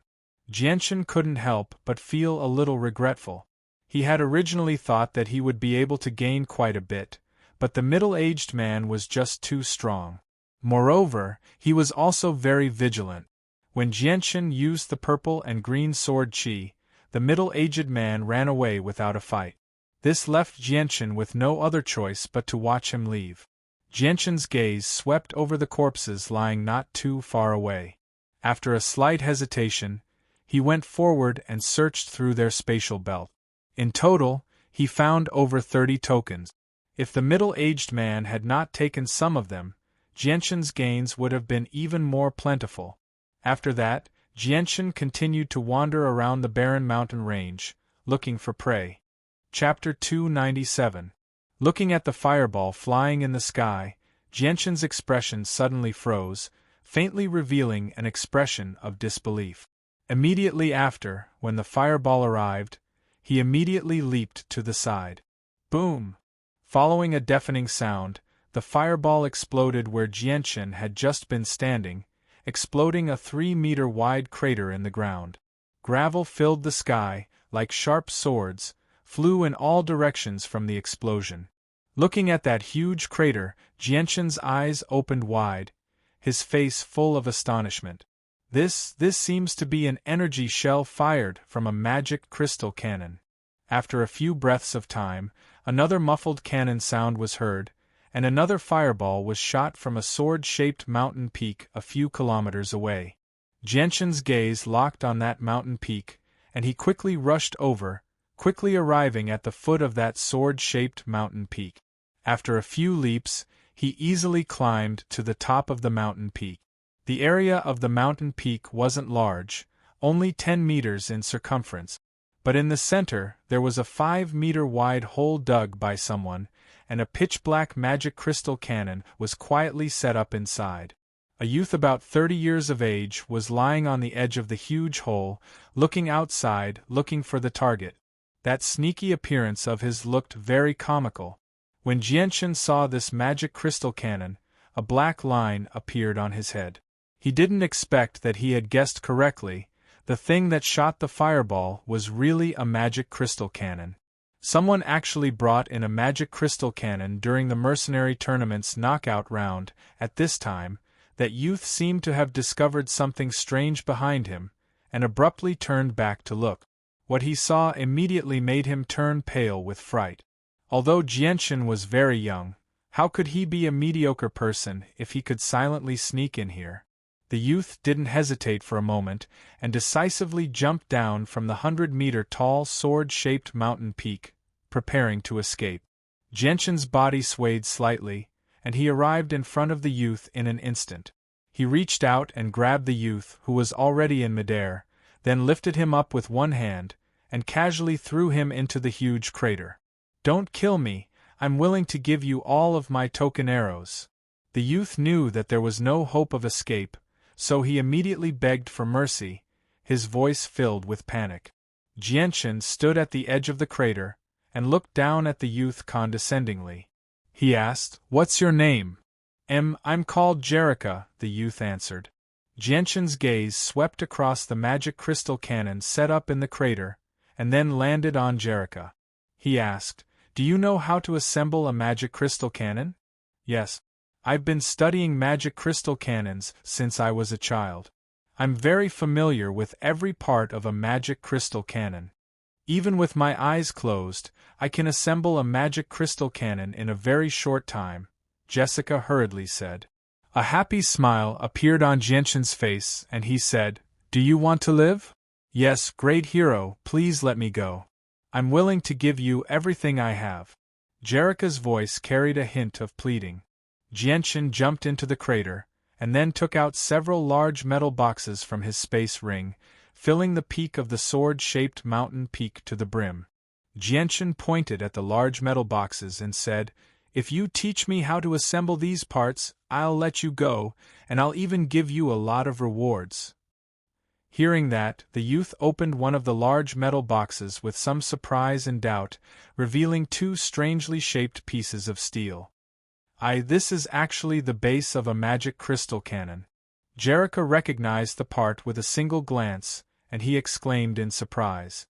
Jianshan couldn't help but feel a little regretful. He had originally thought that he would be able to gain quite a bit, but the middle-aged man was just too strong. Moreover, he was also very vigilant. When Jianshan used the purple and green sword chi, the middle-aged man ran away without a fight. This left Jianshan with no other choice but to watch him leave. Jianshan's gaze swept over the corpses lying not too far away. After a slight hesitation, he went forward and searched through their spatial belt. In total, he found over 30 tokens. If the middle-aged man had not taken some of them, Jianshan's gains would have been even more plentiful. After that, Jianshan continued to wander around the barren mountain range, looking for prey. Chapter 297. Looking at the fireball flying in the sky, Jianshan's expression suddenly froze, faintly revealing an expression of disbelief. Immediately after, when the fireball arrived, he immediately leaped to the side. Boom! Following a deafening sound, the fireball exploded where Jianchen had just been standing, exploding a 3-meter-wide crater in the ground. Gravel filled the sky, like sharp swords, flew in all directions from the explosion. Looking at that huge crater, Jianchen's eyes opened wide, his face full of astonishment. This seems to be an energy shell fired from a magic crystal cannon. After a few breaths of time, another muffled cannon sound was heard, and another fireball was shot from a sword-shaped mountain peak a few kilometers away. Jianchen's gaze locked on that mountain peak, and he quickly rushed over, quickly arriving at the foot of that sword-shaped mountain peak. After a few leaps, he easily climbed to the top of the mountain peak. The area of the mountain peak wasn't large, only 10 meters in circumference, but in the center there was a 5-meter-wide hole dug by someone, and a pitch-black magic crystal cannon was quietly set up inside. A youth about 30 years of age was lying on the edge of the huge hole, looking outside, looking for the target. That sneaky appearance of his looked very comical. When Jianchen saw this magic crystal cannon, a black line appeared on his head. He didn't expect that he had guessed correctly. The thing that shot the fireball was really a magic crystal cannon. Someone actually brought in a magic crystal cannon during the mercenary tournament's knockout round. At this time, that youth seemed to have discovered something strange behind him, and abruptly turned back to look. What he saw immediately made him turn pale with fright. Although Jianchen was very young, how could he be a mediocre person if he could silently sneak in here? The youth didn't hesitate for a moment, and decisively jumped down from the 100-meter-tall sword-shaped mountain peak, preparing to escape. Jianchen's body swayed slightly, and he arrived in front of the youth in an instant. He reached out and grabbed the youth, who was already in midair, then lifted him up with one hand, and casually threw him into the huge crater. "Don't kill me, I'm willing to give you all of my token arrows." The youth knew that there was no hope of escape, so he immediately begged for mercy, his voice filled with panic. Jianchen stood at the edge of the crater, and looked down at the youth condescendingly. He asked, "What's your name?" I'm called Jerica," the youth answered. Jianchen's gaze swept across the magic crystal cannon set up in the crater, and then landed on Jerica. He asked, "Do you know how to assemble a magic crystal cannon?" "Yes. I've been studying magic crystal cannons since I was a child. I'm very familiar with every part of a magic crystal cannon. Even with my eyes closed, I can assemble a magic crystal cannon in a very short time," Jessica hurriedly said. A happy smile appeared on Jianchen's face, and he said, "Do you want to live?" "Yes, great hero, please let me go. I'm willing to give you everything I have." Jerica's voice carried a hint of pleading. Jianchen jumped into the crater, and then took out several large metal boxes from his space ring, filling the peak of the sword-shaped mountain peak to the brim. Jianchen pointed at the large metal boxes and said, "If you teach me how to assemble these parts, I'll let you go, and I'll even give you a lot of rewards." Hearing that, the youth opened one of the large metal boxes with some surprise and doubt, revealing 2 strangely shaped pieces of steel. This is actually the base of a magic crystal cannon." Jerica recognized the part with a single glance, and he exclaimed in surprise.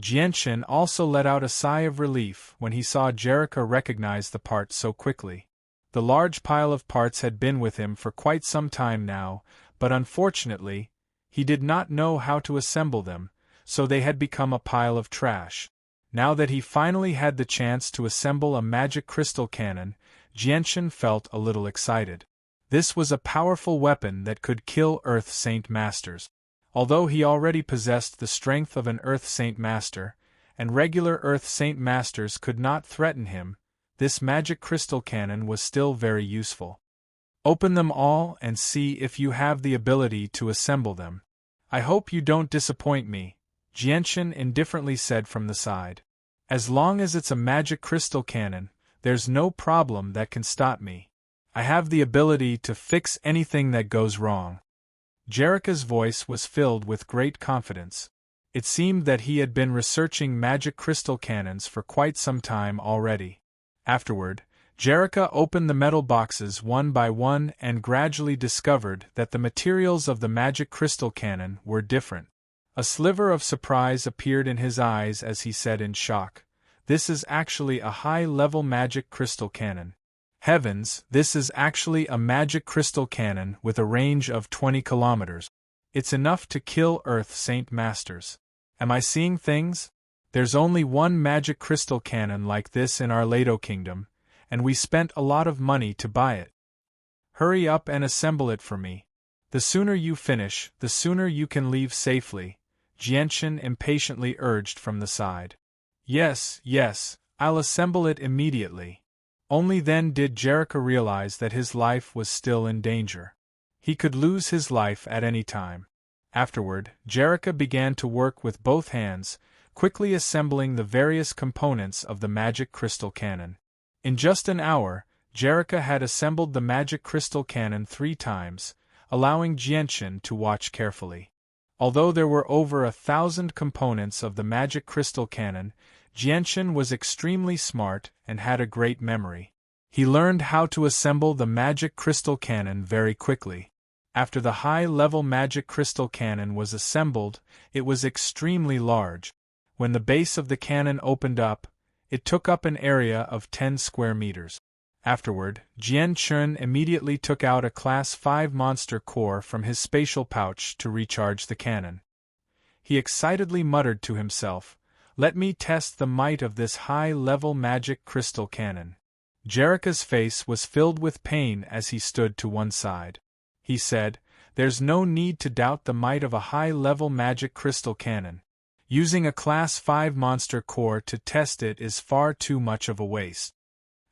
Jianchen also let out a sigh of relief when he saw Jerica recognize the part so quickly. The large pile of parts had been with him for quite some time now, but unfortunately, he did not know how to assemble them, so they had become a pile of trash. Now that he finally had the chance to assemble a magic crystal cannon, Jianchen felt a little excited. This was a powerful weapon that could kill Earth Saint Masters. Although he already possessed the strength of an Earth Saint Master, and regular Earth Saint Masters could not threaten him, this magic crystal cannon was still very useful. "Open them all and see if you have the ability to assemble them. I hope you don't disappoint me," Jianchen indifferently said from the side. "As long as it's a magic crystal cannon, there's no problem that can stop me." I have the ability to fix anything that goes wrong. Jerrica's voice was filled with great confidence. It seemed that he had been researching magic crystal cannons for quite some time already. Afterward, Jerrica opened the metal boxes one by one and gradually discovered that the materials of the magic crystal cannon were different. A sliver of surprise appeared in his eyes as he said in shock, "This is actually a high-level magic crystal cannon. Heavens, this is actually a magic crystal cannon with a range of 20 kilometers. It's enough to kill Earth Saint Masters. Am I seeing things? There's only one magic crystal cannon like this in our Leto Kingdom, and we spent a lot of money to buy it. Hurry up and assemble it for me. The sooner you finish, the sooner you can leave safely," Jianchen impatiently urged from the side. Yes, I'll assemble it immediately." Only then did Jerrica realize that his life was still in danger. He could lose his life at any time. Afterward, Jerrica began to work with both hands, quickly assembling the various components of the magic crystal cannon. In just an hour, Jerrica had assembled the magic crystal cannon 3 times, allowing Jianchen to watch carefully. Although there were over 1,000 components of the magic crystal cannon, Jianchen was extremely smart and had a great memory. He learned how to assemble the magic crystal cannon very quickly. After the high-level magic crystal cannon was assembled, it was extremely large. When the base of the cannon opened up, it took up an area of 10 square meters. Afterward, Jianchen immediately took out a Class 5 monster core from his spatial pouch to recharge the cannon. He excitedly muttered to himself, "Let me test the might of this high-level magic crystal cannon." Jerrica's face was filled with pain as he stood to one side. He said, "There's no need to doubt the might of a high-level magic crystal cannon. Using a Class 5 monster core to test it is far too much of a waste."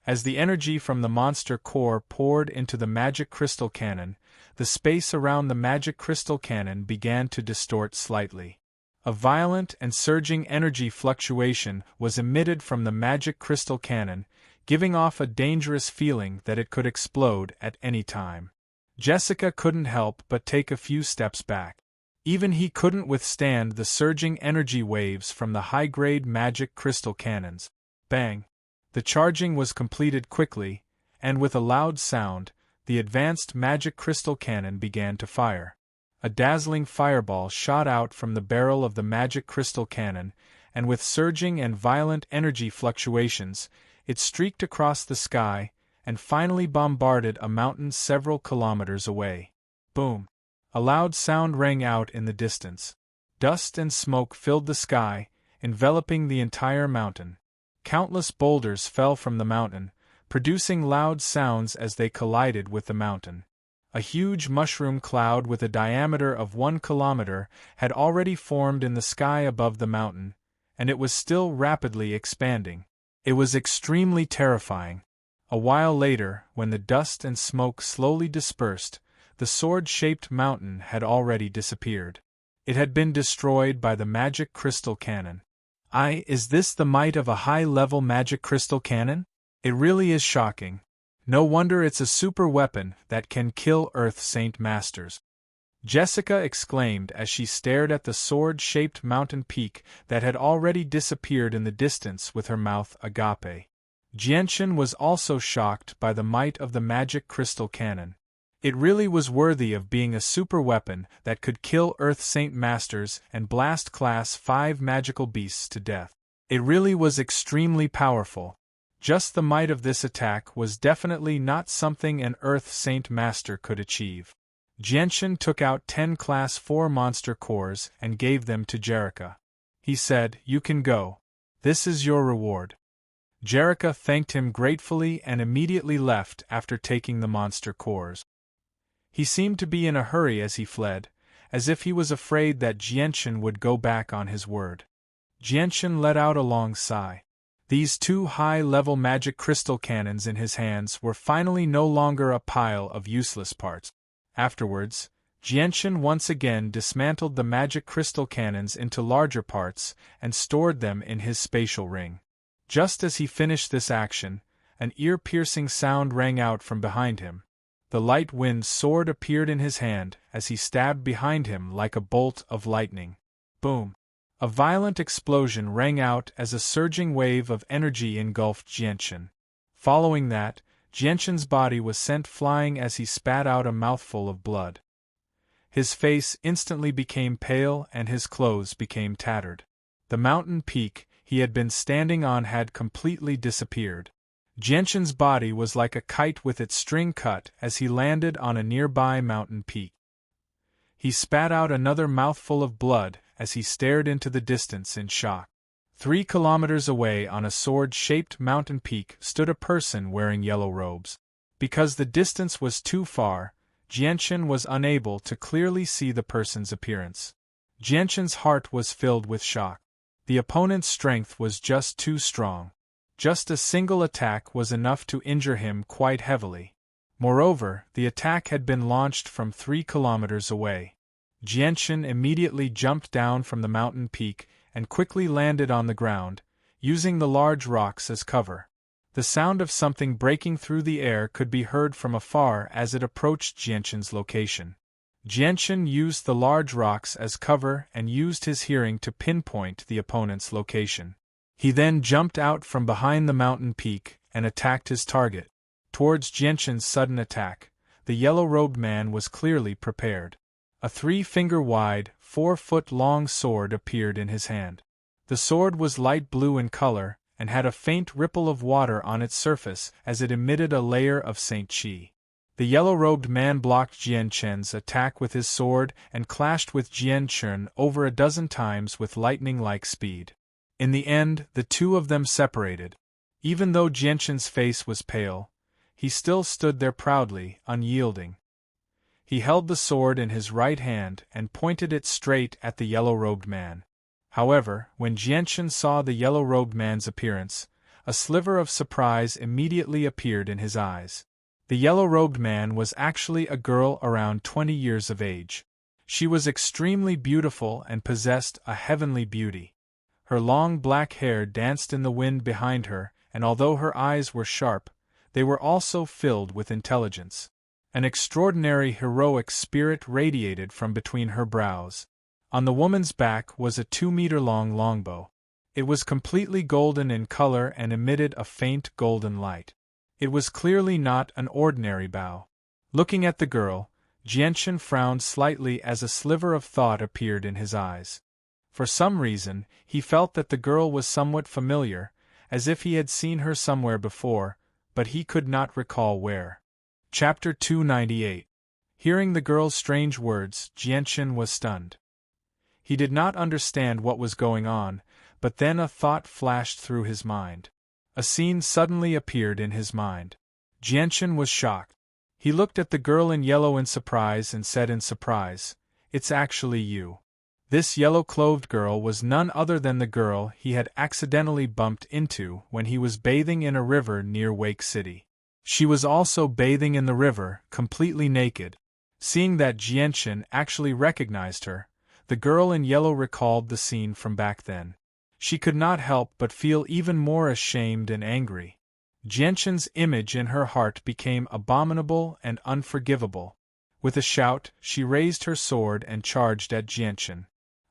As the energy from the monster core poured into the magic crystal cannon, the space around the magic crystal cannon began to distort slightly. A violent and surging energy fluctuation was emitted from the magic crystal cannon, giving off a dangerous feeling that it could explode at any time. Jessica couldn't help but take a few steps back. Even he couldn't withstand the surging energy waves from the high-grade magic crystal cannons. Bang! The charging was completed quickly, and with a loud sound, the advanced magic crystal cannon began to fire. A dazzling fireball shot out from the barrel of the magic crystal cannon, and with surging and violent energy fluctuations, it streaked across the sky and finally bombarded a mountain several kilometers away. Boom! A loud sound rang out in the distance. Dust and smoke filled the sky, enveloping the entire mountain. Countless boulders fell from the mountain, producing loud sounds as they collided with the mountain. A huge mushroom cloud with a diameter of 1 kilometer had already formed in the sky above the mountain, and it was still rapidly expanding. It was extremely terrifying. A while later, when the dust and smoke slowly dispersed, the sword-shaped mountain had already disappeared. It had been destroyed by the magic crystal cannon. Is this the might of a high-level magic crystal cannon? It really is shocking. No wonder it's a super weapon that can kill Earth Saint Masters. Jessica exclaimed as she stared at the sword-shaped mountain peak that had already disappeared in the distance with her mouth agape. Jianchen was also shocked by the might of the magic crystal cannon. It really was worthy of being a super weapon that could kill Earth Saint Masters and blast Class 5 magical beasts to death. It really was extremely powerful. Just the might of this attack was definitely not something an Earth Saint Master could achieve. Jianchen took out 10 Class 4 monster cores and gave them to Jerrica. He said, "You can go. This is your reward." Jerrica thanked him gratefully and immediately left after taking the monster cores. He seemed to be in a hurry as he fled, as if he was afraid that Jianchen would go back on his word. Jianchen let out a long sigh. These 2 high-level magic crystal cannons in his hands were finally no longer a pile of useless parts. Afterwards, Jianchen once again dismantled the magic crystal cannons into larger parts and stored them in his spatial ring. Just as he finished this action, an ear-piercing sound rang out from behind him. The light wind sword appeared in his hand as he stabbed behind him like a bolt of lightning. Boom! A violent explosion rang out as a surging wave of energy engulfed Jianchen. Following that, Jianchen's body was sent flying as he spat out a mouthful of blood. His face instantly became pale and his clothes became tattered. The mountain peak he had been standing on had completely disappeared. Jianchen's body was like a kite with its string cut as he landed on a nearby mountain peak. He spat out another mouthful of blood as he stared into the distance in shock. 3 kilometers away on a sword-shaped mountain peak stood a person wearing yellow robes. Because the distance was too far, Jianchen was unable to clearly see the person's appearance. Jianchen's heart was filled with shock. The opponent's strength was just too strong. Just a single attack was enough to injure him quite heavily. Moreover, the attack had been launched from 3 kilometers away. Jianchen immediately jumped down from the mountain peak and quickly landed on the ground, using the large rocks as cover. The sound of something breaking through the air could be heard from afar as it approached Jianchen's location. Jianchen used the large rocks as cover and used his hearing to pinpoint the opponent's location. He then jumped out from behind the mountain peak and attacked his target. Towards Jianchen's sudden attack, the yellow-robed man was clearly prepared. A 3-finger-wide, 4-foot-long sword appeared in his hand. The sword was light blue in color and had a faint ripple of water on its surface as it emitted a layer of Saint Qi. The yellow-robed man blocked Jianchen's attack with his sword and clashed with Jianchen over a dozen times with lightning-like speed. In the end, the two of them separated. Even though Jianchen's face was pale, he still stood there proudly, unyielding. He held the sword in his right hand and pointed it straight at the yellow-robed man. However, when Jianchen saw the yellow-robed man's appearance, a sliver of surprise immediately appeared in his eyes. The yellow-robed man was actually a girl around 20 years of age. She was extremely beautiful and possessed a heavenly beauty. Her long black hair danced in the wind behind her, and although her eyes were sharp, they were also filled with intelligence. An extraordinary heroic spirit radiated from between her brows. On the woman's back was a 2-meter-long longbow. It was completely golden in color and emitted a faint golden light. It was clearly not an ordinary bow. Looking at the girl, Jianchen frowned slightly as a sliver of thought appeared in his eyes. For some reason, he felt that the girl was somewhat familiar, as if he had seen her somewhere before, but he could not recall where. Chapter 298. Hearing the girl's strange words, Jianchen was stunned. He did not understand what was going on, but then a thought flashed through his mind. A scene suddenly appeared in his mind. Jianchen was shocked. He looked at the girl in yellow in surprise and said in surprise, "It's actually you." This yellow-clothed girl was none other than the girl he had accidentally bumped into when he was bathing in a river near Wake City. She was also bathing in the river, completely naked. Seeing that Jianchen actually recognized her, the girl in yellow recalled the scene from back then. She could not help but feel even more ashamed and angry. Jianchen's image in her heart became abominable and unforgivable. With a shout, she raised her sword and charged at Jianchen.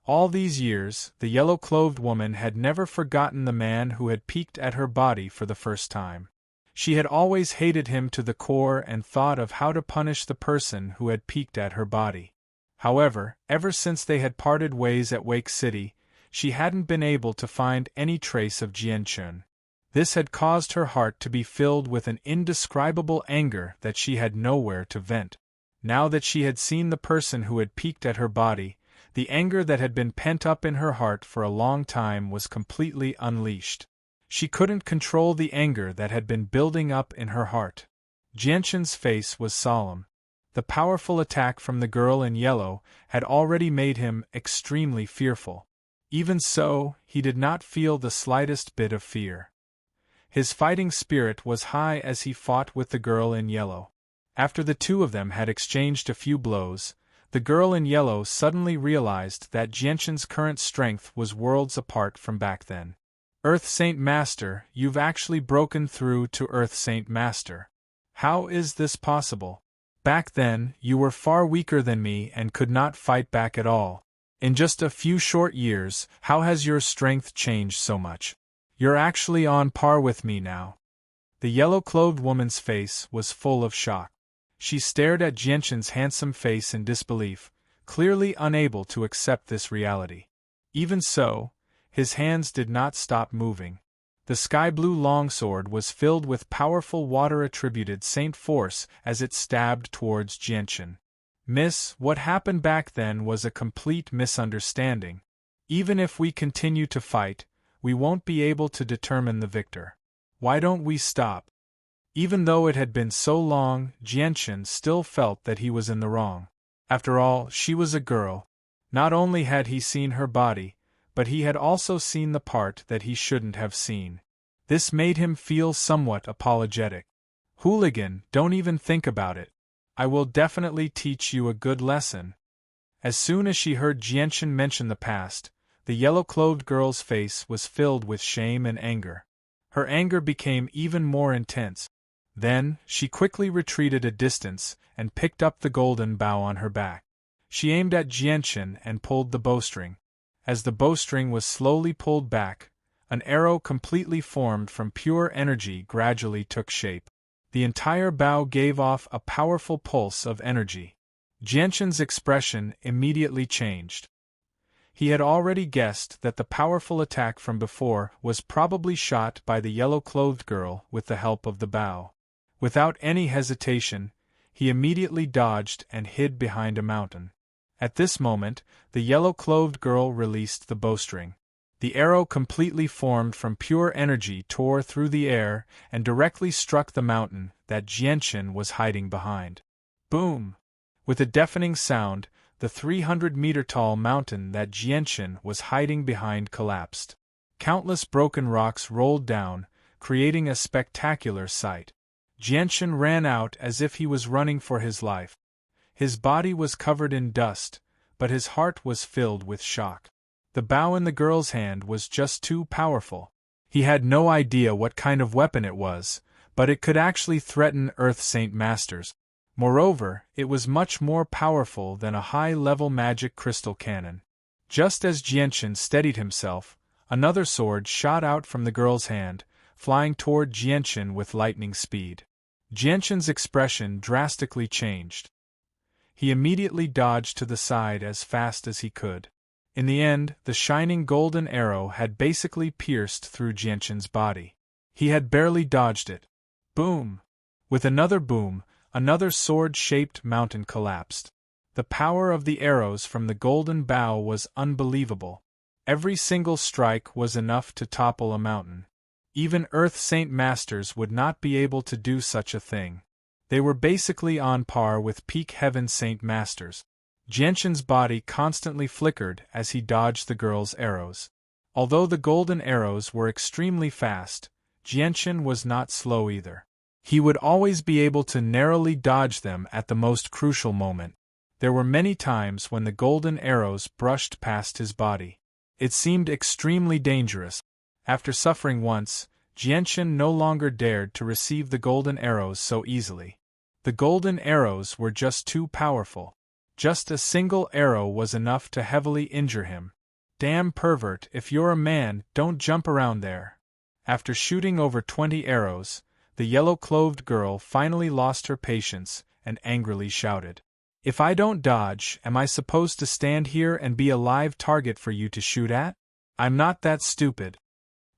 All these years, the yellow-clothed woman had never forgotten the man who had peeked at her body for the first time. She had always hated him to the core and thought of how to punish the person who had peeked at her body. However, ever since they had parted ways at Wake City, she hadn't been able to find any trace of Jianchen. This had caused her heart to be filled with an indescribable anger that she had nowhere to vent. Now that she had seen the person who had peeked at her body, the anger that had been pent up in her heart for a long time was completely unleashed. She couldn't control the anger that had been building up in her heart. Jianchen's face was solemn. The powerful attack from the girl in yellow had already made him extremely fearful. Even so, he did not feel the slightest bit of fear. His fighting spirit was high as he fought with the girl in yellow. After the two of them had exchanged a few blows, the girl in yellow suddenly realized that Jianchen's current strength was worlds apart from back then. Earth Saint Master, you've actually broken through to Earth Saint Master. How is this possible? Back then, you were far weaker than me and could not fight back at all. In just a few short years, how has your strength changed so much? You're actually on par with me now. The yellow-clothed woman's face was full of shock. She stared at Jianshan's handsome face in disbelief, clearly unable to accept this reality. Even so, his hands did not stop moving. The sky-blue longsword was filled with powerful water-attributed saint force as it stabbed towards Jianshan. Miss, what happened back then was a complete misunderstanding. Even if we continue to fight, we won't be able to determine the victor. Why don't we stop? Even though it had been so long, Jianshan still felt that he was in the wrong. After all, she was a girl. Not only had he seen her body, but he had also seen the part that he shouldn't have seen. This made him feel somewhat apologetic. Hooligan, don't even think about it. I will definitely teach you a good lesson. As soon as she heard Jianshan mention the past, the yellow-clothed girl's face was filled with shame and anger. Her anger became even more intense. Then, she quickly retreated a distance and picked up the golden bow on her back. She aimed at Jianshan and pulled the bowstring. As the bowstring was slowly pulled back, an arrow completely formed from pure energy gradually took shape. The entire bow gave off a powerful pulse of energy. Jianshan's expression immediately changed. He had already guessed that the powerful attack from before was probably shot by the yellow-clothed girl with the help of the bow. Without any hesitation, he immediately dodged and hid behind a mountain. At this moment, the yellow-clothed girl released the bowstring. The arrow completely formed from pure energy tore through the air and directly struck the mountain that Jianshan was hiding behind. Boom! With a deafening sound, the 300-meter-tall mountain that Jianshan was hiding behind collapsed. Countless broken rocks rolled down, creating a spectacular sight. Jianshan ran out as if he was running for his life. His body was covered in dust, but his heart was filled with shock. The bow in the girl's hand was just too powerful. He had no idea what kind of weapon it was, but it could actually threaten Earth Saint Masters. Moreover, it was much more powerful than a high-level magic crystal cannon. Just as Jianshan steadied himself, another sword shot out from the girl's hand, flying toward Jianshan with lightning speed. Jianshan's expression drastically changed. He immediately dodged to the side as fast as he could. In the end, the shining golden arrow had basically pierced through Jianshan's body. He had barely dodged it. Boom! With another boom, another sword-shaped mountain collapsed. The power of the arrows from the golden bow was unbelievable. Every single strike was enough to topple a mountain. Even Earth Saint Masters would not be able to do such a thing. They were basically on par with peak Heaven Saint Masters. Jianshan's body constantly flickered as he dodged the girl's arrows. Although the golden arrows were extremely fast, Jianshan was not slow either. He would always be able to narrowly dodge them at the most crucial moment. There were many times when the golden arrows brushed past his body. It seemed extremely dangerous. After suffering once, Jianshan no longer dared to receive the golden arrows so easily. The golden arrows were just too powerful. Just a single arrow was enough to heavily injure him. Damn pervert, if you're a man, don't jump around there. After shooting over 20 arrows, the yellow-clothed girl finally lost her patience and angrily shouted, "If I don't dodge, am I supposed to stand here and be a live target for you to shoot at? I'm not that stupid."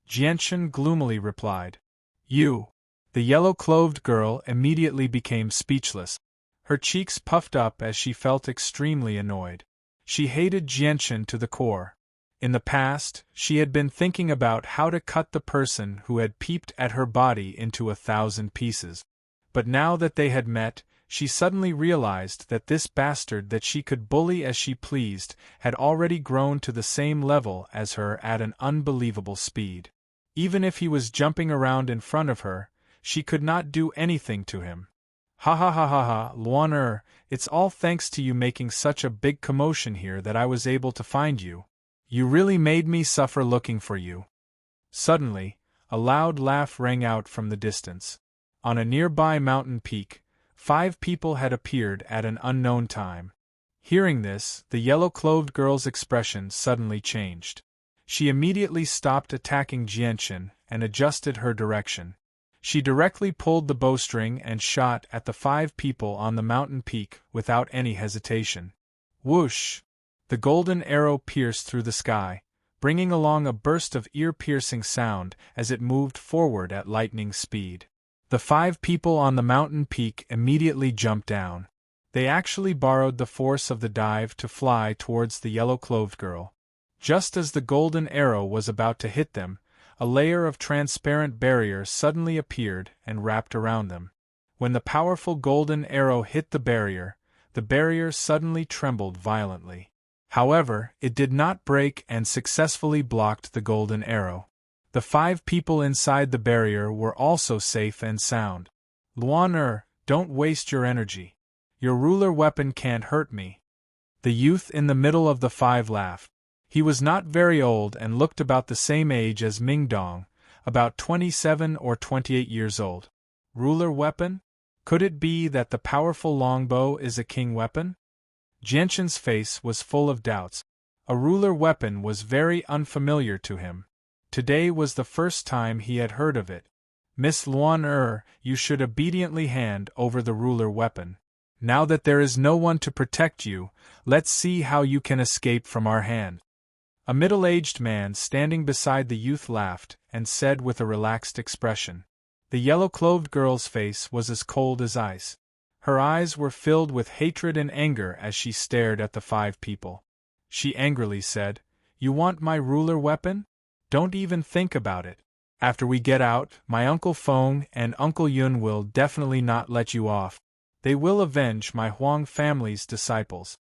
Jianshan gloomily replied, "You." The yellow-clothed girl immediately became speechless. Her cheeks puffed up as she felt extremely annoyed. She hated Jianshan to the core. In the past, she had been thinking about how to cut the person who had peeped at her body into 1,000 pieces. But now that they had met, she suddenly realized that this bastard that she could bully as she pleased had already grown to the same level as her at an unbelievable speed. Even if he was jumping around in front of her, she could not do anything to him. "Ha ha ha ha ha, Luan, it's all thanks to you making such a big commotion here that I was able to find you. You really made me suffer looking for you." Suddenly, a loud laugh rang out from the distance. On a nearby mountain peak, 5 people had appeared at an unknown time. Hearing this, the yellow-clothed girl's expression suddenly changed. She immediately stopped attacking Jianchen and adjusted her direction. She directly pulled the bowstring and shot at the 5 people on the mountain peak without any hesitation. Whoosh! The golden arrow pierced through the sky, bringing along a burst of ear-piercing sound as it moved forward at lightning speed. The 5 people on the mountain peak immediately jumped down. They actually borrowed the force of the dive to fly towards the yellow-clothed girl. Just as the golden arrow was about to hit them, a layer of transparent barrier suddenly appeared and wrapped around them. When the powerful golden arrow hit the barrier suddenly trembled violently. However, it did not break and successfully blocked the golden arrow. The 5 people inside the barrier were also safe and sound. Luan, don't waste your energy. Your ruler weapon can't hurt me. The youth in the middle of the 5 laughed. He was not very old and looked about the same age as Mingdong, about 27 or 28 years old. Ruler weapon? Could it be that the powerful longbow is a king weapon? Jianchen's face was full of doubts. A ruler weapon was very unfamiliar to him. Today was the first time he had heard of it. Miss Luan, you should obediently hand over the ruler weapon. Now that there is no one to protect you, let's see how you can escape from our hand. A middle-aged man standing beside the youth laughed and said with a relaxed expression. The yellow-clothed girl's face was as cold as ice. Her eyes were filled with hatred and anger as she stared at the 5 people. She angrily said, "You want my ruler weapon? Don't even think about it. After we get out, my Uncle Feng and Uncle Yun will definitely not let you off. They will avenge my Huang family's disciples."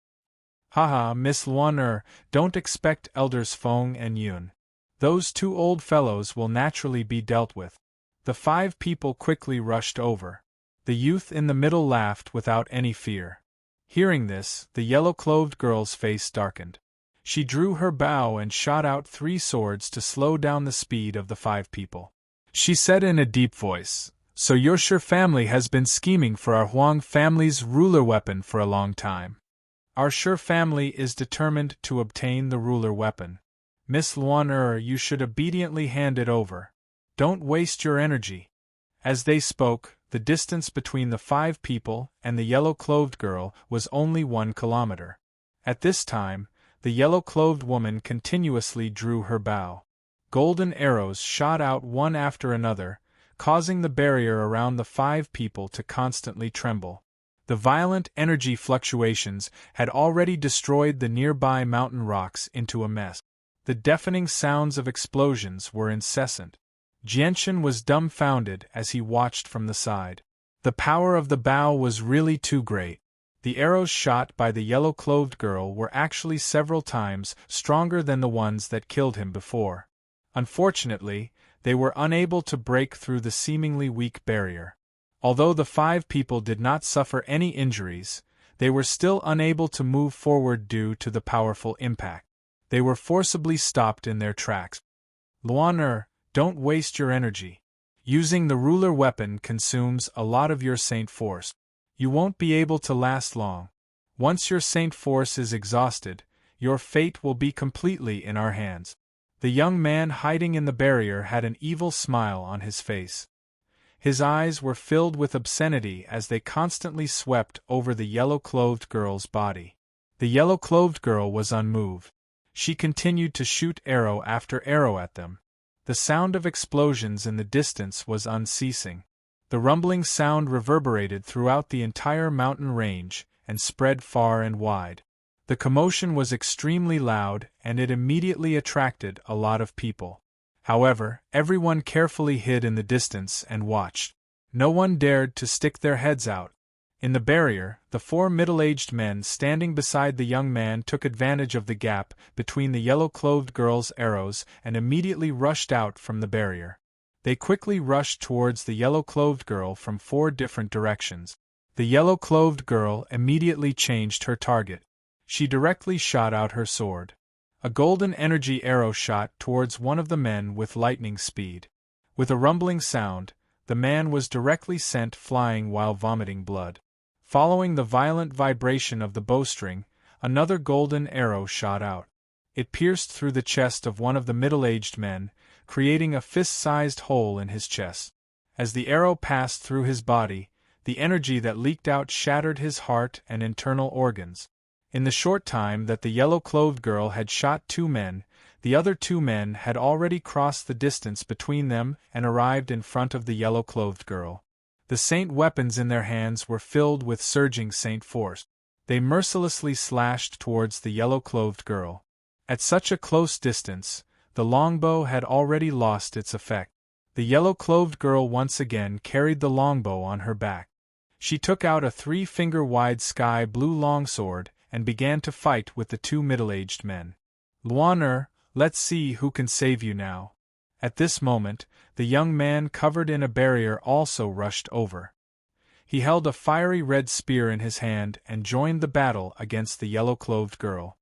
Haha, Miss Luan, don't expect elders Feng and Yun. Those 2 old fellows will naturally be dealt with. The 5 people quickly rushed over. The youth in the middle laughed without any fear. Hearing this, the yellow-clothed girl's face darkened. She drew her bow and shot out 3 swords to slow down the speed of the 5 people. She said in a deep voice, "So your Shi family has been scheming for our Huang family's ruler weapon for a long time. Our Shi family is determined to obtain the ruler weapon. Miss Luan, you should obediently hand it over. Don't waste your energy." As they spoke, the distance between the 5 people and the yellow-clothed girl was only 1 kilometer. At this time, the yellow-clothed woman continuously drew her bow. Golden arrows shot out one after another, causing the barrier around the 5 people to constantly tremble. The violent energy fluctuations had already destroyed the nearby mountain rocks into a mess. The deafening sounds of explosions were incessant. Jianchen was dumbfounded as he watched from the side. The power of the bow was really too great. The arrows shot by the yellow-clothed girl were actually several times stronger than the ones that killed him before. Unfortunately, they were unable to break through the seemingly weak barrier. Although the 5 people did not suffer any injuries, they were still unable to move forward due to the powerful impact. They were forcibly stopped in their tracks. Luan, don't waste your energy. Using the ruler weapon consumes a lot of your saint force. You won't be able to last long. Once your saint force is exhausted, your fate will be completely in our hands. The young man hiding in the barrier had an evil smile on his face. His eyes were filled with obscenity as they constantly swept over the yellow-clothed girl's body. The yellow-clothed girl was unmoved. She continued to shoot arrow after arrow at them. The sound of explosions in the distance was unceasing. The rumbling sound reverberated throughout the entire mountain range and spread far and wide. The commotion was extremely loud and it immediately attracted a lot of people. However, everyone carefully hid in the distance and watched. No one dared to stick their heads out. In the barrier, the 4 middle-aged men standing beside the young man took advantage of the gap between the yellow-clothed girl's arrows and immediately rushed out from the barrier. They quickly rushed towards the yellow-clothed girl from 4 different directions. The yellow-clothed girl immediately changed her target. She directly shot out her sword. A golden energy arrow shot towards one of the men with lightning speed. With a rumbling sound, the man was directly sent flying while vomiting blood. Following the violent vibration of the bowstring, another golden arrow shot out. It pierced through the chest of one of the middle-aged men, creating a fist-sized hole in his chest. As the arrow passed through his body, the energy that leaked out shattered his heart and internal organs. In the short time that the yellow-clothed girl had shot 2 men, the other 2 men had already crossed the distance between them and arrived in front of the yellow-clothed girl. The Saint weapons in their hands were filled with surging Saint force. They mercilessly slashed towards the yellow-clothed girl. At such a close distance, the longbow had already lost its effect. The yellow-clothed girl once again carried the longbow on her back. She took out a 3-finger-wide sky-blue longsword and began to fight with the 2 middle-aged men. "Luaner, let's see who can save you now." At this moment, the young man covered in a barrier also rushed over. He held a fiery red spear in his hand and joined the battle against the yellow-clothed girl.